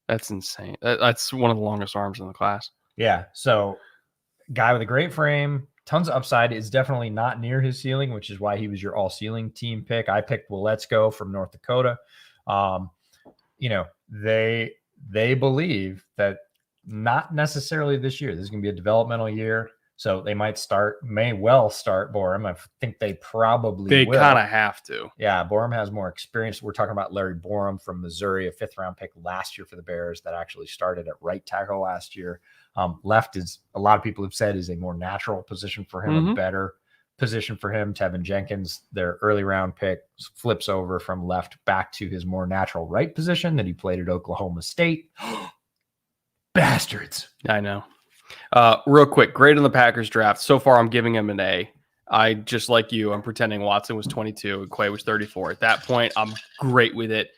That's insane. That's one of the longest arms in the class. Yeah. So guy with a great frame, tons of upside, is definitely not near his ceiling, which is why he was your all ceiling team pick. I picked Let's Go from North Dakota. They believe that not necessarily this year. This is going to be a developmental year. So they may well start Borum. I think they probably will. They kind of have to. Yeah, Borum has more experience. We're talking about Larry Borum from Missouri, a 5th-round pick last year for the Bears that actually started at right tackle last year. Left is, a lot of people have said, is a more natural position for him, a better position for him. Tevin Jenkins, their early round pick, flips over from left back to his more natural right position that he played at Oklahoma State. Bastards. I know. Real quick, grade on the Packers draft. So far, I'm giving him an A. I, just like you, I'm pretending Watson was 22 and Quay was 34. At that point, I'm great with it.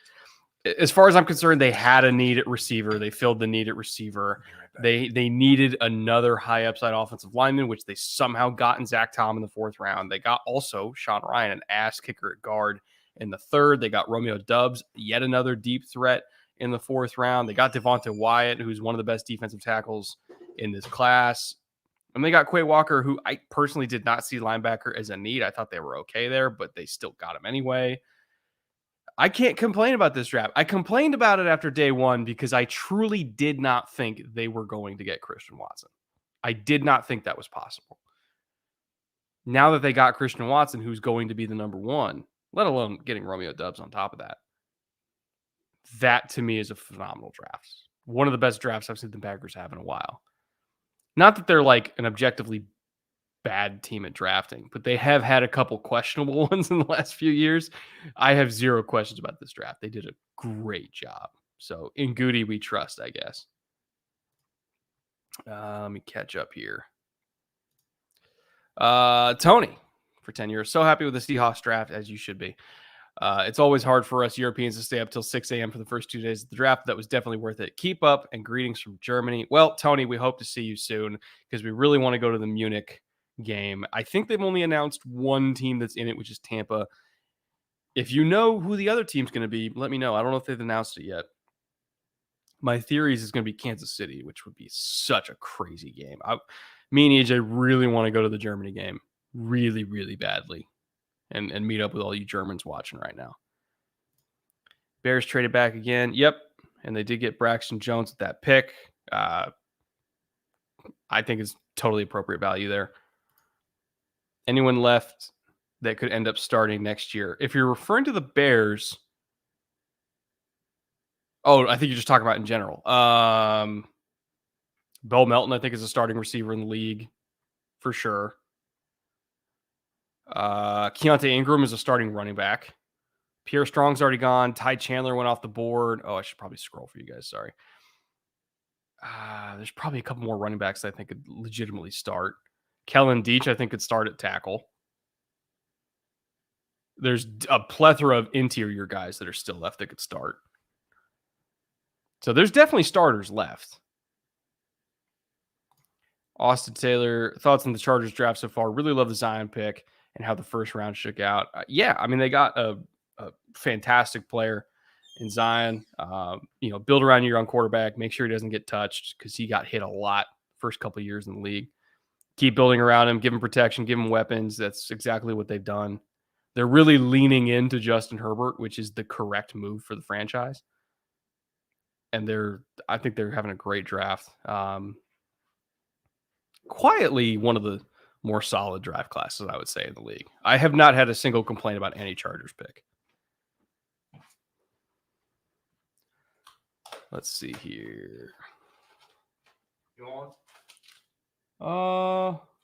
As far as I'm concerned, they had a need at receiver. They filled the need at receiver. They needed another high upside offensive lineman, which they somehow got in Zach Tom in the 4th round. They got also Sean Ryan, an ass kicker at guard. in the 3rd. They got Romeo Doubs, yet another deep threat in the 4th round. They got Devonta Wyatt, who's one of the best defensive tackles in this class. And they got Quay Walker, who I personally did not see linebacker as a need. I thought they were okay there, but they still got him anyway. I can't complain about this draft. I complained about it after day 1 because I truly did not think they were going to get Christian Watson. I did not think that was possible. Now that they got Christian Watson, who's going to be the number 1, let alone getting Romeo Doubs on top of that, that to me is a phenomenal draft. One of the best drafts I've seen the Packers have in a while. Not that they're like an objectively bad team at drafting, but they have had a couple questionable ones in the last few years. I have zero questions about this draft. They did a great job. So in Goody, we trust, I guess. Let me catch up here. Tony, for 10 years, so happy with the Seahawks draft, as you should be. It's always hard for us Europeans to stay up till 6 a.m. for the first 2 days of the draft. That was definitely worth it. Keep up, and greetings from Germany. Well, Tony, we hope to see you soon because we really want to go to the Munich game. I think they've only announced one team that's in it, which is Tampa. If you know who the other team's going to be, let me know. I don't know if they've announced it yet. My theories is going to be Kansas City, which would be such a crazy game. Me and EJ really want to go to the Germany game really, really badly. And meet up with all you Germans watching right now. Bears traded back again. Yep. And they did get Braxton Jones at that pick. I think it's totally appropriate value there. Anyone left that could end up starting next year? If you're referring to the Bears. Oh, I think you're just talking about in general. Bo Melton, I think, is a starting receiver in the league for sure. Keontae Ingram is a starting running back. Pierre Strong's already gone. Ty Chandler went off the board. Oh, I should probably scroll for you guys. Sorry. There's probably a couple more running backs that I think could legitimately start. Kellen Deach, I think, could start at tackle. There's a plethora of interior guys that are still left that could start. So there's definitely starters left. Austin Taylor, thoughts on the Chargers draft so far? Really love the Zion pick and how the first round shook out. Yeah, I mean, they got a fantastic player in Zion. Build around your young quarterback. Make sure he doesn't get touched because he got hit a lot first couple of years in the league. Keep building around him. Give him protection. Give him weapons. That's exactly what they've done. They're really leaning into Justin Herbert, which is the correct move for the franchise. And I think they're having a great draft. Quietly one of the more solid draft classes, I would say, in the league. I have not had a single complaint about any Chargers pick. Let's see here. You want?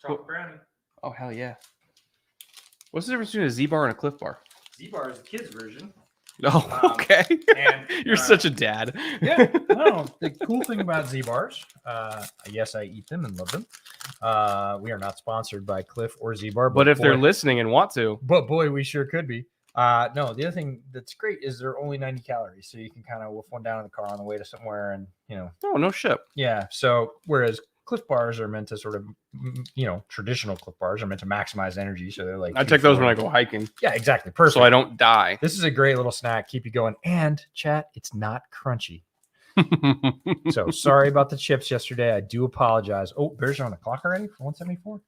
Chocolate brownie. Oh, hell yeah. What's the difference between a Z-bar and a Cliff Bar? Z-Bar is the kids' version. Oh, okay. And You're such a dad. Yeah. No, the cool thing about Z-Bars, yes, I eat them and love them. We are not sponsored by Cliff or Z-Bar. But if they're listening and want to. But boy, we sure could be. No, the other thing that's great is they're only 90 calories. So you can kind of wolf one down in the car on the way to somewhere and, Oh, no shit. Yeah. So whereas Cliff Bars are meant to sort of, traditional Cliff Bars are meant to maximize energy. So they're like, I take those when I go hiking. Yeah, exactly. Perfect. So I don't die. This is a great little snack. Keep you going. And chat, it's not crunchy. So sorry about the chips yesterday. I do apologize. Oh, Bears are on the clock already for 174.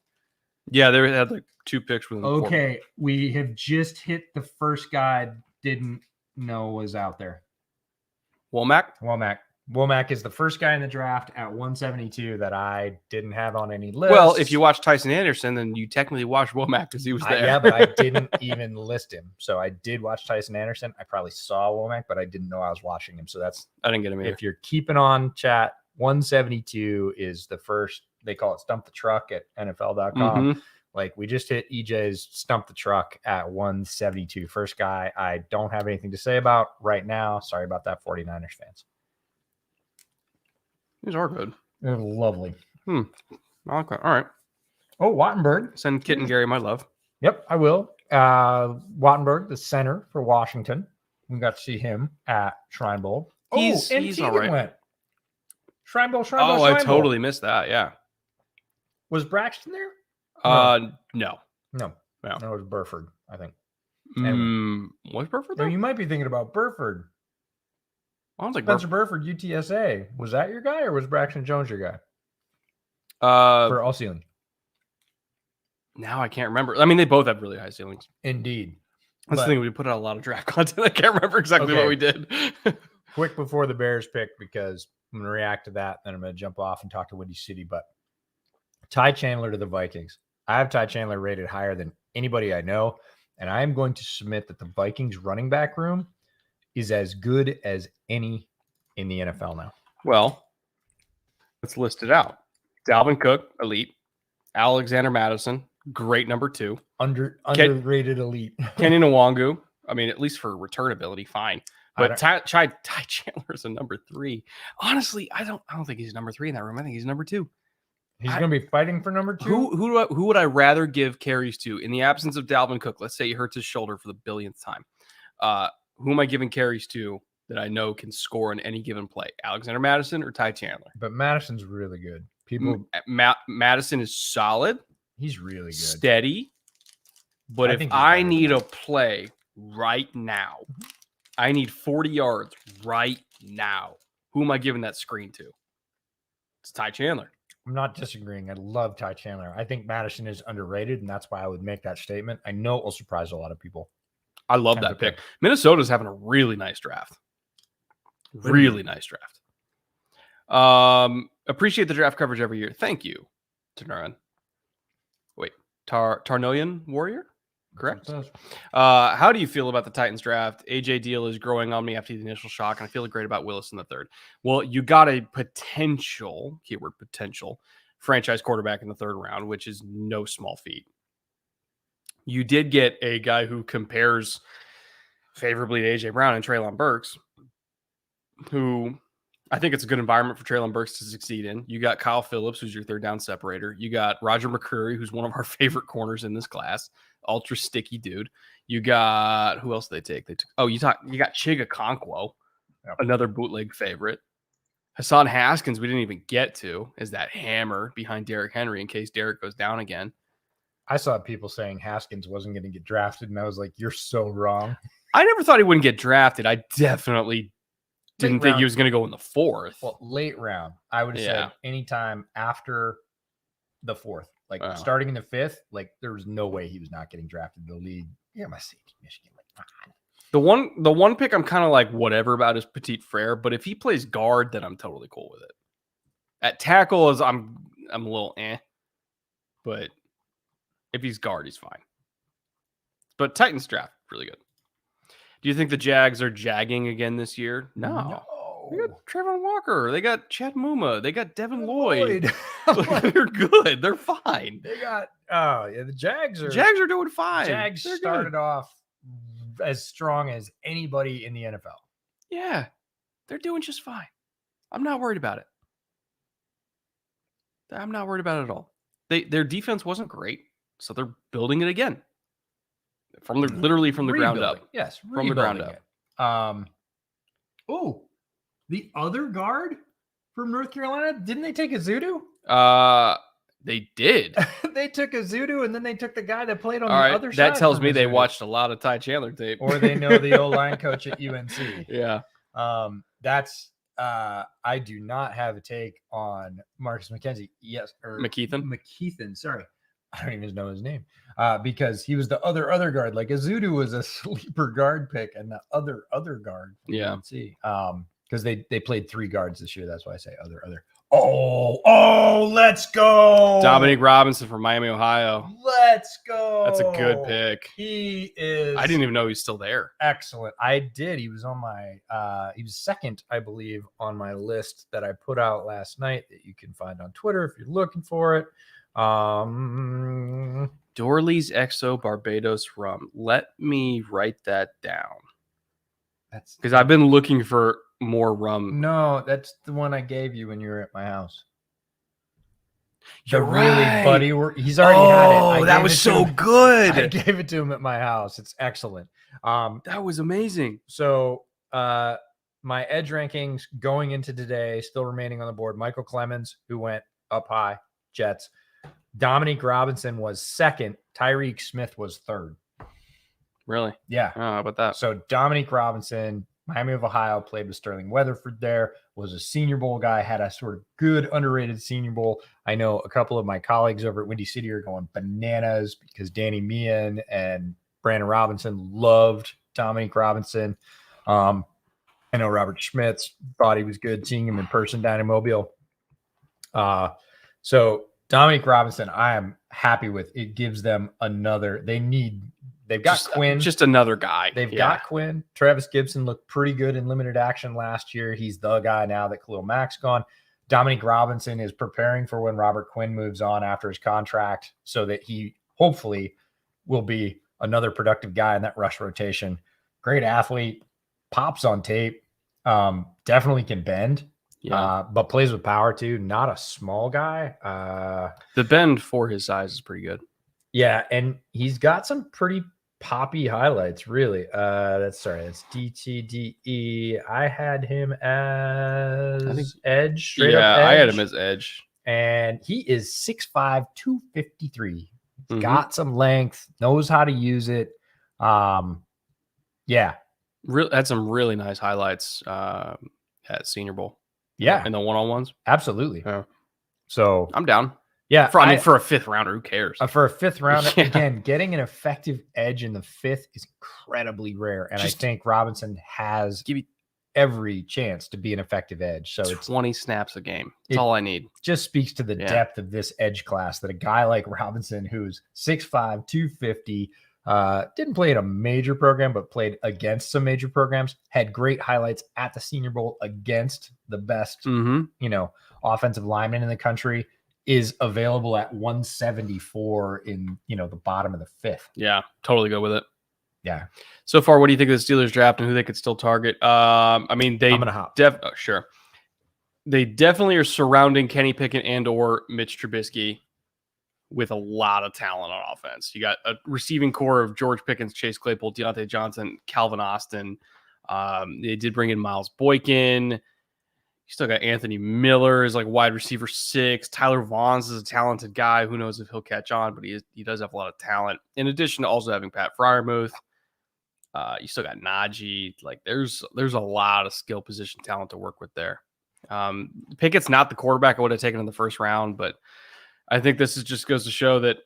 Yeah, they had like 2 picks within. Okay, we have just hit the first guy I didn't know was out there. Womack is the first guy in the draft at 172 that I didn't have on any list. Well, if you watch Tyson Anderson, then you technically watched Womack because he was there. Yeah, but I didn't even list him. So I did watch Tyson Anderson. I probably saw Womack, but I didn't know I was watching him. So I didn't get him either. If you're keeping on chat, 172 is the first. They call it Stump the Truck at NFL.com. Mm-hmm. Like we just hit EJ's Stump the Truck at 172. First guy I don't have anything to say about right now. Sorry about that, 49ers fans. These are good. They're lovely. Okay. All right. Oh, Wattenberg. Send Kit and Gary my love. Yep, I will. Wattenberg, the center for Washington. We got to see him at Shrine Bowl. He's all right. Went. Shrine Bowl. I totally missed that. Yeah. Was Braxton there? No. No, it was Burford, I think. Was Burford No, there? you might be thinking about Burford. I don't think Spencer Burford, UTSA. Was that your guy or was Braxton Jones your guy for all ceiling? Now I can't remember. I mean, they both have really high ceilings. Indeed. That's the thing. We put out a lot of draft content. I can't remember exactly what we did. Quick before the Bears pick, because I'm going to react to that. Then I'm going to jump off and talk to Windy City. But Ty Chandler to the Vikings. I have Ty Chandler rated higher than anybody I know. And I am going to submit that the Vikings running back room is as good as any in the NFL now. Well, let's list it out. Dalvin Cook, elite. Alexander Madison, great number 2. Underrated elite. Kenny Nwangu, I mean, at least for returnability, fine. But Ty Chandler is a number 3. Honestly, I don't think he's number 3 in that room. I think he's number 2. He's going to be fighting for number 2. Who would I rather give carries to in the absence of Dalvin Cook? Let's say he hurts his shoulder for the billionth time. Who am I giving carries to that I know can score in any given play? Alexander Madison or Ty Chandler? But Madison's really good. Madison is solid. He's really good. Steady. But if I need a play right now, I need 40 yards right now. Who am I giving that screen to? It's Ty Chandler. I'm not disagreeing. I love Ty Chandler. I think Madison is underrated, and that's why I would make that statement. I know it will surprise a lot of people. I love that pick. Minnesota's having a really nice draft. Really nice draft. Appreciate the draft coverage every year. Thank you, Tanaran. Wait, Tarnoyan Warrior? Correct. How do you feel about the Titans draft? AJ Deal is growing on me after the initial shock, and I feel great about Willis in the 3rd. Well, you got a potential, keyword potential, franchise quarterback in the 3rd round, which is no small feat. You did get a guy who compares favorably to AJ Brown and Treylon Burks, who I think it's a good environment for Treylon Burks to succeed in. You got Kyle Phillips, who's your 3rd down separator. You got Roger McCreary, who's one of our favorite corners in this class. Ultra sticky dude. You got who else did they take? You got Chiga Okonkwo, another bootleg favorite. Hassan Haskins, we didn't even get to, is that hammer behind Derrick Henry in case Derrick goes down again. I saw people saying Haskins wasn't going to get drafted, and I was like, you're so wrong. I never thought he wouldn't get drafted. I definitely didn't think he was going to go in the 4th. Well, late round. I would have said anytime after the 4th. Like starting in the 5th, like there was no way he was not getting drafted in the league. Yeah, my safety, Michigan. Like, the one pick I'm kind of like whatever about is Petit Frere, but if he plays guard, then I'm totally cool with it. At tackle is I'm a little but if he's guard, he's fine. But Titans draft, really good. Do you think the Jags are jagging again this year? No. They got Trayvon Walker. They got Chad Muma. They got Devin Lloyd. They're good. They're fine. They got the Jags are doing fine. Jags started off as strong as anybody in the NFL. Yeah. They're doing just fine. I'm not worried about it. I'm not worried about it at all. Their defense wasn't great, so they're building it again. Literally from the ground up. Yes, from the ground up. The other guard from North Carolina, didn't they take Azudu? They did. They took Azudu, and then they took the guy that played on all the right, other side. That tells me they watched a lot of Ty Chandler tape. Or they know the O-line coach at UNC. Yeah. I do not have a take on Marcus McKenzie. Yes. Or McKeithen. Sorry. I don't even know his name. Because he was the other guard. Like Azudu was a sleeper guard pick, and the other guard. Yeah. See. Because they played 3 guards this year. That's why I say other. Oh, let's go. Dominique Robinson from Miami, Ohio. Let's go. That's a good pick. He is. I didn't even know he's still there. Excellent. I did. He was on my, he was 2nd, I believe, on my list that I put out last night that you can find on Twitter if you're looking for it. Dorley's Exo Barbados rum. Let me write that down. That's because I've been looking for more rum. No, that's the one I gave you when you were at my house. You're right. Buddy. He's already had it. Oh, that was so good. I gave it to him at my house. It's excellent. That was amazing. So my edge rankings going into today, still remaining on the board. Michael Clemens, who went up high, Jets. Dominique Robinson was 2nd. Tyreek Smith was 3rd. Really? Yeah. Oh, how about that? So Dominique Robinson, Miami of Ohio, played with Sterling Weatherford there, was a Senior Bowl guy, had a sort of good underrated Senior Bowl. I know a couple of my colleagues over at Windy City are going bananas because Danny Meehan and Brandon Robinson loved Dominique Robinson. I know Robert Schmitz thought he was good seeing him in person down in Mobile. So Dominique Robinson, I am happy with. It gives them another. They've got Quinn. Just another guy. They've got Quinn. Travis Gibson looked pretty good in limited action last year. He's the guy now that Khalil Mack's gone. Dominique Robinson is preparing for when Robert Quinn moves on after his contract so that he hopefully will be another productive guy in that rush rotation. Great athlete, pops on tape, definitely can bend, but plays with power too. Not a small guy. The bend for his size is pretty good. Yeah, and he's got some pretty poppy highlights, really. That's DTDE. I had him as edge. Straight up edge. I had him as edge. And he is 6'5", 253. He's got some length, knows how to use it. Yeah. Had some really nice highlights at Senior Bowl. Yeah. In the one-on-ones. Absolutely. Yeah. So I'm down. Yeah. For a fifth rounder, who cares? For a fifth rounder, again, getting an effective edge in the fifth is incredibly rare. And I think Robinson has every chance to be an effective edge. So it's 20 snaps a game. That's all I need. Just speaks to the depth of this edge class that a guy like Robinson, who's 6'5", 250, didn't play in a major program, but played against some major programs, had great highlights at the Senior Bowl against the best, offensive lineman in the country, is available at 174 in, the bottom of the fifth. Yeah, totally go with it. Yeah. So far, what do you think of the Steelers draft and who they could still target? I'm gonna hop. Sure. They definitely are surrounding Kenny Pickett and or Mitch Trubisky with a lot of talent on offense. You got a receiving core of George Pickens, Chase Claypool, Deontay Johnson, Calvin Austin. They did bring in Miles Boykin. You still got Anthony Miller as like wide receiver 6. Tyler Vaughns is a talented guy. Who knows if he'll catch on, but he does have a lot of talent. In addition to also having Pat Freiermuth, you still got Najee. Like there's a lot of skill position talent to work with there. Pickett's not the quarterback I would have taken in the first round, but I think this just goes to show that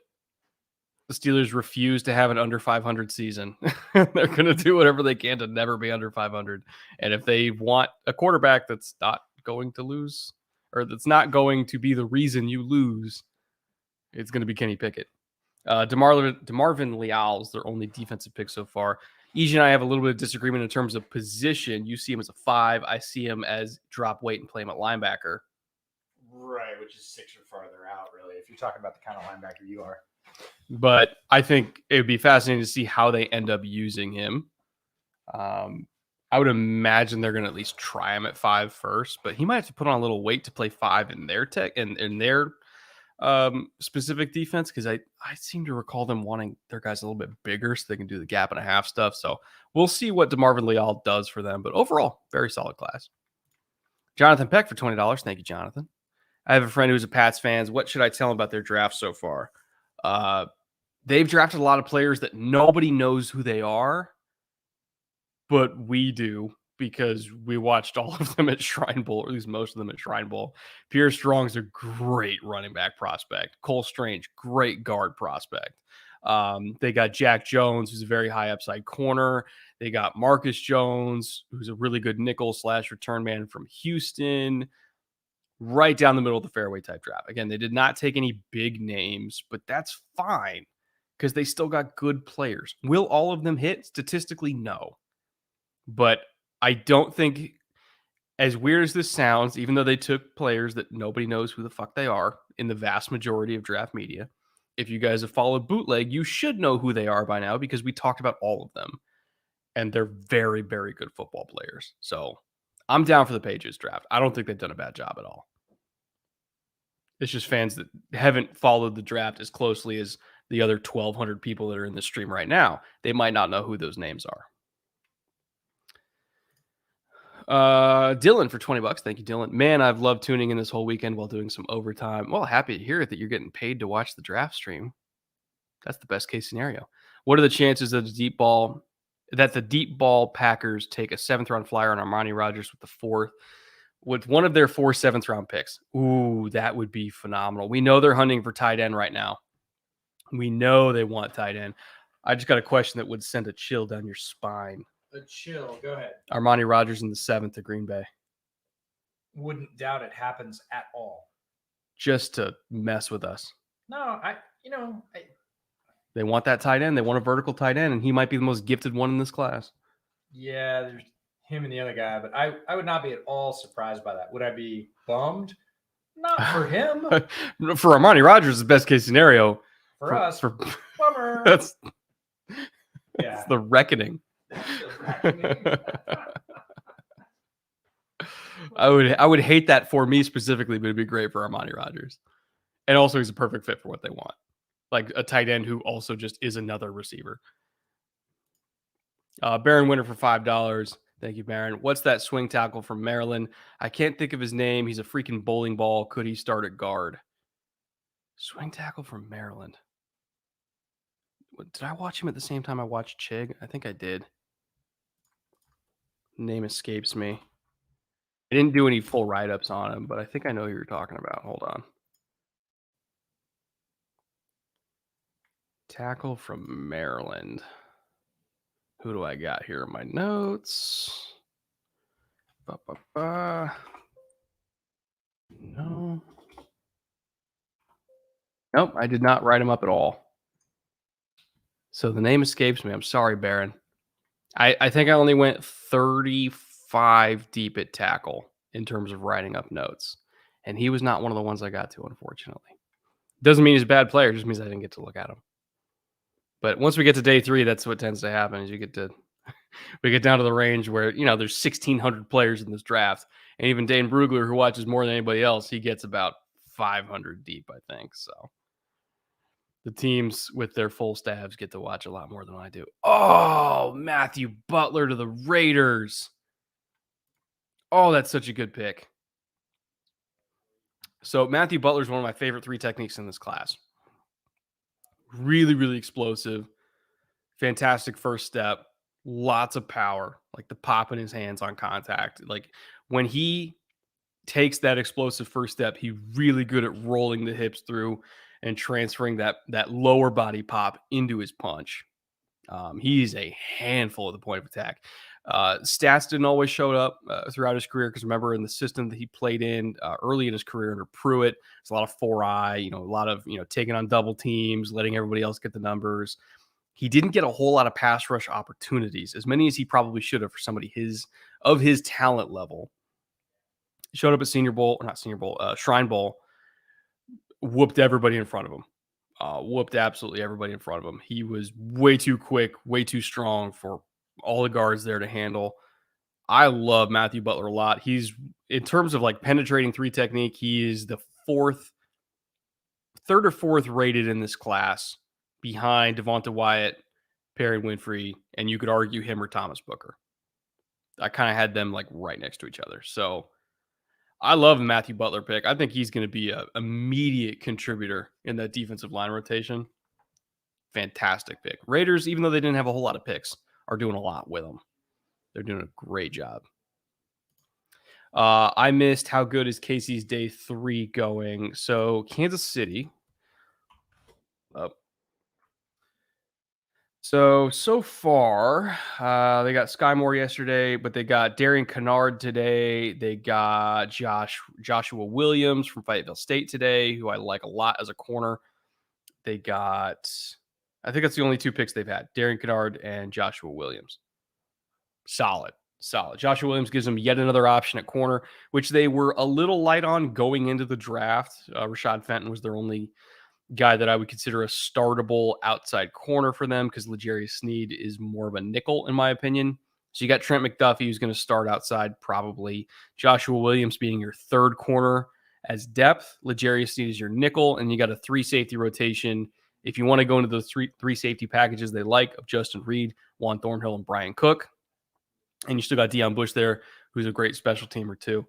the Steelers refuse to have an under 500 season. They're going to do whatever they can to never be under 500. And if they want a quarterback that's not going to lose, or that's not going to be the reason you lose, it's going to be Kenny Pickett. DeMarvin Leal is their only defensive pick so far. EJ and I have a little bit of disagreement in terms of position. You see him as a 5. I see him as drop weight and play him at linebacker. Right, which is 6 or farther out, really, if you're talking about the kind of linebacker you are. But I think it would be fascinating to see how they end up using him. I would imagine they're going to at least try him at 5 first, but he might have to put on a little weight to play 5 in their in their specific defense, because I seem to recall them wanting their guys a little bit bigger so they can do the gap and a half stuff. So we'll see what DeMarvin Leal does for them. But overall, very solid class. Jonathan Peck for $20. Thank you, Jonathan. I have a friend who's a Pats fan. What should I tell him about their draft so far? They've drafted a lot of players that nobody knows who they are, but we do because we watched all of them at Shrine Bowl, or at least most of them at Shrine Bowl. Pierre Strong's a great running back prospect. Cole Strange, great guard prospect. They got Jack Jones, who's a very high upside corner. They got Marcus Jones, who's a really good nickel / return man from Houston. Right down the middle of the fairway type draft. Again, they did not take any big names, but that's fine because they still got good players. Will all of them hit? Statistically, no. But I don't think, as weird as this sounds, even though they took players that nobody knows who the fuck they are in the vast majority of draft media, if you guys have followed Bootleg, you should know who they are by now because we talked about all of them. And they're very, very good football players. So I'm down for the Patriots draft. I don't think they've done a bad job at all. It's just fans that haven't followed the draft as closely as the other 1,200 people that are in the stream right now. They might not know who those names are. Dylan for $20. Thank you, Dylan. Man, I've loved tuning in this whole weekend while doing some overtime. Well, happy to hear it that you're getting paid to watch the draft stream. That's the best case scenario. What are the chances that the deep ball Packers take a 7th round flyer on Armani Rogers with one of their 4 7th round picks? Ooh, that would be phenomenal. We know they're hunting for tight end right now. We know they want tight end. I just got a question that would send a chill down your spine. A chill. Go ahead. Armani Rogers in the 7th to Green Bay. Wouldn't doubt it happens at all. Just to mess with us. No, They want that tight end. They want a vertical tight end, and he might be the most gifted one in this class. Yeah, there's him and the other guy, but I would not be at all surprised by that. Would I be bummed? Not for him. For Armani Rogers, the best case scenario. For us, bummer. That's yeah. the reckoning. I would hate that for me specifically, but it'd be great for Armani Rogers. And also he's a perfect fit for what they want. Like a tight end who also just is another receiver. Baron Winter for $5. Thank you, Baron. What's that swing tackle from Maryland? I can't think of his name. He's a freaking bowling ball. Could he start at guard? Swing tackle from Maryland. Did I watch him at the same time I watched Chig? I think I did. Name escapes me. I didn't do any full write-ups on him, but I think I know who you're talking about. Hold on. Tackle from Maryland. Who do I got here in my notes? No. Nope, I did not write him up at all. So the name escapes me. I'm sorry, Baron. I think I only went 35 deep at tackle in terms of writing up notes. And he was not one of the ones I got to, unfortunately. Doesn't mean he's a bad player. It just means I didn't get to look at him. But once we get to day 3, that's what tends to happen is we get down to the range where, there's 1,600 players in this draft. And even Dane Brugler, who watches more than anybody else, he gets about 500 deep, I think. So the teams with their full staffs get to watch a lot more than I do. Oh, Matthew Butler to the Raiders. Oh, that's such a good pick. So Matthew Butler is one of my favorite 3 techniques in this class. Really, really explosive. Fantastic first step. Lots of power. Like the pop in his hands on contact. Like when he takes that explosive first step, he's really good at rolling the hips through and transferring that lower body pop into his punch. He's a handful at the point of attack. Stats didn't always show up throughout his career because remember in the system that he played in early in his career under Pruitt, there's a lot of 4-eye, a lot of taking on double teams, letting everybody else get the numbers. He didn't get a whole lot of pass rush opportunities, as many as he probably should have for somebody of his talent level. Showed up at Shrine Bowl, whooped everybody in front of him. Whooped absolutely everybody in front of him. He was way too quick, way too strong for all the guards there to handle. I love Matthew Butler a lot. He's, in terms of like penetrating 3 technique, he is the 3rd or 4th rated in this class behind Devonta Wyatt, Perry Winfrey, and you could argue him or Thomas Booker. I kind of had them like right next to each other. So I love the Matthew Butler pick. I think he's going to be an immediate contributor in that defensive line rotation. Fantastic pick. Raiders, even though they didn't have a whole lot of picks, are doing a lot with them. They're doing a great job. I missed how good is Casey's day 3 going. So Kansas City. So far, they got Sky Moore yesterday, but they got Darian Kennard today. They got Joshua Williams from Fayetteville State today, who I like a lot as a corner. They got, I think that's the only 2 picks they've had, Darian Kennard and Joshua Williams. Solid. Joshua Williams gives them yet another option at corner, which they were a little light on going into the draft. Rashad Fenton was their only guy that I would consider a startable outside corner for them because L'Jarius Sneed is more of a nickel, in my opinion. So you got Trent McDuffie, who's going to start outside probably. Joshua Williams being your 3rd corner as depth. L'Jarius Sneed is your nickel, and you got a 3 safety rotation. If you want to go into the three safety packages they like of Justin Reed, Juan Thornhill, and Brian Cook. And you still got Deion Bush there, who's a great special teamer too.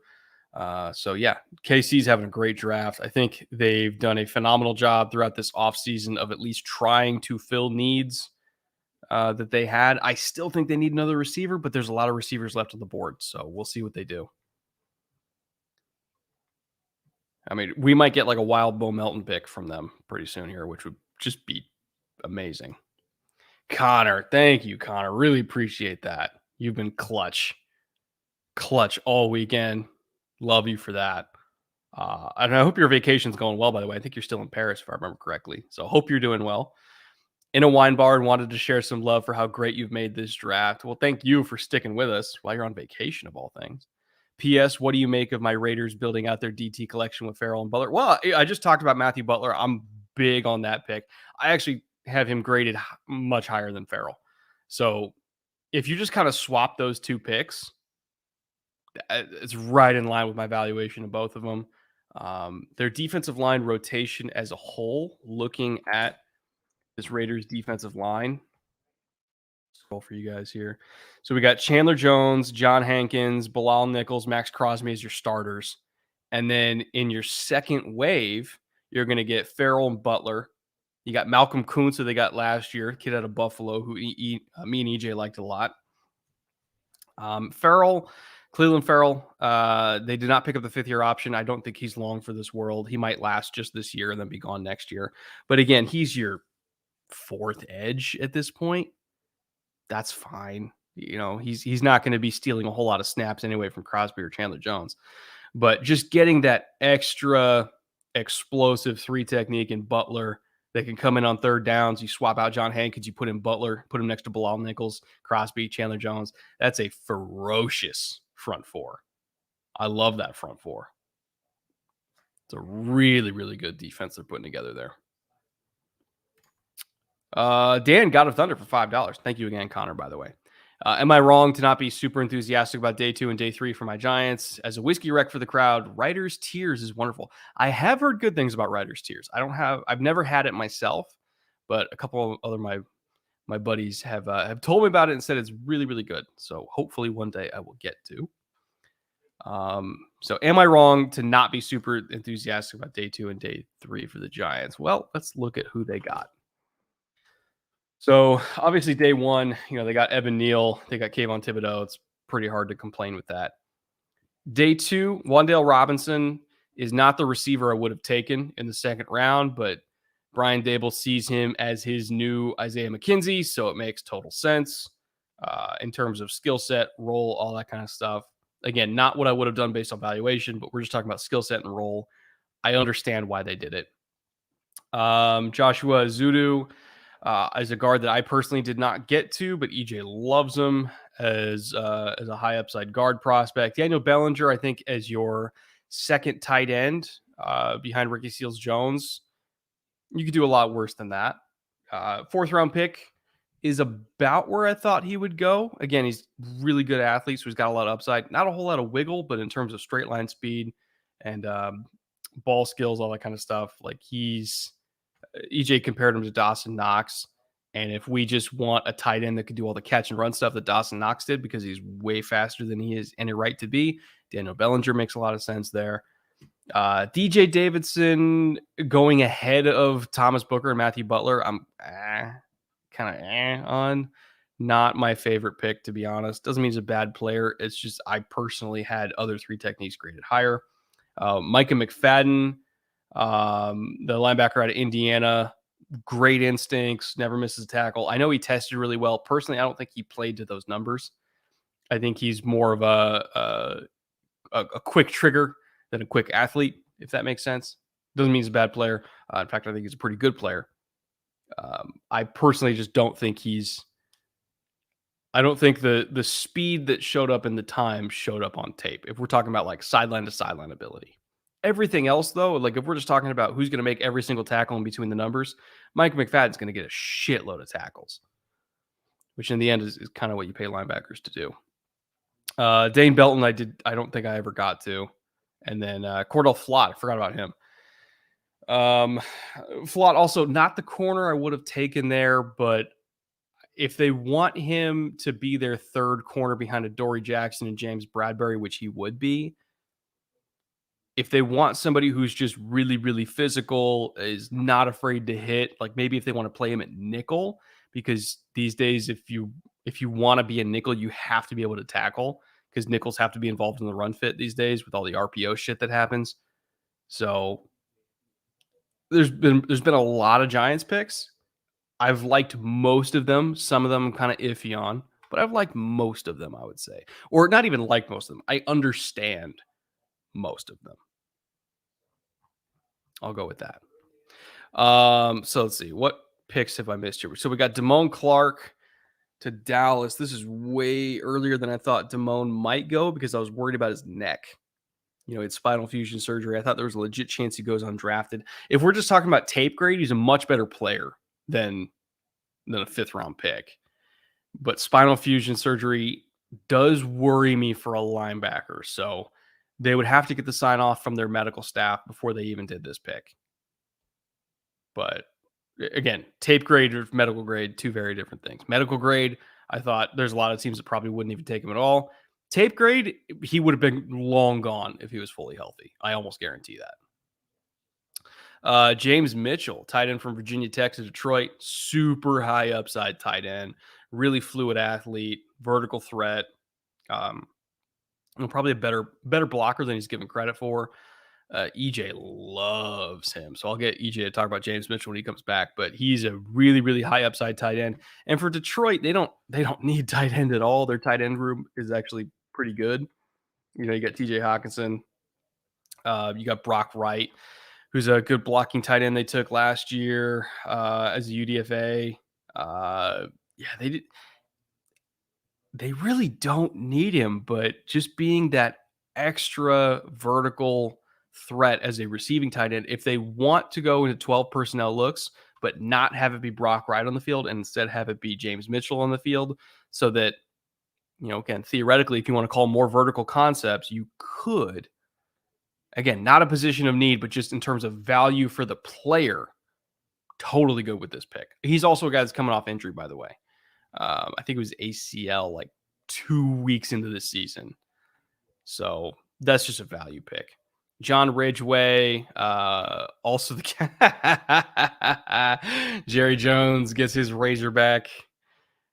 So yeah, KC's having a great draft. I think they've done a phenomenal job throughout this offseason of at least trying to fill needs that they had. I still think they need another receiver, but there's a lot of receivers left on the board. So we'll see what they do. I mean, we might get like a wild Bo Melton pick from them pretty soon here, which would just be amazing. Connor, thank you, Connor. Really appreciate that. You've been clutch all weekend. Love you for that. And I hope your vacation's going well, by the way. I think you're still in Paris, if I remember correctly. So hope you're doing well. In a wine bar and wanted to share some love for how great you've made this draft. Well, thank you for sticking with us while you're on vacation, of all things. P.S. What do you make of my Raiders building out their DT collection with Ferrell and Butler? Well, I just talked about Matthew Butler. I'm big on that pick. I actually have him graded much higher than Ferrell. So if you just kind of swap those two picks, it's right in line with my valuation of both of them. Their defensive line rotation as a whole, looking at this Raiders defensive line. Scroll for you guys here. So we got Chandler Jones, John Hankins, Bilal Nichols, Max Crosby as your starters. And then in your second wave, you're going to get Ferrell and Butler. You got Malcolm Kuntz, who they got last year, kid out of Buffalo, who me and EJ liked a lot. Cleveland Ferrell, they did not pick up the fifth-year option. I don't think he's long for this world. He might last just this year and then be gone next year. But again, he's your fourth edge at this point. That's fine. You know, he's not going to be stealing a whole lot of snaps anyway from Crosby or Chandler Jones. But just getting that extra explosive three technique in Butler that can come in on third downs. You swap out John Hankins, you put in Butler, put him next to Bilal Nichols, Crosby, Chandler Jones. That's a ferocious front four. I love that front four. It's a really, really good defense they're putting together there. Dan, God of Thunder for $5. Thank you again, Connor, by the way. Am I wrong to not be super enthusiastic about day 2 and day 3 for my Giants? As a whiskey wreck for the crowd, Writer's Tears is wonderful. I have heard good things about Writer's Tears. I've never had it myself, but a couple of other my buddies have told me about it and said it's really, really good. So hopefully one day I will get to. So am I wrong to not be super enthusiastic about day 2 and day 3 for the Giants? Well, let's look at who they got. So obviously day 1, they got Evan Neal, they got Kayvon Thibodeau. It's pretty hard to complain with that. Day 2, Wan'Dale Robinson is not the receiver I would have taken in the second round, but Brian Daboll sees him as his new Isaiah McKenzie, so it makes total sense in terms of skill set, role, all that kind of stuff. Again, not what I would have done based on valuation, but we're just talking about skill set and role. I understand why they did it. Joshua Zudu as a guard that I personally did not get to, but EJ loves him as a high upside guard prospect. Daniel Bellinger, I think, as your second tight end behind Ricky Seals-Jones. You could do a lot worse than that. Fourth round pick is about where I thought he would go. Again, he's really good athlete, so he's got a lot of upside. Not a whole lot of wiggle, but in terms of straight line speed and ball skills, all that kind of stuff, like EJ compared him to Dawson Knox. And if we just want a tight end that could do all the catch and run stuff that Dawson Knox did because he's way faster than he is any right to be, Daniel Bellinger makes a lot of sense there. DJ Davidson going ahead of Thomas Booker and Matthew Butler, I'm kind of on. Not my favorite pick, to be honest. Doesn't mean he's a bad player. It's just I personally had other three techniques graded higher. Micah McFadden, the linebacker out of Indiana, great instincts, never misses a tackle. I know he tested really well. Personally, I don't think he played to those numbers. I think he's more of a quick trigger than a quick athlete, if that makes sense. Doesn't mean he's a bad player. In fact, I think he's a pretty good player. I personally just don't think I don't think the speed that showed up in the time showed up on tape. If we're talking about like sideline to sideline ability. Everything else, though, like if we're just talking about who's going to make every single tackle in between the numbers, Mike McFadden's going to get a shitload of tackles, which in the end is kind of what you pay linebackers to do. Dane Belton, I don't think I ever got to. And then Cordell Flott, I forgot about him. Flott also not the corner I would have taken there, but if they want him to be their third corner behind a Dory Jackson and James Bradbury, which he would be, if they want somebody who's just really, really physical, is not afraid to hit, like maybe if they want to play him at nickel, because these days, if you want to be a nickel, you have to be able to tackle, because nickels have to be involved in the run fit these days with all the RPO shit that happens. So there's been a lot of Giants picks. I've liked most of them. Some of them I'm kind of iffy on, but I've liked most of them, I would say. Or not even like most of them. I understand most of them. I'll go with that. So let's see. What picks have I missed here? So we got Damone Clark to Dallas. This is way earlier than I thought Damone might go, because I was worried about his neck. It's spinal fusion surgery. I thought there was a legit chance he goes undrafted. If we're just talking about tape grade, he's a much better player than a 5th round pick. But spinal fusion surgery does worry me for a linebacker. So they would have to get the sign off from their medical staff before they even did this pick. But again, tape grade or medical grade, two very different things. Medical grade, I thought there's a lot of teams that probably wouldn't even take him at all. Tape grade, he would have been long gone if he was fully healthy. I almost guarantee that. James Mitchell, tight end from Virginia Tech to Detroit, super high upside tight end, really fluid athlete, vertical threat, probably a better blocker than he's given credit for. EJ loves him, so I'll get EJ to talk about James Mitchell when he comes back. But he's a really, really high upside tight end. And for Detroit, they don't need tight end at all. Their tight end room is actually pretty good. You got TJ Hawkinson, you got Brock Wright, who's a good blocking tight end they took last year as a UDFA. They really don't need him, but just being that extra vertical threat as a receiving tight end, if they want to go into 12 personnel looks, but not have it be Brock Wright on the field and instead have it be James Mitchell on the field, so that, again, theoretically, if you want to call more vertical concepts, you could. Again, not a position of need, but just in terms of value for the player, totally good with this pick. He's also a guy that's coming off injury, by the way. I think it was ACL like 2 weeks into the season. So that's just a value pick. John Ridgeway, also Jerry Jones gets his Razorback.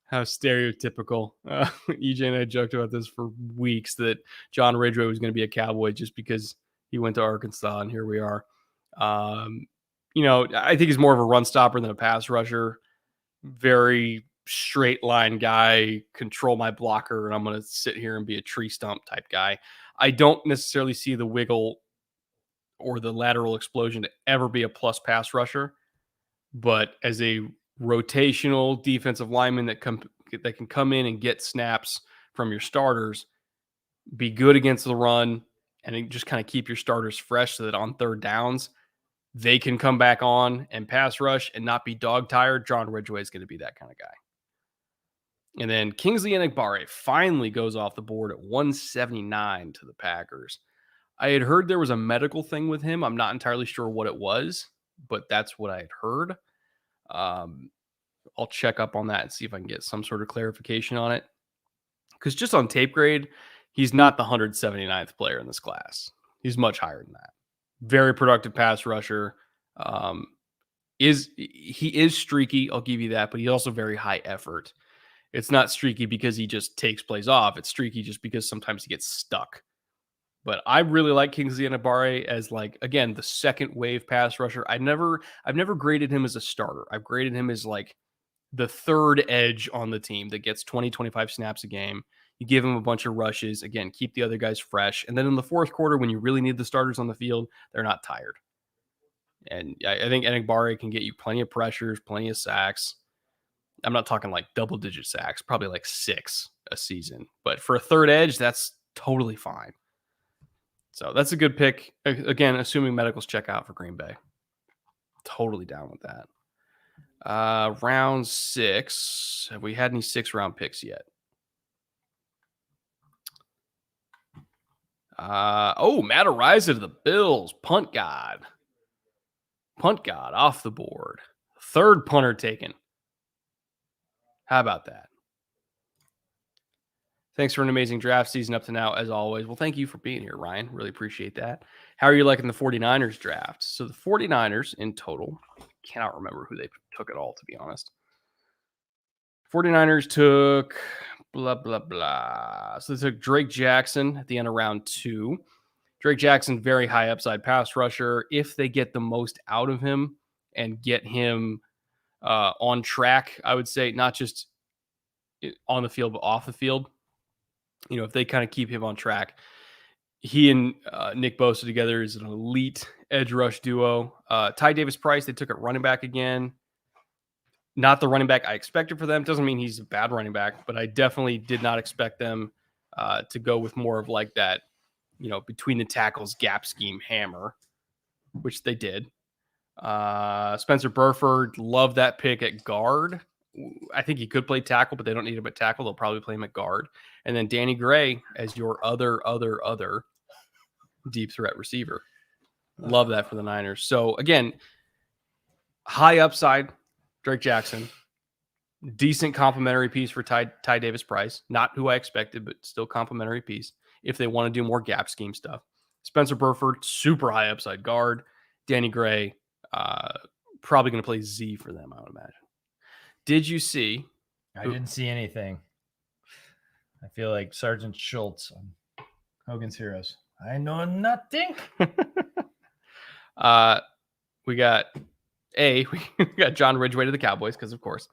How stereotypical. EJ and I joked about this for weeks, that John Ridgeway was going to be a Cowboy just because he went to Arkansas, and here we are. I think he's more of a run stopper than a pass rusher. Very straight line guy, control my blocker, and I'm going to sit here and be a tree stump type guy. I don't necessarily see the wiggle or the lateral explosion to ever be a plus pass rusher, but as a rotational defensive lineman that can come in and get snaps from your starters, be good against the run, and just kind of keep your starters fresh so that on third downs, they can come back on and pass rush and not be dog tired. John Ridgeway is going to be that kind of guy. And then Kingsley Enagbare finally goes off the board at 179 to the Packers. I had heard there was a medical thing with him. I'm not entirely sure what it was, but that's what I had heard. I'll check up on that and see if I can get some sort of clarification on it. Because just on tape grade, he's not the 179th player in this class. He's much higher than that. Very productive pass rusher. He is streaky, I'll give you that, but he's also very high effort. It's not streaky because he just takes plays off. It's streaky just because sometimes he gets stuck. But I really like Kingsley Enagbare as, like, again, the second wave pass rusher. I've never graded him as a starter. I've graded him as like the third edge on the team that gets 20, 25 snaps a game. You give him a bunch of rushes, again, keep the other guys fresh. And then in the fourth quarter, when you really need the starters on the field, they're not tired. And I think Enagbare can get you plenty of pressures, plenty of sacks. I'm not talking like double-digit sacks, probably like 6 a season. But for a third edge, that's totally fine. So that's a good pick. Again, assuming medicals check out for Green Bay. Totally down with that. Round 6. Have we had any 6-round picks yet? Matt Araiza to the Bills. Punt God off the board. Third punter taken. How about that? Thanks for an amazing draft season up to now, as always. Well, thank you for being here, Ryan. Really appreciate that. How are you liking the 49ers draft? So the 49ers in total, cannot remember who they took at all, to be honest. 49ers took blah, blah, blah. So they took Drake Jackson at the end of round 2. Drake Jackson, very high upside pass rusher. If they get the most out of him and get him on track, I would say, not just on the field, but off the field. If they kind of keep him on track, he and Nick Bosa together is an elite edge rush duo. Ty Davis-Price, they took at running back again. Not the running back I expected for them. Doesn't mean he's a bad running back, but I definitely did not expect them to go with more of like that, between the tackles gap scheme hammer, which they did. Spencer Burford, love that pick at guard. I think he could play tackle, but they don't need him at tackle. They'll probably play him at guard. And then Danny Gray as your other deep threat receiver. Love that for the Niners. So again, high upside, Drake Jackson, decent complimentary piece for Ty Davis-Price. Not who I expected, but still complimentary piece if they want to do more gap scheme stuff. Spencer Burford, super high upside guard. Danny Gray, probably going to play Z for them, I would imagine. Did you see? I didn't see anything. I feel like Sergeant Schultz on Hogan's Heroes. I know nothing. We got John Ridgeway to the Cowboys because, of course.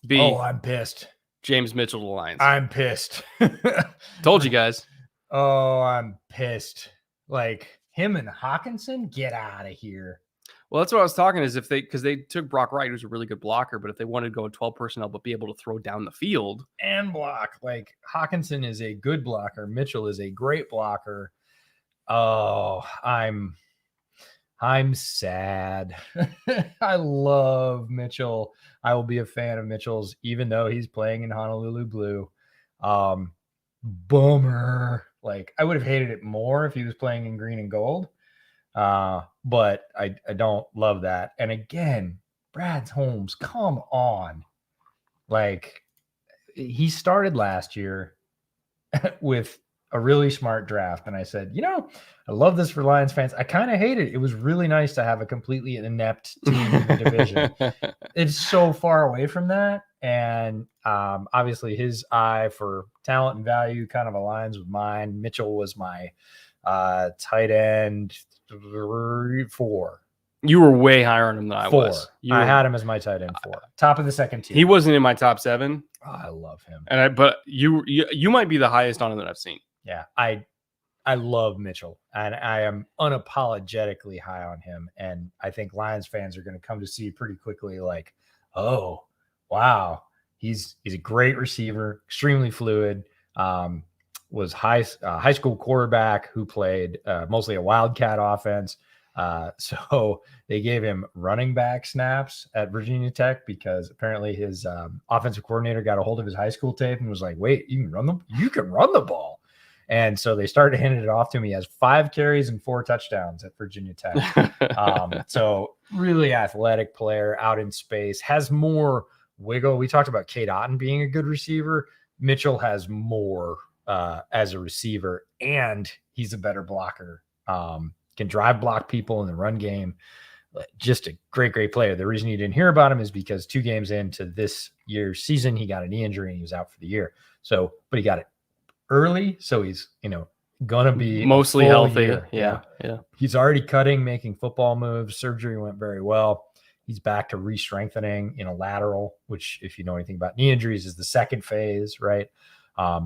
B. Oh, I'm pissed. James Mitchell to the Lions. I'm pissed. Told you guys. Oh, I'm pissed. Like him and Hawkinson, get out of here. Well, that's what I was talking is because they took Brock Wright, who's a really good blocker, but if they wanted to go in 12 personnel, but be able to throw down the field and block, like Hawkinson is a good blocker. Mitchell is a great blocker. Oh, I'm sad. I love Mitchell. I will be a fan of Mitchell's, even though he's playing in Honolulu blue. Bummer. Like I would have hated it more if he was playing in green and gold. But I don't love that. And again, Brad Holmes, come on. Like he started last year with a really smart draft. And I said, I love this for Lions fans. I kind of hate it. It was really nice to have a completely inept team in the division. It's so far away from that. And obviously his eye for talent and value kind of aligns with mine. Mitchell was my tight end 4. You were way higher on him than I 4. was. I had him as my tight end 4. Top of the second tier. He wasn't in my top 7. Oh, I love him. But you might be the highest on him that I've seen. Yeah, I love Mitchell, and I am unapologetically high on him. And I think Lions fans are going to come to see pretty quickly, like, oh, wow, he's a great receiver, extremely fluid. Was high school quarterback who played mostly a wildcat offense. So they gave him running back snaps at Virginia Tech because apparently his offensive coordinator got a hold of his high school tape and was like, wait, you can run the ball. And so they started handing it off to him. He has 5 carries and 4 touchdowns at Virginia Tech. So really athletic player out in space, has more wiggle. We talked about Cade Otton being a good receiver. Mitchell has more as a receiver, and he's a better blocker. Can drive block people in the run game. Just a great player. The reason you didn't hear about him is because 2 games into this year's season, he got a knee injury and he was out for the year. So, but he got it early. So he's, gonna be mostly healthy. Year. Yeah. He's already making football moves. Surgery went very well. He's back to re-strengthening in a lateral, which if you know anything about knee injuries is the second phase, right?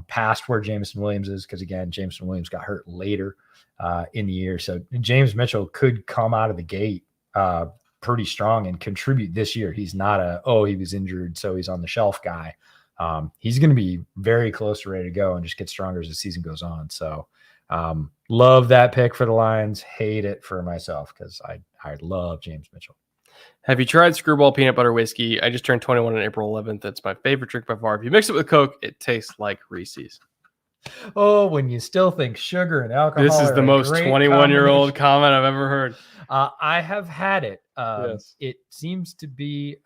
Past where Jameson Williams is. Cause again, Jameson Williams got hurt later in the year. So James Mitchell could come out of the gate pretty strong and contribute this year. He's not he was injured, so he's on the shelf guy. He's going to be very close to ready to go and just get stronger as the season goes on. So love that pick for the Lions. Hate it for myself because I love James Mitchell. Have you tried Screwball Peanut Butter Whiskey? I just turned 21 on April 11th. That's my favorite drink by far. If you mix it with Coke, it tastes like Reese's. Oh, when you still think sugar and alcohol. This is the most 21-year-old comment I've ever heard. I have had it. Yes. It seems to be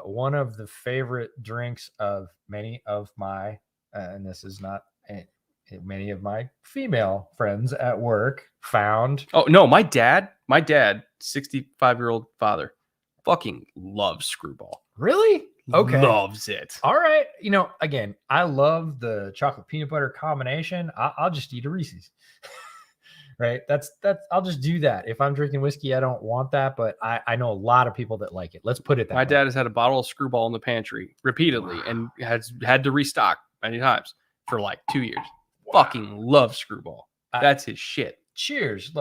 one of the favorite drinks of many of my and this is not many of my female friends at work found. Oh no, my dad, 65-year-old father, fucking loves screwball. Really? Okay. Loves it. All right. Again, I love the chocolate peanut butter combination. I'll just eat a Reese's. Right. That's I'll just do that. If I'm drinking whiskey, I don't want that, but I know a lot of people that like it. Let's put it that way. My dad has had a bottle of screwball in the pantry repeatedly and has had to restock many times for like 2 years. Wow. Fucking loves screwball. That's his shit. Cheers.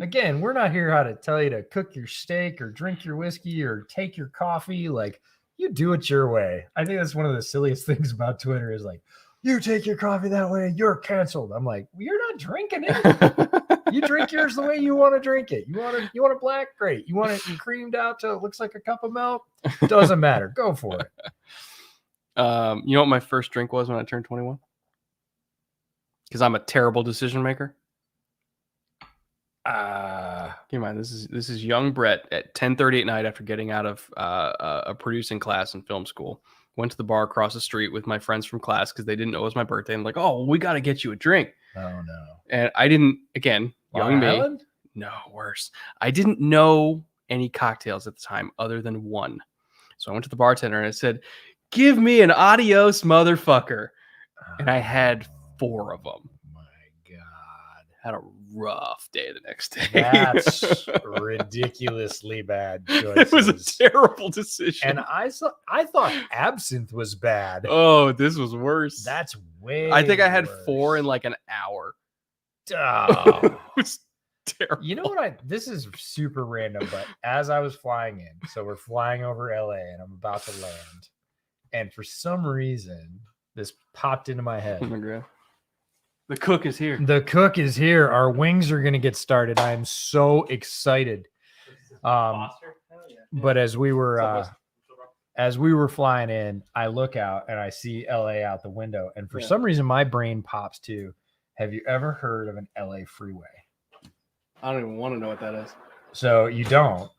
Again, we're not here how to tell you to cook your steak or drink your whiskey or take your coffee. You do it your way. I think that's one of the silliest things about Twitter is you take your coffee that way, you're canceled. I'm like, well, you're not drinking it. You drink yours the way you want to drink it. You want it black? Great. You want it creamed out till it looks like a cup of milk? Doesn't matter. Go for it. You know what my first drink was when I turned 21? Because I'm a terrible decision maker. Keep in mind, this is young Brett at 10:30 at night after getting out of a producing class in film school. Went to the bar across the street with my friends from class because they didn't know it was my birthday. I'm like, oh, we got to get you a drink. Oh, no. And I didn't, again, young me. Island? No, worse. I didn't know any cocktails at the time other than one. So I went to the bartender and I said, give me an adios motherfucker. And I had 4 of them. My God. Had a rough day the next day. That's ridiculously bad choices. It was a terrible decision. And I thought absinthe was bad. Oh, this was worse. That's way I think I had worse. 4 in like an hour. Oh. It was terrible. You know what? This is super random, but as I was flying in, so we're flying over LA and I'm about to land. And for some reason, this popped into my head. Oh my God. The cook is here. The cook is here. Our wings are going to get started. I am so excited. But as we were flying in, I look out and I see LA out the window. And for some reason, my brain pops to, have you ever heard of an LA freeway? I don't even want to know what that is. So you don't.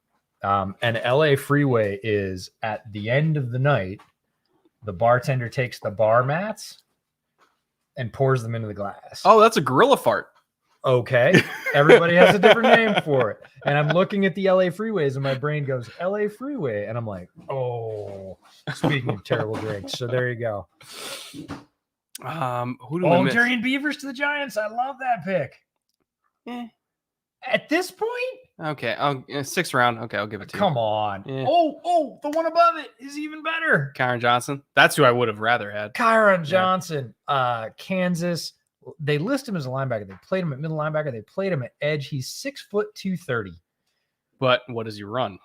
An LA freeway is at the end of the night, the bartender takes the bar mats and pours them into the glass. Oh, that's a gorilla fart. Okay. Everybody has a different name for it. And I'm looking at the LA freeways and my brain goes, LA freeway. And I'm like, oh, speaking of terrible drinks. So there you go. Who do I miss? Bulgarian Beavers to the Giants. I love that pick. At this point? Okay. 6th round. Okay, I'll give it to you. Come on. Yeah. Oh, the one above it is even better. Kyron Johnson. That's who I would have rather had. Kyron Johnson, Kansas. They list him as a linebacker. They played him at middle linebacker. They played him at edge. He's 6', 230. But what does he run?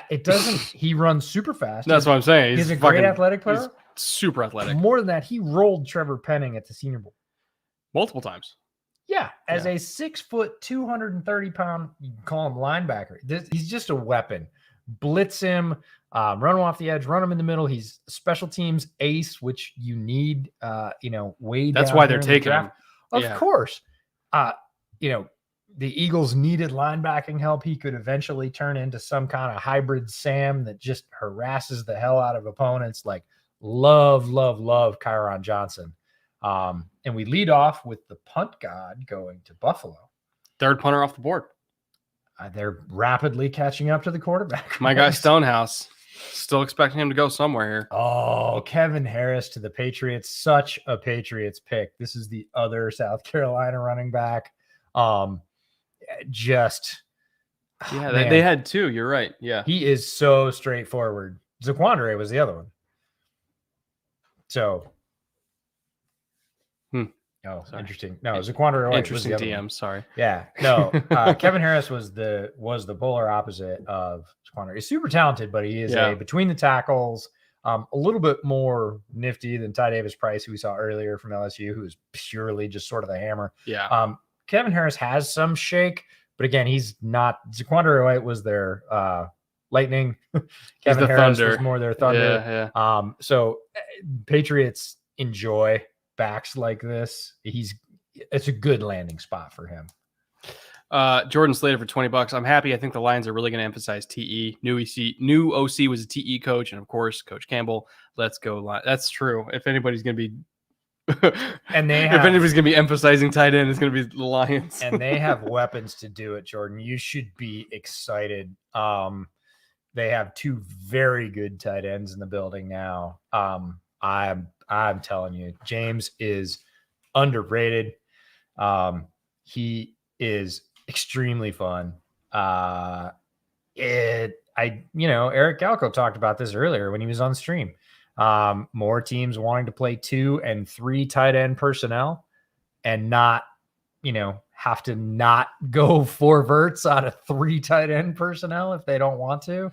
It doesn't. He runs super fast. That's what I'm saying. He's a great athletic player. He's super athletic. More than that, he rolled Trevor Penning at the Senior Bowl. Multiple times. Yeah, as a 6', 230-pound, you can call him linebacker. He's just a weapon. Blitz him, run him off the edge, run him in the middle. He's special teams ace, which you need. Way. That's down why there they're in the taking draft. him. Of course. The Eagles needed linebacking help. He could eventually turn into some kind of hybrid Sam that just harasses the hell out of opponents. Love Kyron Johnson. And we lead off with the punt god going to Buffalo. 3rd punter off the board. They're rapidly catching up to the quarterback. My guy Stonehouse. Still expecting him to go somewhere here. Oh, Kevin Harris to the Patriots. Such a Patriots pick. This is the other South Carolina running back. They had 2. You're right. Yeah. He is so straightforward. Zaquandre was the other one. So. Oh, sorry. Interesting. No, Zaquandre White interesting was the other DM. one. Sorry. Yeah. No, Kevin Harris was the polar opposite of Zaquandre. He's super talented, but he is between the tackles, a little bit more nifty than Ty Davis Price, who we saw earlier from LSU, who is purely just sort of the hammer. Yeah. Kevin Harris has some shake, but again, he's not. Zaquandre White was their lightning. Kevin Harris thunder. Was more their thunder. Yeah. So Patriots enjoy backs like this. It's a good landing spot for him. Jordan Slater for $20. I'm happy. I think the Lions are really going to emphasize TE. New OC was a TE coach, and of course, Coach Campbell. Let's go Lions. That's true. If anybody's going to be And they if have, anybody's going to be emphasizing tight end, it's going to be the Lions. and they have weapons to do it, Jordan. You should be excited. They have two very good tight ends in the building now. I'm telling you, James is underrated. He is extremely fun. Eric Galko talked about this earlier when he was on stream. More teams wanting to play 2 and 3 tight end personnel and not, have to not go 4 verts out of 3 tight end personnel if they don't want to.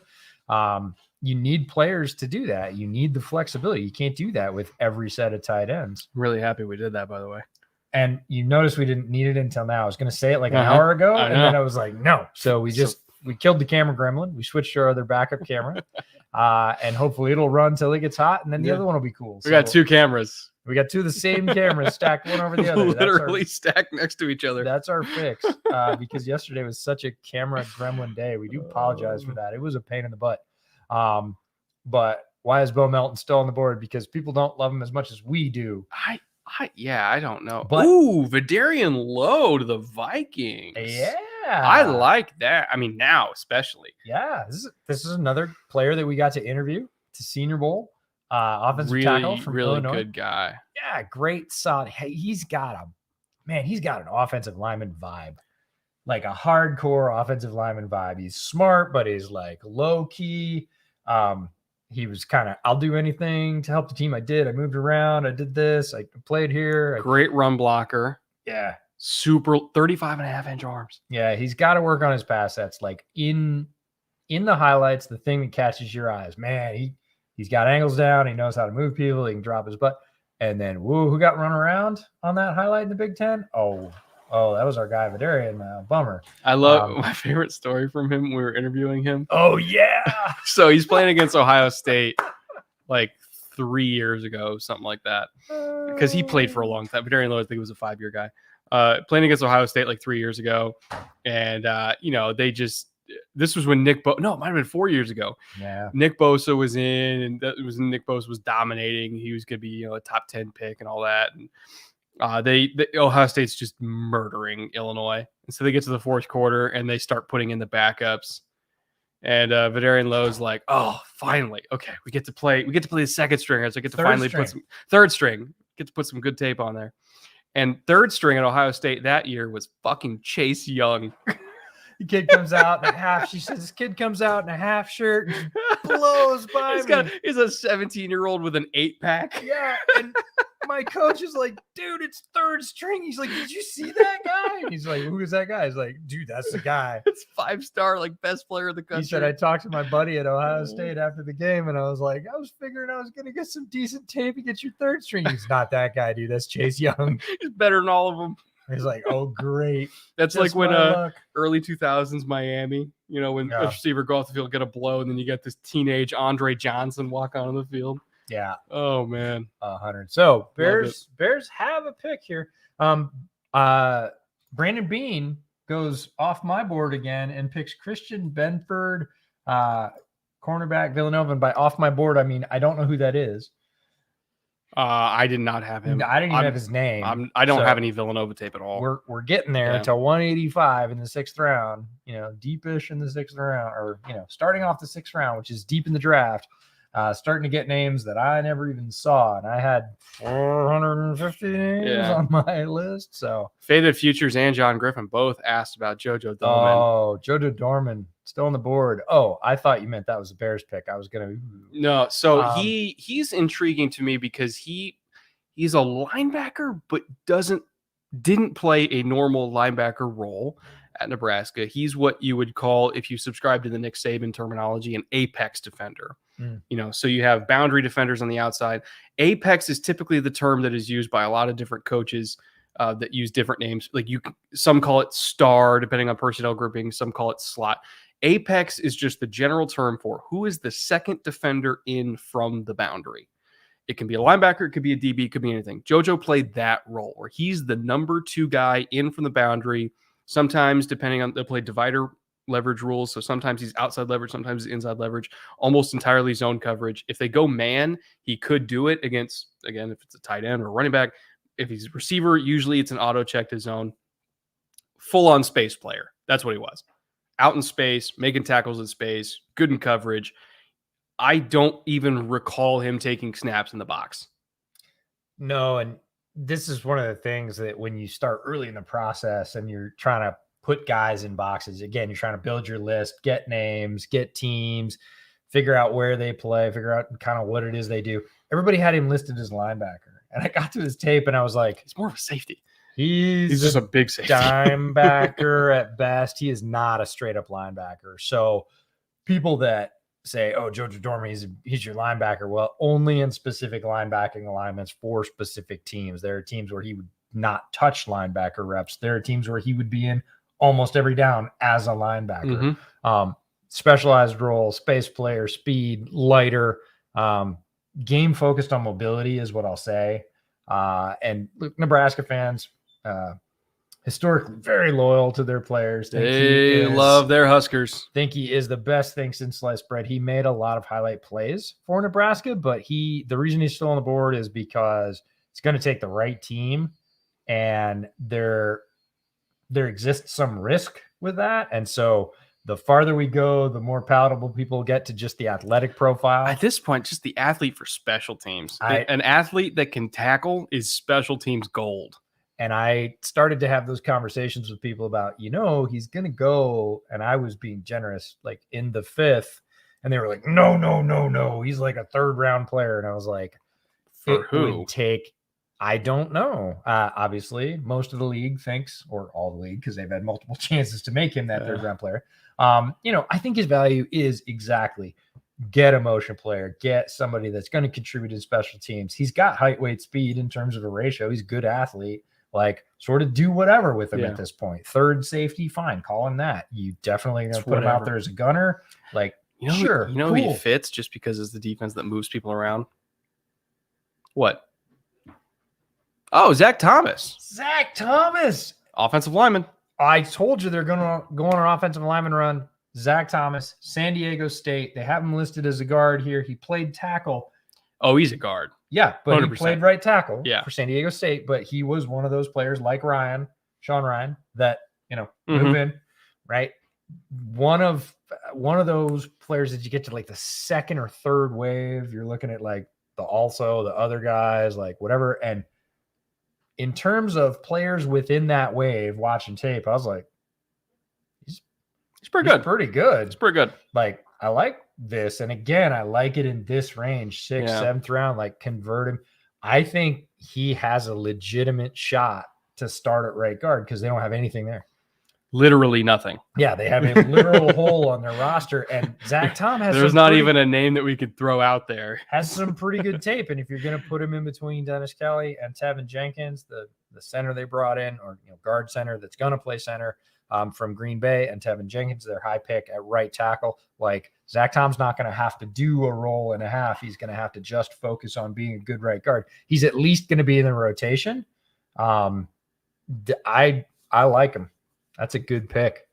You need players to do that. You need the flexibility. You can't do that with every set of tight ends. I'm really happy we did that, by the way. And you notice we didn't need it until now. I was going to say it like an hour ago, and then I was like, no. So we killed the camera gremlin. We switched to our other backup camera, and hopefully it'll run till it gets hot, and then the other one will be cool. We got 2 cameras. We got 2 of the same cameras stacked one over the other. Literally stacked next to each other. That's our fix, because yesterday was such a camera gremlin day. We do apologize for that. It was a pain in the butt. But why is Bo Melton still on the board? Because people don't love him as much as we do. I don't know. But, Vidarian Lowe to the Vikings. Yeah. I like that. I mean, now especially. Yeah. This is another player that we got to interview to Senior Bowl. Offensive tackle from Illinois. Good guy. Yeah, great, solid. Hey, he's got an offensive lineman vibe. Like a hardcore offensive lineman vibe. He's smart, but he's like low key. He was kind of, I'll do anything to help the team. I moved around. I did this. I played here. Great run blocker. Yeah. Super 35.5-inch arms. Yeah. He's got to work on his pass sets. Like in the highlights, the thing that catches your eyes, man, he's got angles down. He knows how to move people. He can drop his butt. And then, who got run around on that highlight in the Big Ten? Oh, that was our guy, Vidarian. Bummer. I love my favorite story from him. We were interviewing him. Oh, yeah. So he's playing against Ohio State like 3 years ago, something like that. Because he played for a long time. Vidarian Lowe, I think he was a 5-year guy. Playing against Ohio State like 3 years ago. And, this was when it might have been 4 years ago. Yeah. Nick Bosa was in, and that was when Nick Bosa was dominating. He was going to be, a top 10 pick and all that. And Ohio State's just murdering Illinois. And so they get to the fourth quarter and they start putting in the backups. And Vidarian Lowe's like, oh, finally. Okay, we get to play the second stringers. I get to third string. Get to put some good tape on there. And third string at Ohio State that year was fucking Chase Young. The kid comes out in a half. She says, this kid comes out in a half shirt and blows by me. He's a 17-year-old with an 8-pack. Yeah. And my coach is like, dude, it's third string. He's like, did you see that guy? And he's like, who is that guy? He's like, dude, that's the guy. It's 5-star, like best player in the country. He said, I talked to my buddy at Ohio State after the game, and I was like, I was figuring I was going to get some decent tape and get your third string. He's not that guy, dude. That's Chase Young. He's better than all of them. He's like, oh, great. That's just like when early 2000s Miami, when a receiver go off the field, get a blow, and then you get this teenage Andre Johnson walk onto the field. Yeah. Oh, man. 100. So Bears have a pick here. Brandon Bean goes off my board again and picks Christian Benford, cornerback, Villanova. And by off my board, I mean, I don't know who that is. I did not have him. I didn't even have his name. I don't have any Villanova tape at all. We're getting there to 185 in the 6th round, deepish in the 6th round, or, starting off the 6th round, which is deep in the draft, starting to get names that I never even saw. And I had 450 names on my list. So Faded Futures and John Griffin both asked about JoJo Dorman. Oh, JoJo Dorman. Still on the board. Oh, I thought you meant that was a Bears pick. I was gonna. No, so he's intriguing to me because he's a linebacker, but didn't play a normal linebacker role at Nebraska. He's what you would call, if you subscribe to the Nick Saban terminology, an apex defender. So you have boundary defenders on the outside. Apex is typically the term that is used by a lot of different coaches that use different names. Like some call it star, depending on personnel grouping. Some call it slot. Apex is just the general term for who is the second defender in from the boundary. It can be a linebacker, it could be a DB, it could be anything. JoJo played that role where he's the number 2 guy in from the boundary Sometimes, depending on, they play divider leverage rules. So sometimes he's outside leverage, sometimes he's inside leverage, almost entirely zone coverage. If they go man, he could do it against, again, if it's a tight end or a running back. If he's a receiver, usually it's an auto check to zone. Full on space player. That's what he was. Out in space, making tackles in space, good in coverage. I don't even recall him taking snaps in the box. No, and this is one of the things that when you start early in the process and you're trying to put guys in boxes, again, you're trying to build your list, get names, get teams, figure out where they play, figure out kind of what it is they do. Everybody had him listed as linebacker. And I got to his tape and I was like, He's more of a safety. He's just a big safety. Dime backer at best. He is not a straight up linebacker. So people that say, oh, Jojo Dorme, he's your linebacker. Well, only in specific linebacking alignments for specific teams. There are teams where he would not touch linebacker reps. There are teams where he would be in almost every down as a linebacker. Specialized role, space player, speed, lighter, game focused on mobility is what I'll say. And look, Nebraska fans, historically very loyal to their players. They love their Huskers. Think he is the best thing since sliced bread. He made a lot of highlight plays for Nebraska, but the reason he's still on the board is because it's going to take the right team, and there exists some risk with that. And so the farther we go, the more palatable people get to just the athletic profile. At this point, just the athlete for special teams. An athlete that can tackle is special teams gold. And I started to have those conversations with people about, he's going to go. And I was being generous, like in the 5th. And they were like, no. He's like a 3rd round player. And I was like, for who? Would take, I don't know. Obviously, most of the league thinks, or all the league, because they've had multiple chances to make him that 3rd round player. I think his value is exactly get a motion player, get somebody that's going to contribute in special teams. He's got height, weight, speed in terms of a ratio. He's a good athlete. Like, sort of do whatever with him at this point. 3rd safety, fine. Call him that. You definitely going to put him out there as a gunner. Like, sure. Cool. He fits just because it's the defense that moves people around. What? Oh, Zach Thomas. Offensive lineman. I told you they're going to go on an offensive lineman run. Zach Thomas, San Diego State. They have him listed as a guard here. He played tackle. Oh, he's a guard. Yeah, but 100%. He played right tackle for San Diego State. But he was one of those players like Sean Ryan, that, move in, right? One of those players that you get to like the 2nd or 3rd wave. You're looking at like the other guys, like whatever. And in terms of players within that wave, watching tape, I was like, he's pretty good. It's pretty good. Like, I like this. And again, I like it in this range, 6th, 7th round, like convert him. I think he has a legitimate shot to start at right guard because they don't have anything there. Literally nothing. Yeah, they have a literal hole on their roster. And Zach Tom there's not even a name that we could throw out there. Has some pretty good tape. And if you're going to put him in between Dennis Kelly and Tevin Jenkins, the center they brought in, or guard center that's going to play center from Green Bay, and Tevin Jenkins, their high pick at right tackle, like Zach Tom's not going to have to do a roll and a half. He's going to have to just focus on being a good right guard. He's at least going to be in the rotation. I like him. That's a good pick.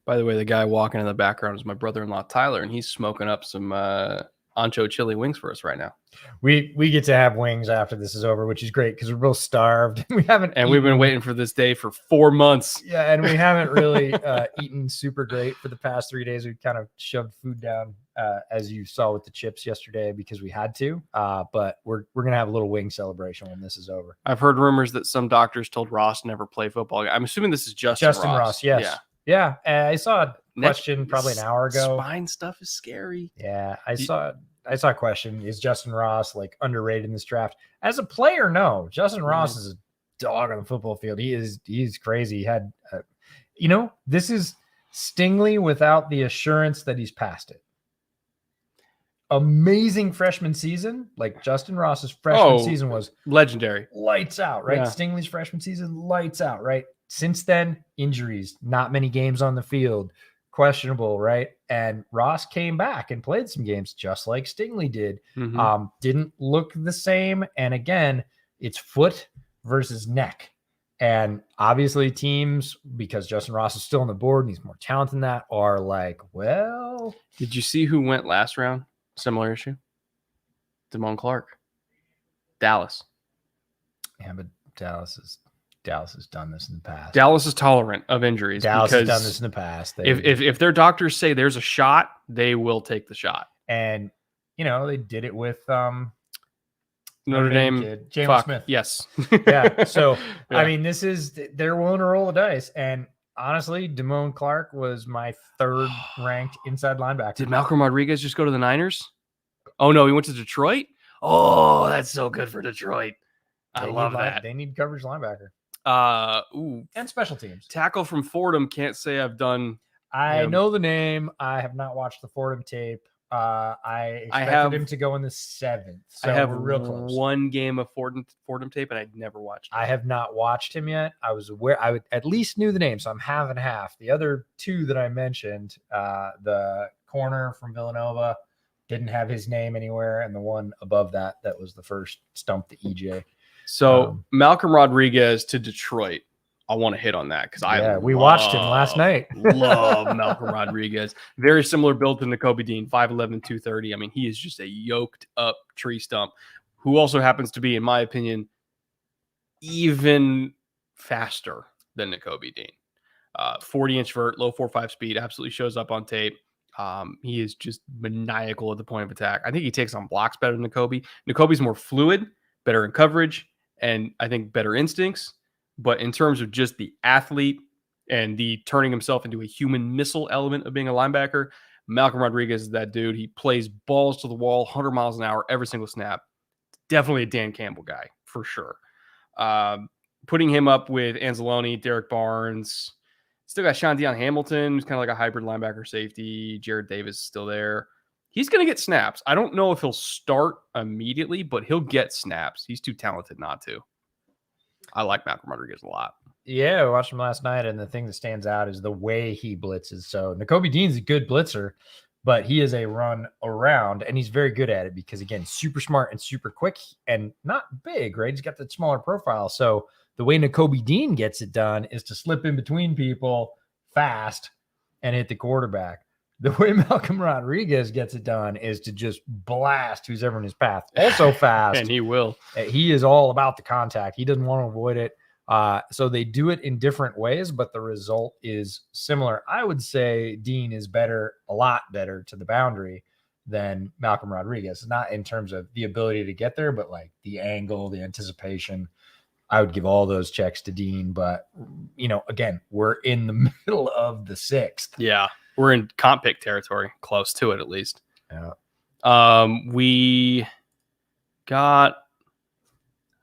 By the way, the guy walking in the background is my brother-in-law, Tyler, and he's smoking up some ancho chili wings for us right now. We get to have wings after this is over, which is great because we're both starved. We've been waiting for this day for 4 months. Yeah, and we haven't really eaten super great for the past 3 days. We kind of shoved food down, as you saw with the chips yesterday, because we had to. But we're gonna have a little wing celebration when this is over. I've heard rumors that some doctors told Ross to never play football. I'm assuming this is Justin Ross. Yes. Yeah. I saw a question probably an hour ago. Spine stuff is scary. Yeah, I saw a question. Is Justin Ross like underrated in this draft? As a player, no. Justin Ross is a dog on the football field. He's crazy. He had, this is Stingley without the assurance that he's past it. Amazing freshman season. Like Justin Ross's freshman season was legendary. Lights out, right? Yeah. Stingley's freshman season, lights out, right? Since then, injuries, not many games on the field, questionable, right? And Ross came back and played some games just like Stingley did. Didn't look the same. And again, it's foot versus neck. And obviously teams, because Justin Ross is still on the board and he's more talented than that, are like, well. Did you see who went last round? Similar issue. Damone Clark. Dallas. Yeah, but Dallas has done this in the past. Dallas is tolerant of injuries. Dallas has because done this in the past. If their doctors say there's a shot, they will take the shot. And, they did it with Notre Dame kid, James Smith. Yes. Yeah. So, Yeah. I mean, they're willing to roll the dice. And honestly, Damone Clark was my third ranked inside linebacker. Did Malcolm Rodriguez just go to the Niners? Oh, no, he went to Detroit? Oh, that's so good for Detroit. I love that. They need coverage linebacker. And special teams. Tackle from Fordham. Can't say I've done. I know the name. I have not watched the Fordham tape. I expected him to go in the 7th. So I have we're real close. one game of Fordham tape, and I'd never watched it. I have not watched him yet. I was aware. I would at least knew the name, so I'm half and half. The other two that I mentioned, the corner from Villanova, didn't have his name anywhere, and the one above that was the first stump to EJ. So Malcolm Rodriguez to Detroit. I want to hit on that because we watched him last night. Love Malcolm Rodriguez. Very similar build to Nakobe Dean, 5'11", 230. I mean, he is just a yoked up tree stump who also happens to be, in my opinion, even faster than Nakobe Dean. 40-inch vert, low 4.5 speed, absolutely shows up on tape. He is just maniacal at the point of attack. I think he takes on blocks better than Nakobe. Nakobe's more fluid, better in coverage, and I think better instincts. But in terms of just the athlete and the turning himself into a human missile element of being a linebacker, Malcolm Rodriguez is that dude. He plays balls to the wall, 100 miles an hour, every single snap. Definitely a Dan Campbell guy, for sure. Putting him up with Anzalone, Derek Barnes. Still got Sean Deion Hamilton, who's kind of like a hybrid linebacker safety. Jared Davis is still there. He's going to get snaps. I don't know if he'll start immediately, but he'll get snaps. He's too talented not to. I like Malcolm Rodriguez a lot. Yeah, I watched him last night, and the thing that stands out is the way he blitzes. So Nakobe Dean's a good blitzer, but he is a run around, and he's very good at it because, again, super smart and super quick and not big, right? He's got that smaller profile. So the way Nakobe Dean gets it done is to slip in between people fast and hit the quarterback. The way Malcolm Rodriguez gets it done is to just blast who's ever in his path. Also fast. And he will. He is all about the contact. He doesn't want to avoid it. So they do it in different ways, but the result is similar. I would say Dean is better, a lot better to the boundary than Malcolm Rodriguez. Not in terms of the ability to get there, but like the angle, the anticipation. I would give all those checks to Dean. But, again, we're in the middle of the 6th. Yeah. We're in comp pick territory, close to it at least. Yeah. We got.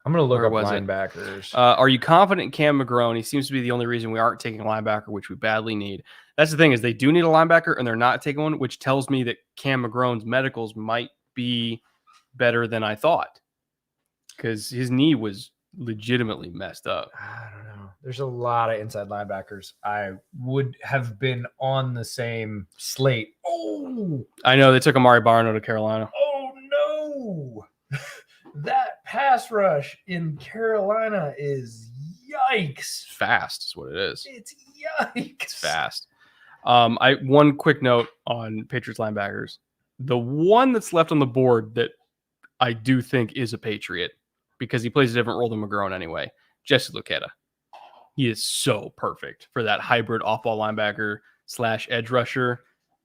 I'm going to look up linebackers. Are you confident in Cam McGrone? He seems to be the only reason we aren't taking a linebacker, which we badly need. That's the thing is they do need a linebacker and they're not taking one, which tells me that Cam McGrone's medicals might be better than I thought because his knee was legitimately messed up. I don't know. There's a lot of inside linebackers. I would have been on the same slate. Oh, I know they took Amari Barno to Carolina. Oh no. That pass rush in Carolina is yikes. Fast is what it is. It's yikes. It's fast. One quick note on Patriots linebackers. The one that's left on the board that I do think is a Patriot because he plays a different role than McGrone anyway. Jesse Luketa. He is so perfect for that hybrid off-ball linebacker / edge rusher.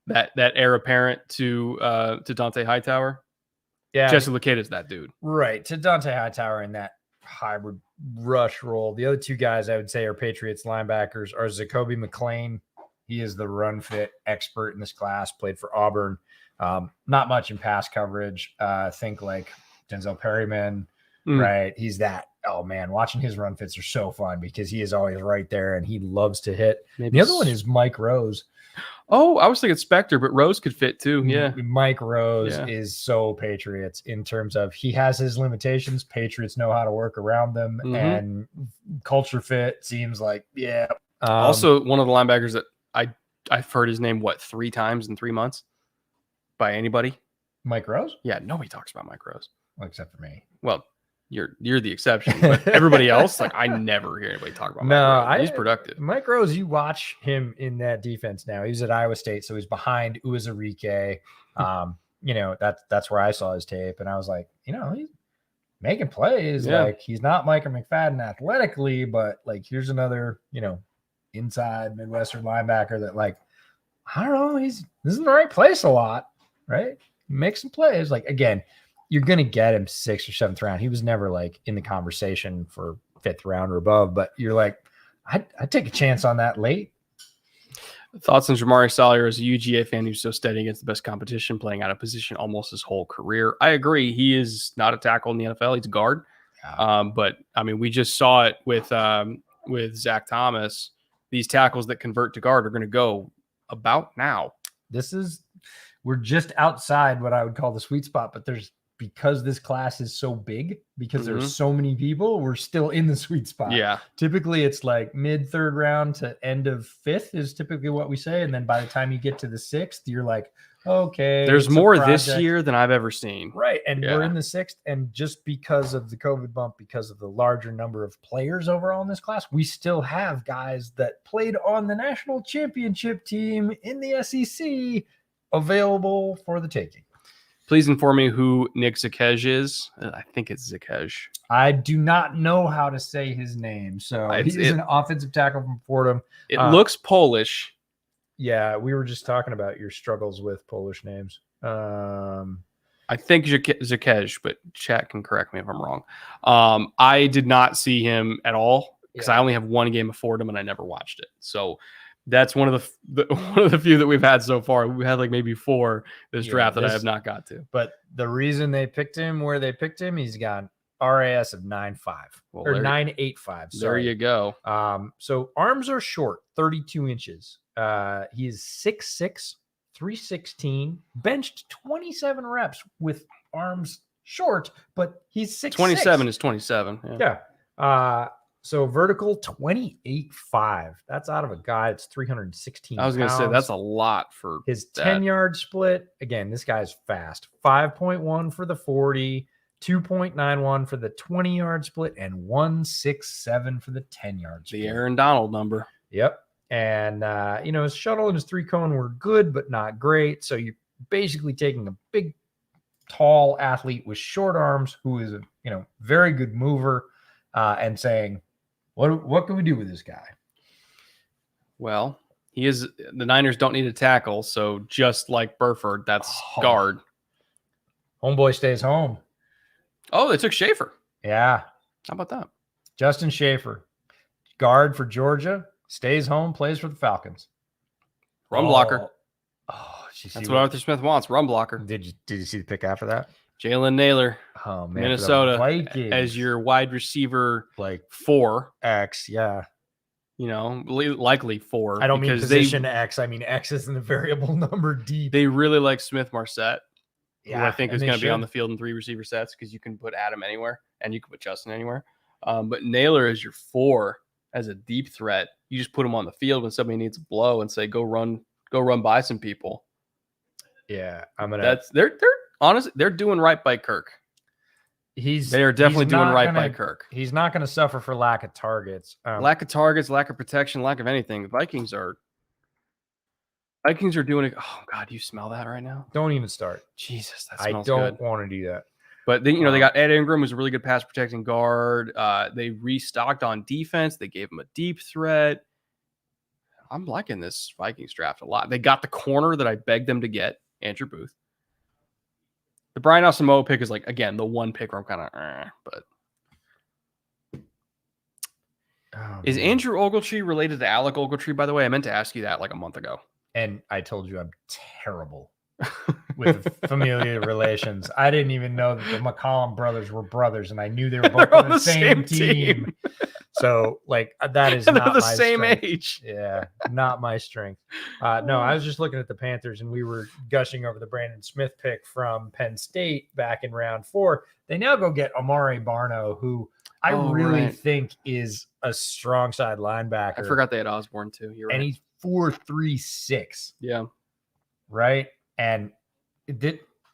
That heir apparent to Dante Hightower. Yeah, Jesse Luketa is that dude. Right. To Dante Hightower in that hybrid rush role. The other two guys I would say are Patriots linebackers are Zacoby McClain. He is the run fit expert in this class, played for Auburn. Not much in pass coverage. Think like Denzel Perryman, right? He's that. Oh, man, watching his run fits are so fun because he is always right there and he loves to hit. The other one is Mike Rose. Oh, I was thinking Spectre, but Rose could fit too. Yeah. Mike Rose is so Patriots in terms of he has his limitations. Patriots know how to work around them and culture fit seems like, yeah. Also, one of the linebackers that I've heard his name, 3 times in 3 months by anybody? Mike Rose? Yeah, nobody talks about Mike Rose. Well, except for me. Well, You're the exception, but everybody else, like I never hear anybody talk about. No, he's productive. Mike Rose, you watch him in that defense now. He's at Iowa State, so he's behind Uwazurike. That's where I saw his tape, and I was like, he's making plays. Yeah. Like he's not Micah McFadden athletically, but like here's another, inside Midwestern linebacker that like, I don't know, this is in the right place a lot, right? Make some plays. Like again, you're going to get him 6th or 7th round. He was never like in the conversation for 5th round or above, but you're like, I'd take a chance on that late. Thoughts on Jamari Salyer as a UGA fan who's so steady against the best competition, playing out of position almost his whole career? I agree. He is not a tackle in the NFL. He's a guard. Yeah. But I mean, we just saw it with Zach Thomas. These tackles that convert to guard are going to go about now. We're just outside what I would call the sweet spot, but because this class is so big, because there's so many people, we're still in the sweet spot. Yeah. Typically it's like mid 3rd round to end of 5th is typically what we say. And then by the time you get to the 6th, you're like, okay. There's more this year than I've ever seen. Right. And we're in the 6th. And just because of the COVID bump, because of the larger number of players overall in this class, we still have guys that played on the national championship team in the SEC available for the taking. Please inform me who Nick Zakej is. I think it's Zakej. I do not know how to say his name. So he's an offensive tackle from Fordham. It looks Polish. Yeah, we were just talking about your struggles with Polish names. I think Zakej, but chat can correct me if I'm wrong. I did not see him at all because I only have one game of Fordham and I never watched it. So that's one of the few that we've had so far. We had like maybe 4 this draft that I have not got to. But the reason they picked him where they picked him, he's got an RAS of 9.5 or 9.85. There you go. So arms are short, 32 inches. He is 6'6", 316, benched 27 reps with arms short, but he's 6'6". 27 is 27. Yeah. So vertical 28.5. That's out of a guy that's 316 I was going to say that's a lot for his 10-yard split. Again, this guy's fast. 5.1 for the 40, 2.91 for the 20-yard split, and 1.67 for the 10-yard split. The Aaron Donald number. Yep. And, his shuttle and his 3-cone were good, but not great. So you're basically taking a big, tall athlete with short arms who is a, very good mover and saying, what can we do with this guy? Well, the Niners don't need a tackle. So just like Burford, that's guard. Homeboy stays home. Oh, they took Schaefer. Yeah. How about that? Justin Schaefer, guard for Georgia, stays home, plays for the Falcons. Run blocker. That's what Arthur Smith wants. Run blocker. Did you see the pick after that? Jalen Naylor. Oh man, Minnesota as your wide receiver, like 4X. Yeah. Likely 4. I don't mean position X. I mean X isn't a variable number deep. They really like Smith Marset, who I think is going to be on the field in 3 receiver sets because you can put Adam anywhere and you can put Justin anywhere. But Naylor is your 4 as a deep threat. You just put him on the field when somebody needs a blow and say, go run by some people. Yeah, they're honestly, they're doing right by Kirk. They are definitely doing right by Kirk. He's not going to suffer for lack of targets. Lack of targets, lack of protection, lack of anything. The Vikings are doing it. Oh God, you smell that right now? Don't even start. Jesus, that smells good. I don't want to do that. But they got Ed Ingram, who's a really good pass protecting guard. They restocked on defense. They gave him a deep threat. I'm liking this Vikings draft a lot. They got the corner that I begged them to get, Andrew Booth. The Brian Asamoah pick is like, again, the one pick where I'm kind of, but. Is Andrew Ogletree related to Alec Ogletree, by the way? I meant to ask you that like a month ago. And I told you I'm terrible with familial relations. I didn't even know that the McCollum brothers were brothers, and I knew they were both on the same team. So, that is not the same strength. Age. Yeah, not my strength. No, I was just looking at the Panthers, and we were gushing over the Brandon Smith pick from Penn State back in round 4. They now go get Amare Barno, who I really think is a strong side linebacker. I forgot they had Osborne too. You're right. And he's 4.36. Yeah. Right. And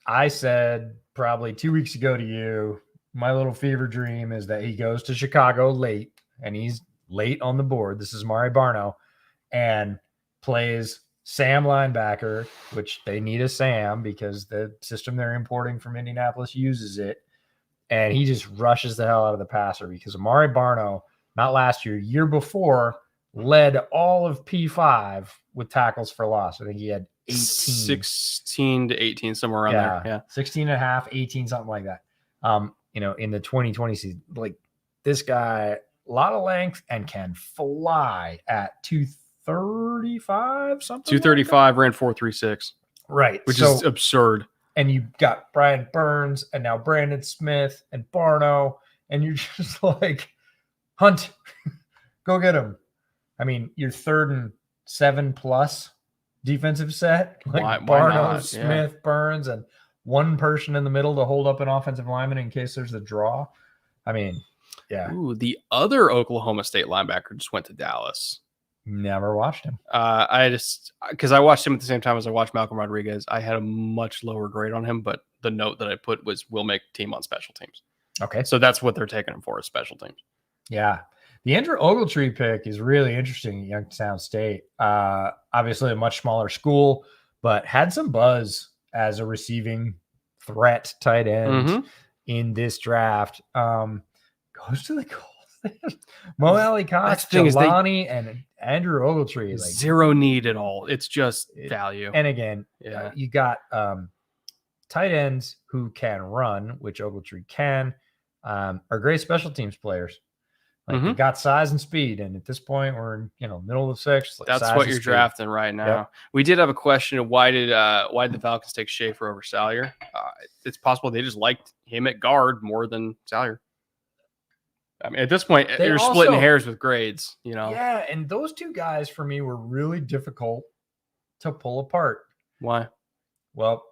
I said probably 2 weeks ago to you, my little fever dream is that he goes to Chicago late, and he's late on the board. This is Mari Barno, and plays Sam linebacker, which they need a Sam because the system they're importing from Indianapolis uses it. And he just rushes the hell out of the passer because Amari Barno, not last year, year before, led all of P5 with tackles for loss. I think he had 18. 16 to 18, somewhere around there. Yeah. 16 and a half, 18, something like that. In the 2020 season, like this guy, a lot of length and can fly at 235, something. 235, ran 4.36. Right. Which is absurd. And you got Brian Burns and now Brandon Smith and Barno, and you're just like, Hunt, go get him. I mean, you're 3rd and 7+ defensive set. Like why Barno, not? Smith, Yeah. Burns, and one person in the middle to hold up an offensive lineman in case there's a draw. I mean, yeah. Ooh, the other Oklahoma State linebacker just went to Dallas. Never watched him. Because I watched him at the same time as I watched Malcolm Rodriguez. I had a much lower grade on him, but the note that I put was will make team on special teams. Okay. So that's what they're taking him for, is special teams. Yeah. The Andrew Ogletree pick is really interesting at Youngstown State. Obviously a much smaller school, but had some buzz as a receiving threat tight end in this draft. Goes to the Colts. Mo Ali Cox, Jelani, and Andrew Ogletree. Like, zero need at all. It's just value. And again, you got tight ends who can run, which Ogletree can, are great special teams players. Like they got size and speed, and at this point, we're in middle of the 6th. Like that's what you're drafting right now. Yep. We did have a question of why did the Falcons take Schaefer over Salyer? It's possible they just liked him at guard more than Salyer. I mean, at this point, you're splitting hairs with grades, Yeah, and those two guys for me were really difficult to pull apart. Why? Well,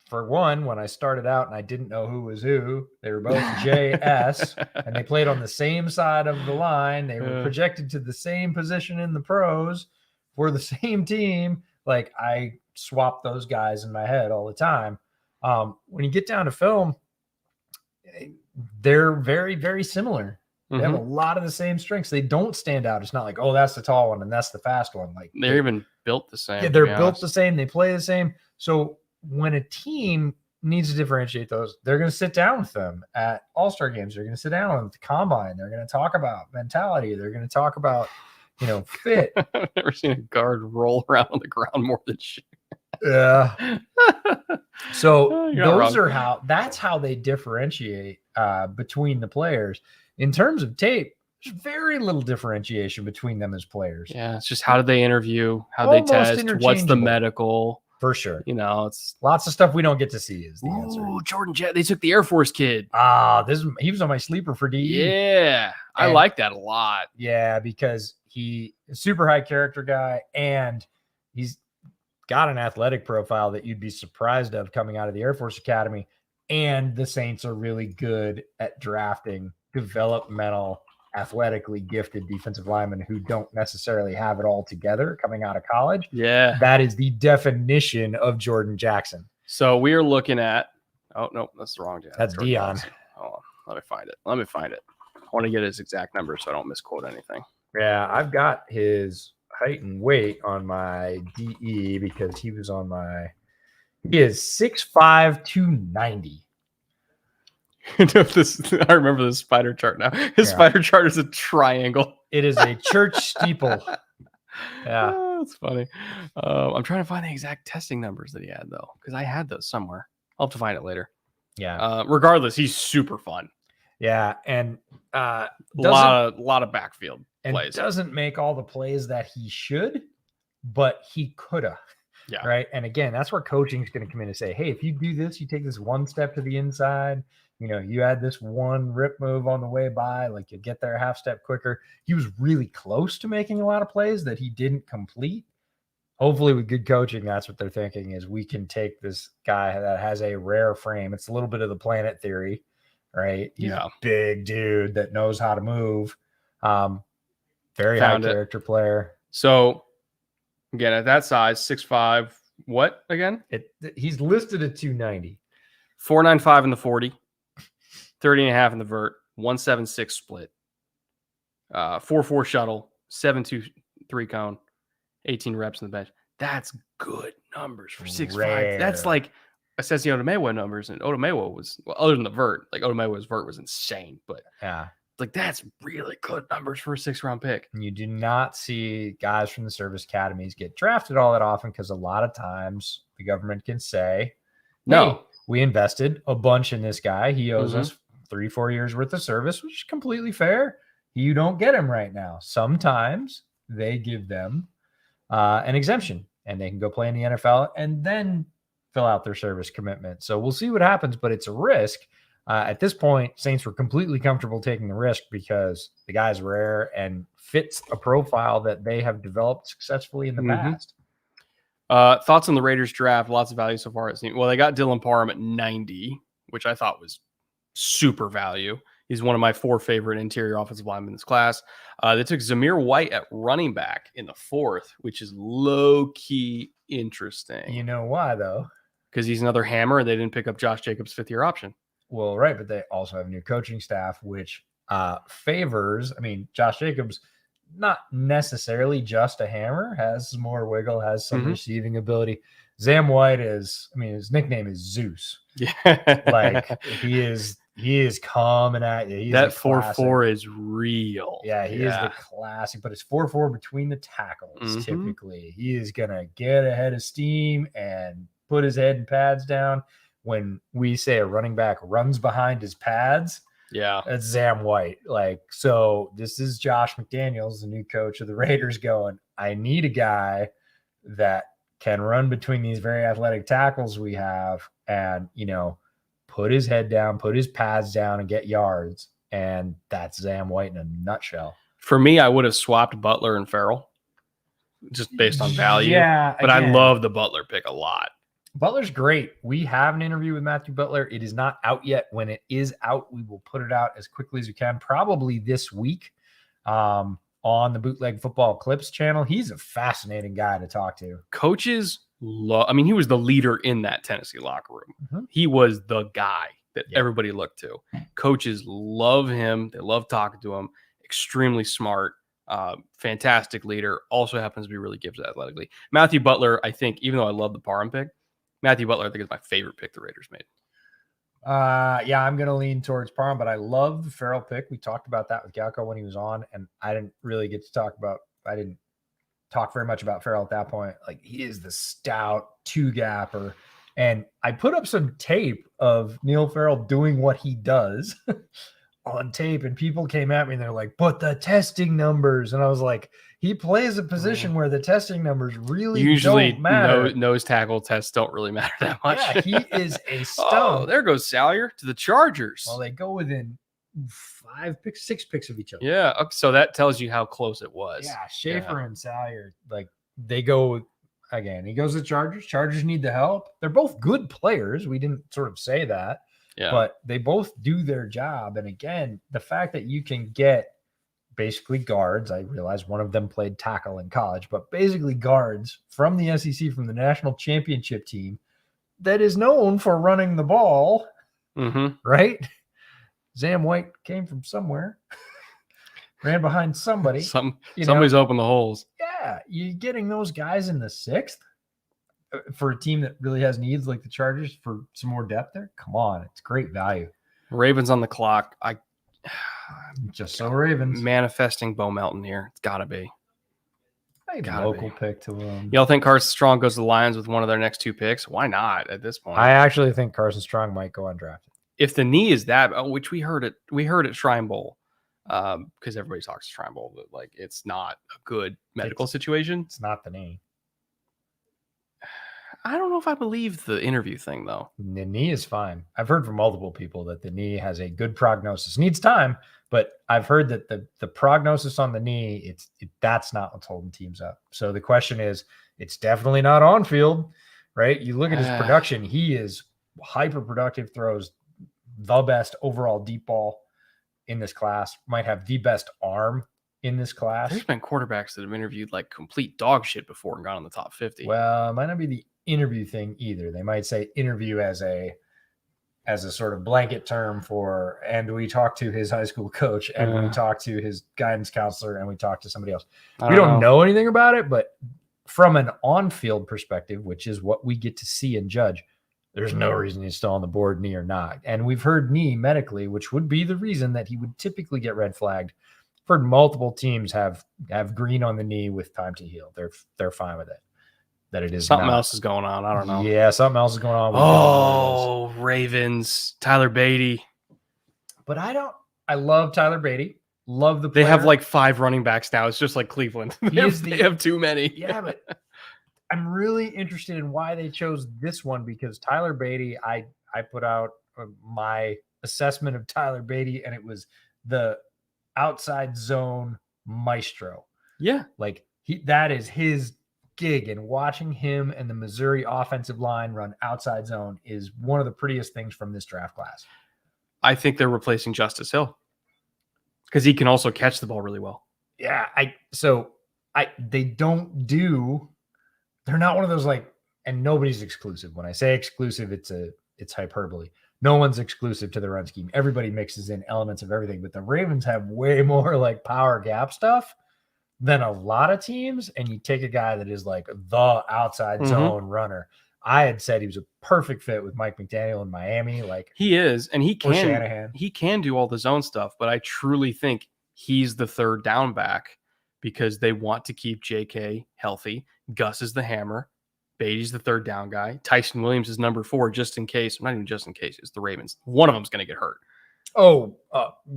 for one, when I started out and I didn't know who was who, they were both JS, and they played on the same side of the line. They were projected to the same position in the pros for the same team. Like, I swapped those guys in my head all the time. When you get down to film, they're very, very similar. They have a lot of the same strengths. They don't stand out. It's not like, oh, that's the tall one and that's the fast one. Like they're even built the same. Yeah, they're built the same. They play the same. So when a team needs to differentiate those, they're going to sit down with them at all-star games. They're going to sit down with the combine. They're going to talk about mentality. They're going to talk about, fit. I've never seen a guard roll around on the ground more than shit. Yeah. So that's how they differentiate between the players. In terms of tape, there's very little differentiation between them as players. Yeah, it's just how do they interview, how they test, what's the medical. For sure. It's lots of stuff we don't get to see is the answer. Oh, Jordan Jett. They took the Air Force kid. He was on my sleeper for DE. Yeah, I like that a lot. Yeah, because he's a super high character guy, and he's got an athletic profile that you'd be surprised of coming out of the Air Force Academy. And the Saints are really good at drafting developmental, athletically gifted defensive linemen who don't necessarily have it all together coming out of college. Yeah. That is the definition of Jordan Jackson. So we are looking at, oh, no, that's the wrong. That's Dion. Hold on. Let me find it. I want to get his exact number so I don't misquote anything. Yeah, I've got his height and weight on my DE because he is 6'5", 290. I remember this spider chart now. His spider chart is a triangle. It is a church steeple. Yeah, that's funny. I'm trying to find the exact testing numbers that he had though, because I had those somewhere. I'll have to find it later. Yeah. Regardless, he's super fun. Yeah, and a lot of backfield plays. Doesn't make all the plays that he should, but he coulda. Yeah. Right. And again, that's where coaching is going to come in and say, hey, if you do this, you take this one step to the inside. You add this one rip move on the way by, like you get there a half step quicker. He was really close to making a lot of plays that he didn't complete. Hopefully with good coaching, that's what they're thinking is we can take this guy that has a rare frame. It's a little bit of the planet theory, right? He's a big dude that knows how to move. Very high character player. So again, at that size, 6'5", what again? He's listed at 290. 4.95 in the 40. 30.5 in the vert, 1.76 split, 4.4 shuttle, 7.23 cone, 18 reps in the bench. That's good numbers for 6'5". That's like assessing Odomewa numbers, and Odomewa was, well, other than the vert, like Odomewa's vert was insane, but Yeah. like that's really good numbers for a 6th-round pick. And you do not see guys from the service academies get drafted all that often because a lot of times the government can say, No. hey, we invested a bunch in this guy. He owes us 3-4 years worth of service, which is completely fair. You don't get him right now. Sometimes they give them an exemption and they can go play in the NFL and then fill out their service commitment. So we'll see what happens, but it's a risk. At this point, Saints were completely comfortable taking the risk because the guy's rare and fits a profile that they have developed successfully in the past. Thoughts on the Raiders draft? Lots of value so far. Well, they got Dylan Parham at 90, which I thought was super value. He's one of my 4 favorite interior offensive linemen in this class. They took Zamir White at running back in the 4th, which is low-key interesting. You know why, though? Because he's another hammer, and they didn't pick up Josh Jacobs' 5th-year option. Well, right, but they also have a new coaching staff, which favors, Josh Jacobs, not necessarily just a hammer, has some more wiggle, has some receiving ability. Zam White is, his nickname is Zeus. Yeah. Like, he is coming at you. He's that 4.4 is real. Yeah, he is the classic, but it's 4.4 between the tackles, typically. He is going to get ahead of steam and put his head and pads down. When we say a running back runs behind his pads, that's Zam White. Like, so this is Josh McDaniels, the new coach of the Raiders, going, I need a guy that can run between these very athletic tackles we have and, put his head down, put his pads down and get yards. And that's Zam White in a nutshell. For me, I would have swapped Butler and Farrell just based on value. Yeah. But I love the Butler pick a lot. Butler's great. We have an interview with Matthew Butler. It is not out yet. When it is out, we will put it out as quickly as we can, probably this week on the Bootleg Football Clips channel. He's a fascinating guy to talk to. Coaches love, he was the leader in that Tennessee locker room. He was the guy that everybody looked to. Coaches love him. They love talking to him. Extremely smart, fantastic leader. Also happens to be really gifted athletically. Matthew Butler, I think, even though I love the Parham pick, Matthew Butler, I think, is my favorite pick the Raiders made. I'm going to lean towards Parham, but I love the Farrell pick. We talked about that with Galko when he was on, and I didn't really get to I didn't talk very much about Farrell at that point. Like, he is the stout 2-gapper. And I put up some tape of Neil Farrell doing what he does on tape, and people came at me and they're like, but the testing numbers. And I was like, he plays a position where the testing numbers really usually don't matter. Nose tackle tests don't really matter that much. Yeah, he is a stump. Oh, there goes Salyer to the Chargers. Well, they go within 6 picks of each other. Yeah, so that tells you how close it was. Yeah, Schaefer and Salyer, like, they go again. He goes to the Chargers. Chargers need the help. They're both good players. We didn't sort of say that. Yeah. But they both do their job. And again, the fact that you can get basically guards, I realize one of them played tackle in college, but basically guards from the SEC, from the national championship team that is known for running the ball, right? Zam White came from somewhere, ran behind somebody. Somebody's opened the holes. Yeah, you're getting those guys in the 6th for a team that really has needs like the Chargers for some more depth there. Come on, it's great value. Ravens on the clock. Just so Ravens manifesting Bo Melton here. It's got to be. Local pick to them. Y'all think Carson Strong goes to the Lions with one of their next 2 picks? Why not at this point? I actually think Carson Strong might go undrafted. If the knee is that, which we heard at Shrine Bowl, because everybody talks Shrine Bowl, but like it's not a good medical situation. It's not the knee. I don't know if I believe the interview thing though. The knee is fine. I've heard from multiple people that the knee has a good prognosis. Needs time, but I've heard that the prognosis on the knee, that's not what's holding teams up. So the question is, it's definitely not on field, right? You look at his production, he is hyper productive, throws the best overall deep ball in this class, might have the best arm in this class. There's been quarterbacks that have interviewed like complete dog shit before and gone in the top 50. Well, it might not be the interview thing either. They might say interview as a as a sort of blanket term for, and we talked to his high school coach, and we talked to his guidance counselor, and we talked to somebody else. We don't know anything about it, but from an on-field perspective, which is what we get to see and judge, there's no reason he's still on the board, knee or not. And we've heard knee medically, which would be the reason that he would typically get red flagged. I've heard multiple teams have green on the knee with time to heal. They're fine with it. That it is something else is going on. I don't know. Yeah, something else is going on. Oh, Ravens, Tyler Beatty. But I love Tyler Beatty. Love the player. They have like 5 running backs now. It's just like Cleveland. They have too many. Yeah, but I'm really interested in why they chose this one, because Tyler Beatty, I put out my assessment of Tyler Beatty, and it was the outside zone maestro. Yeah. Like that is his gig, and watching him and the Missouri offensive line run outside zone is one of the prettiest things from this draft class. I think they're replacing Justice Hill because he can also catch the ball really well. Yeah. They're not one of those like, and nobody's exclusive. When I say exclusive, it's hyperbole. No one's exclusive to the run scheme. Everybody mixes in elements of everything, but the Ravens have way more like power gap stuff than a lot of teams. And you take a guy that is like the outside zone runner. I had said he was a perfect fit with Mike McDaniel in Miami. Like he is, and he Shanahan. He can do all the zone stuff, but I truly think he's the third down back because they want to keep JK healthy. Gus is the hammer. Beatty's the third down guy. Tyson Williams is number 4, just in case. Not even just in case. It's the Ravens. One of them's going to get hurt.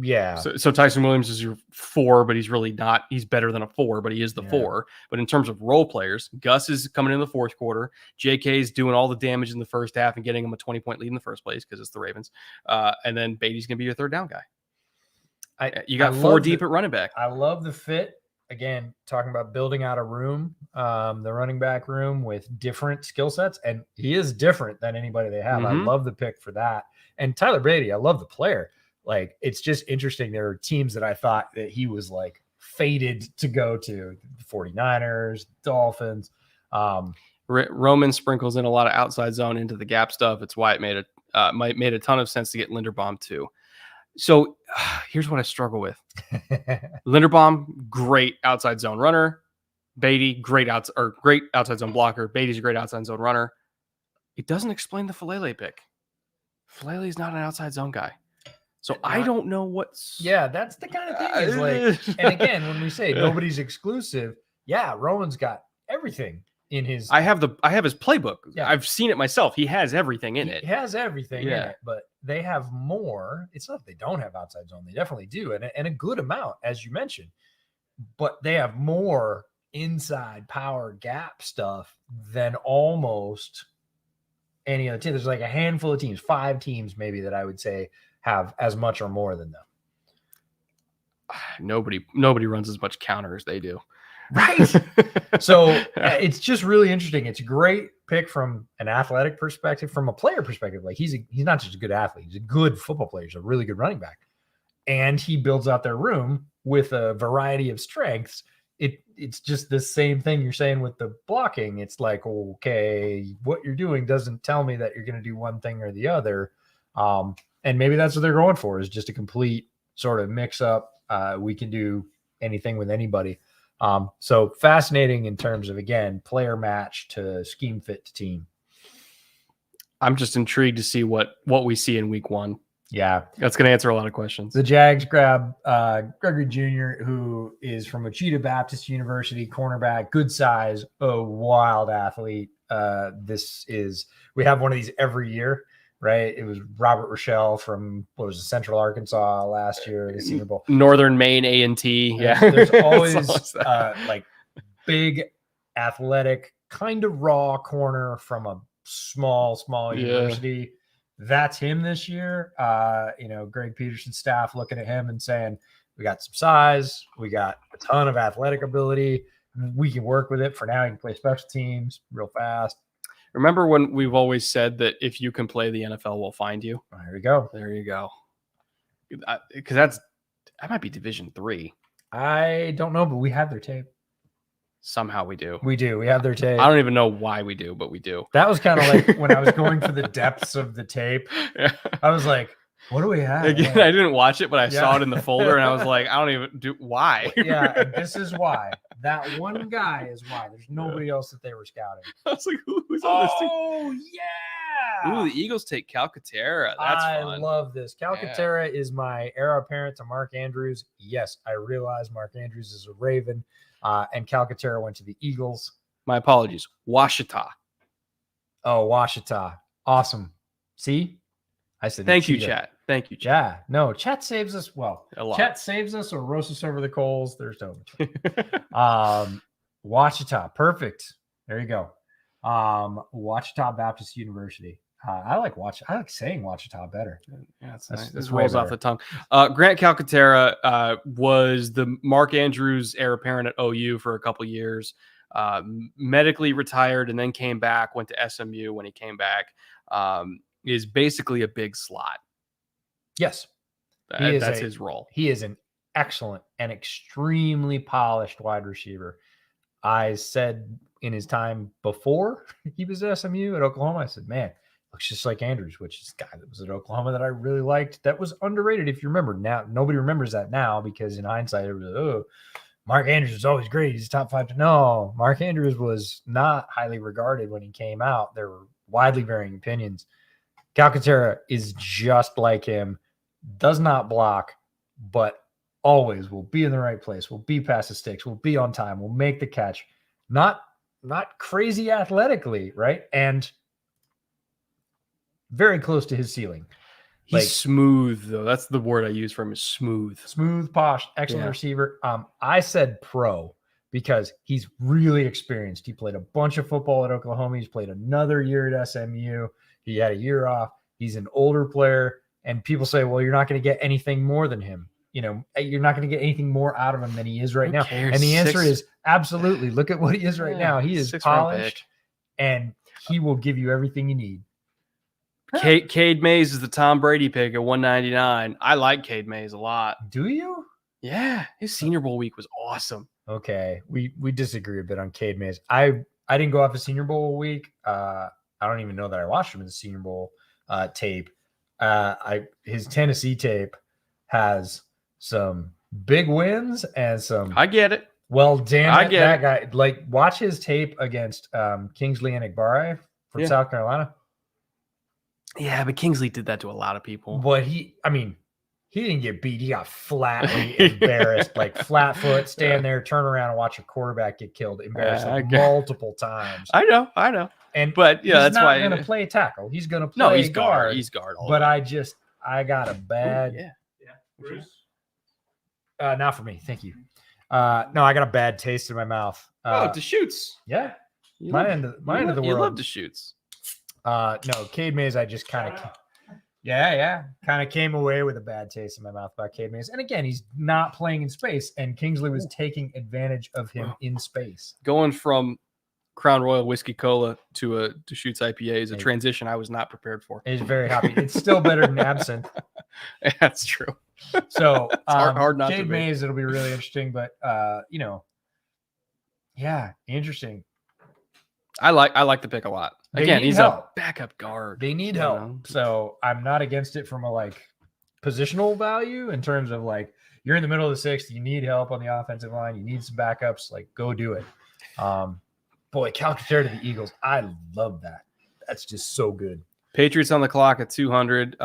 Yeah. So Tyson Williams is your 4, but he's really not. He's better than a 4, but he is the 4. But in terms of role players, Gus is coming in the fourth quarter. JK is doing all the damage in the first half and getting him a 20-point lead in the first place because it's the Ravens. And then Beatty's going to be your third down guy. You got 4 deep at running back. I love the fit. Again, talking about building out a room, the running back room with different skill sets. And he is different than anybody they have. I love the pick for that. And Tyler Beatty, I love the player. Like, it's just interesting. There are teams that I thought that he was like fated to go to, the 49ers, Dolphins. Roman sprinkles in a lot of outside zone into the gap stuff. It's why it made a ton of sense to get Linderbaum too. So here's what I struggle with. Linderbaum, great outside zone runner. Beatty, great outside zone blocker. Beatty's a great outside zone runner. It doesn't explain the Falele pick. Falele is not an outside zone guy. So I don't know what's... Yeah, that's the kind of thing is like... And again, when we say nobody's exclusive, yeah, Roman's got everything in his... I have his playbook. Yeah. I've seen it myself. He has everything in it. He has everything in it, but they have more. It's not that they don't have outside zone. They definitely do, and a good amount, as you mentioned. But they have more inside power gap stuff than almost any other team. There's like a handful of teams, 5 teams maybe, that I would say have as much or more than them. Nobody runs as much counter as they do. Right. So it's just really interesting. It's a great pick from an athletic perspective, from a player perspective. Like he's not just a good athlete. He's a good football player. He's a really good running back. And he builds out their room with a variety of strengths. It's just the same thing you're saying with the blocking. It's like, okay, what you're doing doesn't tell me that you're going to do one thing or the other. And maybe that's what they're going for, is just a complete sort of mix up. We can do anything with anybody. So fascinating in terms of, again, player match to scheme fit to team. I'm just intrigued to see what we see in week 1. Yeah. That's going to answer a lot of questions. The Jags grab Gregory Jr., who is from Wichita Baptist University, cornerback, good size, a wild athlete. We have one of these every year, right? It was Robert Rochelle from, Central Arkansas last year, the Senior Bowl. Northern Maine A&T. Yeah. There's always like big, athletic, kind of raw corner from a small university. That's him this year. Greg Peterson's staff looking at him and saying, we got some size. We got a ton of athletic ability. We can work with it. For now, he can play special teams real fast. Remember when we've always said that if you can play, the NFL will find you? There we go. There you go. Because that might be Division III. I don't know, but we have their tape. Somehow we do. We do. We have their tape. I don't even know why we do, but we do. That was kind of like when I was going for the depths of the tape. Yeah. I was like, what do we have? Again, I didn't watch it, but I saw it in the folder and I was like, I don't even do why. Yeah, and this is why. That one guy is why. There's nobody else that they were scouting. I was like, who's on this team? Oh, yeah. Ooh, the Eagles take Calcaterra. That's I fun. love this. Calcaterra is my heir apparent to Mark Andrews. Yes, I realize Mark Andrews is a Raven, and Calcaterra went to the Eagles. My apologies. Washita. Oh, Washita. Awesome. See? I said Thank you, cheetah. chat. Thank you, chat. Yeah. No, chat saves us. Well, A lot. chat saves us or roasts us over the coals. There's no Washita. Perfect. There you go. Washita Baptist University. I like saying Washita better. Yeah, it's That's nice. This way rolls off better. the tongue. Grant Calcaterra was the Mark Andrews heir apparent at OU for a couple years. Medically retired and then came back. Went to SMU when he came back. Is basically a big slot. Yes. That's his role. He is an excellent and extremely polished wide receiver. I said in his time before he was at SMU at Oklahoma, I said, man, looks just like Andrews, which is a guy that was at Oklahoma that I really liked. That was underrated, if you remember. Now, nobody remembers that now because in hindsight, it was, oh, Mark Andrews is always great. He's top 5. No, Mark Andrews was not highly regarded when he came out. There were widely varying opinions. Calcaterra is just like him, does not block, but always will be in the right place, will be past the sticks, will be on time, will make the catch. Not crazy athletically, right? And very close to his ceiling. He's smooth, though. That's the word I use for him is smooth. Smooth, posh, excellent receiver. I said pro because he's really experienced. He played a bunch of football at Oklahoma. He's played another year at SMU. He had a year off. He's an older player. And people say, well, you're not going to get anything more than him. You know, you're not going to get anything more out of him than he is right now. cares? And the answer is absolutely. Look at what he is right now. He is 6th round pick. polished and he will give you everything you need. Cade Mays is the Tom Brady pick at 199. I like Cade Mays a lot. Do you? Yeah, his Senior Bowl week was awesome. Okay. We disagree a bit on Cade Mays. I didn't go off a Senior Bowl week. I don't even know that I watched him in the Senior Bowl tape. His Tennessee tape has some big wins and some. I get it. Well, damn it, that it. guy. Like, watch his tape against Kingsley Enagbare from South Carolina. Yeah, but Kingsley did that to a lot of people. But he didn't get beat. He got flatly embarrassed, like flat foot, stand there, turn around, and watch a quarterback get killed, embarrassed multiple times. I know. But yeah, he's that's why not going to play tackle. He's going to play he's guard. He's guard. But I got a bad. Bruce? Not for me. Thank you. No, I got a bad taste in my mouth. Deschutes. Yeah. You My love- end of the world. You love Deschutes. No, Cade Mays, I just kind of, kind of came away with a bad taste in my mouth about Cade Mays. And again, he's not playing in space, and Kingsley was taking advantage of him in space. Going from Crown Royal Whiskey Cola to a Deschutes IPA is a transition I was not prepared for. He's very happy. It's still better than absinthe. That's true. So hard not to Cade be. Mays, it'll be really interesting, but interesting. I like the pick a lot. They Again, need he's help. a backup guard. They need you help. know? So I'm not against it from a positional value in terms of you're in the middle of the 6th, you need help on the offensive line, you need some backups, go do it. Boy, Calcaterra to the Eagles. I love that. That's just so good. Patriots on the clock at 200.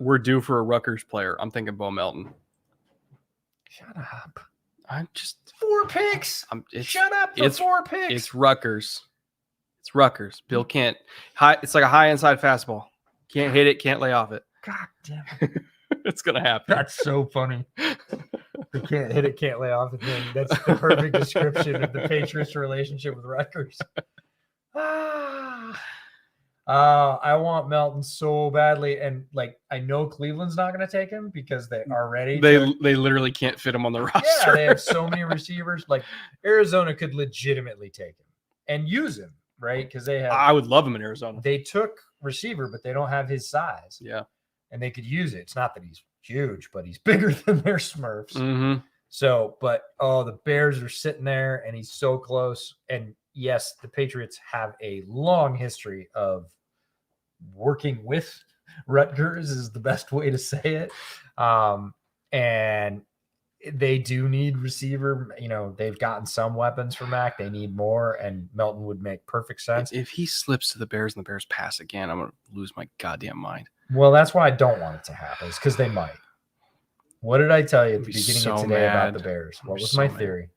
We're due for a Rutgers player. I'm thinking Bo Melton. Shut up. I'm just 4 picks. Shut up for 4 picks. It's Rutgers. It's Rutgers. Bill can't. It's like a high inside fastball. Can't hit it. Can't lay off it. God damn it. It's gonna happen. That's so funny. They can't hit it, can't lay off the thing. That's the perfect description of the Patriots' relationship with Rutgers. I want Melton so badly, and I know Cleveland's not going to take him because they already they literally can't fit him on the roster. Yeah, they have so many receivers. Arizona could legitimately take him and use him, right? Because they have. I would love him in Arizona. They took receiver, but they don't have his size. Yeah, and they could use it. It's not that he's huge, but he's bigger than their Smurfs. Mm-hmm. So, but the Bears are sitting there and he's so close. And yes, the Patriots have a long history of working with Rutgers is the best way to say it. And they do need receiver. They've gotten some weapons for Mac. They need more, and Melton would make perfect sense. If he slips to the Bears and the Bears pass again, I'm going to lose my goddamn mind. Well, that's why I don't want it to happen, because they might. What did I tell you at the beginning of today about the Bears? What was my theory?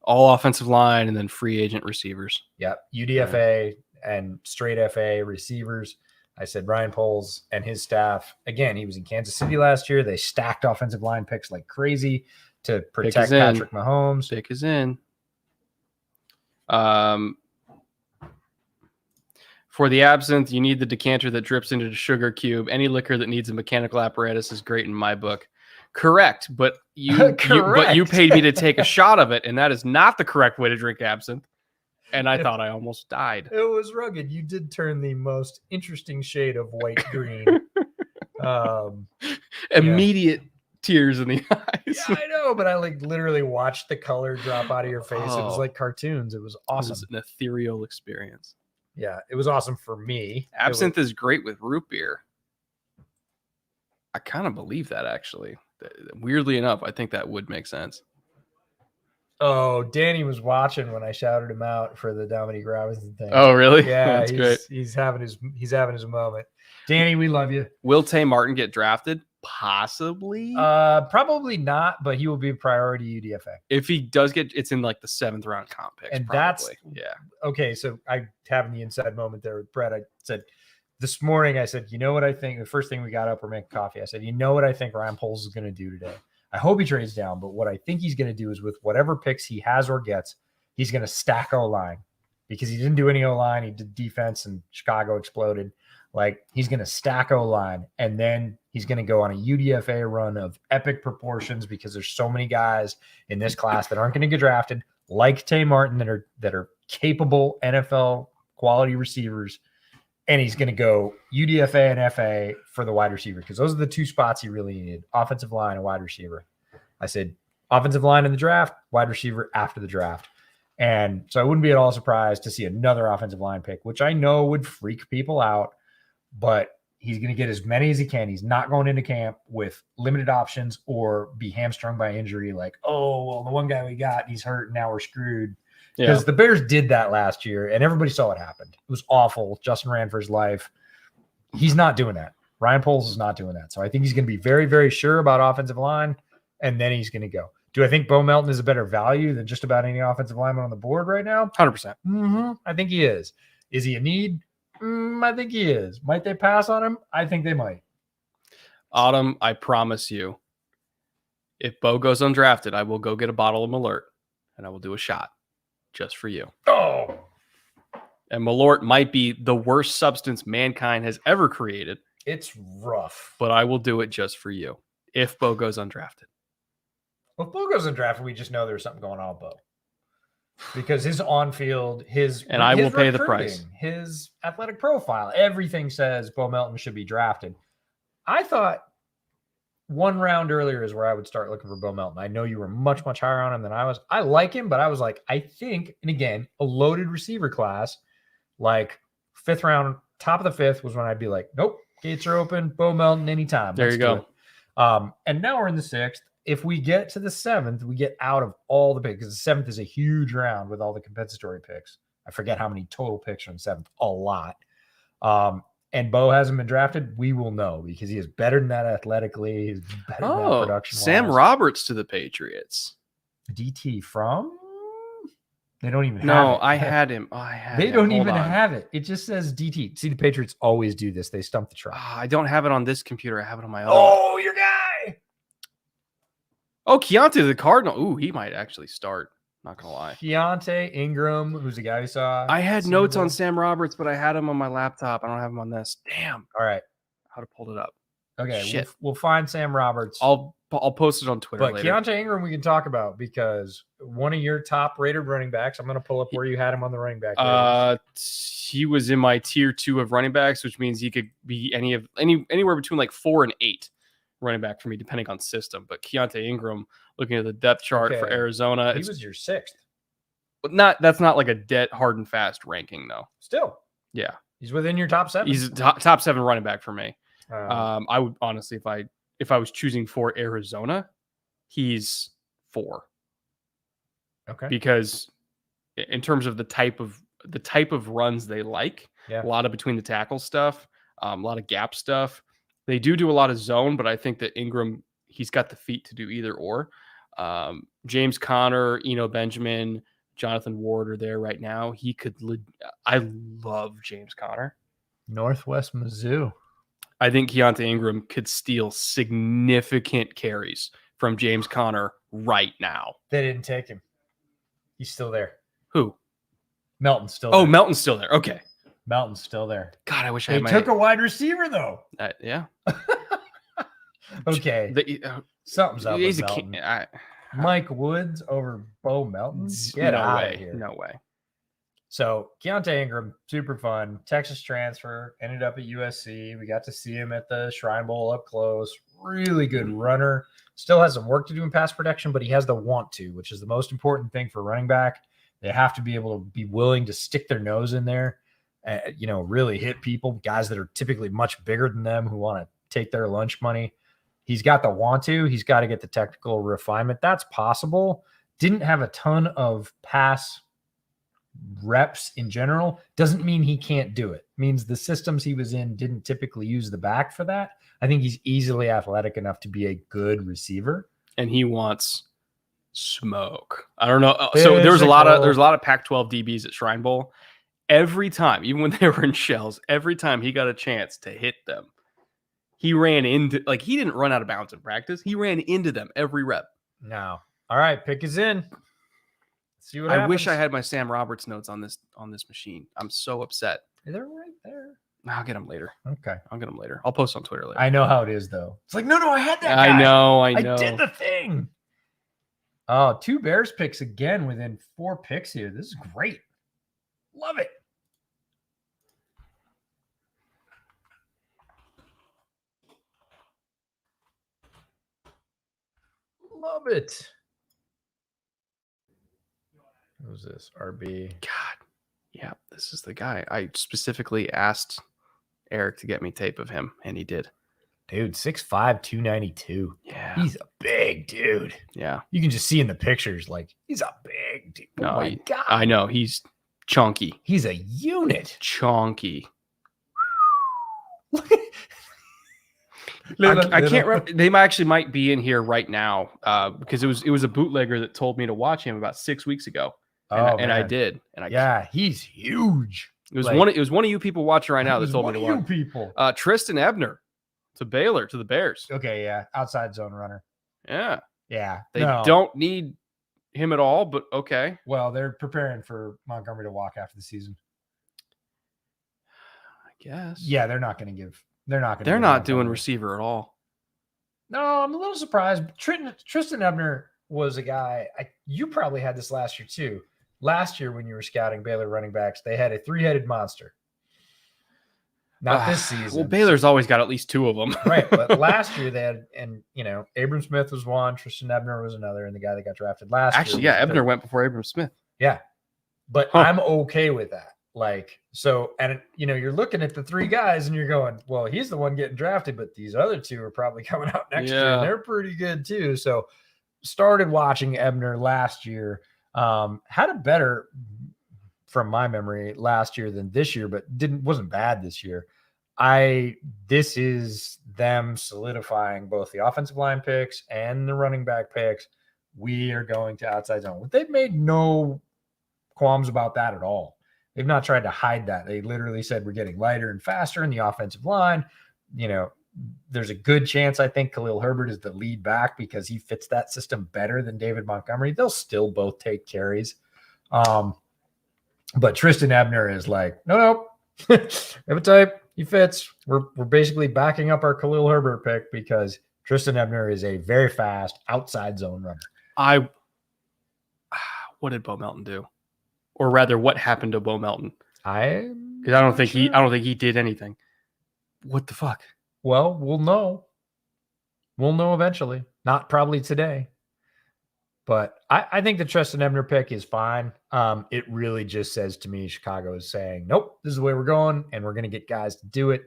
All offensive line and then free agent receivers. Yep. UDFA and straight FA receivers. I said Ryan Poles and his staff. Again, he was in Kansas City last year. They stacked offensive line picks like crazy to protect Patrick Mahomes. Pick is in. For the absinthe, you need the decanter that drips into the sugar cube. Any liquor that needs a mechanical apparatus is great in my book. Correct, but you paid me to take a shot of it, and that is not the correct way to drink absinthe. And I thought I almost died. It was rugged. You did turn the most interesting shade of white green. Immediate tears in the eyes. Yeah, I know, but I literally watched the color drop out of your face. It was like cartoons. It was awesome. It was an ethereal experience. Yeah, it was awesome for me. Absinthe is great with root beer. I kind of believe that, actually. Weirdly enough, I think that would make sense. Oh, Danny was watching when I shouted him out for the Dominique Robinson thing. Oh, really? Yeah, that's great. He's having his moment. Danny, we love you. Will Tay Martin get drafted? Possibly. Probably not, but he will be a priority UDFA. If he does it's in like the 7th round comp picks. And probably. Okay. So I having the inside moment there with Brett. I said this morning, I said, you know what I think? The first thing we got up, we're making coffee. I said, you know what I think Ryan Poles is going to do today? I hope he trades down, but what I think he's going to do is with whatever picks he has or gets, he's going to stack O-line, because he didn't do any O-line. He did defense and Chicago exploded. He's going to stack O-line, and then he's going to go on a UDFA run of epic proportions, because there's so many guys in this class that aren't going to get drafted, like Tay Martin, that are capable NFL quality receivers. And he's going to go UDFA and FA for the wide receiver, because those are the two spots he really needed: offensive line and wide receiver. I said offensive line in the draft, wide receiver after the draft. And so I wouldn't be at all surprised to see another offensive line pick, which I know would freak people out, but he's going to get as many as he can. He's not going into camp with limited options or be hamstrung by injury. Like, oh, well, the one guy we got, he's hurt, now we're screwed. Because the Bears did that last year, and everybody saw what happened. It was awful. Justin ran for his life. He's not doing that. Ryan Poles is not doing that. So I think he's going to be very, very sure about offensive line, and then he's going to go. Do I think Bo Melton is a better value than just about any offensive lineman on the board right now? 100%. Mm-hmm. I think he is. Is he a need? I think he is. Might they pass on him? I think they might. Autumn, I promise you, if Bo goes undrafted, I will go get a bottle of Malort, and I will do a shot. Just for you. Oh, and Malort might be the worst substance mankind has ever created. It's rough, but I will do it just for you if Bo goes undrafted. Well, if Bo goes undrafted, we just know there's something going on with Bo, because his on-field, I will pay the price. His athletic profile, everything says Bo Melton should be drafted. I thought one round earlier is where I would start looking for Bo Melton. I know you were much, much higher on him than I was. I like him, but I was like, I think, and again, a loaded receiver class, like 5th round, top of the 5th was when I'd be like, nope, gates are open, Bo Melton anytime. There you go. And now we're in the 6th. If we get to the 7th, we get out of all the picks, because the 7th is a huge round with all the compensatory picks. I forget how many total picks are in 7th. A lot. And Bo hasn't been drafted, we will know, because he is better than that athletically. He's better than that production. Sam Roberts to the Patriots. DT from? They don't even have it. No, I had him. They don't even have it. It just says DT. See, the Patriots always do this. They stump the truck. I don't have it on this computer. I have it on my own. Oh, your guy. Oh, Keontae the Cardinal. Ooh, he might actually start. Not gonna lie. Keontae Ingram, who's the guy we saw. I had notes on Sam Roberts, but I had him on my laptop. I don't have him on this. Damn. All right. I'd have pulled it up. Okay. Shit. We'll find Sam Roberts. I'll post it on Twitter later. Keontae Ingram we can talk about, because one of your top rated running backs, I'm going to pull up where you had him on the running back. He was in my tier 2 of running backs, which means he could be anywhere between like 4 and 8 running back for me, depending on system. But Keontae Ingram, looking at the depth chart for Okay. Arizona, He it's was your 6th. that's not like a dead hard and fast ranking though. Still, Yeah, he's within your top 7. he's a top 7 running back for me. Um, I would honestly, if I was choosing for Arizona, he's 4 okay. because in terms of the type of runs they like, Yeah. a lot of between the tackle stuff, a lot of gap stuff. They do a lot of zone, but I think that Ingram, he's got the feet to do either or. James Conner, Benjamin, Jonathan Ward are there right now. I love James Conner. Northwest Mizzou. I think Keontae Ingram could steal significant carries from James Conner right now. They didn't take him. He's still there. Who? Melton's still there. Oh, Melton's still there. Okay. Melton's still there. God, I wish I They had my... took a wide receiver, though. yeah. Okay. Something's up He's with a Melton. king. Mike Woods over Bo Melton? Get no out way. of here. No way. So Keontae Ingram, super fun. Texas transfer, ended up at USC. We got to see him at the Shrine Bowl up close. Really good runner. Still has some work to do in pass protection, but he has the want to, which is the most important thing for running back. They have to be able to be willing to stick their nose in there, really hit people, guys that are typically much bigger than them who want to take their lunch money. He's got the want to. He's got to get the technical refinement. That's possible. Didn't have a ton of pass reps in general. Doesn't mean he can't do it. Means the systems he was in didn't typically use the back for that. I think he's easily athletic enough to be a good receiver. And he wants smoke. I don't know. So there's a lot of Pac-12 DBs at Shrine Bowl. Every time, even when they were in shells, every time he got a chance to hit them, he ran into, he didn't run out of bounds in practice. He ran into them every rep. No. All right, pick is in. See what happens. I wish I had my Sam Roberts notes on this machine. I'm so upset. They're right there. I'll get them later. Okay. I'll get them later. I'll post on Twitter later. I know how it is, though. It's like, no, I had that guy. I know. I did the thing. Oh, 2 Bears picks again within 4 picks here. This is great. Love it. Love it. Who's this? RB. God. Yeah, this is the guy. I specifically asked Eric to get me tape of him, and he did. Dude, 6'5", 292. Yeah. He's a big dude. Yeah. You can just see in the pictures, he's a big dude. No, oh, my God. I know. He's chunky. He's a unit. Chunky. I can't remember. They might be in here right now because it was a bootlegger that told me to watch him about 6 weeks ago. And I did. And he's huge. It was one of you people watching right now that told me to watch. People. Tristan Ebner to Baylor to the Bears. Okay, yeah, outside zone runner. Yeah. They don't need him at all, but okay. Well, they're preparing for Montgomery to walk after the season. I guess. Yeah, they're not going to give. They're not doing receiver at all. No, I'm a little surprised. Tristan Ebner was a guy. You probably had this last year too. Last year when you were scouting Baylor running backs, they had a 3-headed monster. Not this season. Well, Baylor's always got at least 2 of them. Right, but last year they had, Abram Smith was one, Tristan Ebner was another, and the guy that got drafted last year. Actually, yeah, Ebner went before Abram Smith. Yeah, but I'm okay with that. You're looking at the 3 guys and you're going, well, he's the one getting drafted, but these other 2 are probably coming out next year, and they're pretty good too. So started watching Ebner last year. Had a better, from my memory, last year than this year, but wasn't bad this year. This is them solidifying both the offensive line picks and the running back picks. We are going to outside zone. They've made no qualms about that at all. They've not tried to hide that. They literally said we're getting lighter and faster in the offensive line. There's a good chance I think Khalil Herbert is the lead back because he fits that system better than David Montgomery. They'll still both take carries. But Tristan Ebner is no. Have a type. He fits. We're basically backing up our Khalil Herbert pick because Tristan Ebner is a very fast outside zone runner. What did Bo Melton do? Or rather, what happened to Bo Melton? Because I don't think he did anything. What the fuck? Well, we'll know. We'll know eventually. Not probably today. But I think the Tristan Ebner pick is fine. It really just says to me, Chicago is saying, nope, this is the way we're going, and we're going to get guys to do it.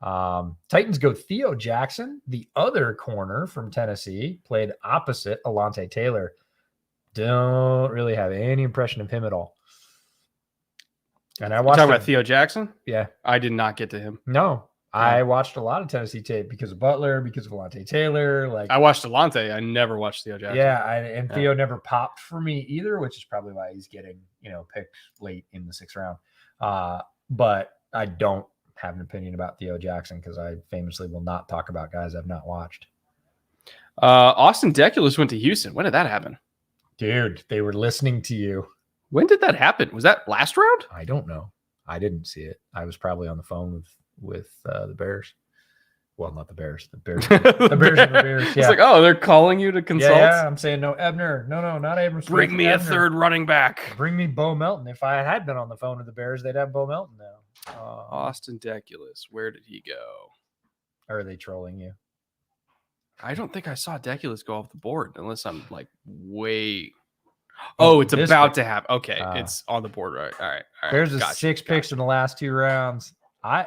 Titans go Theo Jackson, the other corner from Tennessee, played opposite Alontae Taylor. Don't really have any impression of him at all. And I watched talking about Theo Jackson. Yeah, I did not get to him. No, I watched a lot of Tennessee tape because of Butler, because of Alontae Taylor. Like I watched Alontae. I never watched Theo Jackson. Yeah, Theo never popped for me either, which is probably why he's getting picked late in the 6th round. But I don't have an opinion about Theo Jackson because I famously will not talk about guys I've not watched. Austin Deculus went to Houston. When did that happen? Dude, they were listening to you. When did that happen? Was that last round? I don't know. I didn't see it. I was probably on the phone with the Bears. Well, not the Bears. The Bears. The Bears and the Bears. Yeah. It's like, oh, they're calling you to consult? Yeah, I'm saying no, Ebner. No, not Abram. Bring me Ebner. a third running back. Bring me Bo Melton. If I had been on the phone with the Bears, they'd have Bo Melton now. Austin Deculus. Where did he go? Are they trolling you? I don't think I saw Deculus go off the board unless I'm like way. Oh, it's about to happen. Okay, it's on the board, right? All right. There's a 6 picks in the last 2 rounds.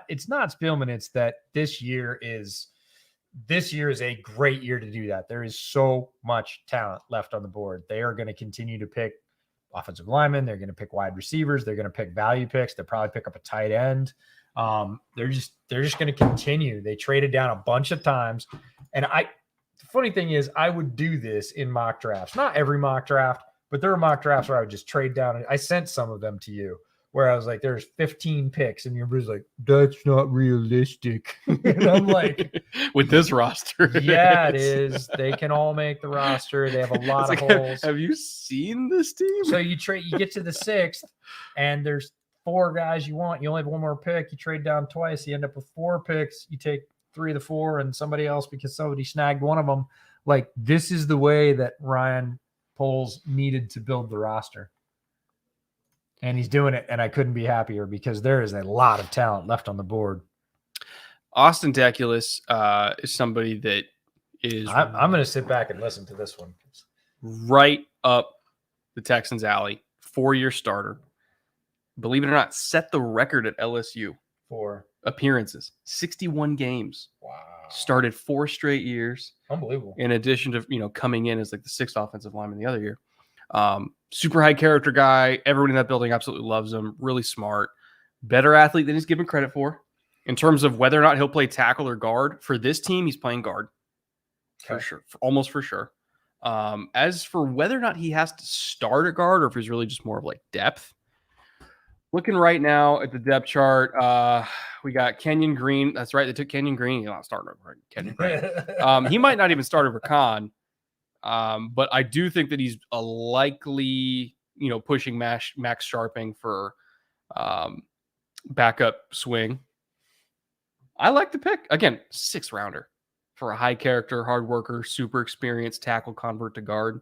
It's not Spielman. It's that this year is a great year to do that. There is so much talent left on the board. They are going to continue to pick offensive linemen. They're going to pick wide receivers. They're going to pick value picks. They'll probably pick up a tight end. They're just going to continue. They traded down a bunch of times, and the funny thing is, I would do this in mock drafts. Not every mock draft. But there are mock drafts where I would just trade down. And I sent some of them to you where I was like, there's 15 picks. And your brother's like, that's not realistic. And I'm like, with this roster. Yeah, it is. They can all make the roster. They have a lot of holes. Have you seen this team? So you get to the 6th and there's 4 guys you want. You only have 1 more pick. You trade down twice. You end up with 4 picks. You take 3 of the 4 and somebody else because somebody snagged one of them. Like, this is the way that Ryan Poles needed to build the roster, and he's doing it, and I couldn't be happier because there is a lot of talent left on the board. Austin Deculus is somebody that is I'm going to sit back and listen to this one. Right up the Texans' alley. 4-year starter. Believe it or not, set the record at LSU for appearances. 61 games. Wow. Started 4 straight years. Unbelievable. In addition to, coming in as like the 6th offensive lineman the other year. Super high character guy. Everyone in that building absolutely loves him. Really smart. Better athlete than he's given credit for. In terms of whether or not he'll play tackle or guard. For this team, he's playing guard. Okay. For sure. Almost for sure. As for whether or not he has to start at guard or if he's really just more of like depth. Looking right now at the depth chart, we got Kenyon Green. That's right. They took Kenyon Green. He's not starting over Kenyon Green. He might not even start over Khan. But I do think that he's a likely, pushing Max Sharping for backup swing. I like the pick. Again, 6th rounder for a high character, hard worker, super experienced tackle convert to guard.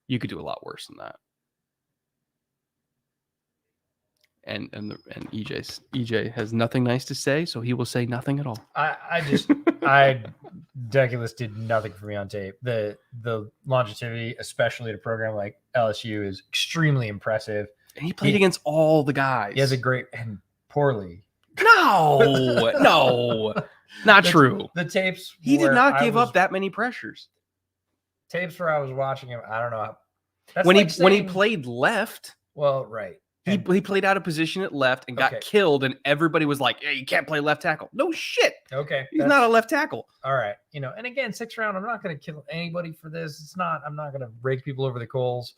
You could do a lot worse than that. And EJ has nothing nice to say, so he will say nothing at all. Deculus did nothing for me on tape. The longevity, especially at a program like LSU, is extremely impressive. And he played against all the guys. He has a great and poorly. No, not true. The tapes. He did not give up that many pressures. Tapes where I was watching him, I don't know. When he played left. Well, right. He played out of position at left and got killed, and everybody was like, "Hey, you can't play left tackle." No shit. Okay. He's not a left tackle. All right. And again, 6th round, I'm not going to kill anybody for this. I'm not going to rake people over the coals.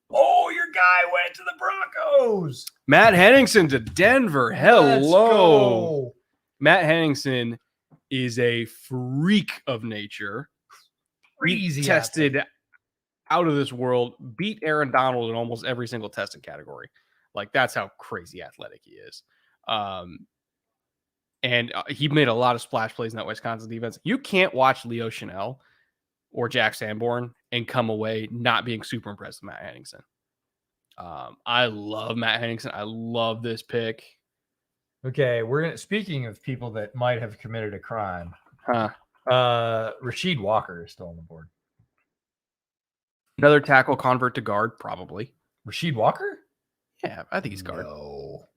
Oh, your guy went to the Broncos. Matt Henningsen to Denver. Hello. Matt Henningsen is a freak of nature. Crazy. Tested out of this world. Beat Aaron Donald in almost every single testing category. Like, that's how crazy athletic he is. And he made a lot of splash plays in that Wisconsin defense. You can't watch Leo Chanel or Jack Sanborn and come away not being super impressed with Matt Henningsen. I love Matt Henningsen. I love this pick. Okay, speaking of people that might have committed a crime. Huh. Rasheed Walker is still on the board. Another tackle convert to guard, probably. Rasheed Walker? Yeah, I think he's guard. No.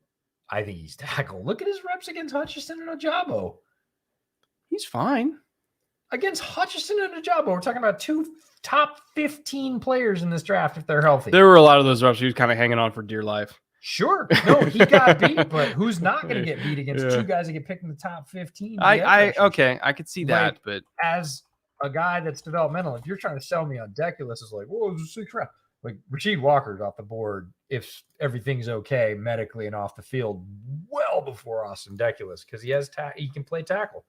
I think he's tackle. Look at his reps against Hutchinson and Ojabo. He's fine. Against Hutchinson and Ojabo, we're talking about 2 top 15 players in this draft if they're healthy. There were a lot of those reps he was kind of hanging on for dear life. Sure. No, he got beat, but who's not going to get beat against 2 guys that get picked in the top 15? Okay, I could see that, but as a guy that's developmental, if you're trying to sell me on Deculus, it's like, whoa, it's a 6 round. Like Rasheed Walker's off the board if everything's okay medically and off the field well before Austin Deculus because he can play tackle.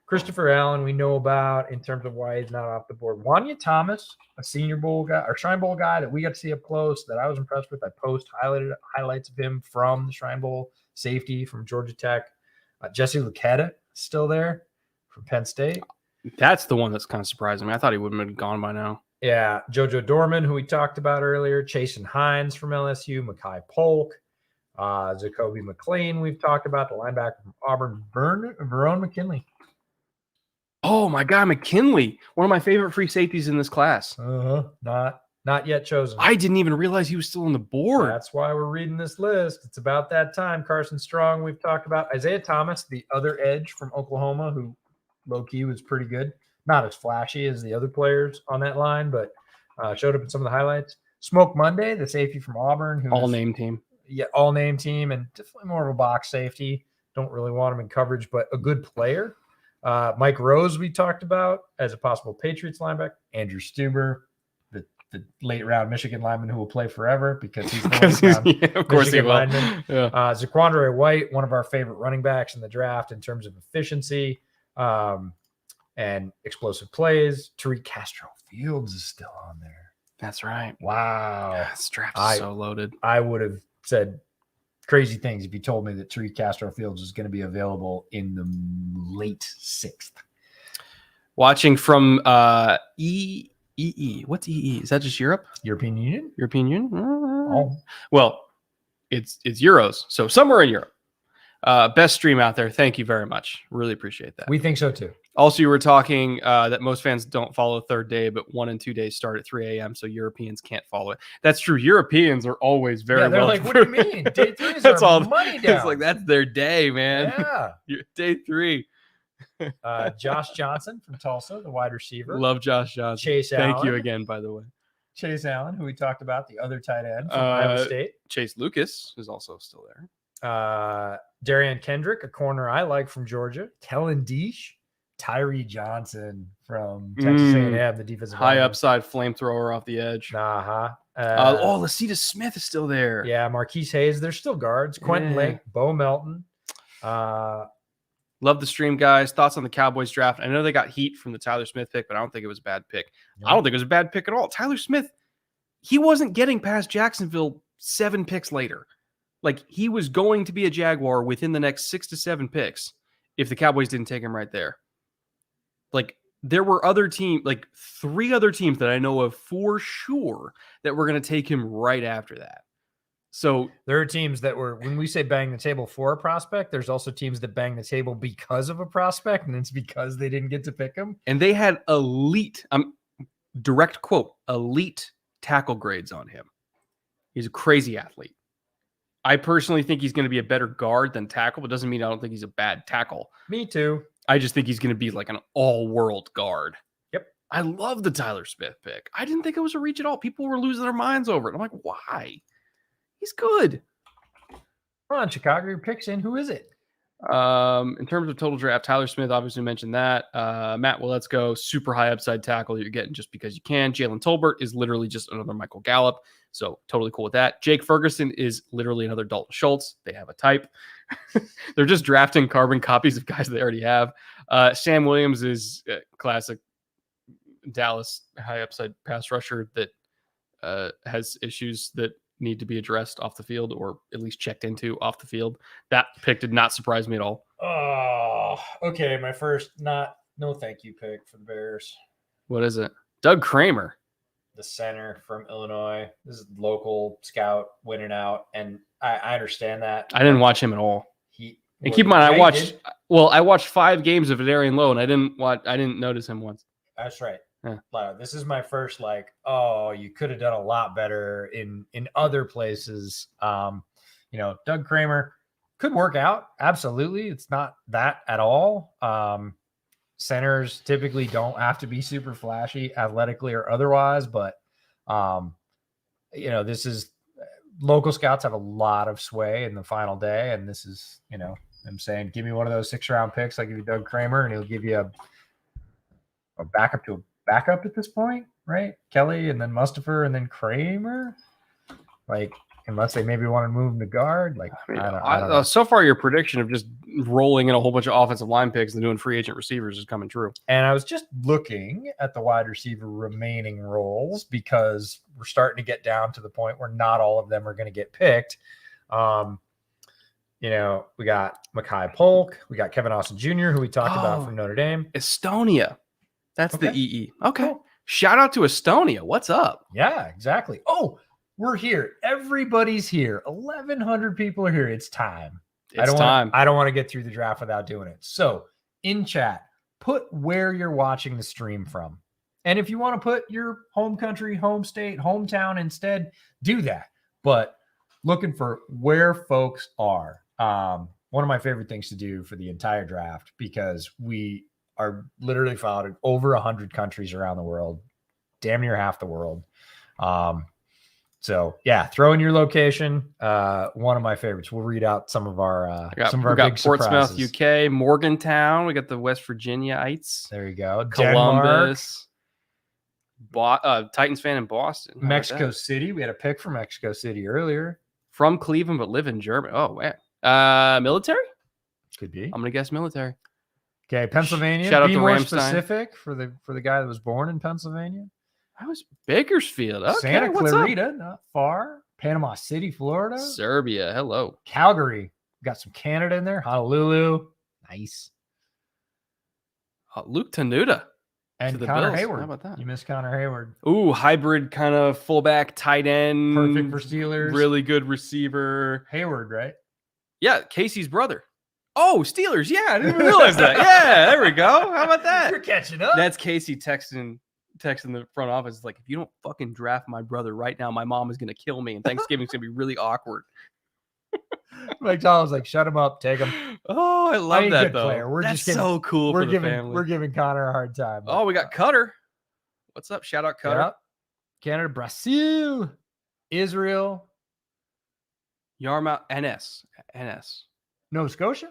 Christopher Allen, we know about in terms of why he's not off the board. Wanya Thomas, a Senior Bowl guy or Shrine Bowl guy that we got to see up close that I was impressed with. I highlights of him from the Shrine Bowl, safety from Georgia Tech. Jesse Luketa still there from Penn State. That's the one that's kind of surprising me. I thought he would have been gone by now. Yeah, JoJo Dorman, who we talked about earlier, Chasen Hines from LSU, Mekhi Polk, Jacoby McLean, we've talked about, the linebacker from Auburn, Verone McKinley. Oh, my God, McKinley, one of my favorite free safeties in this class. Not yet chosen. I didn't even realize he was still on the board. That's why we're reading this list. It's about that time. Carson Strong, we've talked about. Isaiah Thomas, the other edge from Oklahoma, who low-key was pretty good. Not as flashy as the other players on that line, but showed up in some of the highlights. Smoke Monday, the safety from Auburn. All-name team. Yeah, all-name team, and definitely more of a box safety. Don't really want him in coverage, but a good player. Mike Rose, we talked about as a possible Patriots linebacker. Andrew Stuber, the late-round Michigan lineman who will play forever because he's the of course he will. Lineman. Yeah. Zaquandre White, one of our favorite running backs in the draft in terms of efficiency. And explosive plays. Tariq Castro Fields is still on there. That's right. Wow. Yeah, this draft is so loaded. I would have said crazy things if you told me that Tariq Castro Fields is going to be available in the late 6th. Watching from EE. What's EE? Is that just Europe? European Union? European Union? Oh. Well, it's Euros. So somewhere in Europe. Best stream out there. Thank you very much. Really appreciate that. We think so too. Also, you were talking that most fans don't follow third day, but 1 and 2 days start at 3 a.m. So Europeans can't follow it. That's true. Europeans are always very they're well. Like, what do you mean? Day 3 is that's all money down. It's like that's their day, man. Yeah. Day 3. Josh Johnson from Tulsa, the wide receiver. Love Josh Johnson. Chase Allen. Thank you again, by the way. Chase Allen, who we talked about, the other tight end from Iowa State. Chase Lucas is also still there. Darian Kendrick, a corner I like from Georgia. Kellen Deesh, Tyree Johnson from Texas A&M, the defensive high lineman. upside flamethrower off the edge. Lasita Smith is still there. Yeah, Marquise Hayes. They're still guards. Quentin Lake, Bo Melton. Love the stream, guys. Thoughts on the Cowboys draft? I know they got heat from the Tyler Smith pick, but I don't think it was a bad pick. No. I don't think it was a bad pick at all. Tyler Smith, he wasn't getting past Jacksonville 7 picks later. Like, he was going to be a Jaguar within the next 6 to 7 picks if the Cowboys didn't take him right there. Like, there were other teams, like 3 other teams that I know of for sure that were going to take him right after that. So there are teams that were, when we say bang the table for a prospect, there's also teams that bang the table because of a prospect, and it's because they didn't get to pick him. And they had elite, direct quote, elite tackle grades on him. He's a crazy athlete. I personally think he's going to be a better guard than tackle, but doesn't mean I don't think he's a bad tackle. Me too. I just think he's going to be like an all-world guard. Yep. I love the Tyler Smith pick. I didn't think it was a reach at all. People were losing their minds over it. I'm like, why? He's good. Come on, Chicago, your picks in. Who is it? In terms of total draft, Tyler Smith obviously mentioned that. Matt, well, let's go. Super high upside tackle you're getting just because you can. Jalen Tolbert is literally just another Michael Gallup. So totally cool with that. Jake Ferguson is literally another Dalton Schultz. They have a type. They're just drafting carbon copies of guys they already have. Sam Williams is a classic Dallas high upside pass rusher that has issues that need to be addressed off the field, or at least checked into off the field. That pick did not surprise me at all. Oh, okay. My first no thank you pick for the Bears. What is it? Doug Kramer. The center from Illinois. This is local scout winning out. And I understand that. I didn't watch him at all. And keep in mind, I watched 5 games of Adarian Lowe, and I didn't notice him once. That's right. Yeah. This is my first you could have done a lot better in other places. Doug Kramer could work out. Absolutely. It's not that at all. Centers typically don't have to be super flashy athletically or otherwise, but this is local scouts have a lot of sway in the final day. And this is, I'm saying, give me one of those 6-round picks. I'll give you Doug Kramer and he'll give you a backup to a backup at this point, right? Kelly and then Mustafa and then Kramer, unless they maybe want to move him to guard. I don't know. So far, your prediction of just rolling in a whole bunch of offensive line picks and doing free agent receivers is coming true. And I was just looking at the wide receiver remaining roles because we're starting to get down to the point where not all of them are going to get picked. We got Mekhi Polk, we got Kevin Austin Jr., who we talked about from Notre Dame. Estonia. That's Okay. the EE. Okay. Cool. Shout out to Estonia. What's up? Yeah, exactly. Oh, we're here. Everybody's here. 1,100 people are here. It's time. It's time. I don't want to get through the draft without doing it. So in chat, put where you're watching the stream from. And if you want to put your home country, home state, hometown instead, do that. But looking for where folks are. One of my favorite things to do for the entire draft, because we are literally followed in over 100 countries around the world, damn near half the world. So yeah, throw in your location. One of my favorites. We'll read out some of our big Portsmouth, surprises. UK, Morgantown. We got the West Virginiaites. There you go. Columbus. Titans fan in Boston. How about Mexico that? City. We had a pick from Mexico City earlier. From Cleveland, but live in Germany. Oh, man. Military? Could be. I'm gonna guess military. Okay, Pennsylvania. Shout out Be to more Ramstein. specific for the guy that was born in Pennsylvania. That was Bakersfield. Okay, Santa what's up? Clarita, not far. Panama City, Florida. Serbia. Hello. Calgary. Got some Canada in there. Honolulu. Nice. Luke Tenuta. And to the Connor Bills. Hayward. How about that? You missed Connor Hayward. Ooh, hybrid kind of fullback, tight end. Perfect for Steelers. Really good receiver. Hayward, right? Yeah, Casey's brother. Oh, Steelers. Yeah, I didn't even realize that. Yeah, there we go. How about that? You're catching up. That's Casey texting the front office. It's like, if you don't fucking draft my brother right now, my mom is going to kill me. And Thanksgiving's going to be really awkward. McDonald's like, shut him up. Take him. Oh, I love that, good though. player. We're That's just kidding. so cool for the family. We're giving Connor a hard time. Oh, we got Cutter. What's up? Shout out Cutter. Yep. Canada, Brazil, Israel, Yarmouth, NS. Nova Scotia.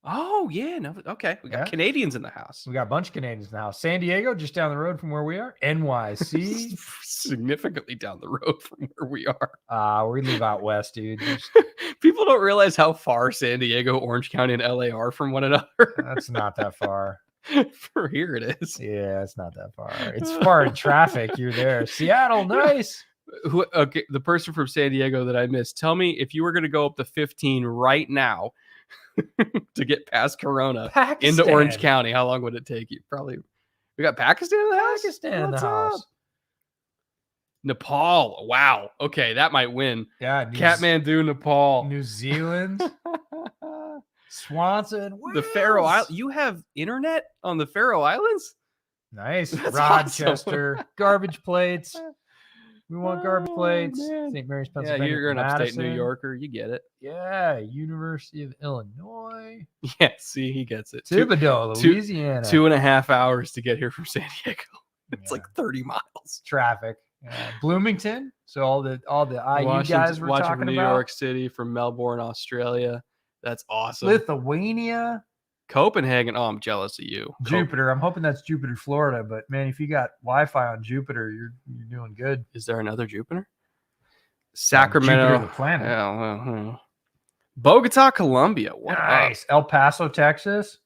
Oh, yeah. No, okay. We got Yeah. Canadians in the house. We got a bunch of Canadians now. San Diego, just down the road from where we are. NYC. Significantly down the road from where we are. We live out west, dude. People don't realize how far San Diego, Orange County, and LA are from one another. That's not that far. For here it is. Yeah, it's not that far. It's far in traffic. You're there. Seattle, nice. Okay, the person from San Diego that I missed, tell me if you were going to go up to 15 right now to get past Corona into Orange County, how long would it take you? Probably. We got Pakistan in the house? Pakistan in the What's house. up? Nepal. Wow. Okay, that might win. Yeah. Kathmandu, Nepal. New Zealand. Swanson. The Faroe Islands. You have internet on the Faroe Islands? Nice. That's Rochester. awesome. Garbage plates. We want garbage Oh, plates. man. St. Mary's, Yeah, Pennsylvania. you're an upstate New Madison. Yorker. You get it. Yeah. University of Illinois. Yeah, see, he gets it. Thibodeau, two- Louisiana. 2.5 hours to get here from San Diego. It's Yeah. like 30 miles. Traffic. Bloomington. So all the IU guys were watching talking from New about. York City, from Melbourne, Australia. That's awesome. Lithuania. Copenhagen. Oh, I'm jealous of you. Jupiter. I'm hoping that's Jupiter, Florida. But man, if you got Wi-Fi on Jupiter, you're doing good. Is there another Jupiter? Sacramento. Jupiter, the planet. Yeah, well, Bogota, Colombia. What up? Nice. El Paso, Texas.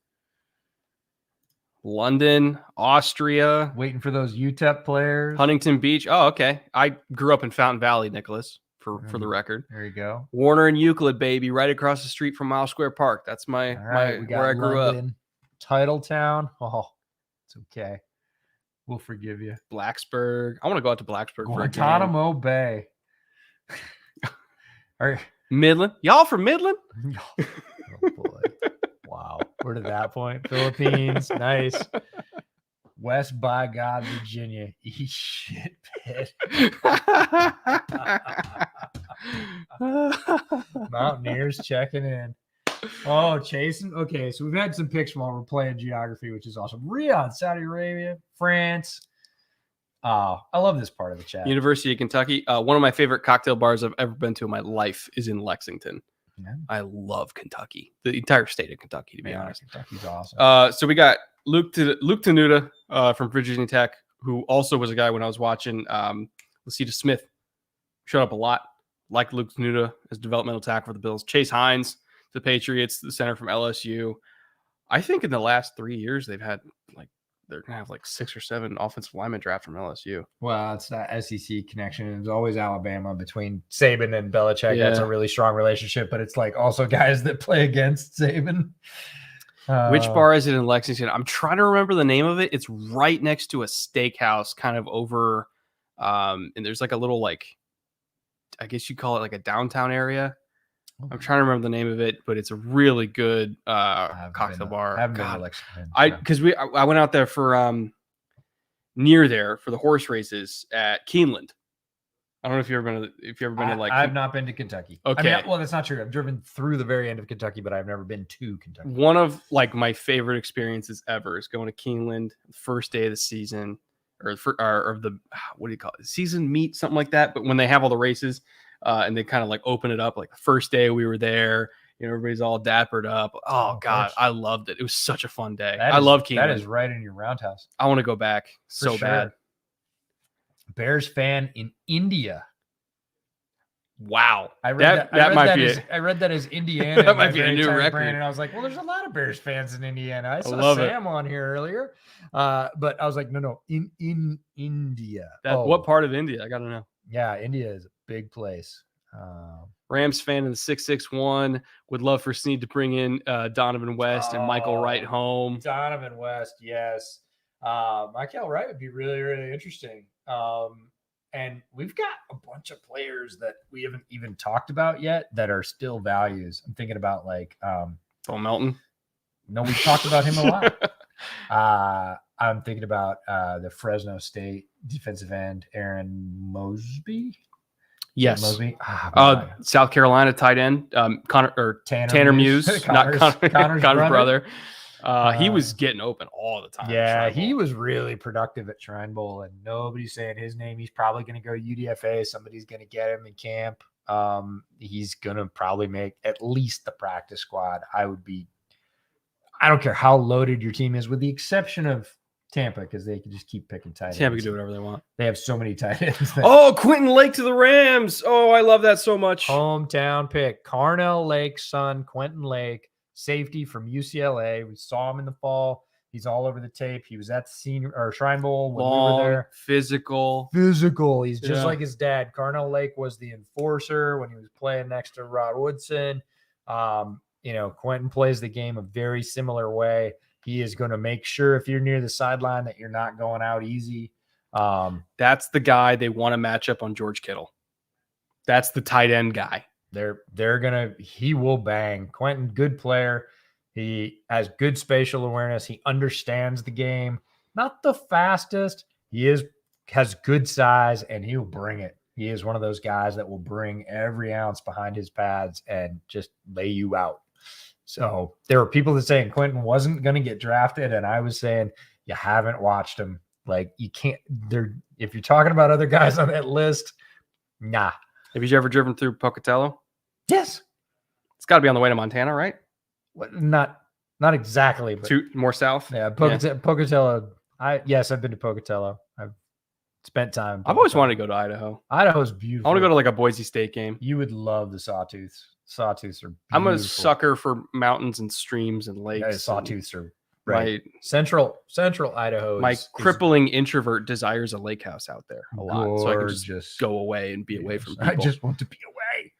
London, Austria. Waiting for those UTEP players. Huntington Beach. Oh, okay. I grew up in Fountain Valley, Nicholas, for the record. There you go. Warner and Euclid, baby, right across the street from Mile Square Park. That's All right, we got where I grew up. Titletown. Oh, it's okay. We'll forgive you. Blacksburg. I want to go out to Blacksburg for a game. Guantanamo Bay. Are Midland. Y'all from Midland? Oh boy. Wow. Where did that point? Philippines. Nice. West by God, Virginia. Eat shit pit. Mountaineers checking in. Oh, chasing. Okay, so we've had some picks while we're playing geography, which is awesome. Riyadh, Saudi Arabia, France. Oh, I love this part of the chat. University of Kentucky. One of my favorite cocktail bars I've ever been to in my life is in Lexington. Yeah. I love Kentucky, the entire state of Kentucky, to be honest. Kentucky's awesome. So we got Luke Tenuta from Virginia Tech, who also was a guy when I was watching Lasita Smith. Showed up a lot. Like Luke Tenuta as developmental tackle for the Bills. Chase Hines, the Patriots, the center from LSU. I think in the last 3 years they've had they're gonna have 6 or 7 offensive linemen draft from LSU. Well, it's that SEC connection. There's always Alabama between Saban and Belichick. Yeah. That's a really strong relationship, but it's also guys that play against Saban. Which bar is it in Lexington? I'm trying to remember the name of it. It's right next to a steakhouse, kind of over, and there's a little I guess you call it a downtown area. I'm trying to remember the name of it, but it's a really good cocktail bar. I haven't been to Lexington. I went out there for near there for the horse races at Keeneland. I don't know if you've ever been to I've not been to Kentucky. Okay. Well, that's not true. I've driven through the very end of Kentucky, but I've never been to Kentucky. One of my favorite experiences ever is going to Keeneland, first day of the season, or the what do you call it? Season meet, something like that. But when they have all the races. And they kind of open it up. The first day we were there, everybody's all dappered up. Oh God, I loved it. It was such a fun day. I love Keeneland. That is right in your roundhouse. I want to go back so bad. Bears fan in India. Wow. I read that as Indiana. That might be a new record. And I was like, well, there's a lot of Bears fans in Indiana. I saw love Sam on here earlier. But I was like, no, in India. What part of India? I got to know. Yeah, India is a big place. Rams fan in the 661 would love for Snead to bring in Donovan West and Michael Wright home. Donovan West, yes. Michael Wright would be really, really interesting. And we've got a bunch of players that we haven't even talked about yet that are still values. I'm thinking about Paul Melton. No, we've talked about him a lot. I'm thinking about the Fresno State defensive end, Aaron Mosby. Yes. Mosby. South Carolina tight end, Tanner Muse, not Connor's brother. He was getting open all the time. Yeah, he was really productive at Shrine Bowl, and nobody's saying his name. He's probably going to go UDFA. Somebody's going to get him in camp. He's going to probably make at least the practice squad. I don't care how loaded your team is, with the exception of Tampa, because they can just keep picking tight ends. Tampa can do whatever they want. They have so many tight ends. Quentin Lake to the Rams. Oh, I love that so much. Hometown pick. Carnell Lake's son, Quentin Lake, safety from UCLA. We saw him in the fall. He's all over the tape. He was at the Shrine Bowl when we were there. Physical. He's just like his dad. Carnell Lake was the enforcer when he was playing next to Rod Woodson. Quentin plays the game a very similar way. He is going to make sure if you're near the sideline that you're not going out easy. That's the guy they want to match up on George Kittle. That's the tight end guy. He will bang. Quentin, good player. He has good spatial awareness. He understands the game. Not the fastest. Has good size, and he'll bring it. He is one of those guys that will bring every ounce behind his pads and just lay you out. So there were people that saying Quentin wasn't going to get drafted, and I was saying you haven't watched him. You can't. If you're talking about other guys on that list, nah. Have you ever driven through Pocatello? Yes. It's got to be on the way to Montana, right? Not exactly, but more south. Yeah, Pocatello. I've been to Pocatello. I've spent time. I've always wanted to go to Idaho. Idaho's beautiful. I want to go to a Boise State game. You would love the Sawtooths. Sawtooths are beautiful. I'm a sucker for mountains and streams and lakes. Yeah, Sawtooths are right. Central Idaho. My crippling introvert desires a lake house out there a lot, so I can just go away and be away from people. I just want to be away.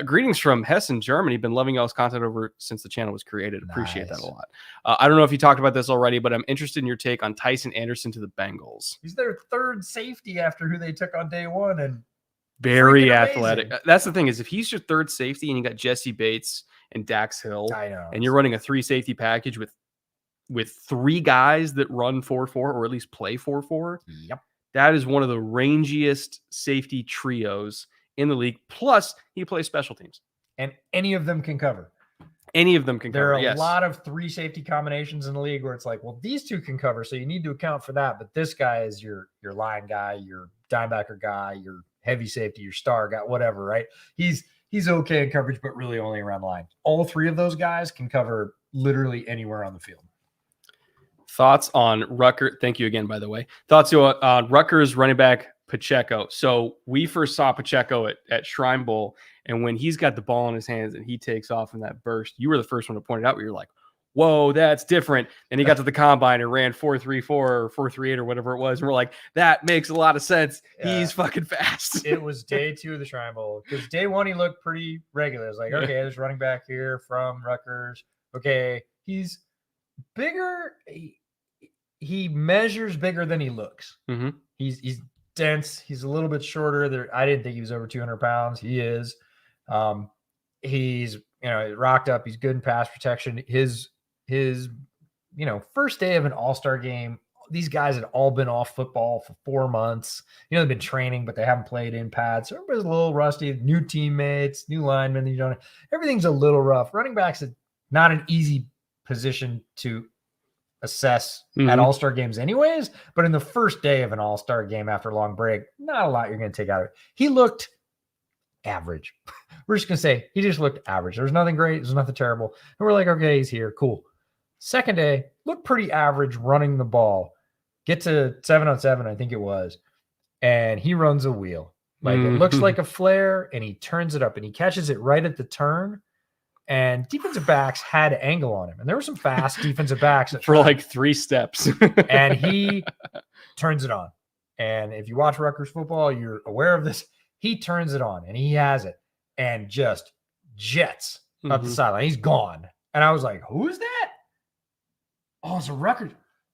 Greetings from Hessen, Germany. Been loving y'all's content since the channel was created. Appreciate that a lot. I don't know if you talked about this already, but I'm interested in your take on Tyson Anderson to the Bengals. He's their third safety after who they took on day one, and Very freaking athletic. amazing. That's the thing is if he's your third safety and you got Jesse Bates and Dax Hill, I know. and you're running a 3 safety package with 3 guys that run 4-4 or at least play 4-4. Yep. That is one of the rangiest safety trios in the league. Plus, he plays special teams. And any of them can cover. Any of them can There cover. are a lot of 3 safety combinations in the league where it's like, well, these 2 can cover, so you need to account for that. But this guy is your line guy, your dimebacker guy, your heavy safety, your star guy, whatever, right? He's okay in coverage, but really only around the line. All 3 of those guys can cover literally anywhere on the field. Thoughts on Rutgers? Thank you again, by the way. Thoughts on Rutgers running back Pacheco. So we first saw Pacheco at Shrine Bowl, and when he's got the ball in his hands and he takes off in that burst, you were the first one to point it out where you're like, whoa, that's different. And he got to the combine and ran 4.34 or 4.38 or whatever it was. And we're like, that makes a lot of sense. Yeah. He's fucking fast. It was day 2 of the Shrine Bowl because day 1 he looked pretty regular. It's like, okay, there's running back here from Rutgers. Okay, he's bigger. He measures bigger than he looks. Mm-hmm. He's dense. He's a little bit shorter. I didn't think he was over 200 pounds. He is. He's rocked up. He's good in pass protection. His first day of an all-star game, these guys had all been off football for 4 months. They've been training, but they haven't played in pads. So everybody's a little rusty. New teammates, new linemen. Everything's a little rough. Running back's not an easy position to assess at all-star games anyways, but in the first day of an all-star game after a long break, not a lot you're going to take out of it. He looked average. We're just going to say he just looked average. There's nothing great. There's nothing terrible. And we're like, okay, he's here. Cool. Second day, looked pretty average running the ball. Get to 7-on-7, I think it was, and he runs a wheel. Like it looks like a flare, and he turns it up, and he catches it right at the turn. And defensive backs had angle on him. And there were some fast defensive backs for like 3 steps. And he turns it on. And if you watch Rutgers football, you're aware of this. He turns it on and he has it and just jets up the sideline. He's gone. And I was like, who is that? Oh, it's a Rutgers.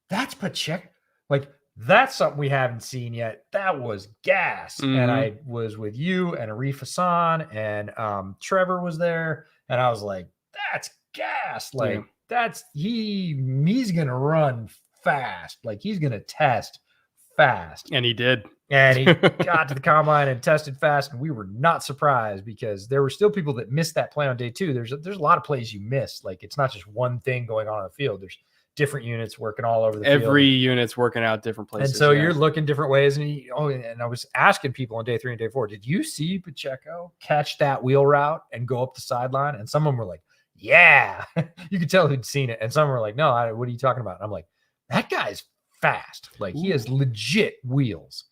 That's Pacheco. Like, that's something we haven't seen yet. That was gas. And I was with you and Arif Hassan and Trevor was there. And I was like, that's gas. Like, he's going to run fast. Like, he's going to test fast. And he did. And he got to the combine and tested fast. And we were not surprised because there were still people that missed that play on day 2. There's a lot of plays you miss. Like, it's not just one thing going on the field. There's different units working all over the field. Every unit's working out different places. And so you're looking different ways. And and I was asking people on day 3 and day 4, did you see Pacheco catch that wheel route and go up the sideline? And some of them were like, yeah. You could tell who'd seen it. And some were like, no, what are you talking about? And I'm like, that guy's fast. Like, he has legit wheels.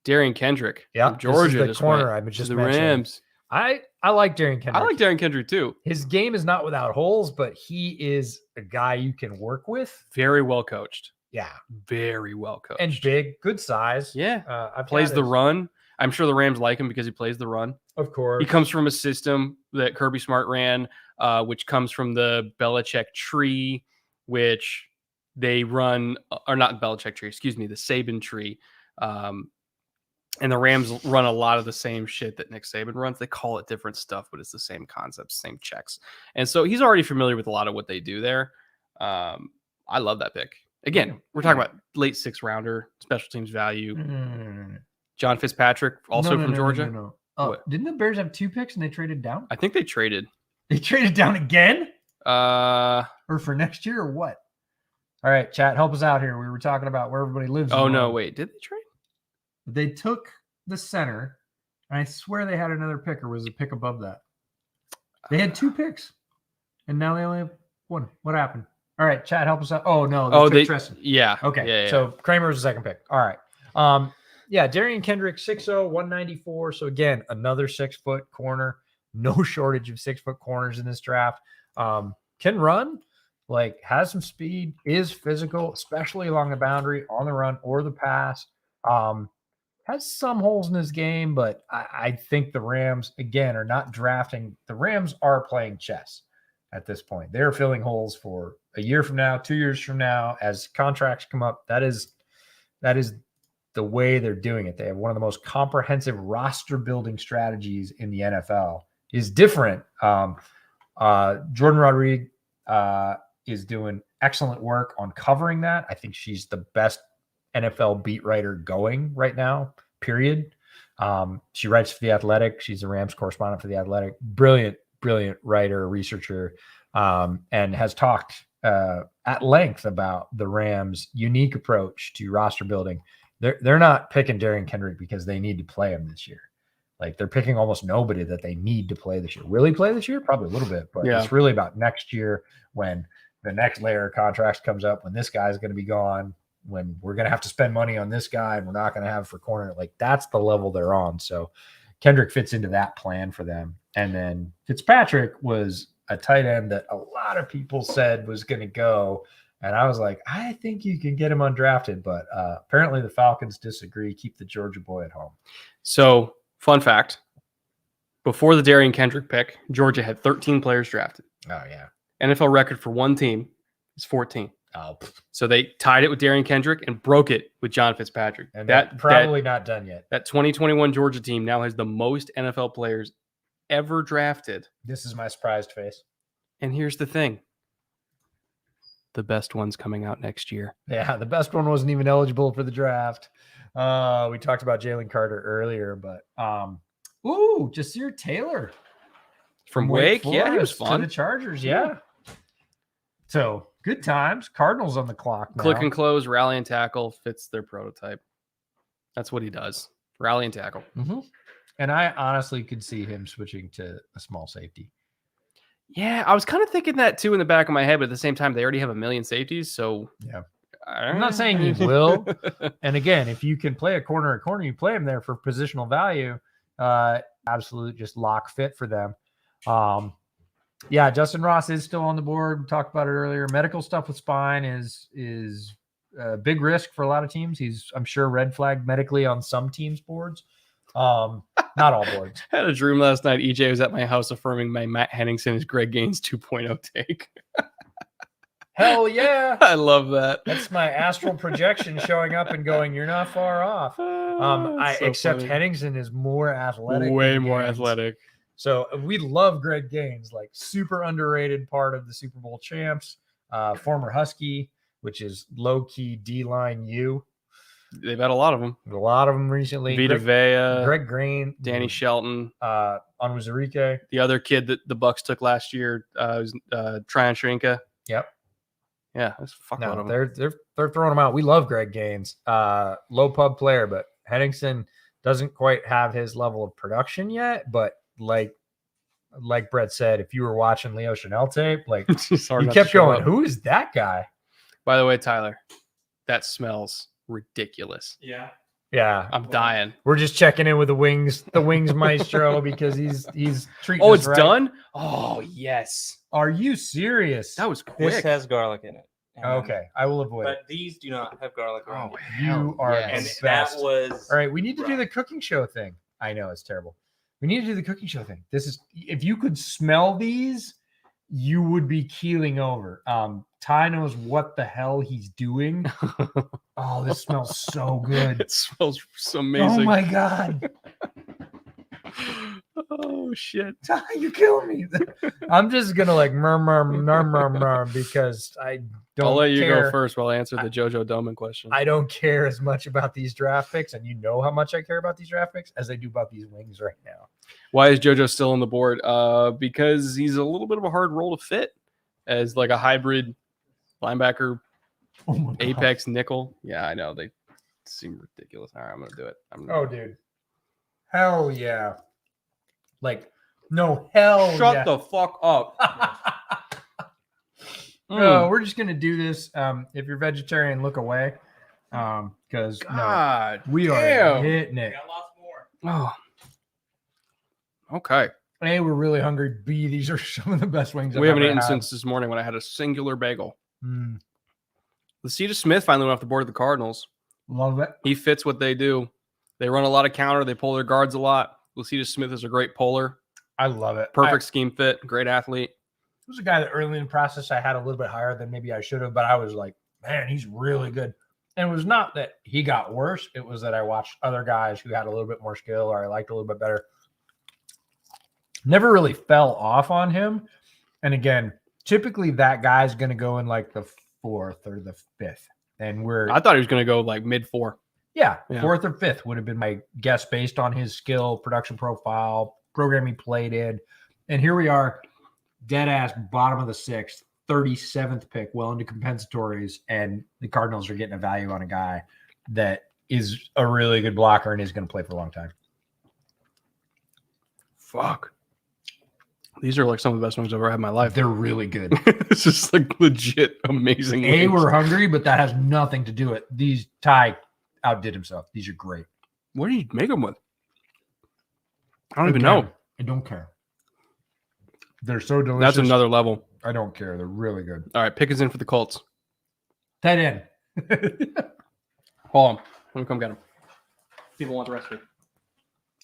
Darian Kendrick. Yeah, Georgia. the corner I've just the mentioned. Rams. I like Darian Kendrick. I like Darian Kendrick too. His game is not without holes, but he is a guy you can work with. Very well coached. Yeah. Very well coached. And big, good size. Yeah. Plays the run. I'm sure the Rams like him because he plays the run. Of course. He comes from a system that Kirby Smart ran, which comes from the Belichick tree, which they run, or not Belichick tree, excuse me, the Saban tree. And the Rams run a lot of the same shit that Nick Saban runs. They call it different stuff, but it's the same concepts, same checks. And so he's already familiar with a lot of what they do there. I love that pick. Again, we're talking about late 6th rounder, special teams value. John Fitzpatrick, also from Georgia. No. Oh, didn't the Bears have 2 picks and they traded down? I think they traded. They traded down again? Or for next year or what? All right, chat, help us out here. We were talking about where everybody lives. Oh, no, wait. Did they trade? They took the center, and I swear they had another pick, or was a pick above that. They had 2 picks, and now they only have 1. What happened? All right, chat, help us out. Oh, no. They took Tresson. Yeah. Okay. Yeah. So Kramer was the second pick. All right. Darian Kendrick, 6'0", 194. So again, another 6-foot corner. No shortage of 6-foot corners in this draft. Can run, like has some speed, is physical, especially along the boundary, on the run or the pass. Has some holes in his game, but I think the Rams, again, are not drafting. The Rams are playing chess at this point. They're filling holes for a year from now, 2 years from now, as contracts come up. That is the way they're doing it. They have one of the most comprehensive roster building strategies in the NFL. Is different. Jordan Rodriguez is doing excellent work on covering that. I think she's the best NFL beat writer going right now, period. She writes for The Athletic. She's a Rams correspondent for The Athletic. Brilliant writer, researcher, and has talked at length about the Rams' unique approach to roster building. They're not picking Darian Kendrick because they need to play him this year. Like, they're picking almost nobody that they need to play this year. Will he play this year? Probably a little bit, but it's really about next year when the next layer of contracts comes up, when this guy's going to be gone, when we're going to have to spend money on this guy and we're not going to have for corner. Like, that's the level they're on. So Kendrick fits into that plan for them. And then Fitzpatrick was a tight end that a lot of people said was going to go. And I was like, I think you can get him undrafted, but apparently the Falcons disagree. Keep the Georgia boy at home. So, fun fact, before the Darian Kendrick pick, Georgia had 13 players drafted. Oh, yeah. NFL record for one team is 14. Oh, so they tied it with Darian Kendrick and broke it with John Fitzpatrick. And that's probably not done yet. That 2021 Georgia team now has the most NFL players ever drafted. This is my surprised face. And here's the thing. The best one's coming out next year. Yeah, the best one wasn't even eligible for the draft. We talked about Jalen Carter earlier, but Jasir Taylor from Wake. Yeah, he was fun. To the Chargers, yeah. So good times. Cardinals on the clock now. Click and close, rally and tackle fits their prototype. That's what he does. Rally and tackle. Mm-hmm. And I honestly could see him switching to a small safety. Yeah, I was kind of thinking that too in the back of my head, but at the same time, they already have a million safeties. So yeah, I'm not saying he will. And again, if you can play a corner, you play him there for positional value. Absolute just lock fit for them. Yeah, Justin Ross is still on the board. We talked about it earlier. Medical stuff with spine is a big risk for a lot of teams. He's, I'm sure, red flagged medically on some teams' boards. Not all boards. I had a dream last night. EJ was at my house affirming my Matt Henningsen is Greg Gaines 2.0 take. Hell yeah. I love that. That's my astral projection showing up and going, you're not far off. Except Henningsen is more athletic. Way more athletic. So we love Greg Gaines, like super underrated part of the Super Bowl champs, former Husky, which is low-key D-line U. They've had a lot of them. A lot of them recently. Vita Vea, Greg Green, Danny Shelton, Onwuzurike. The other kid that the Bucks took last year was Tryon Shrinka. Yep. Yeah, that's fuck no, they're throwing them out. We love Greg Gaines, low pub player, but Henningsen doesn't quite have his level of production yet. But like Brett said, if you were watching Leo Chanel tape, like you kept going, who is that guy? By the way, Tyler, that smells ridiculous. Yeah, I'm dying. We're just checking in with the wings maestro because he's treating us it's right. Done. Oh yes. Are you serious? That was quick. This has garlic in it. Okay, I will avoid but it. But these do not have garlic. Oh, you are and the best. That was all right. We need to do the cooking show thing. I know it's terrible. We need to do the cooking show thing. This is, if you could smell these, you would be keeling over. Ty knows what the hell he's doing. Oh, this smells so good. It smells so amazing. Oh my God. Oh shit. Ty, you're killing me. I'm just gonna like murmur because I don't I'll let you care. go first while I answer the JoJo Doman question. I don't care as much about these draft picks, and you know how much I care about these draft picks as I do about these wings right now. Why is JoJo still on the board? Because he's a little bit of a hard role to fit as like a hybrid linebacker, apex nickel. Yeah, I know. They seem ridiculous. All right, I'm going to do it. Dude. Hell yeah. Like, no, hell Shut the fuck up. No, we're just going to do this. If you're vegetarian, look away. Because we are hitting it. Got lots more. Oh. Okay. A, we're really hungry. B, these are some of the best wings we haven't eaten since this morning when I had a singular bagel. Lacita Smith finally went off the board of the Cardinals. Love it. He fits what they do. They run a lot of counter. They pull their guards a lot. Lacita Smith is a great puller. I love it. Perfect scheme fit. Great athlete. He was a guy that early in the process I had a little bit higher than maybe I should have, but I was like, man, he's really good. And it was not that he got worse. It was that I watched other guys who had a little bit more skill or I liked a little bit better. Never really fell off on him. And again, typically that guy's going to go in like the 4th or the 5th. And I thought he was going to go like mid-4. Yeah, Yeah. 4th or 5th would have been my guess based on his skill, production profile, program he played in. And here we are, dead ass bottom of the 6th, 37th pick, well into compensatories, and the Cardinals are getting a value on a guy that is a really good blocker and is going to play for a long time. Fuck. These are like some of the best ones I've ever had in my life. They're really good. It's just like legit amazing. wings. We're hungry, but that has nothing to do with it. These Ty outdid himself. These are great. What do you make them with? I don't even know. I don't care. They're so delicious. That's another level. I don't care. They're really good. All right, pick us in for the Colts. Tight end. Hold on. Let me come get them. People want the recipe.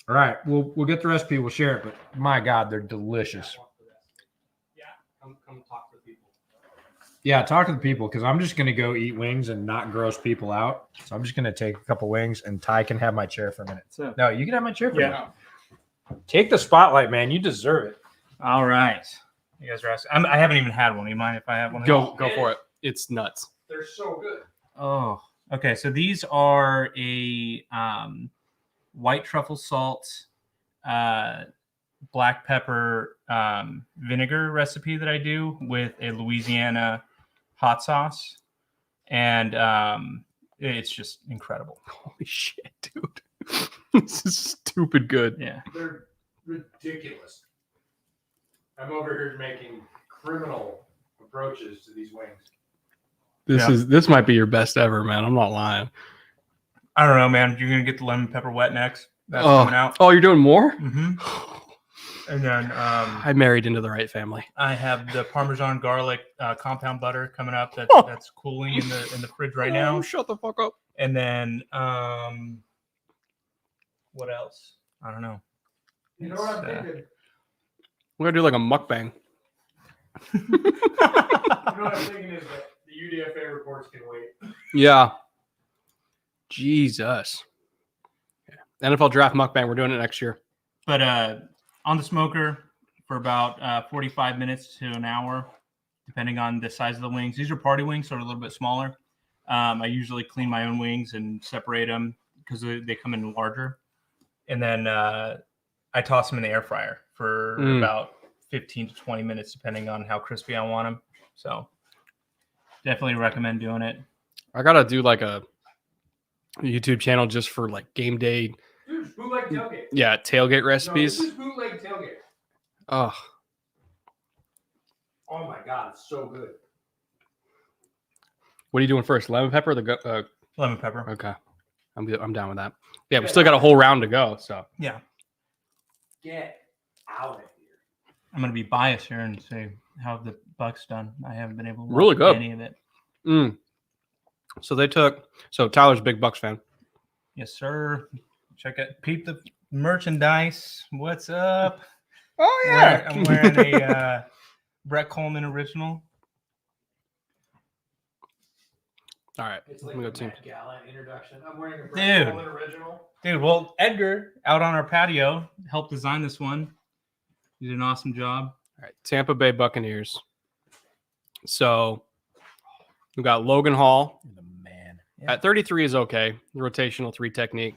All right, we'll get the recipe. We'll share it. But my God, they're delicious. Yeah, come talk to the people. Yeah, talk to the people because I'm just gonna go eat wings and not gross people out. So I'm just gonna take a couple wings and Ty can have my chair for a minute. So, No, you can have my chair for a yeah. minute. Take the spotlight, man. You deserve it. All right. You guys are asking. I haven't even had one. You mind if I have one? Go for it. It's nuts. They're so good. Oh, okay. So these are a white truffle salt, black pepper vinegar recipe that I do with a Louisiana hot sauce. And it's just incredible. Holy shit, dude. This is stupid good. Yeah. They're ridiculous. I'm over here making criminal approaches to these wings. This might be your best ever, man. I'm not lying. I don't know, man. You're going to get the lemon pepper wet next. That's coming out. Oh, you're doing more? Mm-hmm. And then I married into the right family. I have the Parmesan garlic compound butter coming up. That's cooling in the fridge right now. Shut the fuck up. And then what else? I don't know. You know what I'm thinking? We're gonna do like a mukbang. You know what I'm thinking is that the UDFA reports can wait. Yeah. Jesus. Yeah. NFL draft mukbang. We're doing it next year. But on the smoker for about 45 minutes to an hour, depending on the size of the wings. These are party wings, so they're a little bit smaller. I usually clean my own wings and separate them because they come in larger. And then I toss them in the air fryer for about 15 to 20 minutes, depending on how crispy I want them. So definitely recommend doing it. I gotta do like a YouTube channel just for like game day. Dude, bootleg tailgate. Yeah, tailgate recipes. No, this is bootleg tailgate. Oh, Oh my God, it's so good. what are you doing first? Lemon pepper? Or Lemon pepper. okay, I'm down with that. Yeah, we still got a whole round to go. So Yeah. Get out of here. I'm going to be biased here and say how the Bucks done. I haven't been able to Really watch good. any of it. So Tyler's a big Bucks fan. Yes, sir. Check it. Peep the merchandise. What's up? Oh I'm wearing a Brett Coleman original. All right, It's let like me go a team. Met Gala introduction. I'm wearing a Dude. Brett Coleman original. Dude, well, Edgar out on our patio helped design this one. He did an awesome job. All right, Tampa Bay Buccaneers. So we got Logan Hall The man. at 33 is okay. Rotational 3 technique.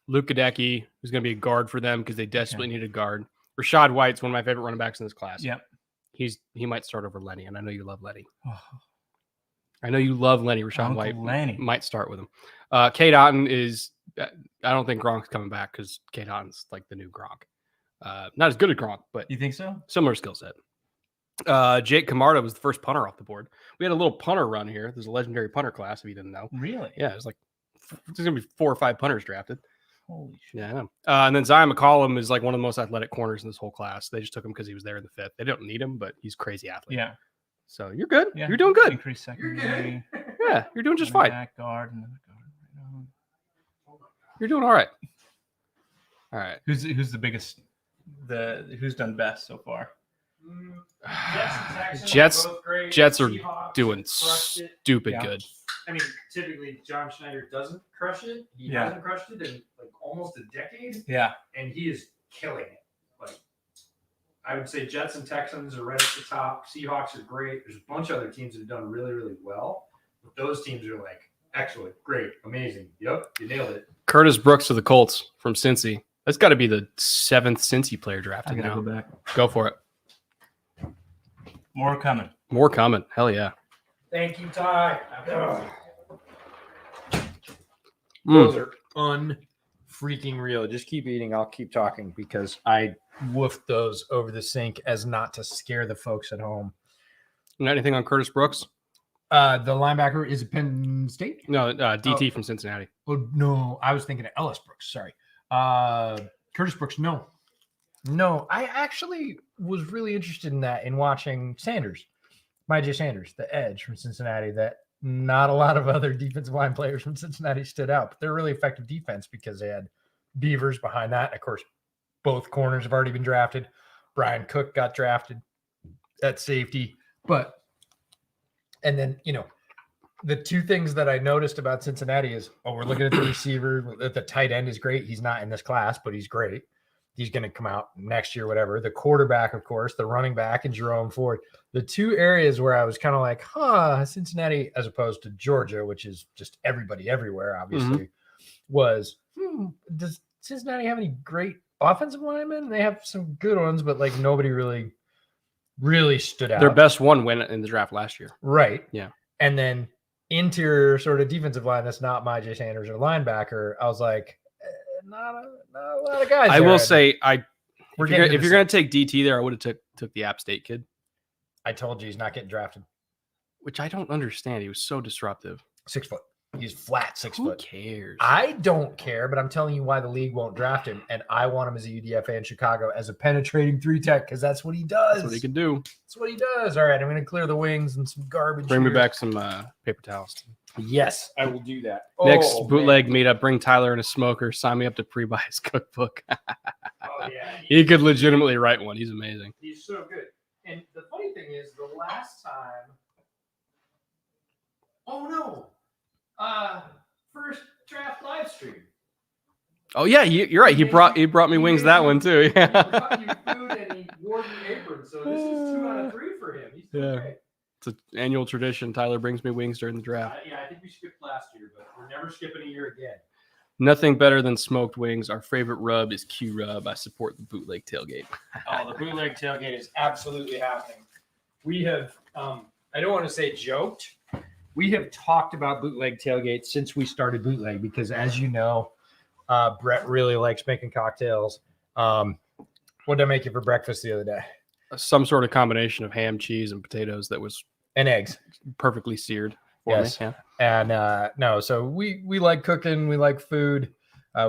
Luke Gadecki, who's going to be a guard for them because they desperately need a guard. Rashad White's one of my favorite running backs in this class. Yep. He might start over Lenny, and I know you love Lenny. Oh, I know you love Lenny. Rashad Uncle White Lenny. might start with him. Kate Otten is. I don't think Gronk's coming back because Kate Otten's like the new Gronk. Not as good as Gronk, but you think so? similar skill set. Jake Camarda was the first punter off the board. We had a little punter run here. There's a legendary punter class, if you didn't know. Really? Yeah, it's like there's gonna be 4 or 5 punters drafted. Holy shit. Yeah, I know. And then Zion McCollum is like one of the most athletic corners in this whole class. They just took him because he was there in the 5th. They don't need him, but he's crazy athlete. Yeah. So you're good. Yeah. You're doing good. Increase secondary. Yeah, you're doing just running fine. back, guard, another guard. Right on. You're doing all right. All right. Who's the biggest? Who's done best so far? Jets and Texans Jets- are both great. Jets are Seahawks doing crushed it. stupid Yeah. good. I mean, typically John Schneider doesn't crush it. He Yeah. hasn't crushed it in like almost a decade, Yeah. and he is killing it. Like, I would say Jets and Texans are right at the top. Seahawks are great. There's a bunch of other teams that have done really, really well. But those teams are like excellent, great, amazing. Yep, you nailed it. Curtis Brooks to the Colts from Cincy. That's got to be the 7th Cincy player I drafted gotta now. go back. Go for it. More coming. More coming. Hell yeah. Thank you, Ty. Mm. Those are unfreaking real. Just keep eating. I'll keep talking because I woofed those over the sink as not to scare the folks at home. You got anything on Curtis Brooks? The linebacker is Penn State. No, DT from Cincinnati. Oh no, I was thinking of Ellis Brooks. Sorry, Curtis Brooks. No, I actually was really interested in that in watching Sanders, J. Sanders, the edge from Cincinnati. That not a lot of other defensive line players from Cincinnati stood out, but they're really effective defense because they had Beavers behind that. And of course, both corners have already been drafted. Brian Cook got drafted at safety, and then, the two things that I noticed about Cincinnati is, we're looking at the receiver. The tight end is great. He's not in this class, but he's great. He's going to come out next year, whatever. The quarterback, of course, the running back, and Jerome Ford. The two areas where I was kind of like, Cincinnati, as opposed to Georgia, which is just everybody everywhere, obviously, was, does Cincinnati have any great offensive linemen? They have some good ones, but like nobody really stood out. Their best one went in the draft last year. Right. Yeah. And then interior sort of defensive line that's not J. Sanders or linebacker. I was like, not a lot of guys. I will say, if We're you're going to take DT there, I would have took the App State kid, I told you he's not getting drafted. which I don't understand. He was so disruptive. 6 foot. He's flat 6 Who foot. cares? I don't care, but I'm telling you why the league won't draft him. And I want him as a UDFA in Chicago as a penetrating 3-tech because that's what he does. That's what he can do. That's what he does. All right, I'm going to clear the wings and some garbage. Bring me here. back some paper towels. Yes, I will do that. Next Oh, bootleg man. meetup, bring Tyler in a smoker. Sign me up to pre-buy his cookbook. Oh, yeah. He could legitimately write one. He's amazing. He's so good. And the funny thing is, the last time. Oh no! First draft live stream. Oh yeah, you're right. He brought me wings that one too. He Yeah. brought you food and he wore the apron, so this is 2 out of 3 for him. He's doing Yeah. great. It's an annual tradition. Tyler brings me wings during the draft. Yeah, I think we skipped last year, but we're never skipping a year again. Nothing better than smoked wings. Our favorite rub is Q Rub. I support the bootleg tailgate. Oh, the bootleg tailgate is absolutely happening. We have, I don't want to say joked. We have talked about bootleg tailgate since we started bootleg because, as you know, Brett really likes making cocktails. What did I make you for breakfast the other day? Some sort of combination of ham, cheese, and potatoes that was And eggs. perfectly seared for Yes. me. Yeah. And no, so we like cooking. We like food.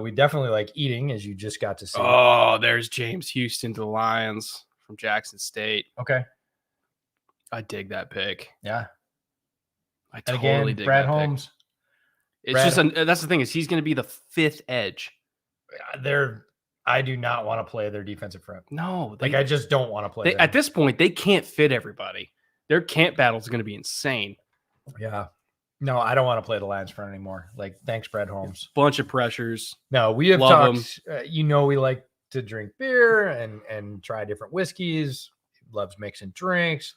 We definitely like eating, as you just got to see. Oh, there's James Houston to the Lions from Jackson State. Okay. I dig that pick. Yeah. I And totally again, dig Brad that pick. Holmes. It's Brad- just that's the thing is he's going to be the 5th edge. I do not want to play their defensive front. No, Like I just don't want to play. them. at this point they can't fit everybody. Their camp battle is going to be insane. Yeah. No, I don't want to play the Lions front anymore. Like, thanks, Brad Holmes. Bunch of pressures. No, we have Love talked. We like to drink beer and try different whiskeys. Loves mixing drinks.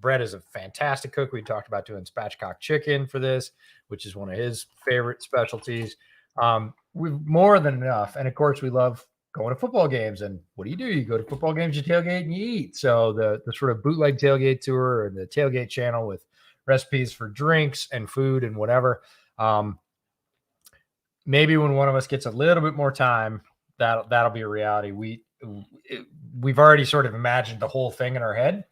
Brett is a fantastic cook. We talked about doing spatchcock chicken for this, which is one of his favorite specialties. We've more than enough, and of course, we love going to football games. And what do? You go to football games, you tailgate, and you eat. So the sort of bootleg tailgate tour or the tailgate channel with recipes for drinks and food and whatever. Maybe when one of us gets a little bit more time, that'll be a reality. We've already sort of imagined the whole thing in our head.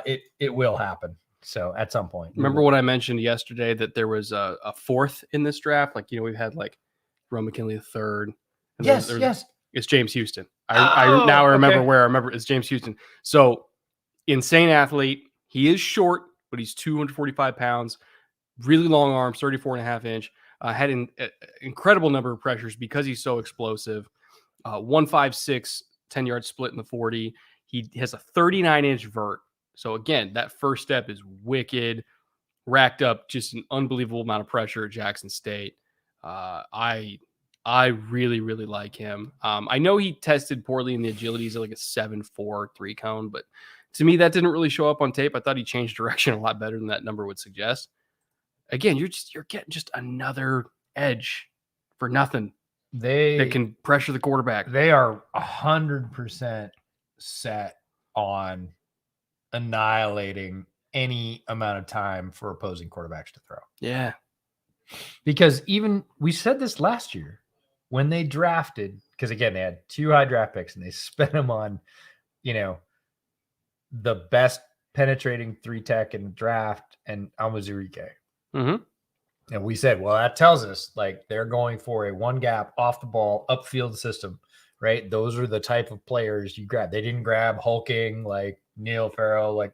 It will happen. So at some point, Remember what I mentioned yesterday that there was a 4th in this draft? Like, we've had like Ron McKinley III. And Yes. It's James Houston. I now remember okay. where I remember it's James Houston. So insane athlete. He is short, but he's 245 pounds, really long arms, 34.5-inch. Had an incredible number of pressures because he's so explosive. 156, 10-yard split in the 40. He has a 39-inch vert. So again, that first step is wicked. Racked up just an unbelievable amount of pressure at Jackson State. I really, really like him. I know he tested poorly in the agility. He's like a 7.4 3-cone, but to me, that didn't really show up on tape. I thought he changed direction a lot better than that number would suggest. Again, you're getting just another edge for nothing. That can pressure the quarterback. They are 100% set on annihilating any amount of time for opposing quarterbacks to throw. Yeah. Because even we said this last year when they drafted, because again, they had 2 high draft picks and they spent them on, the best penetrating 3-tech in the draft and Almazurike. Mm-hmm. And we said, well, that tells us like they're going for a 1-gap off the ball upfield system, right? Those are the type of players you grab. They didn't grab hulking like Neil Farrell, like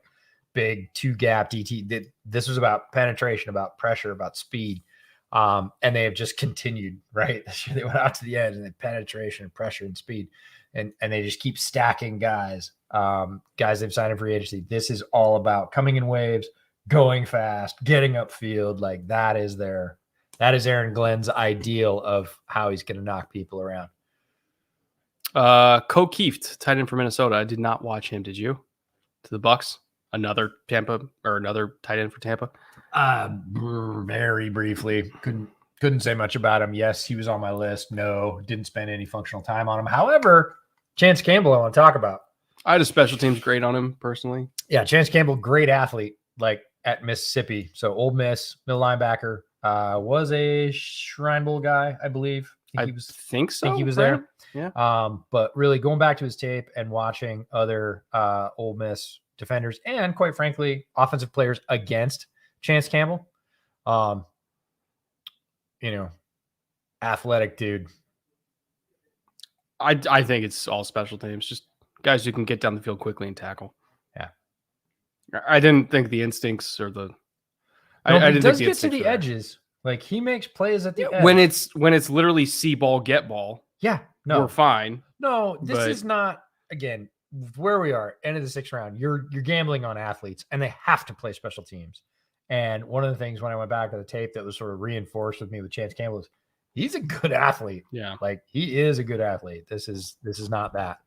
big 2-gap DT. This was about penetration, about pressure, about speed. And they have just continued, right? This year they went out to the edge and they penetration, pressure, and speed. And they just keep stacking guys they've signed in free agency. This is all about coming in waves, going fast, getting upfield. Like that is Aaron Glenn's ideal of how he's going to knock people around. Kieft, tight end for Minnesota. I did not watch him. Did you? To the Bucks? Another tight end for Tampa? Very briefly. Couldn't say much about him. Yes, he was on my list. No, didn't spend any functional time on him. However, Chance Campbell I want to talk about. I had a special teams grade on him personally. Yeah, Chance Campbell, great athlete, like at Mississippi. So Ole Miss, middle linebacker, was a Shrine Bowl guy, I believe. I think so. He was right? there. Yeah. But really going back to his tape and watching other Ole Miss defenders and quite frankly, offensive players against Chance Campbell, athletic dude. I think it's all special teams, just guys who can get down the field quickly and tackle. Yeah. I didn't think the instincts or the. I didn't does get to the edges. Like he makes plays at the edge. When it's literally see ball, get ball. Yeah. No. We're fine. No, this is not, again, where we are, end of the 6th round. You're gambling on athletes and they have to play special teams. And one of the things when I went back to the tape that was sort of reinforced with me with Chance Campbell is he's a good athlete. Yeah. Like he is a good athlete. This is not that.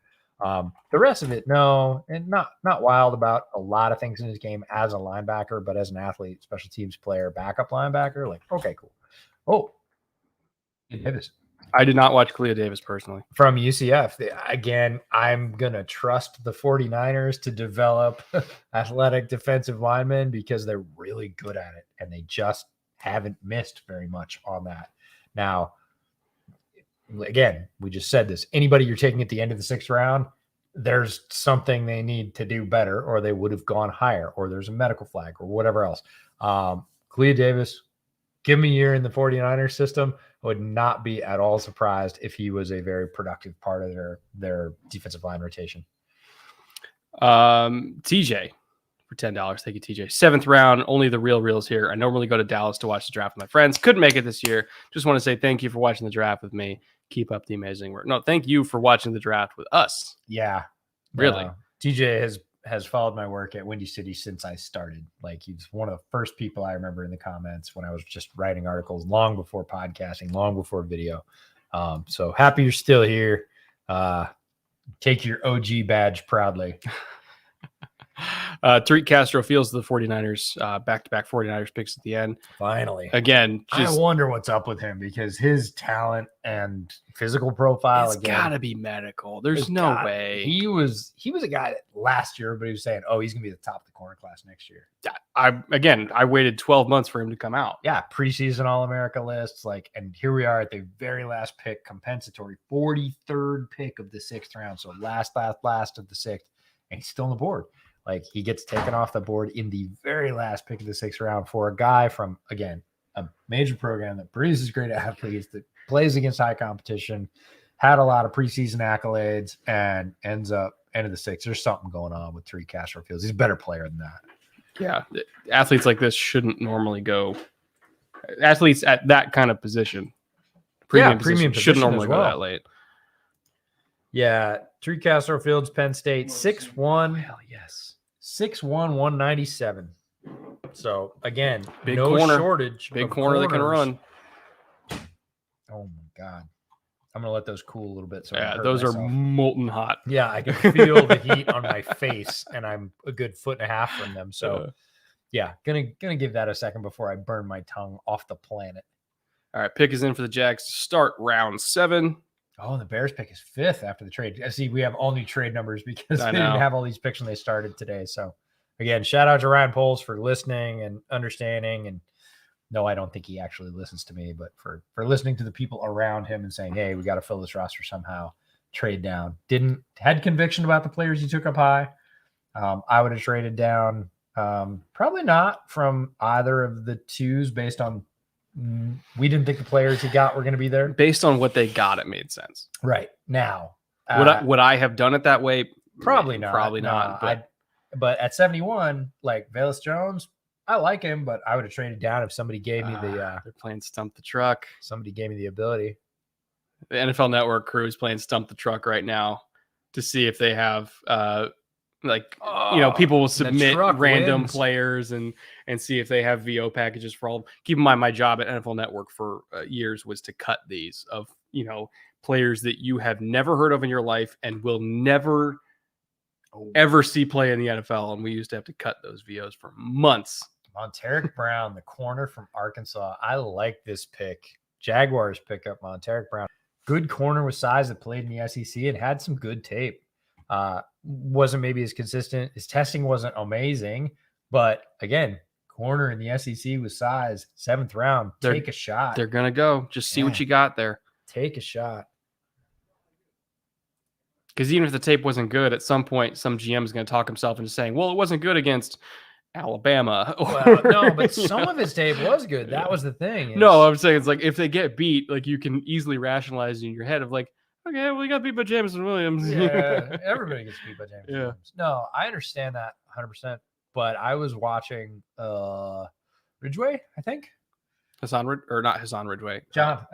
The rest of it, no, and not wild about a lot of things in his game as a linebacker, but as an athlete, special teams player, backup linebacker, like, okay, cool. Oh, Davis. I did not watch Cleo Davis personally. From UCF. Again, I'm going to trust the 49ers to develop athletic defensive linemen because they're really good at it, and they just haven't missed very much on that. Now, again, we just said this. Anybody you're taking at the end of the 6th round, there's something they need to do better, or they would have gone higher, or there's a medical flag or whatever else. Cleo Davis, give me a year in the 49ers system. I would not be at all surprised if he was a very productive part of their defensive line rotation. TJ for $10. Thank you, TJ. 7th round, only the reals here. I normally go to Dallas to watch the draft with my friends. Couldn't make it this year. Just want to say thank you for watching the draft with me. Keep up the amazing work. No, thank you for watching the draft with us. Yeah. Really. TJ has followed my work at Windy City since I started. Like he's one of the first people I remember in the comments when I was just writing articles long before podcasting, long before video. So happy you're still here. Take your OG badge proudly. Tariq Castro feels the 49ers, back-to-back 49ers picks at the end. Finally. Again, I wonder what's up with him because his talent and physical profile, it's got to be medical. There's no way. He was a guy that last year, but he was saying, oh, he's going to be the top of the corner class next year. I waited 12 months for him to come out. Yeah, preseason All-America lists. And here we are at the very last pick, compensatory 43rd pick of the 6th round. So last of the 6th, and he's still on the board. Like he gets taken off the board in the very last pick of the 6th round for a guy from, again, a major program that produces great athletes, that plays against high competition, had a lot of preseason accolades, and ends up end of the 6th. There's something going on with Tariq Castro Fields. He's a better player than that. Yeah. Athletes like this shouldn't normally go. Athletes at that kind of position, premium position shouldn't normally go that late. Yeah, Tree Castro Fields, Penn State, 6'1", Hell yes. 6'1", 197. So again, Big no corner. shortage. Big of corner that can corners. run. Oh my God. I'm gonna let those cool a little bit. So I don't Yeah, hurt those myself. are molten hot. Yeah, I can feel the heat on my face, and I'm a good foot and a half from them. So yeah, gonna give that a second before I burn my tongue off the planet. All right, pick is in for the Jags to start round 7. Oh, the Bears pick is 5th after the trade. I see we have all new trade numbers because I they didn't know. have all these picks when they started today. So again, shout out to Ryan Poles for listening and understanding. And no, I don't think he actually listens to me, but for listening to the people around him and saying, hey, we got to fill this roster somehow, trade down. Had conviction about the players he took up high. I would have traded down. Probably not from either of the twos based on we didn't think the players he got were going to be there. Based on what they got, it made sense. Right. Now, Would I have done it that way? probably not. Probably not. No, but at 71, like Velus Jones, I like him, but I would have traded down if somebody gave me they're playing Stump the Truck. somebody gave me the ability. The NFL Network crew is playing Stump the Truck right now to see if they have people will submit random players and see if they have VO packages for all. Keep in mind, my job at NFL Network for years was to cut these of players that you have never heard of in your life and will never ever see play in the NFL, and we used to have to cut those VOs for months. Monteric Brown, the corner from Arkansas. I like this pick. Jaguars pick up Monteric Brown. Good corner with size that played in the SEC and had some good tape. Wasn't maybe as consistent. His testing wasn't amazing, but again, corner in the SEC with size, 7th round. Take a shot. They're gonna go. Just see what you got there. Take a shot. Because even if the tape wasn't good, at some point, some GM is going to talk himself into saying, well, it wasn't good against Alabama. Well, no, but some of his tape was good. That was the thing. No, I'm saying it's like if they get beat, like you can easily rationalize in your head of like, okay, well, you got beat by Jameson Williams. Yeah, everybody gets beat by Jameson Yeah. Williams. No, I understand that 100%. But I was watching Ridgeway, I think. Hassan Ridgeway. John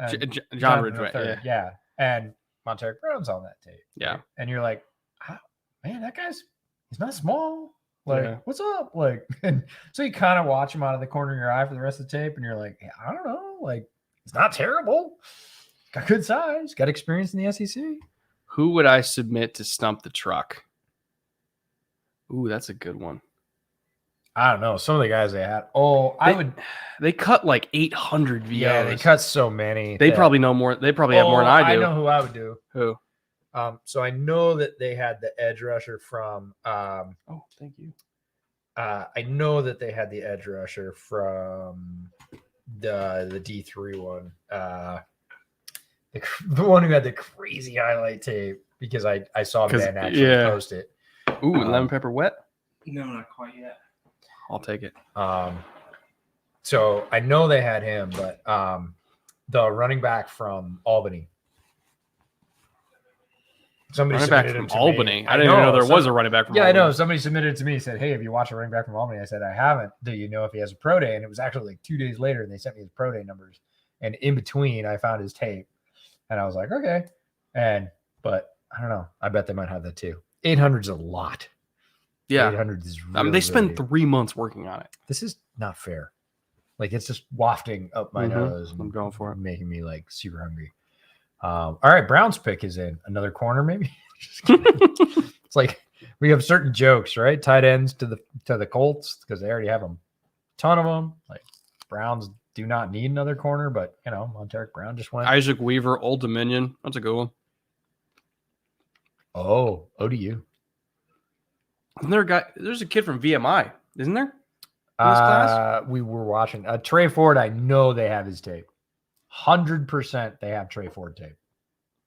Ridgeway. Yeah. And Monteric Brown's on that tape. Yeah. Right? And you're like, man, he's not small. Like, Yeah. what's up? Like, and so you kind of watch him out of the corner of your eye for the rest of the tape, and you're like, yeah, I don't know. Like, it's not terrible. Got good size. Got experience in the SEC. Who would I submit to Stump the Truck? Ooh, that's a good one. I don't know. Some of the guys they had. They cut like 800 VOs. Yeah, they cut so many. They probably know more. They probably have more than I do. I know who I would do. Who? So I know that they had the edge rusher from. Oh, thank you. I know that they had the edge rusher from the D3 one. The one who had the crazy highlight tape because I saw Ben actually post it. Ooh, lemon pepper wet? No, not quite yet. I'll take it. So I know they had him, but the running back from Albany. Somebody running submitted back him from to Albany. Me. I didn't even know there was a running back from Albany. Yeah, I know. Somebody submitted it to me. Said, "Hey, have you watched a running back from Albany?" I said, "I haven't. Do you know if he has a pro day?" And it was actually like 2 days later, and they sent me his pro day numbers. And in between, I found his tape, and I was like, "Okay." But I don't know. I bet they might have that too. 800 is a lot. Yeah, 800 is. Really, they spent 3 months working on it. This is not fair. Like it's just wafting up my nose. I'm going for it, making me like super hungry. All right, Brown's pick is in another corner, maybe. Just kidding. It's like we have certain jokes, right? Tight ends to the Colts because they already have a ton of them. Like Browns do not need another corner, but Monteric Brown just went. Isaac Weaver, Old Dominion. That's a good one. Oh, ODU. Isn't there a guy? There's a kid from VMI, isn't there? In this class? We were watching Trey Ford. I know they have his tape. 100% they have Trey Ford tape.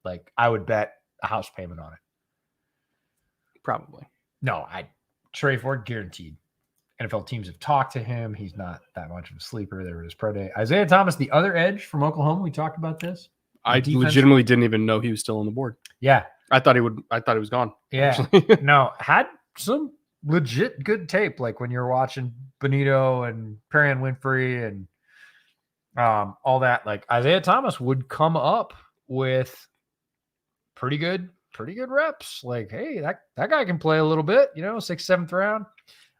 Like I would bet a house payment on it. Probably. No, Trey Ford guaranteed. NFL teams have talked to him. He's not that much of a sleeper. There was pro day. Isaiah Thomas, the other edge from Oklahoma. We talked about this. I legitimately didn't even know he was still on the board. Yeah. I thought he was gone. Yeah. No, had some legit good tape. Like when you're watching Benito and Perrion Winfrey and all that, like Isaiah Thomas would come up with pretty good pretty good reps. Like, hey, that guy can play a little bit, 6th, 7th round.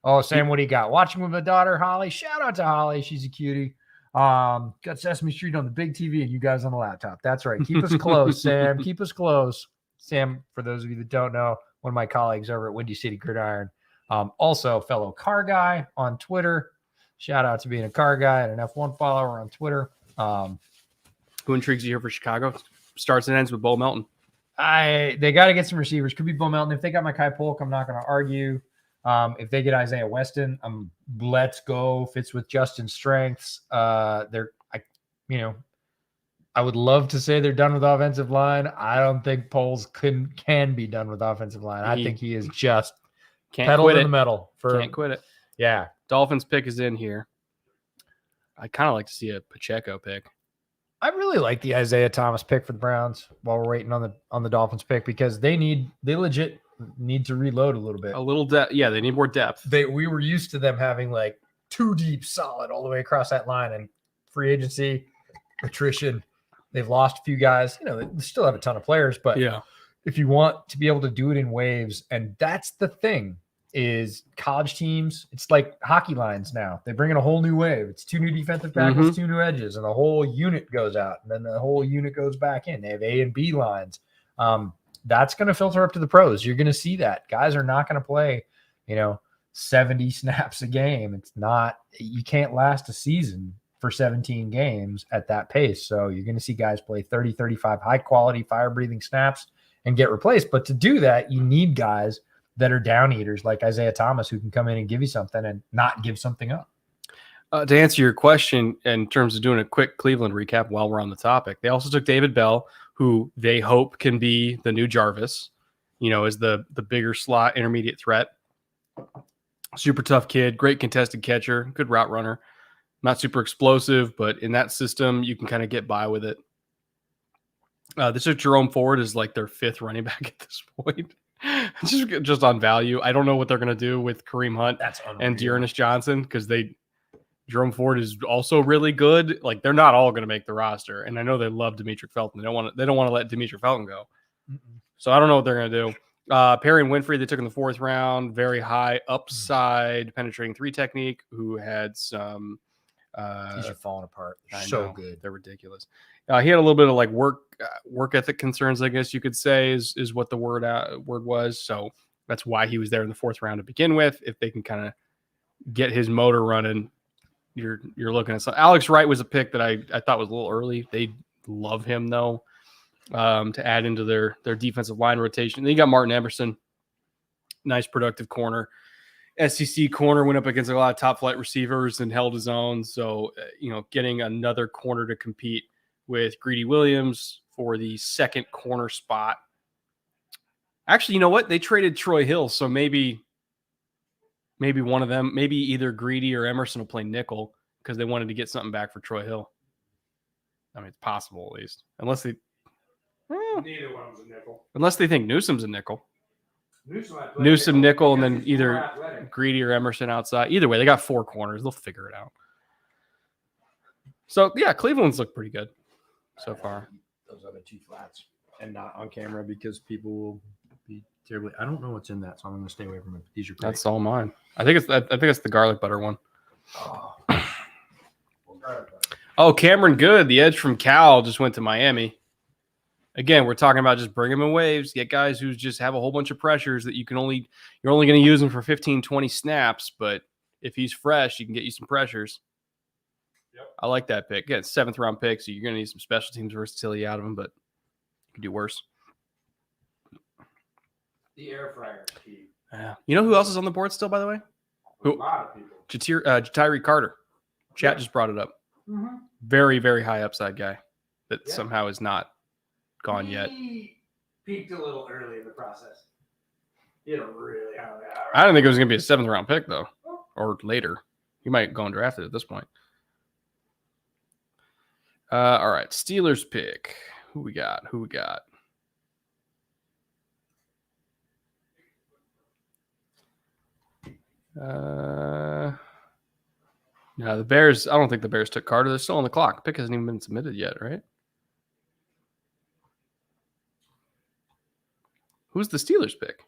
Oh, Sam, what do you got? Watching with my daughter, Holly. Shout out to Holly. She's a cutie. Got Sesame Street on the big TV and you guys on the laptop. That's right. Keep us close, Sam. Keep us close. Sam, for those of you that don't know, one of my colleagues over at Windy City Gridiron. Also, fellow car guy on Twitter. Shout out to being a car guy and an F1 follower on Twitter. Who intrigues you here for Chicago? Starts and ends with Bo Melton. They got to get some receivers. Could be Bo Melton. If they got my Kai Polk, I'm not going to argue. If they get Isaiah Weston, let's go. Fits with Justin's strengths. I would love to say they're done with offensive line. I don't think Poles can be done with offensive line. I think he is just pedal to the metal. Can't quit it. Yeah. Dolphins pick is in here. I kind of like to see a Pacheco pick. I really like the Isaiah Thomas pick for the Browns while we're waiting on the Dolphins pick because they legit need to reload a little bit. A little depth. Yeah, they need more depth. We were used to them having like 2 deep solid all the way across that line, and free agency, attrition. They've lost a few guys. They still have a ton of players, but yeah, if you want to be able to do it in waves, and that's the thing is college teams, it's like hockey lines now. They bring in a whole new wave. It's 2 new defensive tackles, 2 new edges, and the whole unit goes out, and then the whole unit goes back in. They have A and B lines. That's going to filter up to the pros. You're going to see that. Guys are not going to play, 70 snaps a game. It's not – you can't last a season for 17 games at that pace. So you're going to see guys play 30, 35 high-quality, fire-breathing snaps and get replaced. But to do that, you need guys – that are down eaters like Isaiah Thomas who can come in and give you something and not give something up. To answer your question in terms of doing a quick Cleveland recap while we're on the topic, they also took David Bell, who they hope can be the new Jarvis, as the bigger slot intermediate threat. Super tough kid, great contested catcher, good route runner, not super explosive, but in that system, you can kind of get by with it. This is Jerome Ford is like their 5th running back at this point. just on value. I don't know what they're going to do with Kareem Hunt and Dearness Johnson because Jerome Ford is also really good. Like they're not all going to make the roster, and I know they love Demetric Felton. They don't want to let Demetric Felton go. So I don't know what they're going to do. Perry and Winfrey they took in the 4th round, very high upside penetrating 3 technique. Who had some these are falling apart. Good. They're ridiculous. He had a little bit of like work ethic concerns, I guess you could say, is what the word was. So that's why he was there in the 4th round to begin with. If they can kind of get his motor running, you're looking at something. Alex Wright was a pick that I thought was a little early. They love him though, to add into their defensive line rotation. Then you got Martin Emerson, nice productive corner. SEC corner went up against a lot of top flight receivers and held his own. So, getting another corner to compete with Greedy Williams for the 2nd corner spot. Actually, you know what? They traded Troy Hill. So maybe one of them, maybe either Greedy or Emerson will play nickel because they wanted to get something back for Troy Hill. I mean, it's possible at least. Unless they Neither one was a nickel. Unless they think Newsom's a nickel. Newsom nickel, and then either Greedy or Emerson outside. Either way, they got 4 corners. They'll figure it out. So, yeah, Cleveland's looked pretty good so far. Those other 2 flats and not on camera because people will be terribly. I don't know what's in that, so I'm going to stay away from it. These are great. That's all mine. I think it's the garlic butter one. Oh, Cameron Good, the edge from Cal, just went to Miami. Again, we're talking about just bring them in waves, get guys who just have a whole bunch of pressures that you're only going to use them for 15, 20 snaps. But if he's fresh, you can get you some pressures. Yep. I like that pick. Again, 7th round pick, so you're going to need some special teams versatility out of him, but you can do worse. The air fryer key. Yeah. You know who else is on the board still, by the way? A lot of people. Jatiri Carter. Chat just brought it up. Mm-hmm. Very, very high upside guy that somehow is not gone yet. He peaked a little early in the process. He had a really high. I don't think it was going to be a 7th round pick, though, or later. He might go undrafted at this point. All right, Steelers pick. Who we got? No, the Bears. I don't think the Bears took Carter. They're still on the clock. Pick hasn't even been submitted yet, right? Who's the Steelers pick?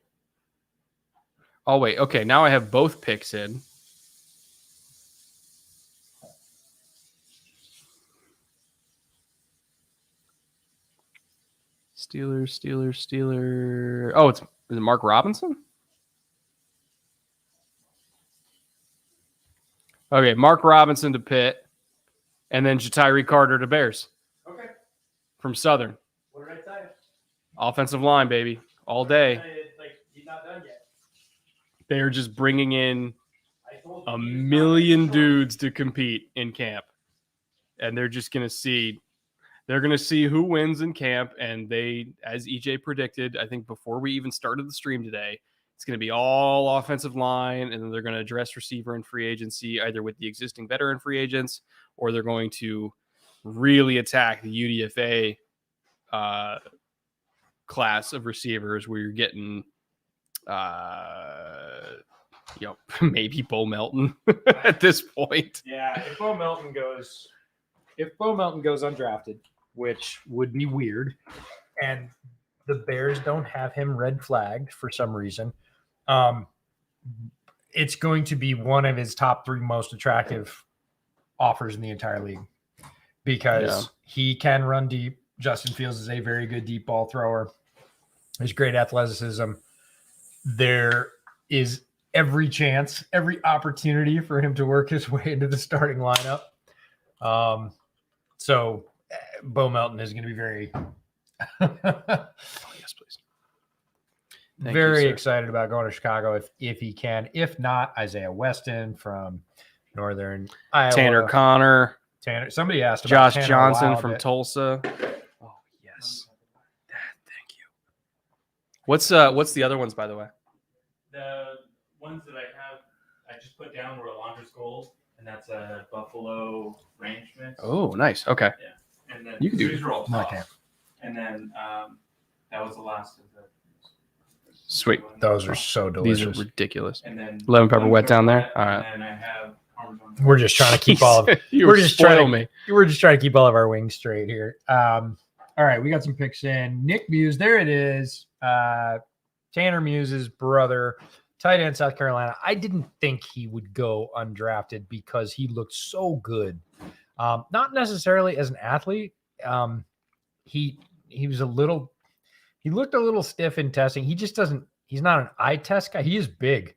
Oh, wait. Okay, now I have both picks in. Steelers. Oh, is it Mark Robinson? Okay, Mark Robinson to Pitt, and then Ja'Tyre Carter to Bears. Okay. From Southern. What did I tell you? Offensive line, baby, all day. He's not done yet. They're just bringing in a million dudes to compete in camp, and they're just gonna see. They're going to see who wins in camp, and they, as EJ predicted, I think before we even started the stream today, it's going to be all offensive line, and then they're going to address receiver and free agency either with the existing veteran free agents, or they're going to really attack the UDFA class of receivers where you're getting, maybe Bo Melton at this point. Yeah, if Bo Melton goes undrafted, which would be weird, and the Bears don't have him red flagged for some reason, it's going to be one of his top 3 most attractive offers in the entire league because he can run deep. Justin Fields is a very good deep ball thrower. There's great athleticism. There is every chance, every opportunity for him to work his way into the starting lineup. So Bo Melton is going to be very, yes, please. Very excited about going to Chicago if he can. If not, Isaiah Weston from Northern Iowa. Tanner. Somebody asked about Josh Tanner Johnson from Tulsa. Oh yes, thank you. What's the other ones, by the way? The ones that I have, I just put down were Alondra's goals, and that's a Buffalo range mix. Oh, nice. Okay. Yeah. And then You can do these are all Okay. tops. And then that was the last of the. Sweet. Those are so delicious. These are ridiculous. And then Lemon pepper wet down there. All right. And then I have Parmesan. We're just trying to keep all of We're just trying me. We're just trying to keep all of our wings straight here. All right, we got some picks in. Nick Muse, there it is. Tanner Muse's brother, tight end, South Carolina. I didn't think he would go undrafted because he looked so good. Not necessarily as an athlete. He was he looked a little stiff in testing. He's not an eye test guy. He is big,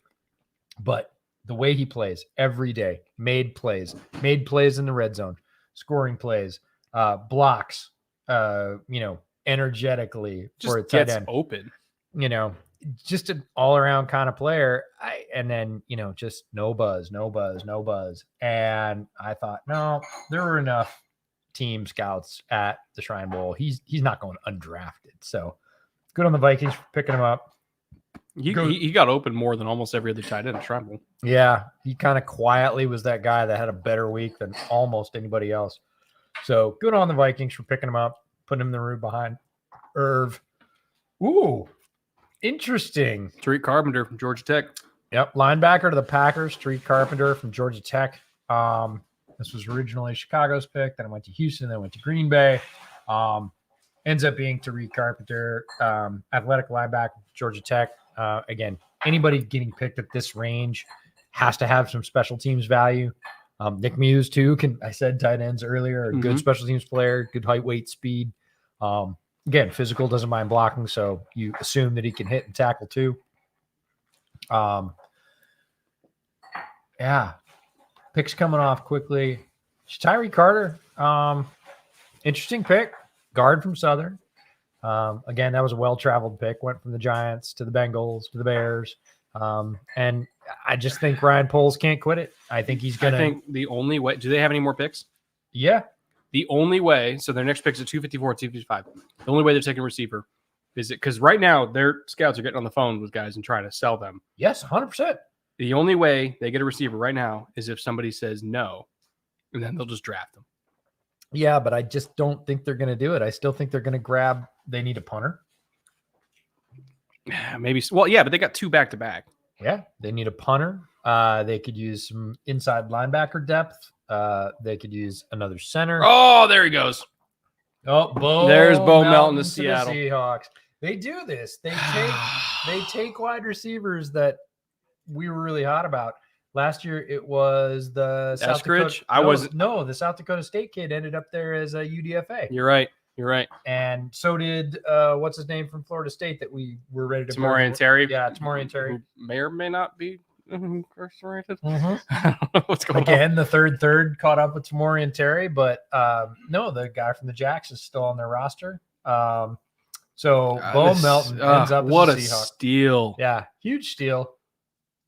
but the way he plays every day, made plays in the red zone, scoring plays, blocks, energetically Just for a tight gets end, open. just an all around kind of player. And then, just no buzz. And I thought, no, there were enough team scouts at the Shrine Bowl. He's not going undrafted. So good on the Vikings for picking him up. He got open more than almost every other tight end in Trumbull. Yeah, he kind of quietly was that guy that had a better week than almost anybody else. So good on the Vikings for picking him up, putting him in the room behind Irv. Ooh, interesting. Tariq Carpenter from Georgia Tech. Yep, linebacker to the Packers, Tariq Carpenter from Georgia Tech. This was originally Chicago's pick. Then it went to Houston. Then it went to Green Bay. Ends up being Tariq Carpenter, athletic linebacker, Georgia Tech. Again, anybody getting picked at this range has to have some special teams value. Nick Muse, too. I said tight ends earlier. Good special teams player, good height, weight, speed. Again, physical, doesn't mind blocking, so you assume that he can hit and tackle, too. Yeah. Picks coming off quickly. Tyree Carter, interesting pick. Guard from Southern. Again, that was a well-traveled pick. Went from the Giants to the Bengals to the Bears. And I just think Ryan Poles can't quit it. I think he's going to. I think the only way. Do they have any more picks? Yeah. The only way. So their next pick's at 254, 255. The only way they're taking a receiver is it because right now their scouts are getting on the phone with guys and trying to sell them. Yes, 100%. The only way they get a receiver right now is if somebody says no, and then they'll just draft them. Yeah, but I just don't think they're going to do it. I still think they're going to grab. They need a punter. Maybe. Well, yeah, but they got 2 back-to-back. Yeah, they need a punter. They could use some inside linebacker depth. They could use another center. Oh, there he goes. Oh, There's Bo Melton to the Seattle. Seahawks. They do this. They take wide receivers that we were really hot about. Last year it was the South Eskridge? Dakota. The South Dakota State kid ended up there as a UDFA. You're right. And so did what's his name from Florida State that we were ready to Tamorian Terry. Yeah, Tamorian Terry. Who may or may not be incarcerated. Mhm. I don't know what's going on. Again, the third caught up with Tamorian Terry, but no, the guy from the Jacks is still on their roster. So Bo Melton ends up what as a Seahawk. steal. Yeah, huge steal.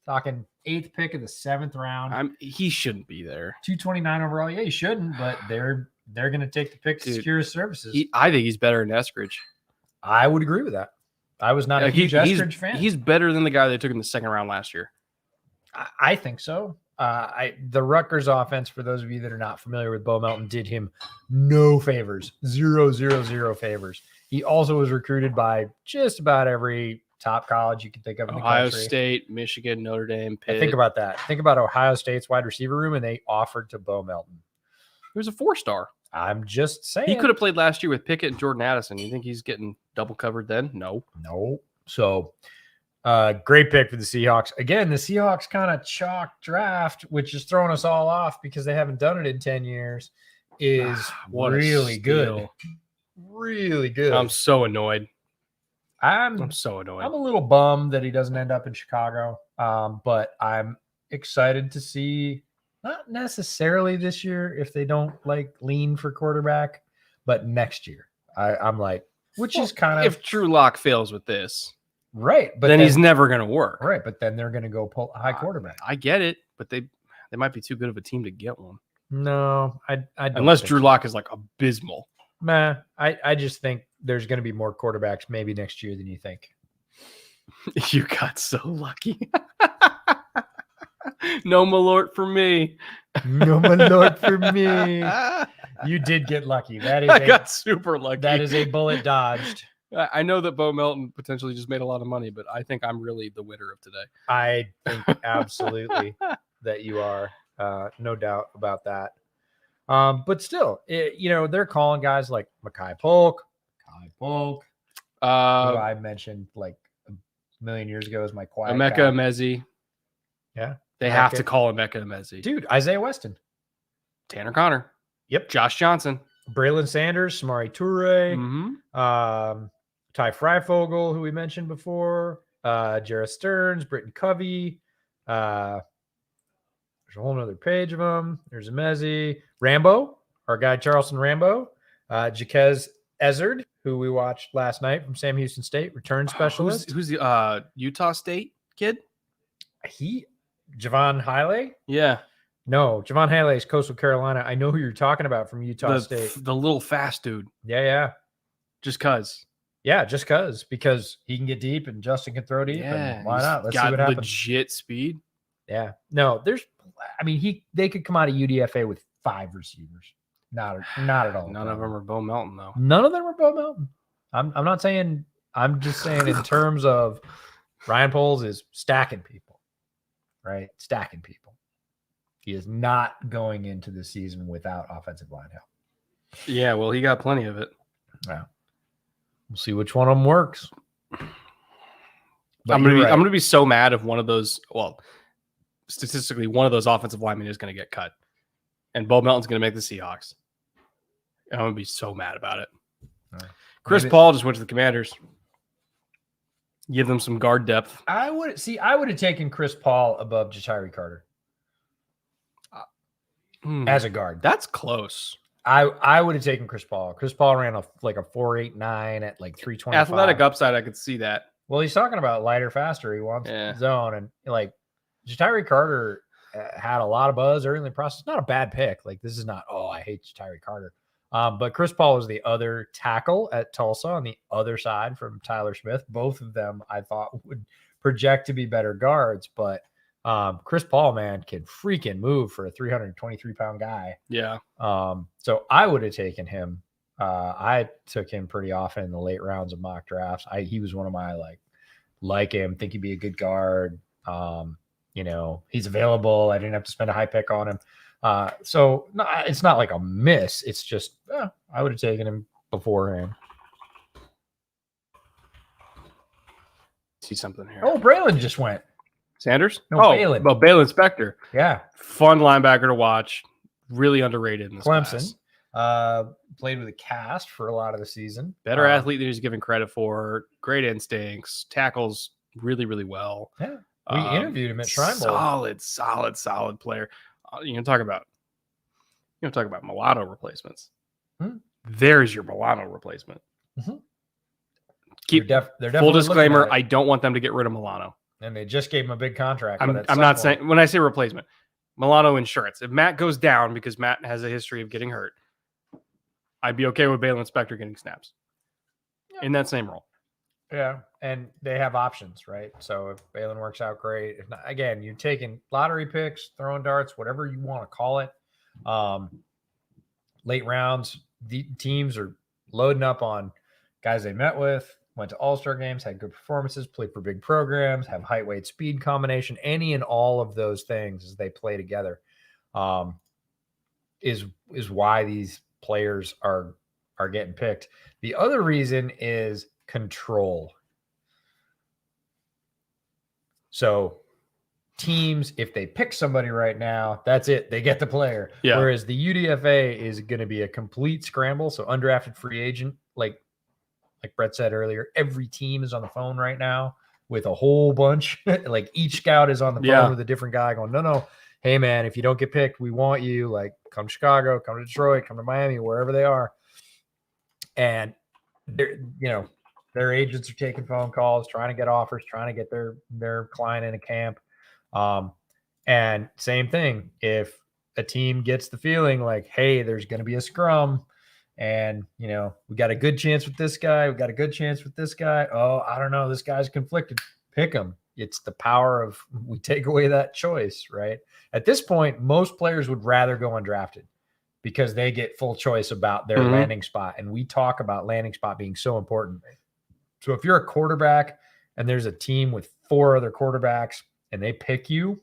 Talking 8th pick of the 7th round. He shouldn't be there. 229 overall. Yeah, he shouldn't, but they're going to take the pick to secure his services. I think he's better than Eskridge. I would agree with that. I was not a huge Eskridge fan. He's better than the guy they took in the 2nd round last year. I think so. The Rutgers offense, for those of you that are not familiar with Bo Melton, did him no favors. 0 favors. He also was recruited by just about every top college you can think of in the Ohio country. State, Michigan, Notre Dame, Pitt. Think about that. Think about Ohio State's wide receiver room, and they offered to Bo Melton. He was a 4-star. I'm just saying. He could have played last year with Pickett and Jordan Addison. You think he's getting double covered then? No. So, great pick for the Seahawks. Again, the Seahawks kind of chalk draft, which is throwing us all off because they haven't done it in 10 years, is really good. Really good. I'm so annoyed. I'm so annoyed. I'm a little bummed that he doesn't end up in Chicago, but I'm excited to see, not necessarily this year if they don't lean for quarterback, but next year. I'm like, is kind of, if Drew Lock fails with this, right? But then he's never going to work, right? But then they're going to go pull a high quarterback. I get it, but they might be too good of a team to get one. No, I don't. Unless Drew Lock is abysmal. Nah, I just think there's going to be more quarterbacks maybe next year than you think. You got so lucky. No Malort for me. No Malort for me. You did get lucky. I got super lucky. That is a bullet dodged. I know that Bo Melton potentially just made a lot of money, but I think I'm really the winner of today. I think absolutely that you are. No doubt about that. But still, they're calling guys like Mekhi Polk, who I mentioned a million years ago as my quiet Emeka guy. Emezi. Yeah. They have to call Emeka Emezi. Dude, Isaiah Weston. Tanner Connor. Yep. Josh Johnson. Braylon Sanders, Samari Toure, Mm-hmm. Ty Freifogel, who we mentioned before, Jarrett Stearns, Britton Covey. There's a whole nother page of them. There's Emezi, Rambo, our guy Charleston Rambo, Jaquez Ezzard, who we watched last night from Sam Houston State, return specialist. Who's the Utah State kid? Javon Hiley? Yeah. No, Javon Hiley is Coastal Carolina. I know who you're talking about from Utah State. The little fast dude. Yeah. Just cuz. Yeah, because he can get deep and Justin can throw deep. Yeah. And why not? Let's see got what happens. legit speed. Yeah. No, they could come out of UDFA with 5 receivers. Not at all. None of them are Bo Melton, though. None of them are Bo Melton. I'm not saying, I'm just saying in terms of Ryan Poles is stacking people, right? Stacking people. He is not going into the season without offensive line help. Yeah, well, he got plenty of it. Yeah. We'll see which one of them works. I'm gonna be so mad if one of those, statistically, one of those offensive linemen is going to get cut, and Bo Melton's going to make the Seahawks. And I'm going to be so mad about it. Chris Paul just went to the Commanders. Give them some guard depth. I would have taken Chris Paul above Ja'Tyre Carter as a guard. That's close. I would have taken Chris Paul. Chris Paul ran a 4.89 at 325. Athletic upside, I could see that. Well, he's talking about lighter, faster. He wants zone, and Ja'Tyre Carter had a lot of buzz early in the process. Not a bad pick. This is not, I hate Ja'Tyre Carter. But Chris Paul was the other tackle at Tulsa on the other side from Tyler Smith. Both of them I thought would project to be better guards, but Chris Paul, man, can freaking move for a 323-pound guy. Yeah. So I would have taken him. I took him pretty often in the late rounds of mock drafts. He was one of my like him, think he'd be a good guard. He's available. I didn't have to spend a high pick on him. So no, it's not like a miss. It's just I would have taken him beforehand. see something here. Oh, Braylon just went. Sanders? No, Balin. Well, Balin Spector. Yeah. Fun linebacker to watch. Really underrated in this Clemson. class. Played with a cast for a lot of the season. Better athlete than he's given credit for. Great instincts. Tackles really, really well. Yeah. We interviewed him at Shrine Bowl. Solid player. You can talk about mulatto replacements. There's your mulatto replacement. Keep They're definitely full disclaimer. looking at it. I don't want them to get rid of Milano. And they just gave him a big contract. I'm not saying, when I say replacement, Milano insurance. If Matt goes down because Matt has a history of getting hurt, I'd be okay with Balin Spector getting snaps in that same role. Yeah, and they have options, right? So if Balin works out, great. If not, again, you're taking lottery picks, throwing darts, whatever you want to call it. Late rounds, the teams are loading up on guys they met with, went to all-star games, had good performances, played for big programs, have height, weight, speed combination, any and all of those things as they play together, is why these players are getting picked. The other reason is control. So teams, if they pick somebody right now, that's it. They get the player. Yeah. Whereas the UDFA is going to be a complete scramble. So undrafted free agent, like Brett said earlier, every team is on the phone right now with a whole bunch. Like each scout is on the phone with a different guy going, no. Hey man, if you don't get picked, we want you. Like come to Chicago, come to Detroit, come to Miami, wherever they are. And their agents are taking phone calls, trying to get offers, trying to get their client in a camp. And same thing, if a team gets the feeling like, hey, there's going to be a scrum and, we got a good chance with this guy. We got a good chance with this guy. Oh, I don't know. This guy's conflicted. Pick him. It's the power of we take away that choice, right? At this point, most players would rather go undrafted because they get full choice about their landing spot. And we talk about landing spot being so important. So if you're a quarterback and there's a team with 4 other quarterbacks and they pick you,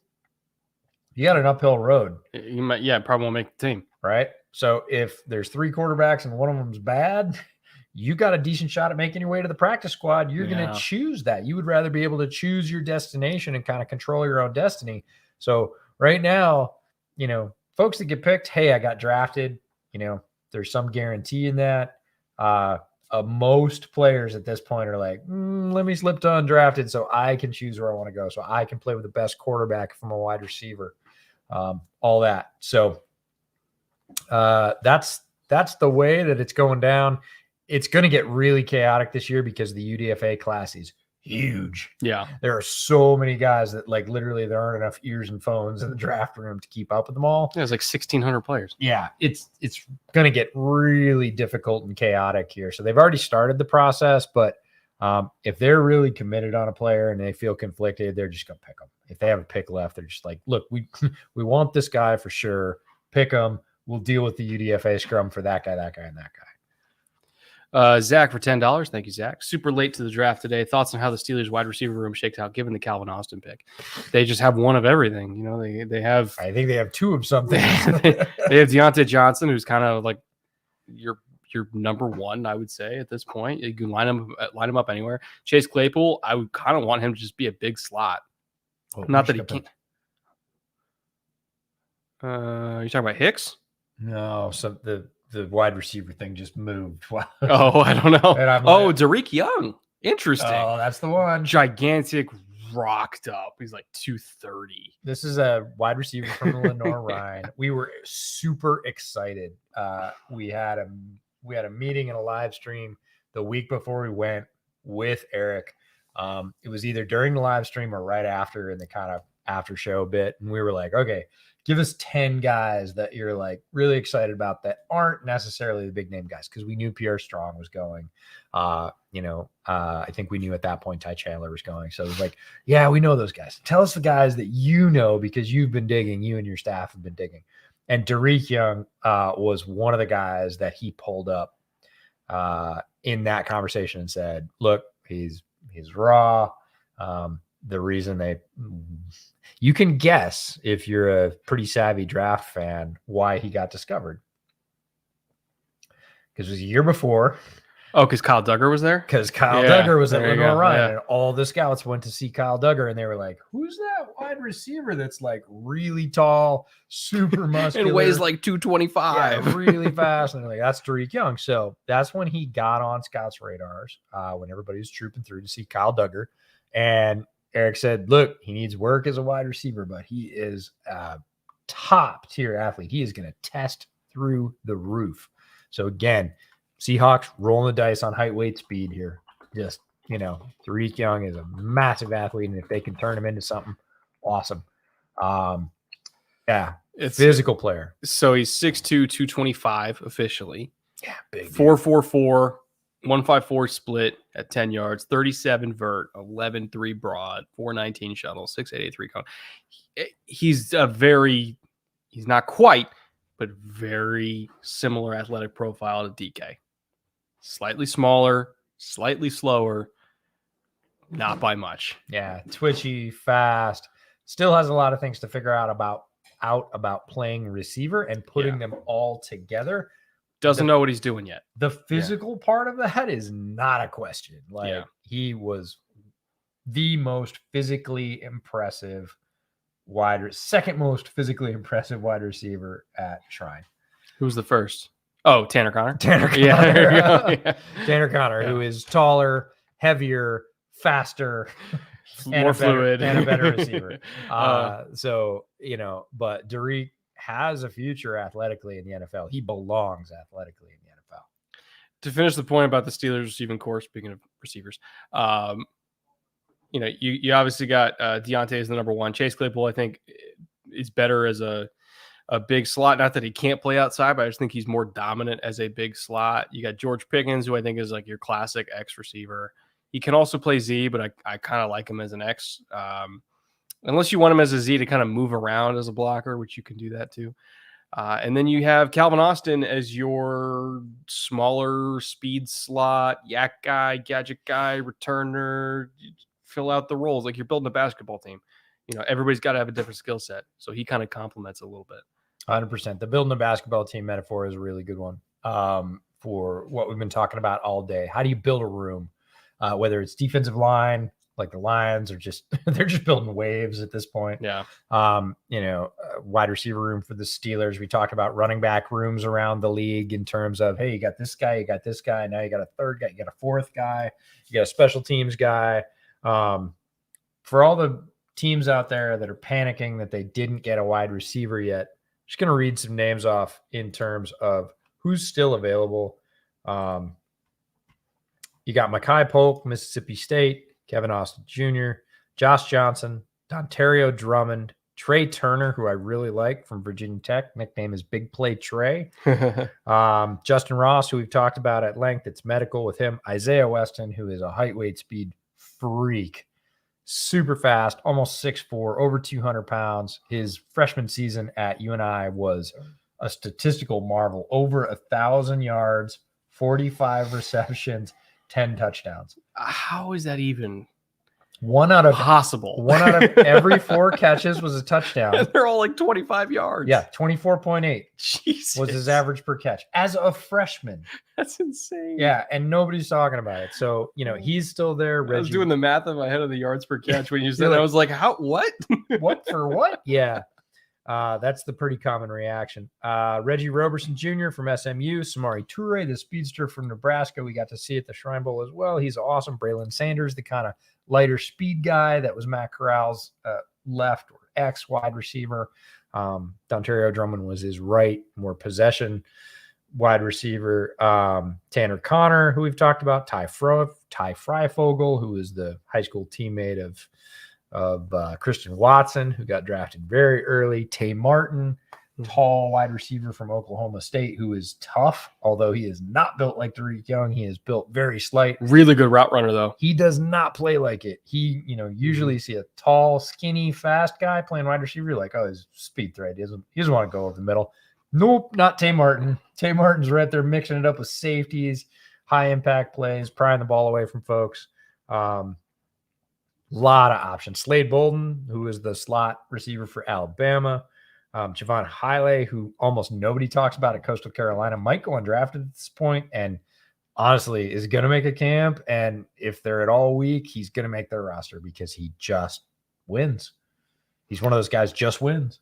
you got an uphill road. You might, probably won't make the team. Right? So if there's 3 quarterbacks and one of them's bad, you got a decent shot at making your way to the practice squad. You're going to choose that. You would rather be able to choose your destination and kind of control your own destiny. So right now, folks that get picked, hey, I got drafted, there's some guarantee in that. Most players at this point are like, let me slip to undrafted so I can choose where I want to go. So I can play with the best quarterback from a wide receiver, all that. So that's the way that it's going down. It's going to get really chaotic this year because the UDFA class is huge. Yeah. There are so many guys that literally there aren't enough ears and phones in the draft room to keep up with them all. There's 1,600 players. Yeah. It's going to get really difficult and chaotic here. So they've already started the process, but if they're really committed on a player and they feel conflicted, they're just going to pick them. If they have a pick left, they're just like, look, we want this guy for sure. Pick him. We'll deal with the UDFA scrum for that guy, and that guy. Zach for $10. Thank you, Zach. Super late to the draft today. Thoughts on how the Steelers wide receiver room shakes out given the Calvin Austin pick? They just have one of everything. They have. I think they have 2 of something. they have Deontay Johnson, who's kind of like your number 1, I would say at this point. You can line him up anywhere. Chase Claypool, I would kind of want him to just be a big slot. Not that he can't. You talking about Hicks? No, so the wide receiver thing just moved. Wow. Oh, I don't know. And Derek Young. Interesting. Oh, that's the one. Gigantic, rocked up. He's like 230. This is a wide receiver from Lenore Ryan. We were super excited. We had a meeting and a live stream the week before we went with Eric. It was either during the live stream or right after in the kind of after show bit. And we were like, okay, give us 10 guys that you're like really excited about that aren't necessarily the big name guys. Cause we knew Pierre Strong was going, I think we knew at that point Ty Chandler was going. So it was like, yeah, we know those guys. Tell us the guys that because you've been digging, you and your staff have been digging. And Derek Young was one of the guys that he pulled up in that conversation and said, look, he's raw. The reason you can guess if you're a pretty savvy draft fan why he got discovered, because it was a year before Oh, because Kyle Duggar was there? Because Kyle Yeah, Duggar was at there you Lenore go, Ryan, yeah. and all the scouts went to see Kyle Duggar, and they were like, "Who's that wide receiver that's like really tall, super muscular, And weighs like yeah, 225. really fast?" And they're like, "That's Tariq Young." So that's when he got on scouts' radars, when everybody was trooping through to see Kyle Duggar, and Eric said, "Look, he needs work as a wide receiver, but he is a top tier athlete. He is going to test through the roof." So again, Seahawks rolling the dice on height, weight, speed here. Just, Tariq Young is a massive athlete, and if they can turn him into something, awesome. Yeah, It's physical player. So he's 6'2", 225 officially. Yeah, big. 4.44, 1.54 split at 10 yards, 37 vert, 11.3 broad, 4.19 shuttle, 6.883 cone. He's not quite, but very similar athletic profile to DK. Slightly smaller, slightly slower, not by much. Yeah, twitchy, fast. Still has a lot of things to figure out about playing receiver and putting them all together. Doesn't know what he's doing yet. The physical part of that is not a question. He was the most physically impressive second most physically impressive wide receiver at Shrine. Who's the first? Oh, Tanner Connor. Tanner Connor. Yeah, there you go. Yeah. Tanner Connor, who is taller, heavier, faster, more fluid, and a better receiver. But Tariq has a future athletically in the NFL. He belongs athletically in the NFL. To finish the point about the Steelers receiving core, speaking of receivers, you obviously got Deontay as the number one. Chase Claypool, I think, is better as a big slot. Not that he can't play outside, but I just think he's more dominant as a big slot. You got George Pickens, who I think is like your classic X receiver. He can also play Z, but I kind of like him as an X. Unless you want him as a Z to kind of move around as a blocker, which you can do that too. And then you have Calvin Austin as your smaller speed slot, yak guy, gadget guy, returner. You fill out the roles like you're building a basketball team. Everybody's got to have a different skill set. So he kind of complements a little bit. 100%. The building a basketball team metaphor is a really good one for what we've been talking about all day. How do you build a room? Whether it's defensive line, like the Lions, or they're just building waves at this point. Yeah. Wide receiver room for the Steelers. We talked about running back rooms around the league in terms of, hey, you got this guy, you got this guy. Now you got a third guy, you got a fourth guy, you got a special teams guy. For all the teams out there that are panicking that they didn't get a wide receiver yet, I'm just going to read some names off in terms of who's still available. You got Mekhi Polk, Mississippi State, Kevin Austin Jr., Josh Johnson, Dontario Drummond, Trey Turner, who I really like from Virginia Tech. Nickname is Big Play Trey. Justin Ross, who we've talked about at length. It's medical with him. Isaiah Weston, who is a height, weight, speed freak. Super fast, almost 6'4", over 200 pounds. His freshman season at UNI was a statistical marvel. Over 1,000 yards, 45 receptions, 10 touchdowns. How is that even possible? One out of every 4 catches was a touchdown. They're all like 25 yards. Yeah, 24.8 Jesus. was his average per catch as a freshman. That's insane. Yeah, and nobody's talking about it. So, he's still there. I was doing the math in my head of the yards per catch when you said like, I was like, how, what? What for what? Yeah. That's the pretty common reaction. Reggie Roberson Jr. from SMU, Samari Toure, the speedster from Nebraska. We got to see at the Shrine Bowl as well. He's awesome. Braylon Sanders, the kind of lighter speed guy that was Matt Corral's left or X wide receiver. Dontario Drummond was his right, more possession wide receiver. Tanner Connor, who we've talked about. Ty Freifogel, who is the high school teammate of Christian Watson, who got drafted very early. Tay Martin, tall wide receiver from Oklahoma State, who is tough, although he is not built like Tariq Young. He is built very slight. Really good route runner, though. He does not play like it. He, usually see a tall, skinny, fast guy playing wide receiver. You're like, oh, his speed threat. He doesn't want to go over the middle. Nope, not Tay Martin. Tay Martin's right there mixing it up with safeties, high impact plays, prying the ball away from folks. Lot of options. Slade Bolden, who is the slot receiver for Alabama. Javon Hiley, who almost nobody talks about at Coastal Carolina, might go undrafted at this point, and honestly is going to make a camp. And if they're at all weak, he's going to make their roster because he just wins. He's one of those guys just wins.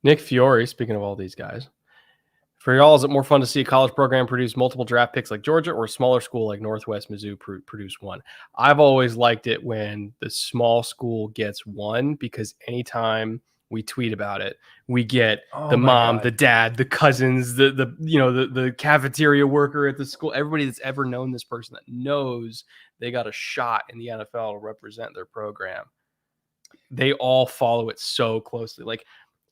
Nick Fiore, speaking of all these guys, for y'all, is it more fun to see a college program produce multiple draft picks like Georgia or a smaller school like Northwest Mizzou produce one? I've always liked it when the small school gets one, because anytime we tweet about it, we get the mom, the dad, the cousins, the cafeteria worker at the school, everybody that's ever known this person that knows they got a shot in the NFL to represent their program. They all follow it so closely. Like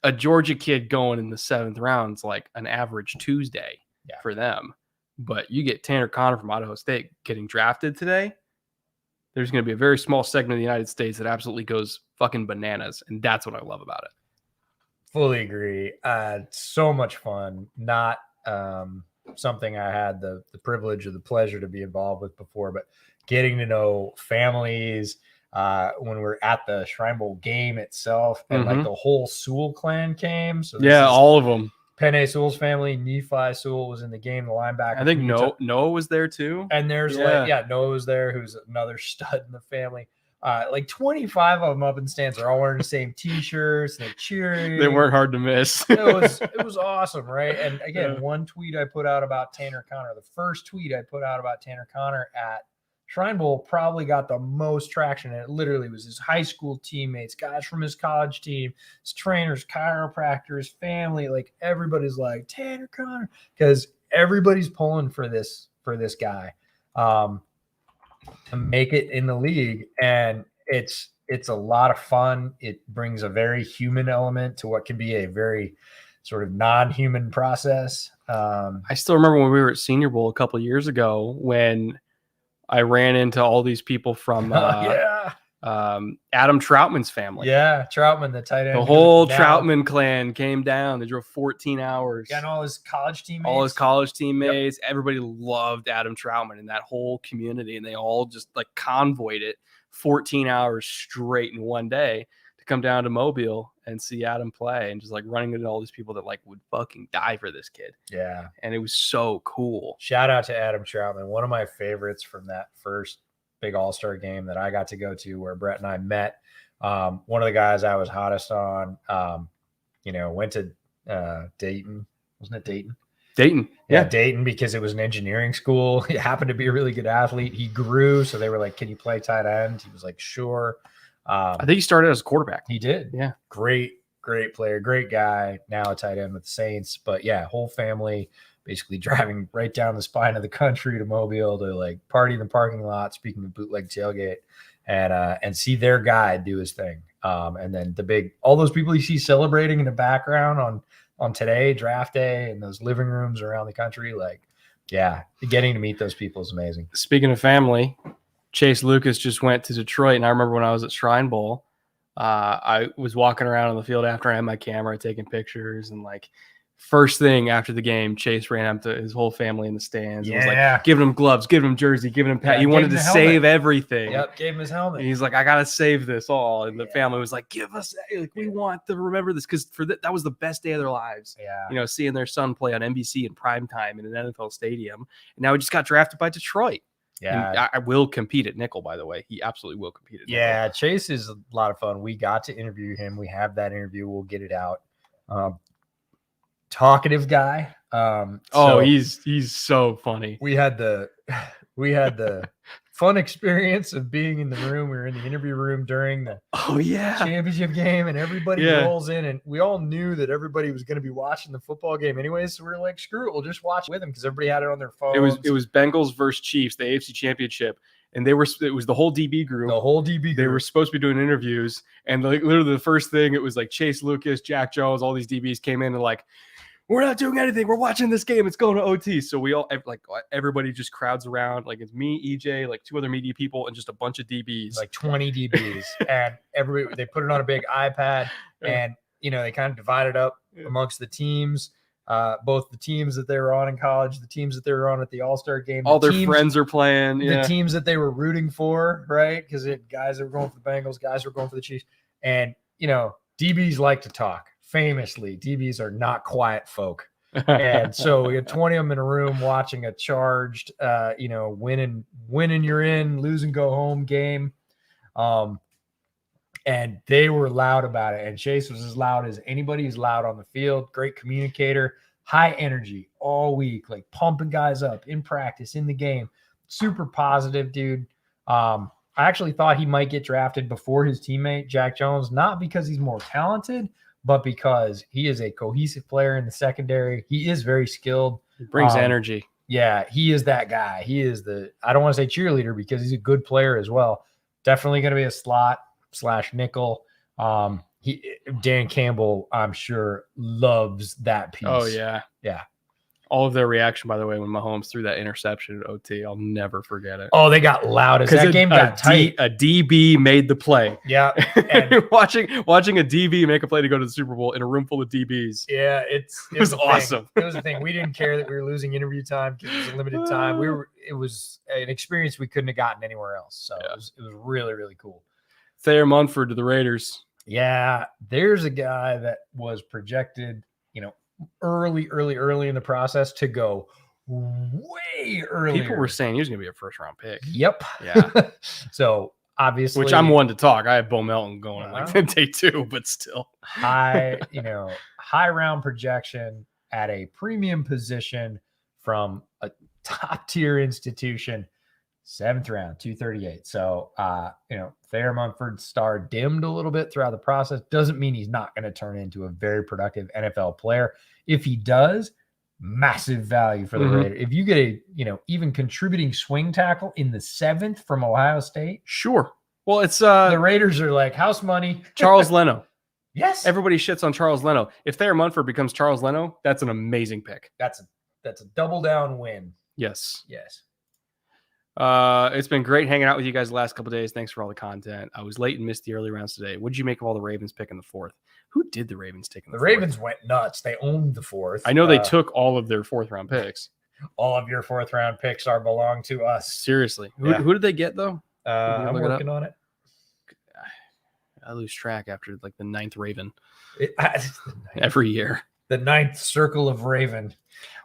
a Georgia kid going in the 7th round is like an average Tuesday for them. But you get Tanner Conner from Idaho State getting drafted today, there's going to be a very small segment of the United States that absolutely goes fucking bananas. And that's what I love about it. Fully agree. It's so much fun. Not something I had the privilege or the pleasure to be involved with before, but getting to know families, when we're at the Shrine Bowl game itself, and like the whole Sewell clan came. So all of them. Penei Sewell's family, Nephi Sewell was in the game, the linebacker. I think Noah was there too. And there's Noah was there, who's another stud in the family. Like 25 of them up in stands are all wearing the same t-shirts and they're cheering. They weren't hard to miss. It was awesome, right? And again, one tweet I put out about Tanner Conner, the first tweet I put out about Tanner Conner at Shrine Bowl probably got the most traction. And it literally was his high school teammates, guys from his college team, his trainers, chiropractors, family, like everybody's like Tanner Conner, because everybody's pulling for this guy to make it in the league. And it's a lot of fun. It brings a very human element to what can be a very sort of non-human process. I still remember when we were at Senior Bowl a couple of years ago when I ran into all these people from Adam Troutman's family. Yeah, Troutman, the tight end. The whole Troutman clan came down. They drove 14 hours. And all his college teammates. Yep. Everybody loved Adam Troutman in that whole community, and they all just like convoyed it 14 hours straight in one day to come down to Mobile and see Adam play, and just like running into all these people that like would fucking die for this kid. Yeah. And it was so cool. Shout out to Adam Troutman. One of my favorites from that first big all-star game that I got to go to where Brett and I met. One of the guys I was hottest on, went to Dayton. Wasn't it Dayton? Dayton. Yeah, Dayton, because it was an engineering school. He happened to be a really good athlete. He grew. So they were like, can you play tight end? He was like, sure. I think he started as a quarterback. He did. Yeah. Great player, great guy. Now a tight end with the Saints. But yeah, whole family basically driving right down the spine of the country to Mobile to like party in the parking lot, speaking of bootleg tailgate, and see their guy do his thing. And then all those people you see celebrating in the background on today, draft day, and those living rooms around the country. Like, yeah, getting to meet those people is amazing. Speaking of family, Chase Lucas just went to Detroit, and I remember when I was at Shrine Bowl, I was walking around on the field after I had my camera taking pictures, and like first thing after the game, Chase ran up to his whole family in the stands. And was like giving him gloves, giving him jersey, giving him pat. He wanted to save everything. Yep, gave him his helmet. And he's like, I gotta save this all. And the family was like, give us, like, we want to remember this, because that was the best day of their lives. Yeah, seeing their son play on NBC in primetime in an NFL stadium, and now he just got drafted by Detroit. Yeah, I will compete at nickel, by the way. He absolutely will compete at nickel. Yeah, Chase is a lot of fun. We got to interview him. We have that interview. We'll get it out. Talkative guy. He's so funny. We had the fun experience of being in the room. We were in the interview room during the championship game, and everybody rolls in, and we all knew that everybody was going to be watching the football game anyways. So we were like, screw it, we'll just watch with them, because everybody had it on their phones. It was Bengals versus Chiefs, the AFC Championship, and it was the whole DB group. They were supposed to be doing interviews, and like literally the first thing, it was like Chase Lucas, Jack Jones, all these DBs came in and like, we're not doing anything. We're watching this game. It's going to OT. So we all everybody just crowds around. Like it's me, EJ, like two other media people, and just a bunch of DBs, like 20 DBs. And they put it on a big iPad, and they kind of divided up amongst the teams, both the teams that they were on in college, the teams that they were on at the All-Star game. All their friends are playing. The teams that they were rooting for, right? Because guys that were going for the Bengals, guys were going for the Chiefs, and DBs like to talk. Famously, DBs are not quiet folk. And so we had 20 of them in a room watching a charged, winning you're in, losing go home game. And they were loud about it. And Chase was as loud as anybody who's loud on the field. Great communicator, high energy all week, like pumping guys up in practice, in the game. Super positive, dude. I actually thought he might get drafted before his teammate, Jack Jones, not because he's more talented, but because he is a cohesive player in the secondary. He is very skilled. He brings energy. Yeah, he is that guy. He is I don't want to say cheerleader because he's a good player as well. Definitely going to be a slot/nickel. Dan Campbell, I'm sure, loves that piece. Oh, yeah. Yeah. All of their reaction, by the way, when Mahomes threw that interception at OT, I'll never forget it. Oh, they got loud as that game got tight. A DB made the play. Yeah. And watching a DB make a play to go to the Super Bowl in a room full of DBs. Yeah, it was awesome. It was the thing. We didn't care that we were losing interview time because it was a limited time. It was an experience we couldn't have gotten anywhere else. So it was really, really cool. Thayer Munford to the Raiders. Yeah, there's a guy that was projected, early in the process to go way earlier. People were saying he was going to be a first-round pick. Yep. Yeah. So obviously, which I'm one to talk. I have Bo Melton going on day 2, but still high round projection at a premium position from a top tier institution. 7th round, 238. So, Thayer Munford's star dimmed a little bit throughout the process. Doesn't mean he's not going to turn into a very productive NFL player. If he does, massive value for the Raiders. If you get a, even contributing swing tackle in the 7th from Ohio State. Sure. Well, it's the Raiders are like house money. Charles Leno. Yes. Everybody shits on Charles Leno. If Thayer Munford becomes Charles Leno, that's an amazing pick. That's a double down win. Yes. Yes. It's been great hanging out with you guys the last couple of days. Thanks for all the content. I was late and missed the early rounds today. What did you make of all the Ravens picking the 4th? Who did the Ravens take in the 4th? The Ravens went nuts. They owned the 4th. I know they took all of their 4th round picks. All of your 4th round picks belong to us. Seriously. Who did they get though? I'm working on it. I lose track after like the 9th Raven every year. The 9th circle of Raven.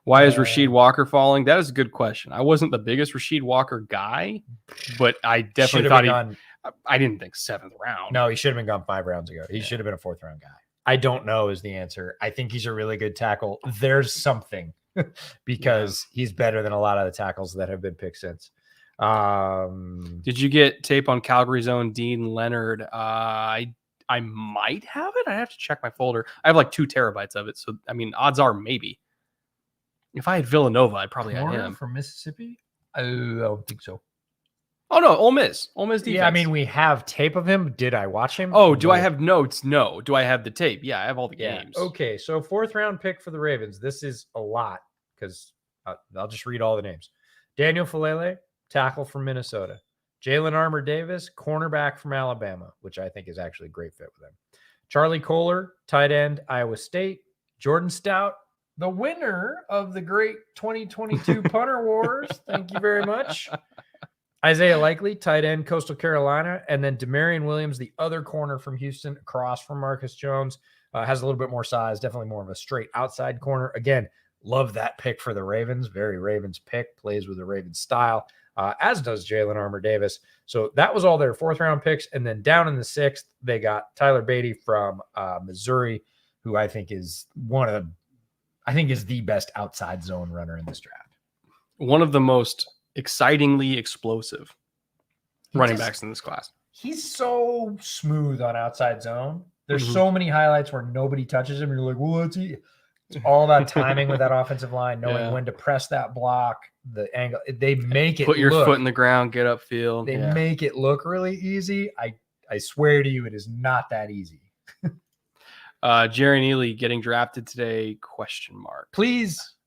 Why is Rasheed Walker falling? That is a good question. I wasn't the biggest Rasheed Walker guy, but I definitely thought I didn't think 7th round. No, he should have been gone 5 rounds ago. He should have been a 4th round guy. I don't know is the answer. I think he's a really good tackle. There's something because he's better than a lot of the tackles that have been picked since. Did you get tape on Calgary's own Dean Leonard? I might have it. I have to check my folder. I have like 2 terabytes of it. So, I mean, odds are maybe. If I had Villanova, I'd probably have him. From Mississippi? I don't think so. Oh, no. Ole Miss. Ole Miss defense. Yeah, I mean, we have tape of him. Did I watch him? Oh, do I have notes? No. Do I have the tape? Yeah, I have all the games. Okay, so 4th round pick for the Ravens. This is a lot because I'll just read all the names. Daniel Falele, tackle from Minnesota. Jalen Armour-Davis, cornerback from Alabama, which I think is actually a great fit with him. Charlie Kohler, tight end, Iowa State. Jordan Stout, the winner of the great 2022 Punter Wars. Thank you very much. Isaiah Likely, tight end, Coastal Carolina. And then Demarion Williams, the other corner from Houston, across from Marcus Jones. Has a little bit more size, definitely more of a straight outside corner. Again, love that pick for the Ravens. Very Ravens pick, plays with the Ravens style, as does Jalen Armour-Davis. So that was all their 4th round picks. And then down in the 6th, they got Tyler Beatty from Missouri, who I think is the best outside zone runner in this draft. One of the most excitingly explosive running backs in this class. He's so smooth on outside zone. There's so many highlights where nobody touches him. You're like, well, it's all about timing with that offensive line, knowing when to press that block, the angle. They make it put your foot in the ground, get upfield. They make it look really easy. I swear to you, it is not that easy. Jerry Neely getting drafted today? ?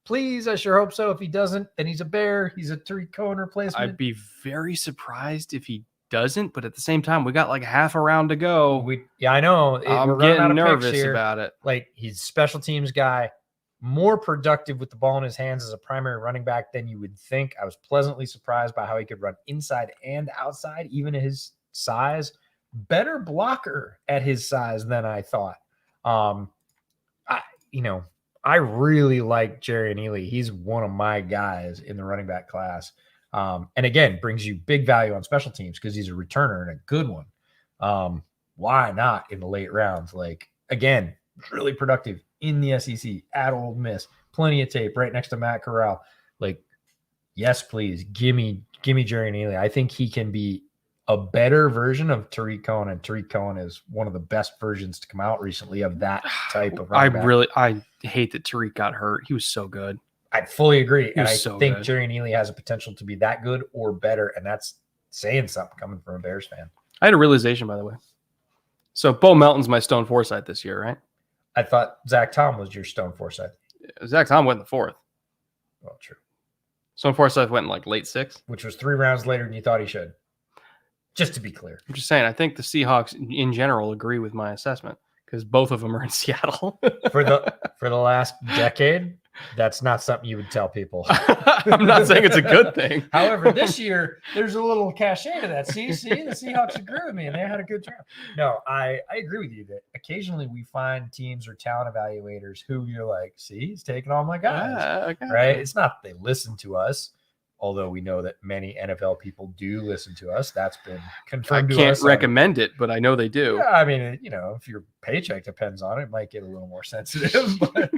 Please, I sure hope so. If he doesn't, then he's a Bear. He's a Tariq Cohen replacement. I'd be very surprised if he doesn't, but at the same time, we got like half a round to go. I know. I'm getting nervous about it. Like, he's a special teams guy, more productive with the ball in his hands as a primary running back than you would think. I was pleasantly surprised by how he could run inside and outside, even at his size. Better blocker at his size than I thought. I really like Jerry Neely. He's one of my guys in the running back class. And again, brings you big value on special teams because he's a returner and a good one. Why not in the late rounds? Like, again, really productive in the SEC at Ole Miss. Plenty of tape right next to Matt Corral. Like, yes, please give me Jerry Neely. I think he can be a better version of Tariq Cohen, and Tariq Cohen is one of the best versions to come out recently of that type of running back. I hate that Tariq got hurt. He was so good. I fully agree. And I so think good. Jerry Neely has a potential to be that good or better. And that's saying something coming from a Bears fan. I had a realization, by the way. So Bo Melton's my Stone Forsythe this year, right? I thought Zach Tom was your Stone Forsythe. Zach Tom went in the 4th. Well, true. Stone Forsythe went in like late 6th. Which was 3 rounds later than you thought he should. Just to be clear. I'm just saying, I think the Seahawks in general agree with my assessment because both of them are in Seattle. For the last decade, that's not something you would tell people. I'm not saying it's a good thing. However, this year, there's a little cachet to that. See, the Seahawks agree with me, and they had a good draft. No, I agree with you that occasionally we find teams or talent evaluators who you're like, see, he's taking all my guys. Okay. Right? It's not that they listen to us, although we know that many NFL people do listen to us. That's been I confirmed to can't us. recommend it, but I know they do. Yeah, I mean, if your paycheck depends on it, it might get a little more sensitive. But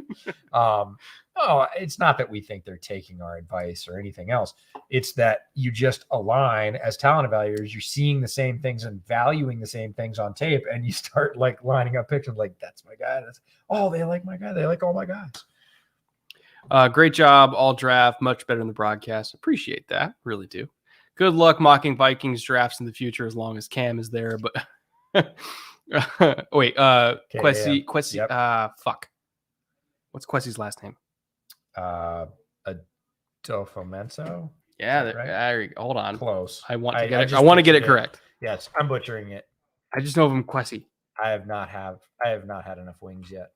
no, it's not that we think they're taking our advice or anything else. It's that you just align as talent evaluators. You're seeing the same things and valuing the same things on tape, and you start like lining up pictures like, that's my guy. They like my guy. They like all my guys. Great job, all draft. Much better than the broadcast. Appreciate that. Really do. Good luck mocking Vikings drafts in the future as long as Cam is there. But wait, Kwesi, Yep. fuck. What's Kwesi's last name? Adolfo. Yeah, right? hold on. Close. I want to I get it. Get it correct. Yes, I'm butchering it. I just know of him Kwesi. I have not had enough wings yet.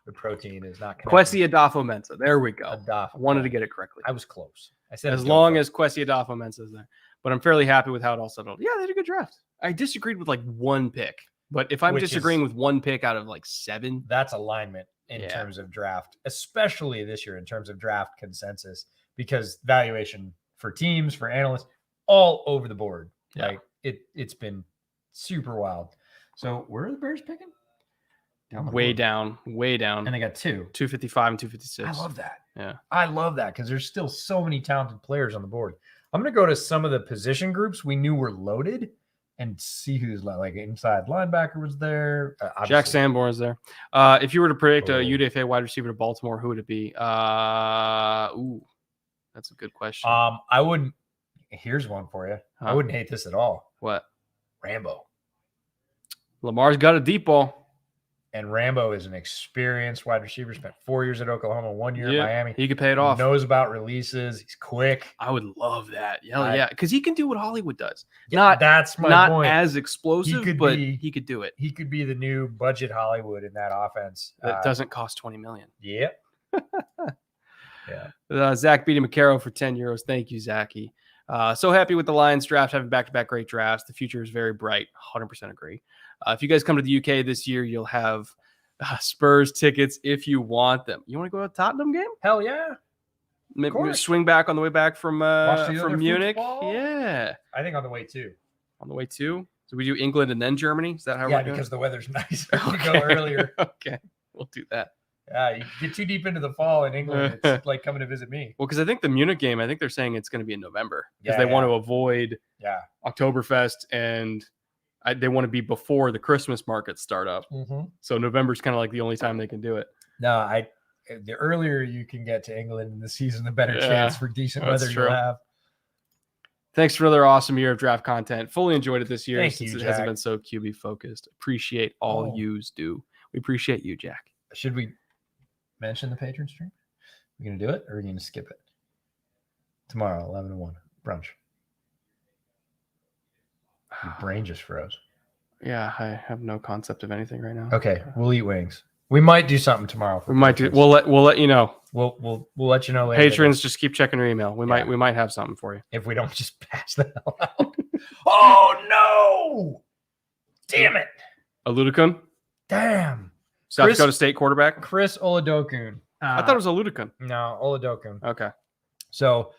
The protein is not connected. Kwesi Adolfo-Mensah. There we go. Adolfo. I wanted to get it correctly. I was close. I said as long as Kwesi Adolfo-Mensah is there. But I'm fairly happy with how it all settled. Yeah, they did a good draft. I disagreed with like one pick. But if I'm disagreeing with one pick out of like 7, that's alignment in terms of draft, especially this year in terms of draft consensus, because valuation for teams, for analysts, all over the board. Yeah. Like it's been super wild. So where are the Bears picking? Way down. And they got 255 and 256. I love that. Yeah. I love that because there's still so many talented players on the board. I'm going to go to some of the position groups we knew were loaded and see who's like inside linebacker was there. Jack Sanborn is there. If you were to predict a UDFA wide receiver to Baltimore, who would it be? That's a good question. I wouldn't. Here's one for you. I wouldn't hate this at all. What? Rambo. Lamar's got a deep ball. And Rambo is an experienced wide receiver. Spent 4 years at Oklahoma, 1 year at Miami. He could pay it off. Knows about releases. He's quick. I would love that. Yeah, because he can do what Hollywood does. That's my point. Not as explosive, but he could do it. He could be the new budget Hollywood in that offense. That doesn't cost $20 million. Yep. Zach beating McCarroll for €10. Thank you, Zachy. So happy with the Lions draft, having back-to-back great drafts. The future is very bright. 100% agree. If you guys come to the UK this year, you'll have Spurs tickets if you want them. You want to go to a Tottenham game? Hell yeah. Maybe swing back on the way back from Munich. Football? Yeah. I think on the way too. On the way too? So we do England and then Germany? Is that how we're doing? Yeah, because the weather's nice. We go earlier. Okay. We'll do that. Yeah, you get too deep into the fall in England. It's like coming to visit me. Well, because I think the Munich game, they're saying it's going to be in November because they want to avoid Oktoberfest and they want to be before the Christmas markets start up. Mm-hmm. So November's kind of like the only time they can do it. No, the earlier you can get to England in the season, the better chance for decent weather you'll have. Thanks for another awesome year of draft content. Fully enjoyed it this year since it hasn't been so QB focused. Appreciate all yous do. We appreciate you, Jack. Should we mention the patron stream? We're going to do it or are we going to skip it? Tomorrow, 11 to 1, brunch. Your brain just froze. Yeah, I have no concept of anything right now. Okay, we'll eat wings. We might do something tomorrow. We might do. We'll let you know. We'll let you know later. Patrons, just keep checking your email. We might have something for you if we don't just pass the hell out. Oh no! Damn it! Aludikun? Damn. South Dakota State quarterback. Chris Oladokun I thought it was Oludokun. No, Oladokun. Okay. So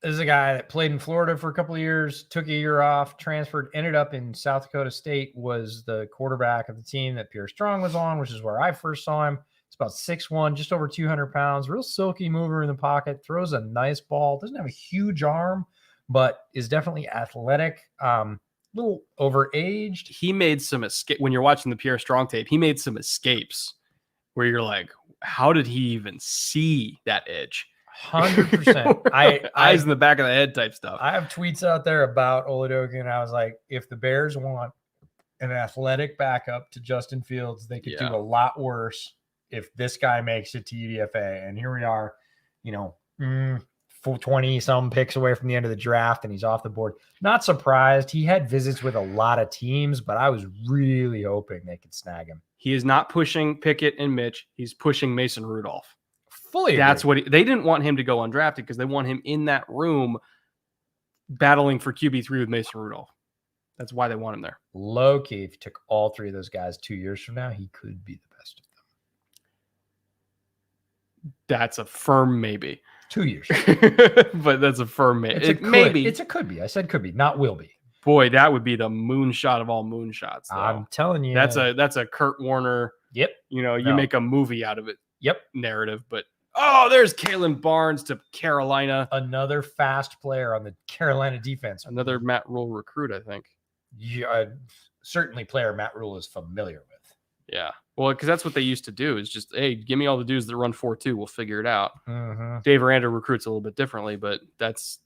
this is a guy that played in Florida for a couple of years, took a year off, transferred, ended up in South Dakota State, was the quarterback of the team that Pierre Strong was on, which is where I first saw him. It's about 6'1", just over 200 pounds, real silky mover in the pocket, throws a nice ball, doesn't have a huge arm, but is definitely athletic, little overaged. He made some escape when you're watching the Pierre Strong tape. He made some escapes where you're like, how did he even see that edge? 100%. Eyes in the back of the head type stuff. I have tweets out there about Oladokun. I was like, if the Bears want an athletic backup to Justin Fields, they could do a lot worse if this guy makes it to UDFA. And here we are, 20 some picks away from the end of the draft, and he's off the board. Not surprised. He had visits with a lot of teams, but I was really hoping they could snag him. He is not pushing Pickett and Mitch. He's pushing Mason Rudolph. Fully That's agree. what they didn't want him to go undrafted because they want him in that room battling for QB3 with Mason Rudolph. That's why they want him there. Low key, if you took all three of those guys 2 years from now, he could be the best of them. That's a firm maybe. 2 years. But that's a firm maybe. Maybe. It's a could be. I said could be, not will be. Boy, that would be the moonshot of all moonshots. Though. I'm telling you. That's a Kurt Warner. Yep. You make a movie out of it. Yep. Narrative, but there's Kalen Barnes to Carolina. Another fast player on the Carolina defense. Another Matt Rule recruit, I think. Yeah, certainly player Matt Rule is familiar with. Yeah. Well, because that's what they used to do is just, hey, give me all the dudes that run 4.2. We'll figure it out. Mm-hmm. Dave Aranda recruits a little bit differently, but that's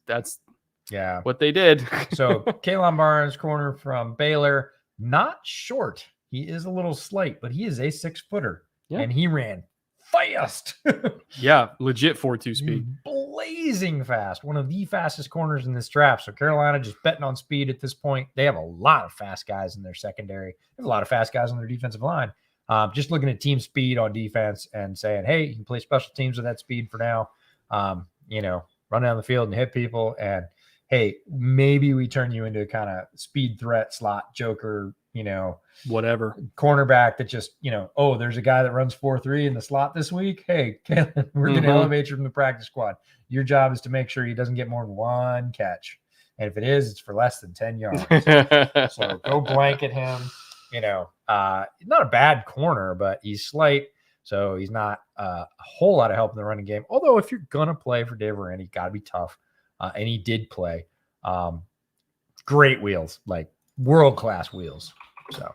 yeah what they did. So Kalen Barnes, corner from Baylor, not short. He is a little slight, but he is a 6-footer. Yeah. And he ran fast. Yeah, legit 4.2 speed. Blazing fast. One of the fastest corners in this draft. So Carolina just betting on speed at this point. They have a lot of fast guys in their secondary. They have a lot of fast guys on their defensive line. Just looking at team speed on defense and saying, hey, you can play special teams with that speed for now. Run down the field and hit people. And, hey, maybe we turn you into a kind of speed threat slot joker, whatever cornerback that just, there's a guy that runs 4.3 in the slot this week. Hey, Kalen, we're going to elevate you from the practice squad. Your job is to make sure he doesn't get more than one catch. And if it is, it's for less than 10 yards. So go blanket him. Not a bad corner, but he's slight. So he's not a whole lot of help in the running game. Although if you're going to play for Dave Aranda, you got to be tough. And he did play. Great wheels, like world-class wheels. So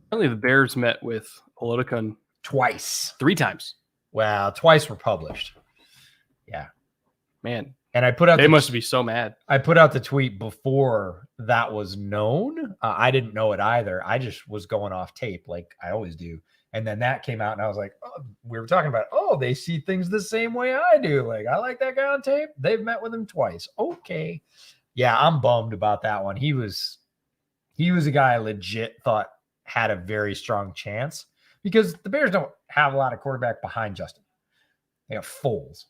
apparently the Bears met with Oludokun twice. 3 times. Well, twice were published. Yeah. Man. And I put out they must be so mad. I put out the tweet before that was known. I didn't know it either. I just was going off tape like I always do. And then that came out and I was like, we were talking about, they see things the same way I do. Like, I like that guy on tape. They've met with him twice. Okay. Yeah, I'm bummed about that one. He was a guy I legit thought had a very strong chance because the Bears don't have a lot of quarterback behind Justin. They have Foles.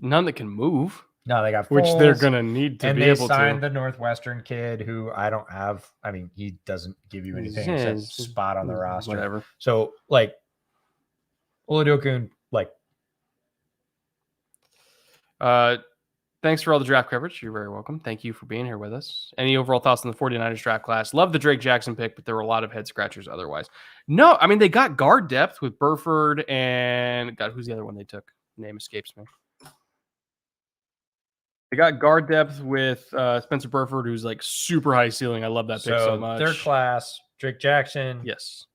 None that can move. No, they got Foles, which they're going to need to be able to. And they signed the Northwestern kid who I don't have. I mean, he doesn't give you anything except spot on the roster. Whatever. So, Oladokun, thanks for all the draft coverage. You're very welcome. Thank you for being here with us. Any overall thoughts on the 49ers draft class? Love the Drake Jackson pick, but there were a lot of head scratchers otherwise. No, I mean, they got guard depth with Burford and who's the other one they took? Name escapes me. They got guard depth with Spencer Burford, who's like super high ceiling. I love that pick so much. Their class, Drake Jackson. Yes.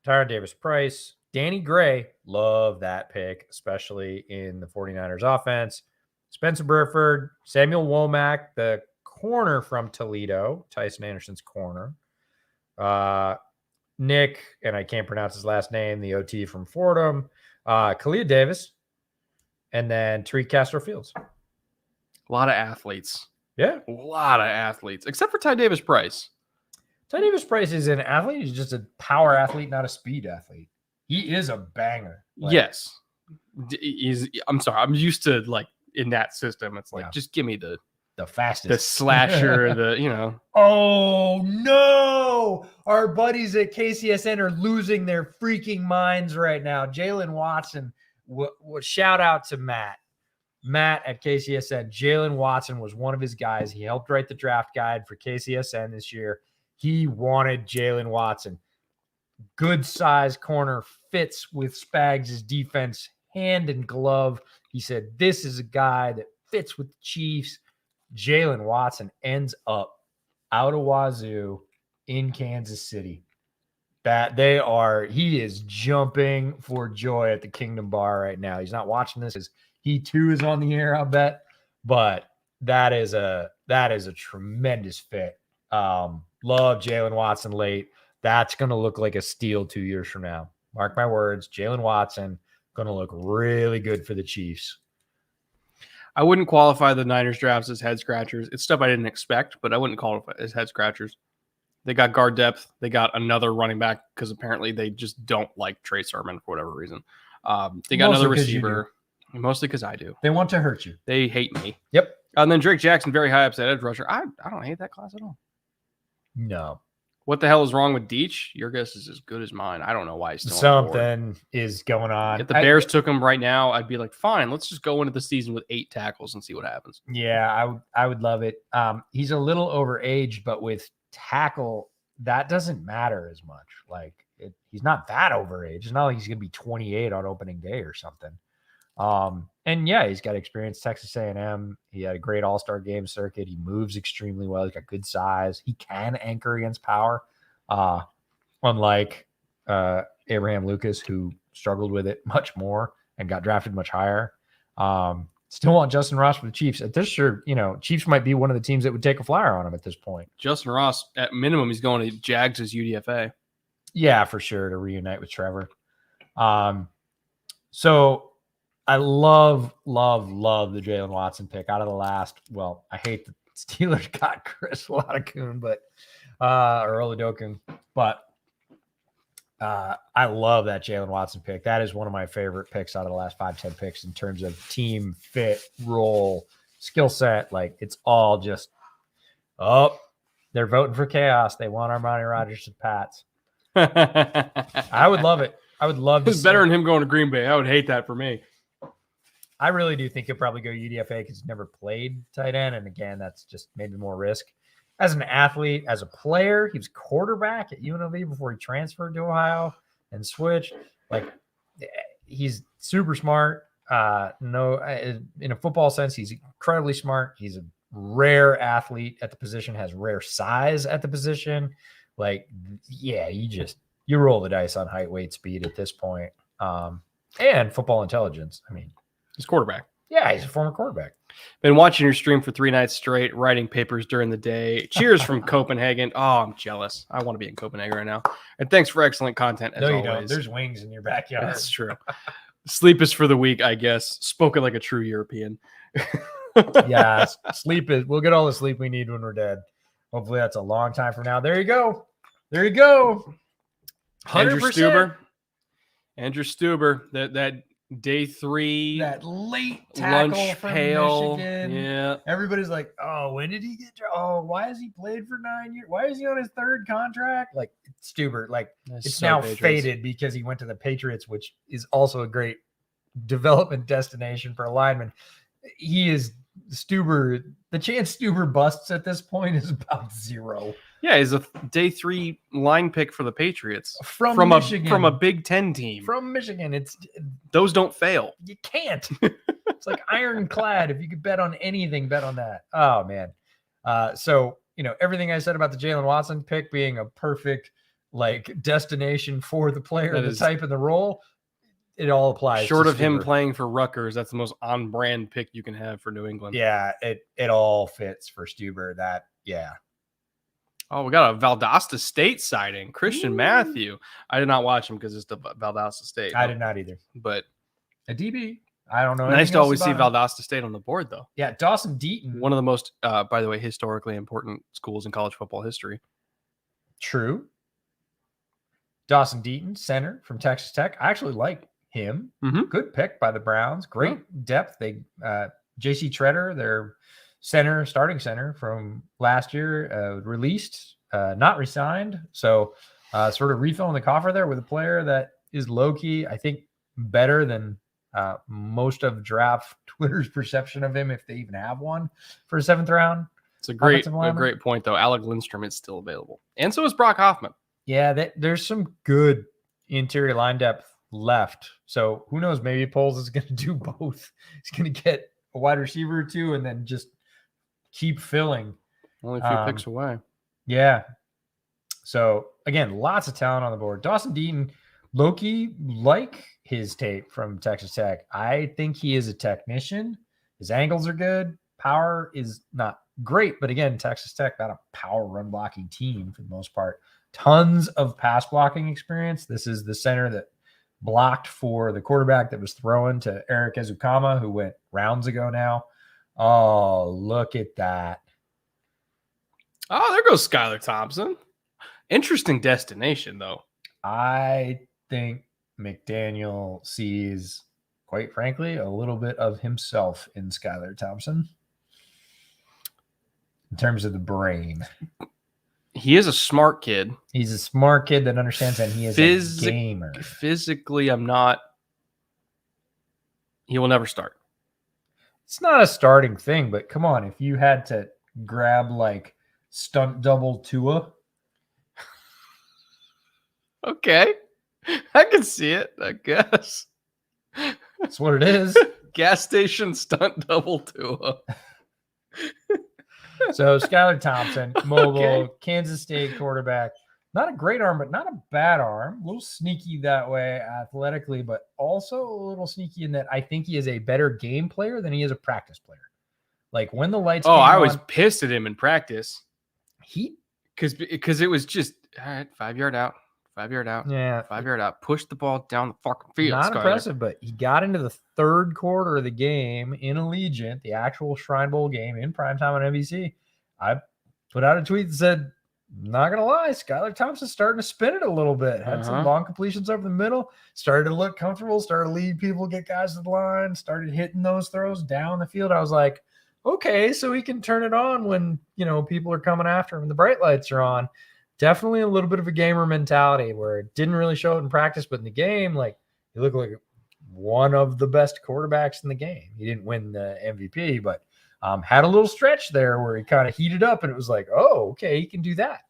Tyron Davis-Price. Danny Gray. Love that pick, especially in the 49ers offense. Spencer Burford. Samuel Womack, the corner from Toledo. Tyson Anderson's corner. Nick, and I can't pronounce his last name, the OT from Fordham. Kalia Davis. And then Tariq Castro-Fields. A lot of athletes. Yeah. A lot of athletes, except for Ty Davis-Price. Ty Davis-Price is an athlete. He's just a power athlete, not a speed athlete. He is a banger. Yes. I'm sorry. I'm used to in that system. It's just give me the the fastest. The slasher, the. Oh no! Our buddies at KCSN are losing their freaking minds right now. Jalen Watson. Shout out to Matt. Matt at KCSN. Jalen Watson was one of his guys. He helped write the draft guide for KCSN this year. He wanted Jalen Watson. Good size corner, fits with Spags' defense hand and glove. He said, this is a guy that fits with the Chiefs. Jalen Watson ends up out of Wazoo in Kansas City. He is jumping for joy at the Kingdom Bar right now. He's not watching this. He too is on the air, I'll bet. But that is a tremendous fit. Love Jalen Watson late. That's going to look like a steal 2 years from now. Mark my words, Jalen Watson going to look really good for the Chiefs. I wouldn't qualify the Niners drafts as head scratchers. It's stuff I didn't expect, but I wouldn't qualify as head scratchers. They got guard depth. They got another running back because apparently they just don't like Trey Sermon for whatever reason. They got another receiver. Mostly because I do. They want to hurt you. They hate me. Yep. And then Drake Jackson, very high upside edge rusher. I don't hate that class at all. No. What the hell is wrong with Deach? Your guess is as good as mine. I don't know why he's still something is going on. If the Bears took him right now, I'd be like, fine, let's just go into the season with 8 tackles and see what happens. Yeah, I would love it. He's a little overaged, but with tackle, that doesn't matter as much. Like he's not that overaged. It's not like he's going to be 28 on opening day or something. And yeah, he's got experience. Texas A&M. He had a great all-star game circuit. He moves extremely well. He's got good size. He can anchor against power. Unlike Abraham Lucas, who struggled with it much more and got drafted much higher. Still want Justin Ross for the Chiefs. At this sure, Chiefs might be one of the teams that would take a flyer on him at this point. Justin Ross, at minimum, he's going to Jags as UDFA. Yeah, for sure, to reunite with Trevor. So I love the Jalen Watson pick out of the last. Well, I hate the Steelers got Chris Ladakun, but or Oladokun, but I love that Jalen Watson pick. That is one of my favorite picks out of the last 5-10 picks in terms of team fit, role, skill set. Like it's all just they're voting for chaos. They want Armani Rodgers to Pats. I would love it. I would love to. It's better than him going to Green Bay. I would hate that for me. I really do think he'll probably go UDFA because he's never played tight end. And again, that's just maybe more risk. As an athlete, as a player, he was quarterback at UNLV before he transferred to Ohio and switched. Like he's super smart. In a football sense, he's incredibly smart. He's a rare athlete at the position, has rare size at the position. Like, yeah, you roll the dice on height, weight, speed at this point. And football intelligence. I mean, he's quarterback. Yeah, he's a former quarterback. Been watching your stream for 3 nights straight, writing papers during the day. Cheers from Copenhagen. Oh, I'm jealous. I want to be in Copenhagen right now. And thanks for excellent content as always. Don't. There's wings in your backyard. That's true. Sleep is for the weak, I guess. Spoken like a true European. Yeah, we'll get all the sleep we need when we're dead. Hopefully that's a long time from now. There you go. 100%. Andrew Stuber, that day 3, that late tackle lunch from pail. Michigan. Yeah. Everybody's like, oh, when did he get? Oh, why has he played for 9 years? Why is he on his 3rd contract? Like Stuber, it's so now Patriots. faded because he went to the Patriots, which is also a great development destination for a lineman. He is Stuber. The chance Stuber busts at this point is about 0. Yeah, he's a day 3 line pick for the Patriots from Michigan, from a Big Ten team. From Michigan, Those don't fail. You can't. It's like ironclad. If you could bet on anything, bet on that. Oh man. So everything I said about the Jalen Watson pick being a perfect destination for the player, the type and the role, it all applies. Short of him playing for Rutgers, that's the most on-brand pick you can have for New England. Yeah, it all fits for Stuber. Yeah. Oh, we got a Valdosta State sighting. Christian Matthew. I did not watch him because it's the Valdosta State. I did not either. But a DB. I don't know. Nice to always see Valdosta State on the board, though. Yeah, Dawson Deaton. One of the most, by the way, historically important schools in college football history. True. Dawson Deaton, center from Texas Tech. I actually like him. Mm-hmm. Good pick by the Browns. Great depth. They J.C. Treader, their starting center from last year, released, not resigned. So sort of refilling the coffer there with a player that is low-key, I think, better than most of draft Twitter's perception of him, if they even have one, for a 7th round. It's a great point, though. Alec Lindstrom is still available. And so is Brock Hoffman. Yeah, there's some good interior line depth left. So who knows? Maybe Poles is going to do both. He's going to get a wide receiver or two and then just keep filling. Only a few picks away. Yeah. So, again, lots of talent on the board. Dawson Deaton, Loki, like his tape from Texas Tech. I think he is a technician. His angles are good. Power is not great. But, again, Texas Tech, not a power run blocking team for the most part. Tons of pass blocking experience. This is the center that blocked for the quarterback that was throwing to Eric Ezukama, who went rounds ago now. Oh, look at that. Oh, there goes Skylar Thompson. Interesting destination, though. I think McDaniel sees, quite frankly, a little bit of himself in Skylar Thompson in terms of the brain. He is a smart kid. He's a smart kid that understands, and he is a gamer. Physically, I'm not. He will never start. It's not a starting thing, but come on. If you had to grab like stunt double Tua. Okay. I can see it, I guess. That's what it is. Gas station stunt double Tua. So Skylar Thompson, mobile, Okay. Kansas State quarterback. Not a great arm, but not a bad arm. A little sneaky that way athletically, but also a little sneaky in that I think he is a better game player than he is a practice player. Like when the lights came I on, was pissed at him in practice. he Because it was just, all right, 5 yard out, 5 yard out, yeah, 5 yard out. Push the ball down the fucking field. not Skylar. impressive, but he got into the third quarter of the game in Allegiant, the actual Shrine Bowl game in primetime on NBC. I put out a tweet that said, not gonna lie, Skylar Thompson's starting to spin it a little bit. Had some long completions over the middle, started to look comfortable, started to lead people, get guys to the line, started hitting those throws down the field. I was like, okay, so he can turn it on when, people are coming after him and the bright lights are on. Definitely a little bit of a gamer mentality where it didn't really show it in practice, but in the game, like, he looked like one of the best quarterbacks in the game. He didn't win the MVP, but had a little stretch there where he kind of heated up and it was like, oh, okay, he can do that.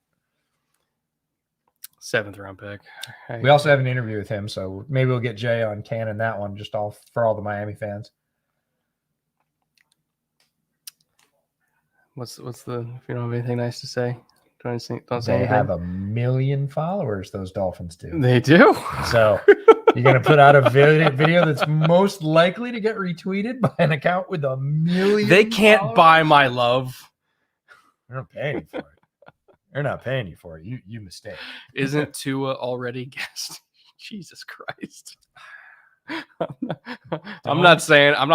7th round pick. Hey. We also have an interview with him, so maybe we'll get Jay on Cannon that one, just for all the Miami fans. What's the, if you don't have anything nice to say, don't say They anything. have 1 million followers, those Dolphins do. They do. So you're going to put out a video that's most likely to get retweeted by an account with 1 million They can't followers? buy my love. They're not paying you for it. They're not paying you for it. You mistake. Isn't Tua already guessed? Jesus Christ. I'm not saying I'm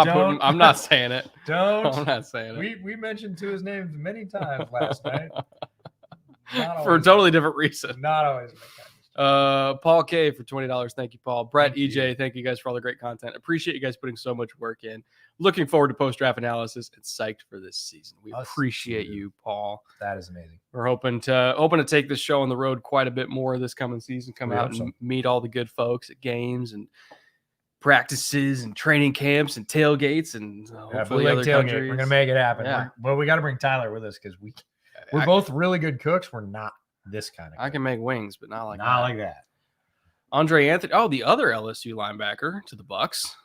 not saying it. Don't. I'm not saying it. We mentioned Tua's name many times last night. For a totally different reason. Not always. Paul K for $20. Thank you, Paul. Brett, Thank EJ, you. thank you guys for all the great content. Appreciate you guys putting so much work in. Looking forward to post-draft analysis and psyched for this season. We appreciate you, Paul. That is amazing. We're hoping to take this show on the road quite a bit more this coming season. Come out and meet all the good folks at games and practices and training camps and tailgates and hopefully other countries. We're gonna make it happen. Yeah. Well, we got to bring Tyler with us because we're both really good cooks. We're not this kind of. I can make wings, but not like that. Andre Anthony. Oh, the other LSU linebacker to the Bucks.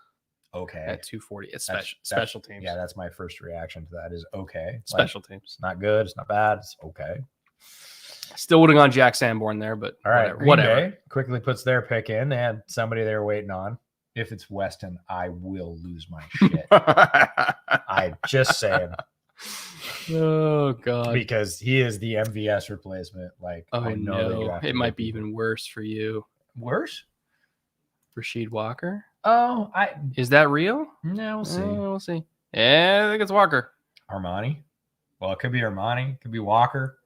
Okay. At 240. It's That's special teams. Yeah, that's my first reaction to that is okay. Special teams. It's not good. It's not bad. It's okay. Still would have gone Jack Sanborn there, but all right. Whatever. Green Bay quickly puts their pick in. They had somebody they were waiting on. If it's Weston, I will lose my shit. I just saying. Oh God. Because he is the MVS replacement. Like, I know. It might be even worse for you. Worse? Rasheed Walker? Oh, is that real? No, we'll see. We'll see. Yeah, I think it's Walker. Armani. Well, it could be Armani. It could be Walker.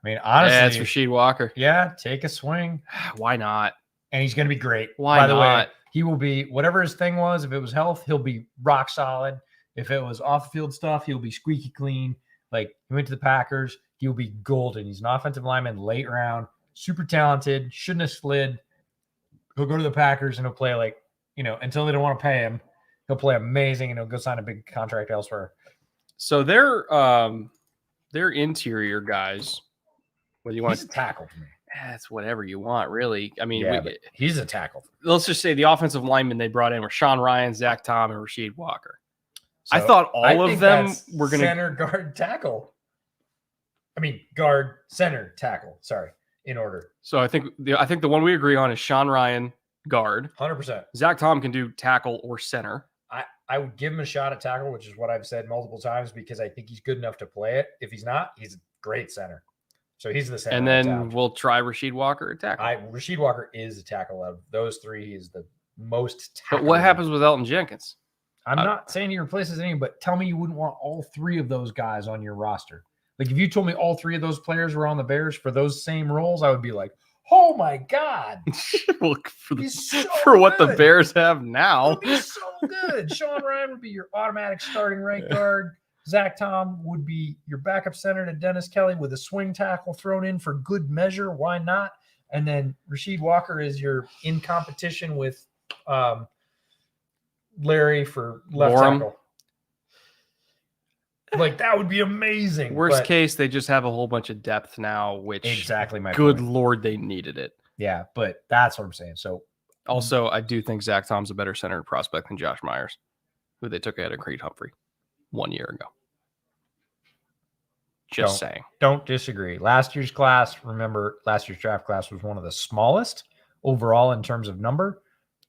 I mean, honestly, yeah, it's Rasheed Walker. Yeah, take a swing. Why not? And he's going to be great. Why By the not? way, he will be whatever his thing was. If it was health, he'll be rock solid. If it was off the field stuff, he'll be squeaky clean. Like, he went to the Packers, he'll be golden. He's an offensive lineman, late round, super talented, shouldn't have slid. He'll go to the Packers and he'll play like, until they don't want to pay him, he'll play amazing and he'll go sign a big contract elsewhere. So they're interior guys. Whether you want He's a tackle for me. That's whatever you want, really. I mean, but he's a tackle. Let's just say the offensive linemen they brought in were Sean Ryan, Zach Tom, and Rasheed Walker. So I thought all of them were going to center, guard, tackle. I mean, guard, center, tackle. Sorry, in order. So I think the one we agree on is Sean Ryan, guard. 100%. Zach Tom can do tackle or center. I would give him a shot at tackle, which is what I've said multiple times, because I think he's good enough to play it. If he's not, he's a great center. So he's the center. And then we'll try Rasheed Walker at tackle. Rasheed Walker is a tackle. Of those three, he is the most tackle. But what happens with Elton Jenkins? I'm not saying he replaces any, but tell me you wouldn't want all three of those guys on your roster. Like, if you told me all three of those players were on the Bears for those same roles, I would be like, oh my God. Well, for what the Bears have now. It would be so good. Sean Ryan would be your automatic starting right guard. Zach Tom would be your backup center to Dennis Kelly with a swing tackle thrown in for good measure. Why not? And then Rasheed Walker is your in competition with Larry for left tackle. Like, that would be amazing. Worst case, they just have a whole bunch of depth now, which exactly my good point. Lord, they needed it. Yeah, but that's what I'm saying. So also, I do think Zach Tom's a better center prospect than Josh Myers, who they took ahead of Creed Humphrey 1 year ago. Just saying. Don't disagree. Last year's draft class was one of the smallest overall in terms of number.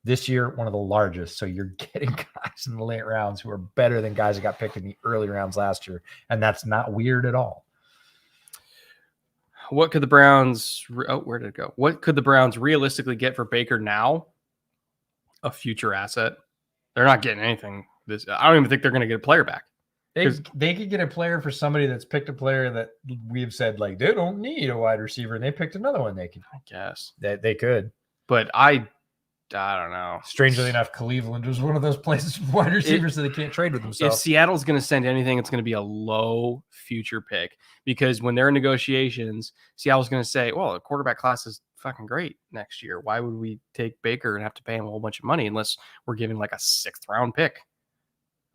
This year, one of the largest. So you're getting guys in the late rounds who are better than guys that got picked in the early rounds last year. And that's not weird at all. What could the Browns where did it go? What could the Browns realistically get for Baker now? A future asset. They're not getting anything. I don't even think they're going to get a player back. They could get a player for somebody that's picked a player that we've said, like, they don't need a wide receiver, and they picked another one. They could, I guess. They could. But I don't know. Strangely enough, Cleveland was one of those places with wide receivers that they can't trade with themselves. If Seattle's going to send anything, it's going to be a low future pick, because when they're in negotiations, Seattle's going to say, well, the quarterback class is fucking great next year. Why would we take Baker and have to pay him a whole bunch of money unless we're giving like a 6th round pick?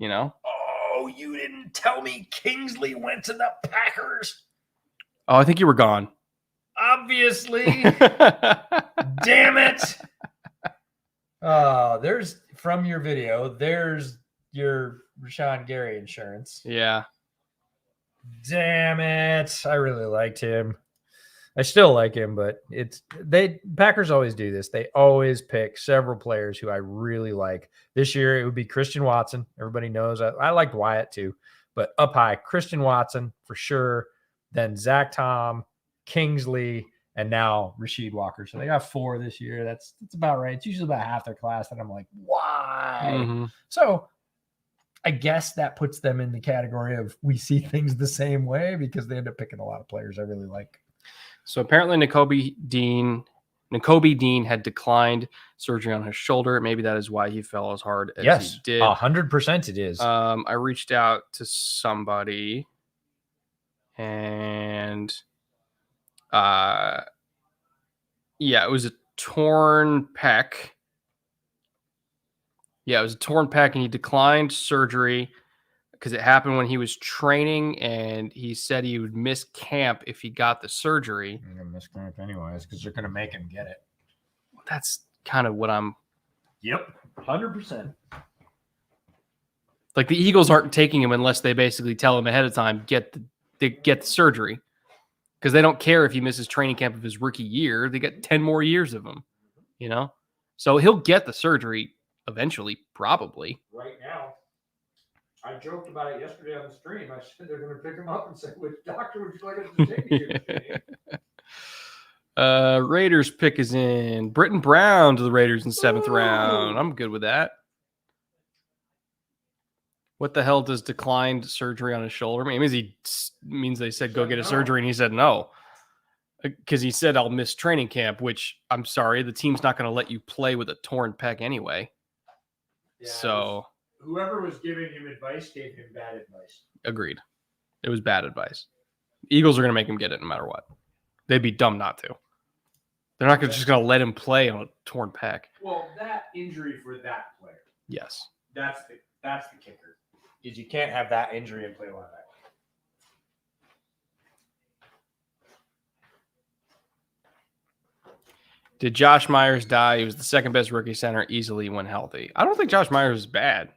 Oh, you didn't tell me Kingsley went to the Packers. Oh, I think you were gone. Obviously. Damn it. There's from your video, there's your Rashawn Gary insurance. Yeah. Damn it. I really liked him. I still like him, but Packers always do this. They always pick several players who I really like. This year it would be Christian Watson. Everybody knows I liked Wyatt too, but up high, Christian Watson for sure. Then Zach Tom, Kingsley, and now Rasheed Walker. So they got 4 this year. That's about right. It's usually about half their class. And I'm like, why? Mm-hmm. So I guess that puts them in the category of we see things the same way, because they end up picking a lot of players I really like. So apparently Nakobe Dean had declined surgery on his shoulder. Maybe that is why he fell as hard as he did. 100% it is. I reached out to somebody, and it was a torn pec. Yeah, it was a torn pec, and he declined surgery because it happened when he was training, and he said he would miss camp if he got the surgery. You're going to miss camp anyways, because they're going to make him get it. That's kind of what I'm... Yep, 100%. Like, the Eagles aren't taking him unless they basically tell him ahead of time, get the surgery. Because they don't care if he misses training camp of his rookie year. They get 10 more years of him, So he'll get the surgery eventually, probably. Right now. I joked about it yesterday on the stream. I said they're going to pick him up and say, which doctor would you like us to take you? Raiders pick is in. Britton Brown to the Raiders in 7th round. I'm good with that. What the hell does declined surgery on his shoulder mean? Means they said go get a surgery, and he said no. Because he said I'll miss training camp, which I'm sorry, the team's not going to let you play with a torn pec anyway. Yeah, so whoever was giving him advice gave him bad advice. Agreed. It was bad advice. Eagles are going to make him get it no matter what. They'd be dumb not to. They're not just going to let him play on a torn pec. Well, that injury for that player. Yes. That's the kicker. Is you can't have that injury and play linebacker. Did Josh Myers die? He was the second best rookie center easily when healthy. I don't think Josh Myers is bad.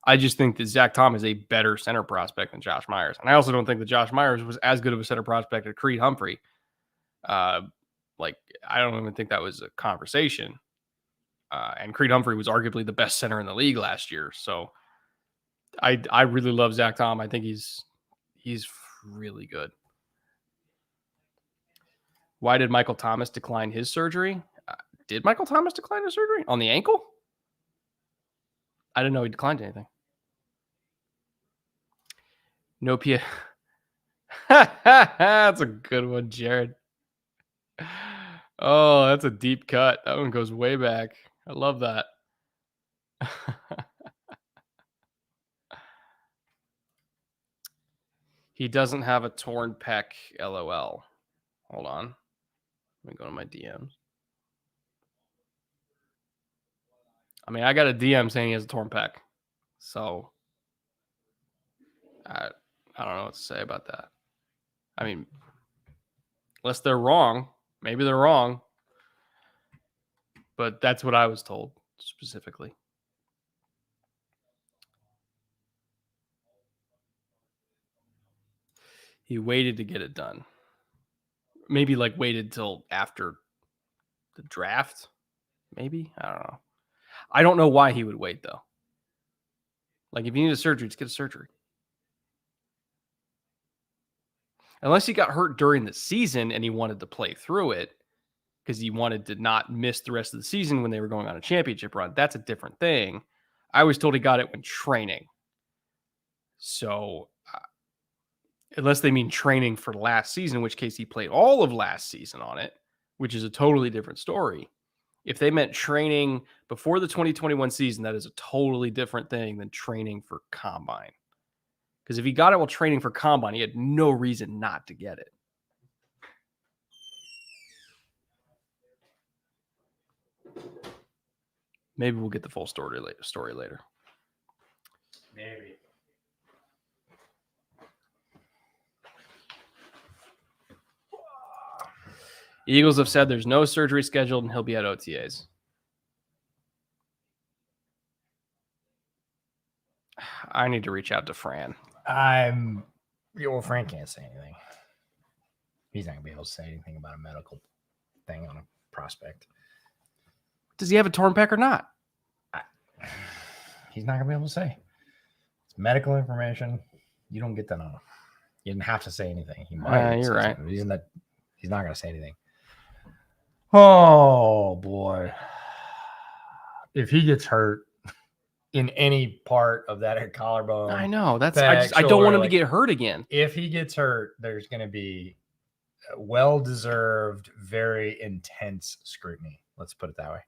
I just think that Zach Tom is a better center prospect than Josh Myers. And I also don't think that Josh Myers was as good of a center prospect as Creed Humphrey. I don't even think that was a conversation. And Creed Humphrey was arguably the best center in the league last year. So I really love Zach Tom. I think he's really good. Why did Michael Thomas decline his surgery? Did Michael Thomas decline his surgery on the ankle? I didn't know he declined anything. No P. That's a good one, Jared. Oh, that's a deep cut. That one goes way back. I love that. He doesn't have a torn pec, LOL. Hold on. Let me go to my DMs. I mean, I got a DM saying he has a torn pec. So, I don't know what to say about that. I mean, unless they're wrong. Maybe they're wrong. But that's what I was told specifically. He waited to get it done. Maybe waited till after the draft. Maybe. I don't know. I don't know why he would wait, though. If you need a surgery, just get a surgery. Unless he got hurt during the season and he wanted to play through it because he wanted to not miss the rest of the season when they were going on a championship run. That's a different thing. I was told he got it when training. So, unless they mean training for last season, in which case he played all of last season on it, which is a totally different story. If they meant training before the 2021 season, that is a totally different thing than training for combine. Because if he got it while training for combine, he had no reason not to get it. Maybe we'll get the full story later. Maybe. Eagles have said there's no surgery scheduled and he'll be at OTAs. I need to reach out to Fran. Fran can't say anything. He's not going to be able to say anything about a medical thing on a prospect. Does he have a torn pec or not? He's not going to be able to say. It's medical information. You don't get to know. You didn't have to say anything. He might. You're right. He's not going to say anything. Oh, boy. If he gets hurt in any part of that collarbone. I know. I don't want him to get hurt again. If he gets hurt, there's going to be well-deserved, very intense scrutiny. Let's put it that way.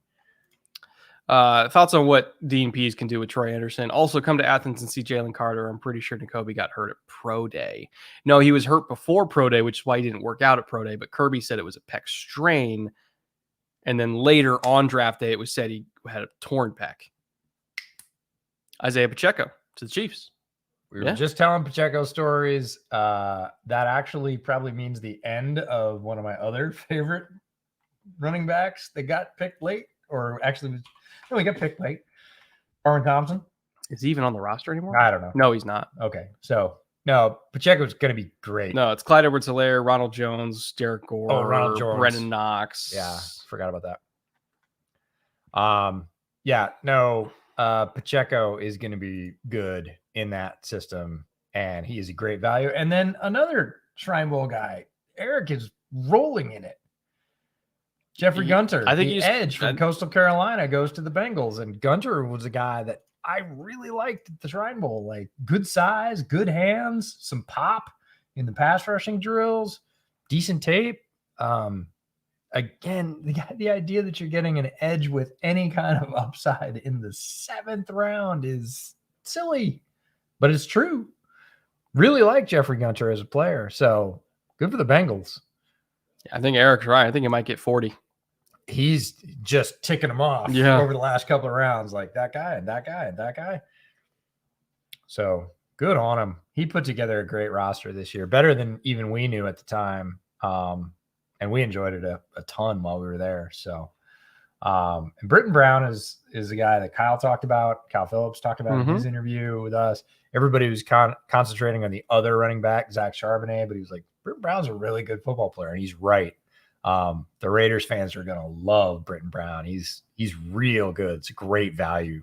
Thoughts on what Dean Pease can do with Troy Anderson. Also come to Athens and see Jalen Carter. I'm pretty sure N'Kobe got hurt at Pro Day. No, he was hurt before Pro Day, which is why he didn't work out at Pro Day. But Kirby said it was a pec strain. And then later on draft day, it was said he had a torn pec. Isaiah Pacheco to the Chiefs. We were just telling Pacheco stories. That actually probably means the end of one of my other favorite running backs that got picked late. Or actually, he got picked late. Armin Thompson. Is he even on the roster anymore? I don't know. No, he's not. Okay. So, no, Pacheco's going to be great. No, it's Clyde Edwards-Helaire, Ronald Jones, Derek Gore, Ronald Jones. Brendan Knox. Yeah, forgot about that. Pacheco is going to be good in that system, and he is a great value. And then another Shrine Bowl guy, Eric, is rolling in it. Jeffrey Gunter, I think the edge from Coastal Carolina, goes to the Bengals, and Gunter was a guy that I really liked at the Shrine Bowl. Like, good size, good hands, some pop in the pass rushing drills, decent tape. Again, the idea that you're getting an edge with any kind of upside in the 7th round is silly, but it's true. Really like Jeffrey Gunter as a player. So good for the Bengals. I think Eric's right. I think he might get 40. He's just ticking them off over the last couple of rounds, like that guy and that guy and that guy. So good on him. He put together a great roster this year, better than even we knew at the time. And we enjoyed it a ton while we were there. So, and Britton Brown is the guy that Kyle Phillips talked about in his interview with us. Everybody was concentrating on the other running back, Zach Charbonnet, but he was like, Britton Brown's a really good football player, and he's right. The Raiders fans are going to love Britton Brown. He's real good. It's a great value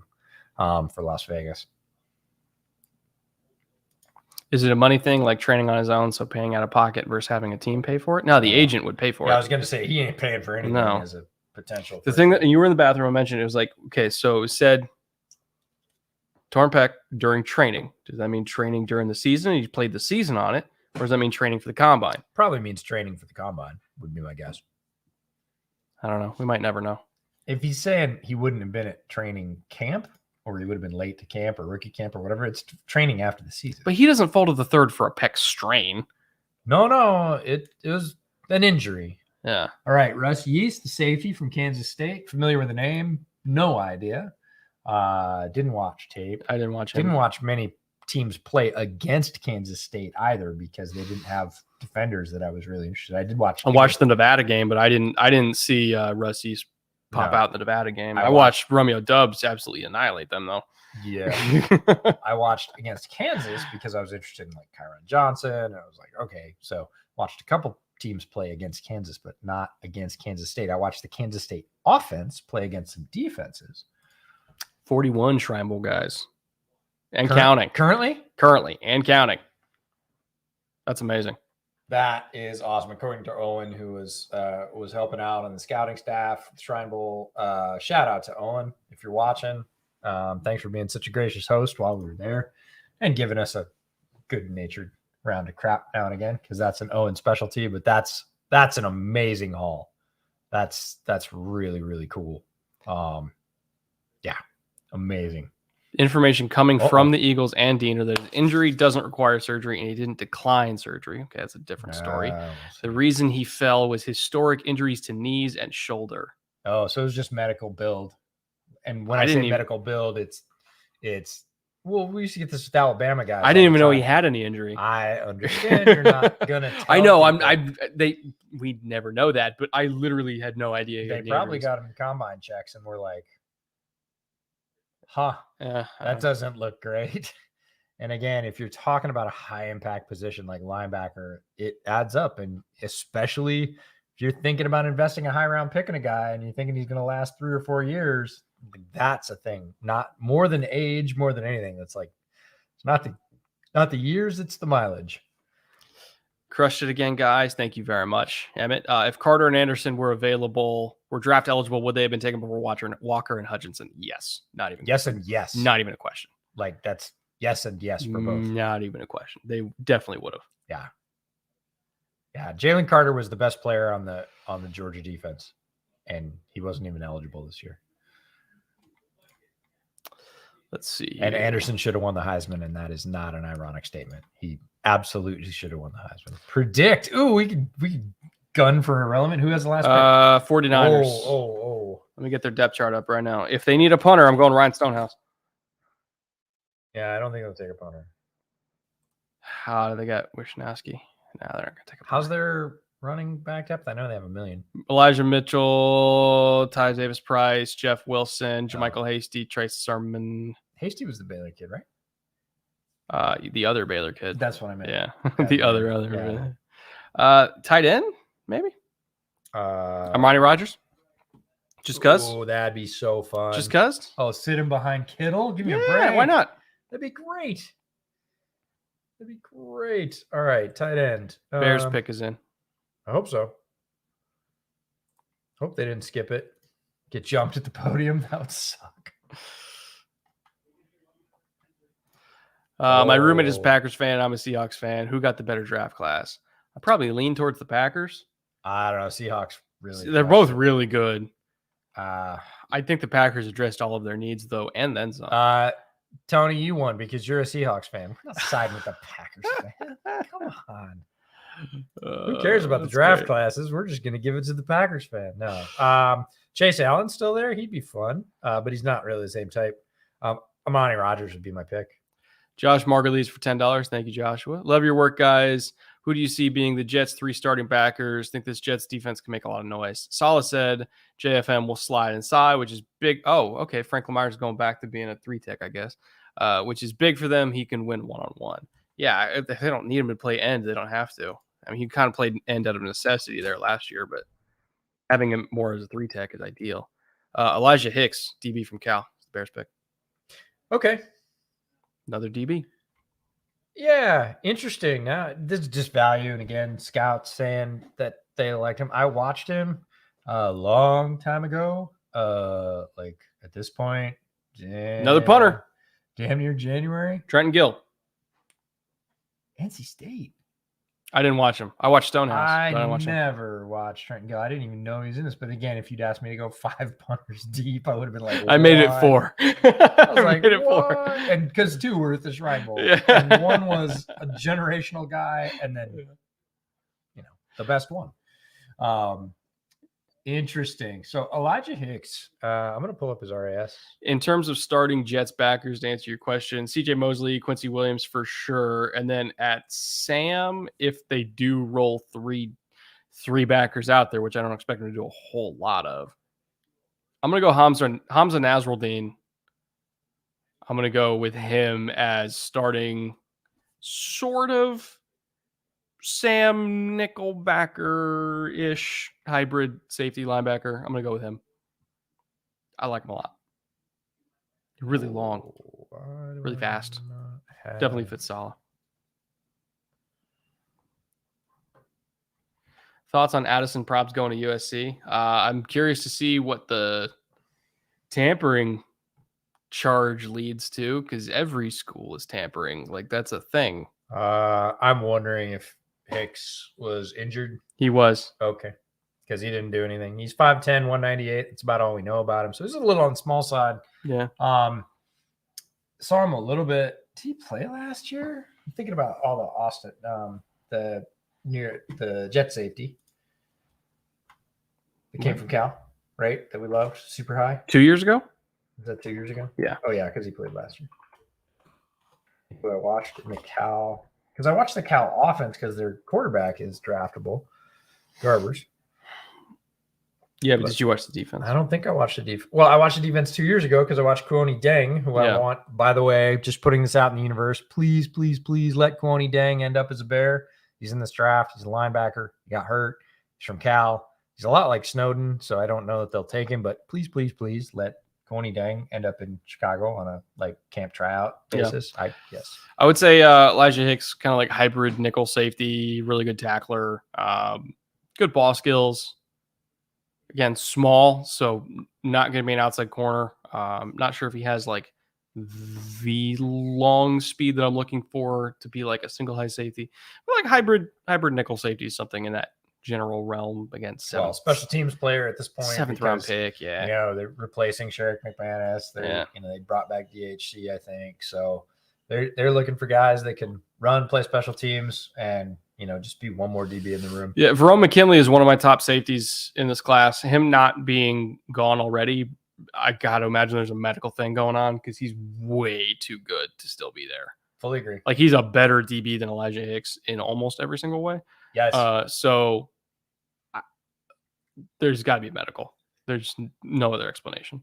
for Las Vegas. Is it a money thing, like training on his own, so paying out of pocket versus having a team pay for it? No, the agent would pay for it. I was going to say he ain't paying for anything as a potential. The thing that you were in the bathroom, I mentioned, it was like, okay, so it said torn pec during training. Does that mean training during the season? You played the season on it, or does that mean training for the combine? Probably means training for the combine, would be my guess. I don't know. We might never know. If he's saying he wouldn't have been at training camp, or he would have been late to camp or rookie camp or whatever, it's training after the season. But he doesn't fall to the third for a pec strain. No, it was an injury. Yeah. All right, Russ Yeast, the safety from Kansas State. Familiar with the name? No idea. Didn't watch tape. I didn't watch. Didn't watch many teams play against Kansas State either because they didn't have defenders that I was really interested in. I did watch. I watched the Nevada game, but I didn't see Russ Yeast pop out in the Nevada game. I watched Romeo Dubs absolutely annihilate them, though. Yeah. I watched against Kansas because I was interested in like Kyron Johnson. And I was like, okay. So watched a couple teams play against Kansas, but not against Kansas State. I watched the Kansas State offense play against some defenses. 41 Shrine Bowl guys. And counting. Currently and counting. That's amazing. That is awesome. According to Owen, who was helping out on the scouting staff, Shrine Bowl. Shout out to Owen if you're watching. Thanks for being such a gracious host while we were there and giving us a good-natured round of crap now and again because that's an Owen specialty. But that's an amazing haul. That's really, really cool. Yeah, amazing. Information coming from the Eagles and Diener that his injury doesn't require surgery and he didn't decline surgery. Okay, that's a different story. The reason he fell was historic injuries to knees and shoulder. Oh, so it was just medical build. And when I say medical build, it's well, we used to get this with Alabama guys. I didn't even know he had any injury. I understand you're not gonna tell I know people. We'd never know that, but I literally had no idea. They probably got him combine checks and we're like, that doesn't look great. And again, if you're talking about a high impact position like linebacker, it adds up. And especially if you're thinking about investing a high round pick in a guy and you're thinking he's going to last 3 or 4 years, that's a thing. Not more than age, more than anything. That's like, it's not the years, it's the mileage. Crushed it again, guys. Thank you very much, Emmett. If Carter and Anderson were draft eligible, would they have been taken before Walker and Hutchinson? Yes. Not even. Yes and yes. Not even a question. Like that's yes and yes for both. Not even a question. They definitely would have. Yeah. Yeah. Jalen Carter was the best player on the Georgia defense, and he wasn't even eligible this year. Let's see. And Anderson should have won the Heisman, and that is not an ironic statement. He absolutely should have won the Heisman. Predict. Ooh, we could gun for irrelevant. Who has the last pick? 49ers. Oh. Let me get their depth chart up right now. If they need a punter, I'm going Ryan Stonehouse. Yeah, I don't think they'll take a punter. How do they got Wisniewski? No, they're not going to take a punter. How's their running back depth? I know they have a million. Elijah Mitchell, Ty Davis Price, Jeff Wilson, JaMychal Hasty, Trace Sermon. Hasty was the Baylor kid, right? The other Baylor kid. That's what I meant. Yeah. Yeah, the other. Yeah. Tight end, maybe? Armani Rogers? Just cuz? Oh, that'd be so fun. Just cuz? Oh, sit him behind Kittle? Give me a break. Why not? That'd be great. All right, tight end. Bears pick is in. I hope so. Hope they didn't skip it. Get jumped at the podium. That would suck. My roommate is a Packers fan. I'm a Seahawks fan. Who got the better draft class? I probably lean towards the Packers. I don't know. Seahawks really. They're both really good. I think the Packers addressed all of their needs, though, and then some. Tony, you won because you're a Seahawks fan. We're not siding with the Packers fan. Come on. Who cares about the draft classes? We're just going to give it to the Packers fan. No. Chase Allen's still there. He'd be fun, but he's not really the same type. Amani Rodgers would be my pick. Josh Margulies for $10. Thank you, Joshua. Love your work, guys. Who do you see being the Jets' 3 starting backers? Think this Jets defense can make a lot of noise. Salah said JFM will slide inside, which is big. Oh, okay. Frank Lamar's going back to being a 3-tech, I guess, which is big for them. He can win one-on-one. Yeah, if they don't need him to play end, they don't have to. I mean, he kind of played end out of necessity there last year, but having him more as a 3-tech is ideal. Elijah Hicks, DB from Cal, Bears pick. Okay. Another DB. Yeah, interesting. Now, this is just value. And again, scouts saying that they liked him. I watched him a long time ago. Like at this point, another punter. Damn near January. Trenton Gill. NC State. I didn't watch him. I watched Stonehouse. I never watched Trenton Gill. I didn't even know he was in this. But again, if you'd asked me to go 5 punters deep, I would have been like, I made it 4. I was like, what? And because 2 were at the Shrine Bowl. Yeah. And 1 was a generational guy. And then, the best one. Interesting. So Elijah Hicks, I'm going to pull up his RAS. In terms of starting Jets backers, to answer your question, CJ Mosley, Quincy Williams for sure. And then at Sam, if they do roll three backers out there, which I don't expect them to do a whole lot of, I'm going to go Hamza Nasruddin. I'm going to go with him as starting sort of Sam Nickelbacker-ish hybrid safety linebacker. I'm going to go with him. I like him a lot. Really long. Really fast. Definitely fits Salah. Thoughts on Addison Props going to USC? I'm curious to see what the tampering charge leads to, because every school is tampering. Like, that's a thing. I'm wondering if Hicks was injured. He was. Okay. Because he didn't do anything. He's 5'10", 198. That's about all we know about him. So he's a little on the small side. Yeah. Saw him a little bit. Did he play last year? I'm thinking about all the Austin, the Jet safety. It came from Cal, right? That we loved. Super high. 2 years ago? Is that 2 years ago? Yeah. Oh, yeah, because he played last year. Who I watched in the Cal. Because I watched the Cal offense because their quarterback is draftable. Garbers. Yeah, but did you watch the defense? I don't think I watched the defense. Well, I watched the defense 2 years ago because I watched Kwoni Deng, who I want. By the way, just putting this out in the universe, please, please, please let Kwoni Deng end up as a Bear. He's in this draft. He's a linebacker. He got hurt. He's from Cal. He's a lot like Snowden, so I don't know that they'll take him. But please, please, please let Kwoni Deng end up in Chicago on a camp tryout basis. Yeah. Yes. I would say Elijah Hicks, kind of like hybrid nickel safety, really good tackler, good ball skills. Again, small, so not going to be an outside corner. Not sure if he has like the long speed that I'm looking for to be like a single high safety. But like hybrid nickel safety is something in that general realm. Again, special teams player at this point. 7th round pick, yeah. They're replacing Sherrick McManus. They brought back DHC, I think. So they're looking for guys that can run, play special teams, and just be one more DB in the room. Yeah, Verone McKinley is one of my top safeties in this class. Him not being gone already, I got to imagine there's a medical thing going on because he's way too good to still be there. Fully agree. Like, he's a better DB than Elijah Hicks in almost every single way. Yes. So there's got to be medical. There's no other explanation.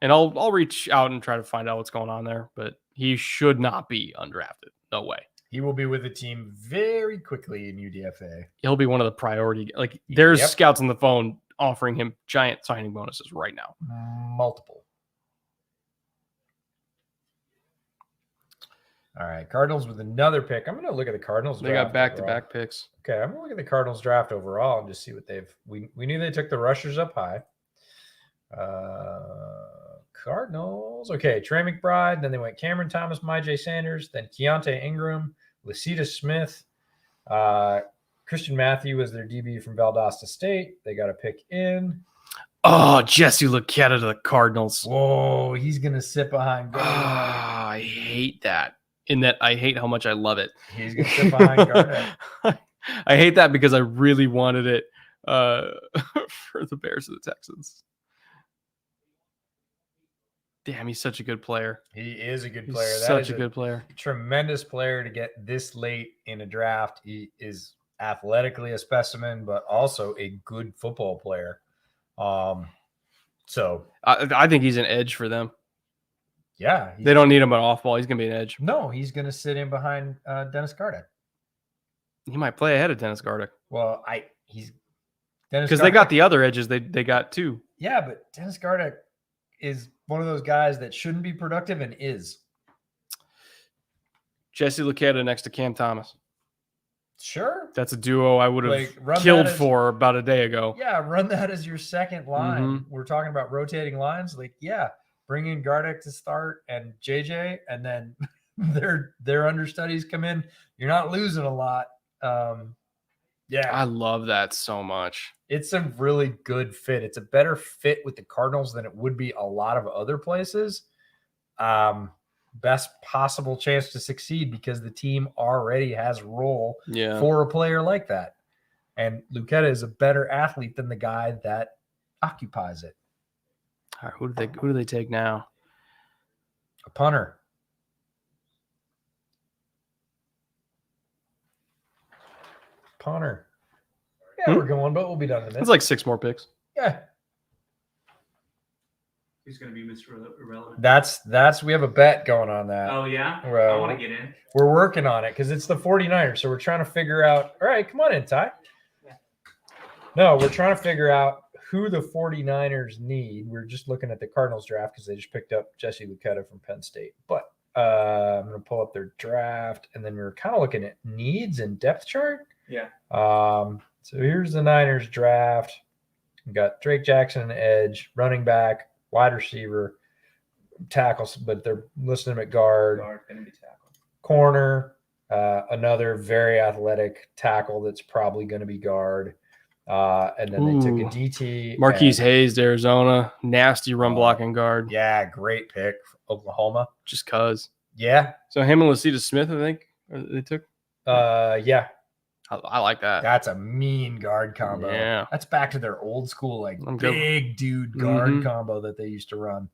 And I'll reach out and try to find out what's going on there, but he should not be undrafted. No way. He will be with the team very quickly in UDFA. He'll be one of the priority. Like, there's scouts on the phone offering him giant signing bonuses right now. Multiple. All right, Cardinals with another pick. I'm going to look at the Cardinals. They got back-to-back picks. Okay, I'm going to look at the Cardinals draft overall and just see what they've. We knew they took the rushers up high. Cardinals. Okay, Trey McBride. Then they went Cameron Thomas, Myjai Sanders. Then Keontae Ingram, Lacita Smith. Christian Matthew was their DB from Valdosta State. They got a pick in. Oh, Jesse Luketa to the Cardinals. Whoa, he's gonna sit behind Gardner. I hate that. In that, I hate how much I love it. He's gonna sit behind Gardner. I hate that because I really wanted it for the Bears and the Texans. Damn, he's such a good player. He is a good He's player. That such is a good player. tremendous player to get this late in a draft. He is athletically a specimen, but also a good football player. So I think he's an edge for them. yeah, They don't need him at off ball. He's gonna be an edge. No, he's gonna sit in behind Dennis Gardeck. He might play ahead of Dennis Gardeck Well, he's Dennis because they got Gardeck- the other edges. They got two. yeah, but Dennis Gardeck is one of those guys that shouldn't be productive and is. Jesse Luketa next to Cam Thomas. Sure. That's a duo I would have Like, run killed that as- for about a day ago. Yeah, run that as your second line. Mhm. We're talking about rotating lines. Like, yeah, bring in Gardeck to start and JJ, and then their understudies come in. You're not losing a lot. Yeah, I love that so much. it's a really good fit. It's a better fit with the Cardinals than it would be a lot of other places. Best possible chance to succeed because the team already has a role Yeah. for a player like that. And Luketa is a better athlete than the guy that occupies it. All right, who do they take now? A punter. Punter. Yeah, Hmm? we're going, but we'll be done in a minute. It's like 6 more picks. Yeah. Who's going to be Mr. Irrelevant? That's we have a bet going on that. Oh, yeah? Well, I want to get in. We're working on it because it's the 49ers. So we're trying to figure out. All right, come on in, Ty. No, we're trying to figure out who the 49ers need. We're just looking at the Cardinals draft because they just picked up Jesse Luketa from Penn State. But I'm going to pull up their draft, and then we were kind of looking at needs and depth chart. Yeah. So here's the Niners draft. We got Drake Jackson, an edge, running back, wide receiver, tackles, but they're listing him at guard. Guard, going to be tackled. Corner, another very athletic tackle that's probably going to be guard. And then they took a DT. Marquise and- Hayes to Arizona. Nasty run blocking guard. Yeah, great pick. Oklahoma. Just cuz. Yeah. So him and Lacita Smith, I think, they took. Yeah. I like that. That's a mean guard combo. Yeah. That's back to their old school, like I'm good. big dude guard Mhm. combo that they used to run.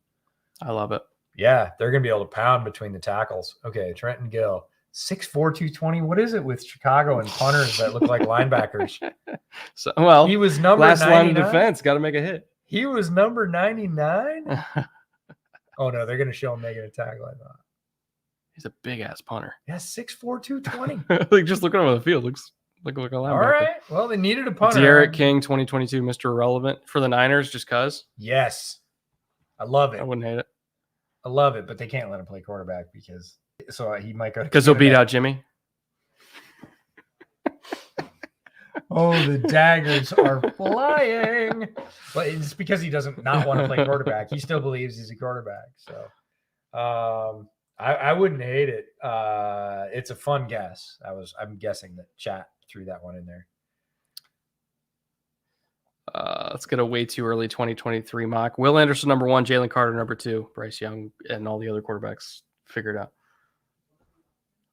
I love it. Yeah, they're going to be able to pound between the tackles. Okay, Trenton Gill, 6'4", 220. What is it with Chicago and punters that look like linebackers? So, well, He was number last line of 99. defense, got to make a hit. He was number 99. Oh, no, they're going to show him making a tackle. I thought. He's a big ass punter. Yeah, 6'4", 220. Like just looking over the field, looks like a linebacker. All right. Well, they needed a punter. Derek King, 2022, Mr. Irrelevant for the Niners, just cuz. Yes. I love it. I wouldn't hate it I love it, but they can't let him play quarterback because he might go because he'll beat out Jimmy. Oh, the daggers are flying. But it's because he doesn't not want to play quarterback. He still believes he's a quarterback. So I wouldn't hate it. It's a fun guess. I'm guessing that chat threw that one in there. Let's get a way too early 2023 mock. Will Anderson, number 1, Jalen Carter, number 2, Bryce Young, and all the other quarterbacks figured out.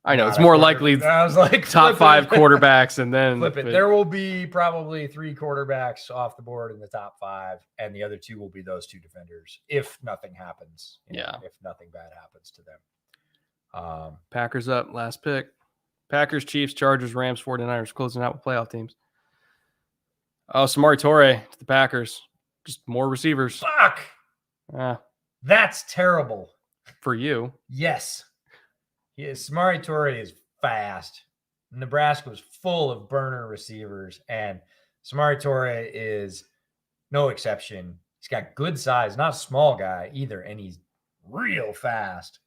I know it's more likely I was like top 5 quarterbacks and then Flip it. but- There will be probably 3 quarterbacks off the board in the top 5, and the other 2 will be those 2 defenders if nothing happens. Yeah. If nothing bad happens to them. Packers up, last pick. Packers, Chiefs, Chargers, Rams, 49ers closing out with playoff teams. Oh, Samori Toure to the Packers. Just more receivers. Fuck. That's terrible. For you. Yes. Samori Toure is fast. Nebraska was full of burner receivers, and Samori Toure is no exception. He's got good size, not a small guy either, and he's real fast.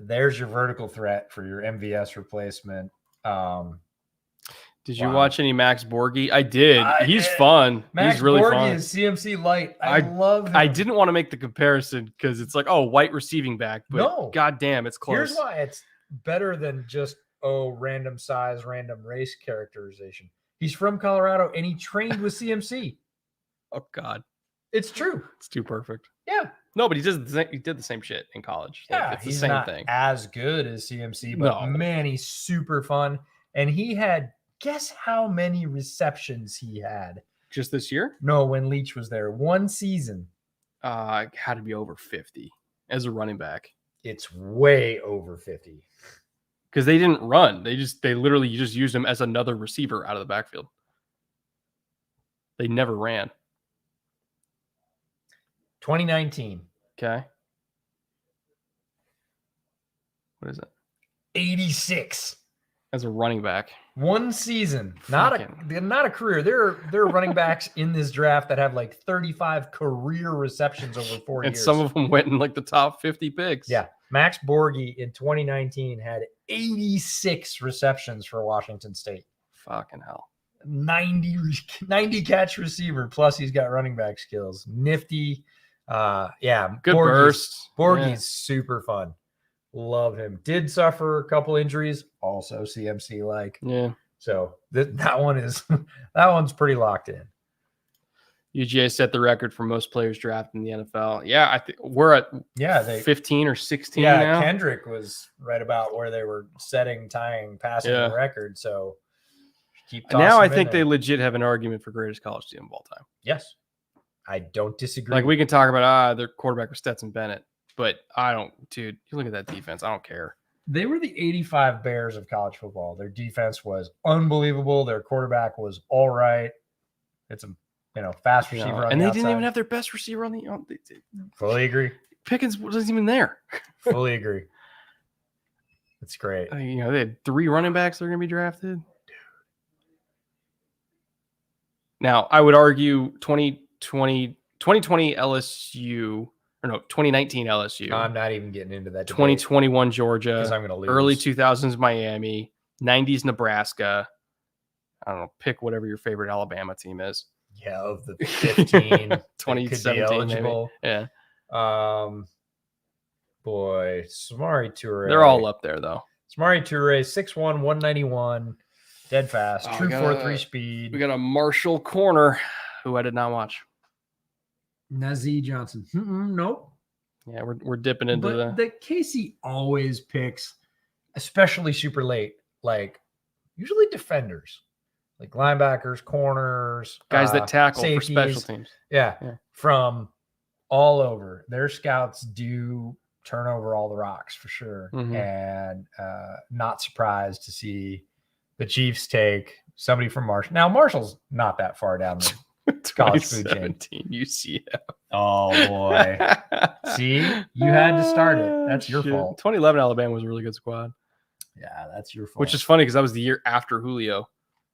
There's your vertical threat for your MVS replacement. Did you Wow. watch any Max Borghi? I did. He's did. fun. Max He's really Borghi fun. is CMC light. I love him. I didn't want to make the comparison because it's like, oh, white receiving back. But No. goddamn, it's close. Here's why it's better than just, random size, random race characterization. He's from Colorado, and he trained with CMC. Oh, God. It's true. It's too perfect. Yeah. No, but he did the same shit in college. Like, Yeah, it's the he's same not thing. as good as CMC, but No. man, he's super fun. And he had, guess how many receptions he had? Just this year? No, when Leach was there, one season. Had to be over 50 as a running back. It's way over 50. Because they didn't run. They literally just used him as another receiver out of the backfield. They never ran. 2019. Okay. What is it? 86. As a running back. One season. Not a career. There are running backs in this draft that have like 35 career receptions over 4 years. And some of them went in like the top 50 picks. Yeah. Max Borghi in 2019 had 86 receptions for Washington State. Fucking hell. 90 catch receiver. Plus he's got running back skills. Nifty. Yeah. Good burst. Borghi's super fun. Love him. Did suffer a couple injuries. Also CMC like. Yeah. So that one's pretty locked in. UGA set the record for most players drafted in the NFL. Yeah, I think we're at 15 or 16 now. Kendrick was right about where they were tying passing record. So keep tossing now I him think in they there. legit have an argument for greatest college team of all time. Yes. I don't disagree. Like we can talk about their quarterback was Stetson Bennett, but I don't, dude. You look at that defense. I don't care. They were the 85 Bears of college football. Their defense was unbelievable. Their quarterback was all right. It's a fast receiver, on and the they outside. didn't even have their best receiver on the. Fully agree. Pickens wasn't even there. Fully agree. It's great. They had 3 running backs that are going to be drafted. Now, I would argue 2020 LSU, or no, 2019 LSU. I'm not even getting into that. 2021 Georgia. Because I'm going to lose. Early 2000s Miami. 90s Nebraska. I don't know. Pick whatever your favorite Alabama team is. Yeah, of the 15. 2017 eligible. Maybe. Yeah. Boy, Samari Toure. They're all up there, though. Samari Toure, 6'1", 191. Dead fast. Oh, True 4.3 speed. We got a Marshall corner who I did not watch. Nazee Johnson. Nope. Yeah, we're dipping into the Casey always picks, especially super late, like usually defenders, like linebackers, corners, guys that tackle safeties, for special teams. Yeah, from all over. Their scouts do turn over all the rocks for sure. Mm-hmm. And not surprised to see the Chiefs take somebody from Marshall. Now, Marshall's not that far down the college food chain. UCF. Oh, boy. See? You had to start it. That's your fault. 2011 Alabama was a really good squad. Yeah, that's your fault. Which is funny because that was the year after Julio.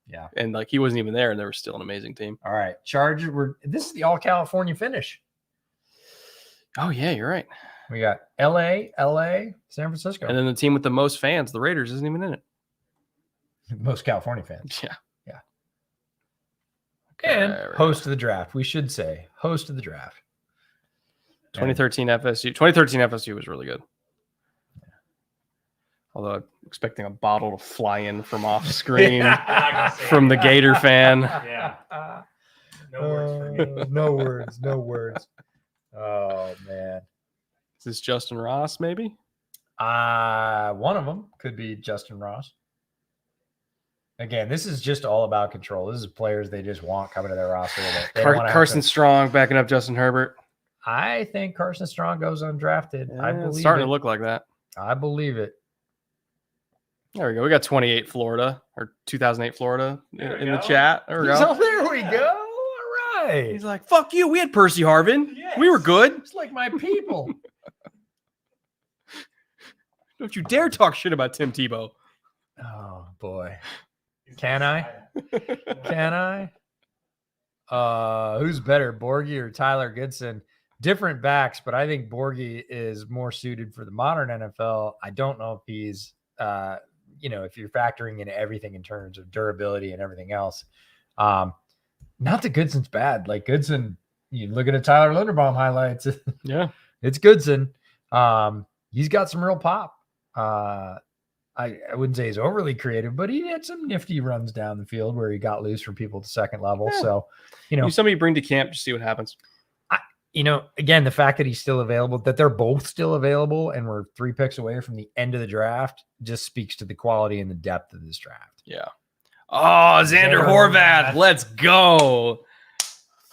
Yeah. And like he wasn't even there and they were still an amazing team. All right. Chargers this is the all California finish. Oh, yeah, you're right. We got LA, San Francisco. And then the team with the most fans, the Raiders, isn't even in it. Most California fans. Yeah. Yeah. And host of the draft. We should say host of the draft. 2013 FSU. 2013 FSU was really good. Yeah. Although I'm expecting a bottle to fly in from off screen from the Gator fan. Yeah. No words for me. No words. Oh, man. Is this Justin Ross, maybe? One of them could be Justin Ross. Again, this is just all about control. This is players they just want coming to their roster. Carson Strong backing up Justin Herbert. I think Carson Strong goes undrafted. Yeah, I believe it's starting it. to look like that. I believe it. There we go. We got 28 Florida or 2008 Florida in the chat. There we go. So there we go. All right. He's like, fuck you. We had Percy Harvin. Yes. We were good. It's like my people. Don't you dare talk shit about Tim Tebow. Oh, boy. Can I? Can I? Who's better, Borghi or Tyler Goodson? Different backs, but I think Borghi is more suited for the modern NFL. I don't know if he's, if you're factoring in everything in terms of durability and everything else. Not that Goodson's bad. Like Goodson, you look at a Tyler Linderbaum highlights. Yeah, it's Goodson. He's got some real pop. I wouldn't say he's overly creative, but he had some nifty runs down the field where he got loose from people at the second level. Yeah. So, somebody bring to camp to see what happens. again, the fact that he's still available, that they're both still available, and we're 3 picks away from the end of the draft, just speaks to the quality and the depth of this draft. Yeah. Oh, Xander Horvath. Let's go.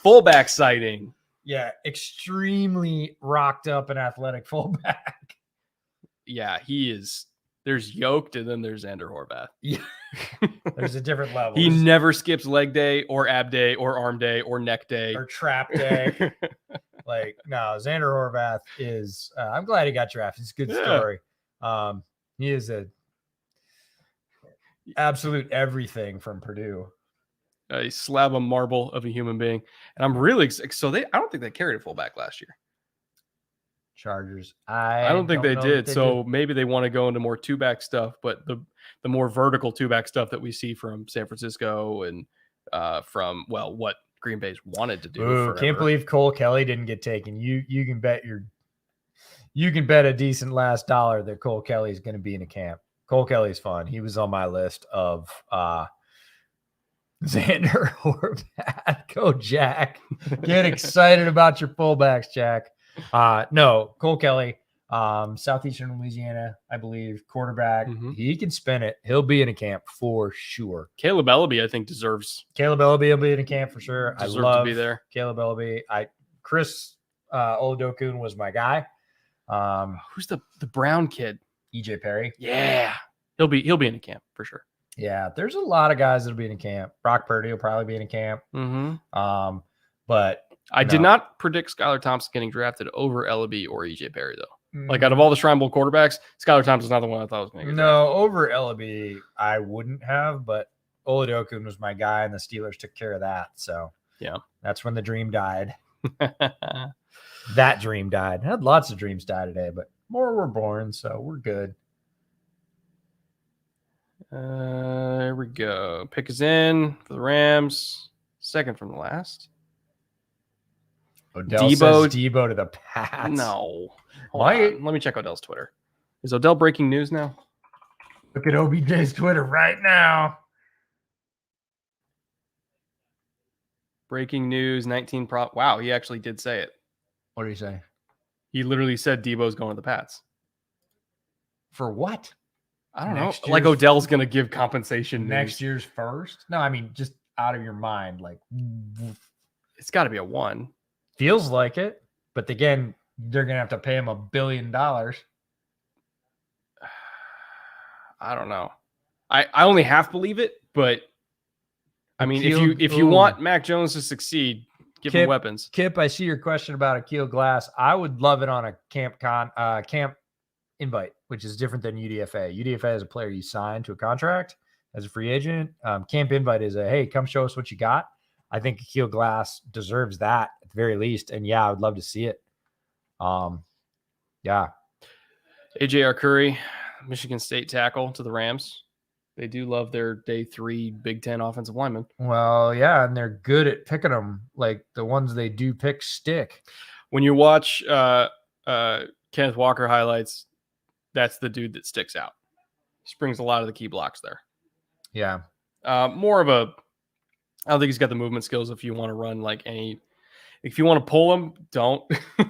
Fullback sighting. Yeah, extremely rocked up and athletic fullback. Yeah, he is. There's yoked, and then there's Xander Horvath. Yeah. There's a different level. He never skips leg day or ab day or arm day or neck day or trap day. No, Xander Horvath is I'm glad he got drafted. It's a good story. He is a absolute everything from Purdue. A slab of marble of a human being. And I'm really so I don't think they carried a fullback last year. Chargers. I don't think they did. So maybe they want to go into more 2-back stuff, but the more vertical 2-back stuff that we see from San Francisco and from what Green Bay's wanted to do. Can't believe Cole Kelly didn't get taken. You can bet a decent last dollar that Cole Kelly is going to be in a camp. Cole Kelly's fun. He was on my list of Xander Horvath. Go Jack. Get excited about your fullbacks, Jack. No, Cole Kelly, Southeastern Louisiana, I believe, quarterback. Mm-hmm. He can spin it. He'll be in a camp for sure. Caleb Ellaby, I think, deserves. Caleb Ellaby will be in a camp for sure. I love to be there. Caleb Ellaby. Chris Oladokun was my guy. Who's the brown kid? EJ Perry. Yeah, he'll be in a camp for sure. Yeah, there's a lot of guys that'll be in a camp. Brock Purdy will probably be in a camp. Mm-hmm. But I did not predict Skylar Thompson getting drafted over Ellaby or EJ Perry, though. Like, out of all the Shrine Bowl quarterbacks, Skylar Thompson's not the one I thought was going to get drafted. Over Ellaby, I wouldn't have, but Oladokun was my guy, and the Steelers took care of that. So, yeah, that's when the dream died. That dream died. I had lots of dreams die today, but more were born, so we're good. There we go. Pick is in for the Rams. Second from the last. Odell says Debo to the Pats. No. Let me check Odell's Twitter. Is Odell breaking news now? Look at OBJ's Twitter right now. Breaking news, 19 prop. Wow, he actually did say it. What did he say? He literally said Debo's going to the Pats. For what? I don't know. Like Odell's going to give compensation next year's first? No, I mean, just out of your mind. Like, it's got to be a 1. Feels like it. But again, they're going to have to pay him $1 billion. I don't know. I only half believe it, but I mean, if you want Mac Jones to succeed, give him weapons. Kip, I see your question about Akil Glass. I would love it on a camp invite, which is different than UDFA. UDFA is a player you sign to a contract as a free agent. Camp invite is hey, come show us what you got. I think Akil Glass deserves that at the very least. And yeah, I would love to see it. Yeah. AJ Arcuri, Michigan State tackle to the Rams. They do love their day 3 Big Ten offensive linemen. Well, yeah, and they're good at picking them. Like the ones they do pick stick. When you watch Kenneth Walker highlights, that's the dude that sticks out. Springs a lot of the key blocks there. Yeah. More of a, I don't think he's got the movement skills if you want to run like any, if you want to pull him, don't.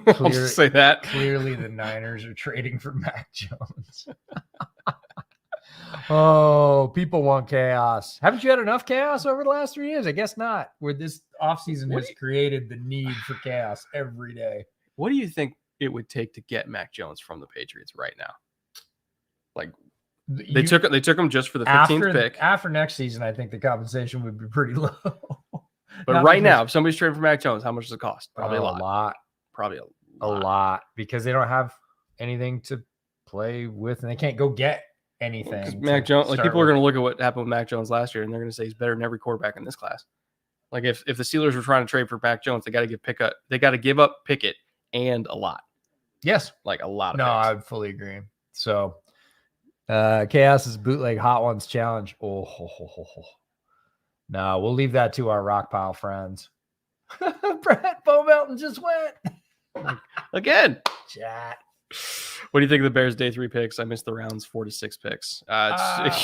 I'll just say that. Clearly the Niners are trading for Mac Jones. Oh, people want chaos. Haven't you had enough chaos over the last 3 years? I guess not. Where this offseason has created the need for chaos every day. What do you think it would take to get Mac Jones from the Patriots right now? Like they took him just for the 15th pick. After next season, I think the compensation would be pretty low. But right now, if somebody's trading for Mac Jones, how much does it cost? Probably a lot. Probably a lot because they don't have anything to play with, and they can't go get anything. Mac Jones, like people are going to look at what happened with Mac Jones last year, and they're going to say he's better than every quarterback in this class. Like if the Steelers were trying to trade for Mac Jones, they got to give up Pickett and a lot. Yes, like a lot. No, I would fully agree. So, Chaos is bootleg Hot Ones challenge. No, we'll leave that to our rock pile friends. Brett Bo Melton just went again. Chat. What do you think of the Bears' day 3 picks? I missed the rounds 4 to 6 picks.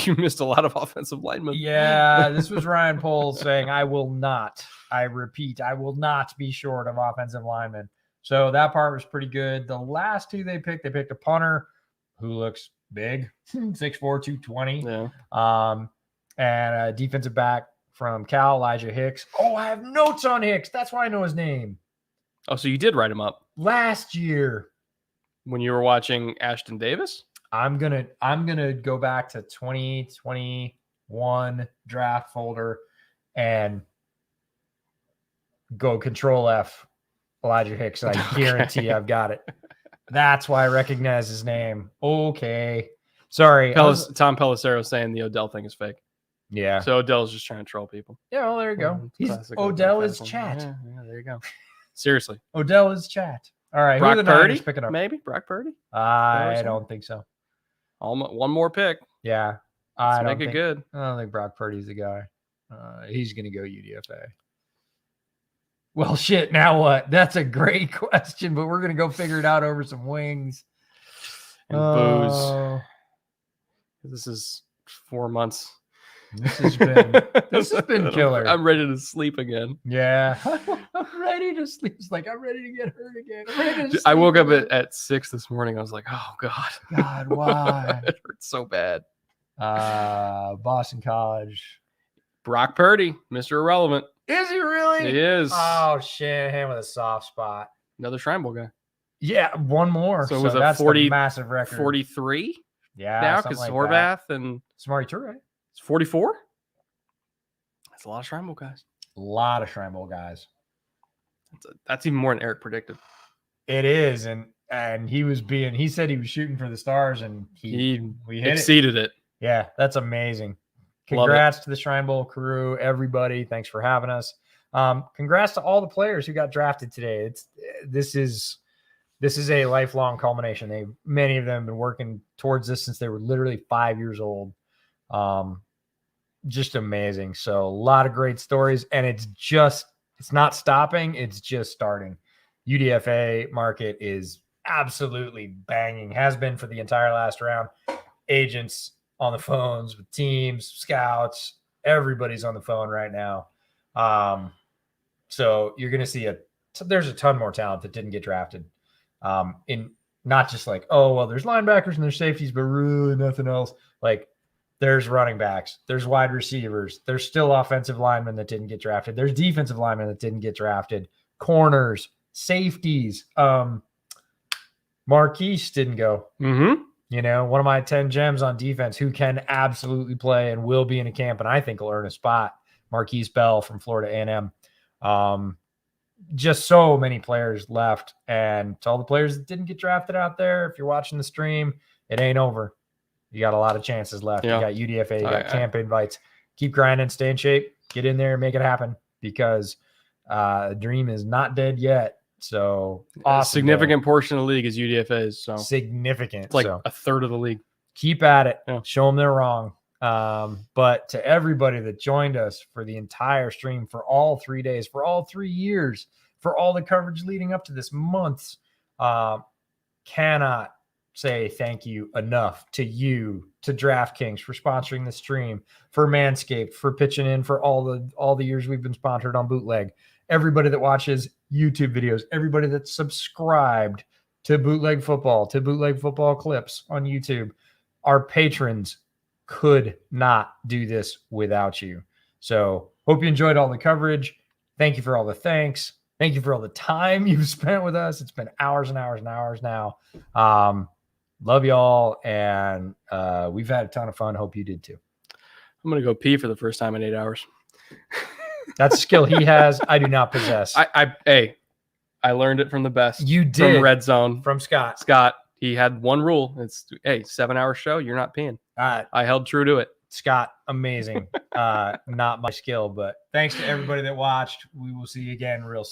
You missed a lot of offensive linemen. Yeah, this was Ryan Poles saying, I repeat, I will not be short of offensive linemen. So that part was pretty good. The last two they picked a punter who looks big, 6'4", 220. Yeah. And a defensive back from Cal, Elijah Hicks. Oh, I have notes on Hicks. That's why I know his name. Oh, so you did write him up Last year. when you were watching Ashton Davis? I'm gonna go back to 2021 draft folder and go Control F Elijah Hicks. I guarantee I've got it. That's why I recognize his name. Okay. Sorry. Tom Pelissero saying the Odell thing is fake. Yeah. So Odell's just trying to troll people. Yeah, well, there you go. Classic Odell is fan. chat. Yeah, there you go. Seriously. Odell is chat. All right. Who are Brock the Niners Purdy? picking up? Maybe Brock Purdy? I don't think so. One more pick. Yeah. Let's make it good. I don't think Brock Purdy's the guy. He's going to go UDFA. Well, shit. Now what? That's a great question, but we're going to go figure it out over some wings. And booze. This is 4 months. This has been killer. I'm ready to sleep again. Yeah. I'm ready to sleep. It's like, I'm ready to get hurt again. I'm ready to I woke up sleep at 6 this morning. I was like, oh, God. God, why? It hurts so bad. Boston College. Brock Purdy, Mr. Irrelevant. Is he really? He is. Oh, Shanahan with a soft spot. Another Shrine Bowl guy. Yeah, one more. So it was a that's 40 the massive record. 43 Yeah, now something because like Horvath and Smarty Toure. it's 44. That's a lot of Shrine Bowl guys. A lot of Shrine Bowl guys. That's even more than Eric predicted. It is, and he said he was shooting for the stars, and we hit it. Exceeded it. Yeah, that's amazing. Love Congrats to the Shrine Bowl crew, everybody. Thanks for having us. Congrats to all the players who got drafted today. This is a lifelong culmination. Many of them have been working towards this since they were literally 5 years old. Just amazing. So a lot of great stories, and it's not stopping. It's just starting. UDFA market is absolutely banging. Has been for the entire last round. Agents on the phones with teams, scouts, everybody's on the phone right now. So you're going to see there's a ton more talent that didn't get drafted. In not just like, oh, well, there's linebackers and there's safeties, but really nothing else. Like there's running backs, there's wide receivers, there's still offensive linemen that didn't get drafted. There's defensive linemen that didn't get drafted, corners, safeties. Marquise didn't go. Mm-hmm. You know, one of my 10 gems on defense who can absolutely play and will be in a camp, and I think will earn a spot. Marquise Bell from Florida A&M. Just so many players left. And to all the players that didn't get drafted out there, if you're watching the stream, it ain't over. You got a lot of chances left. Yeah. You got UDFA, you got camp invites. Keep grinding, stay in shape, get in there, make it happen because the dream is not dead yet. So a significant portion of the league is UDFAs. So significant. It's like a third of the league. Keep at it. Yeah. Show them they're wrong. But to everybody that joined us for the entire stream, for all 3 days, for all 3 years, for all the coverage leading up to this month, cannot say thank you enough to you, to DraftKings for sponsoring the stream, for Manscaped for pitching in for all the years we've been sponsored on Bootleg. Everybody that watches YouTube videos, everybody that's subscribed to Bootleg Football clips on YouTube, our patrons could not do this without you. So hope you enjoyed all the coverage. Thank you for all the thanks. Thank you for all the time you've spent with us. It's been hours and hours and hours now. Love y'all. And we've had a ton of fun. Hope you did too. I'm going to go pee for the first time in 8 hours. That's a skill he has. I do not possess. I learned it from the best. You did. From Red Zone. From Scott. Scott. He had one rule. It's 7-hour show. You're not peeing. All right. I held true to it. Scott, amazing. Not my skill, but thanks to everybody that watched. We will see you again real soon.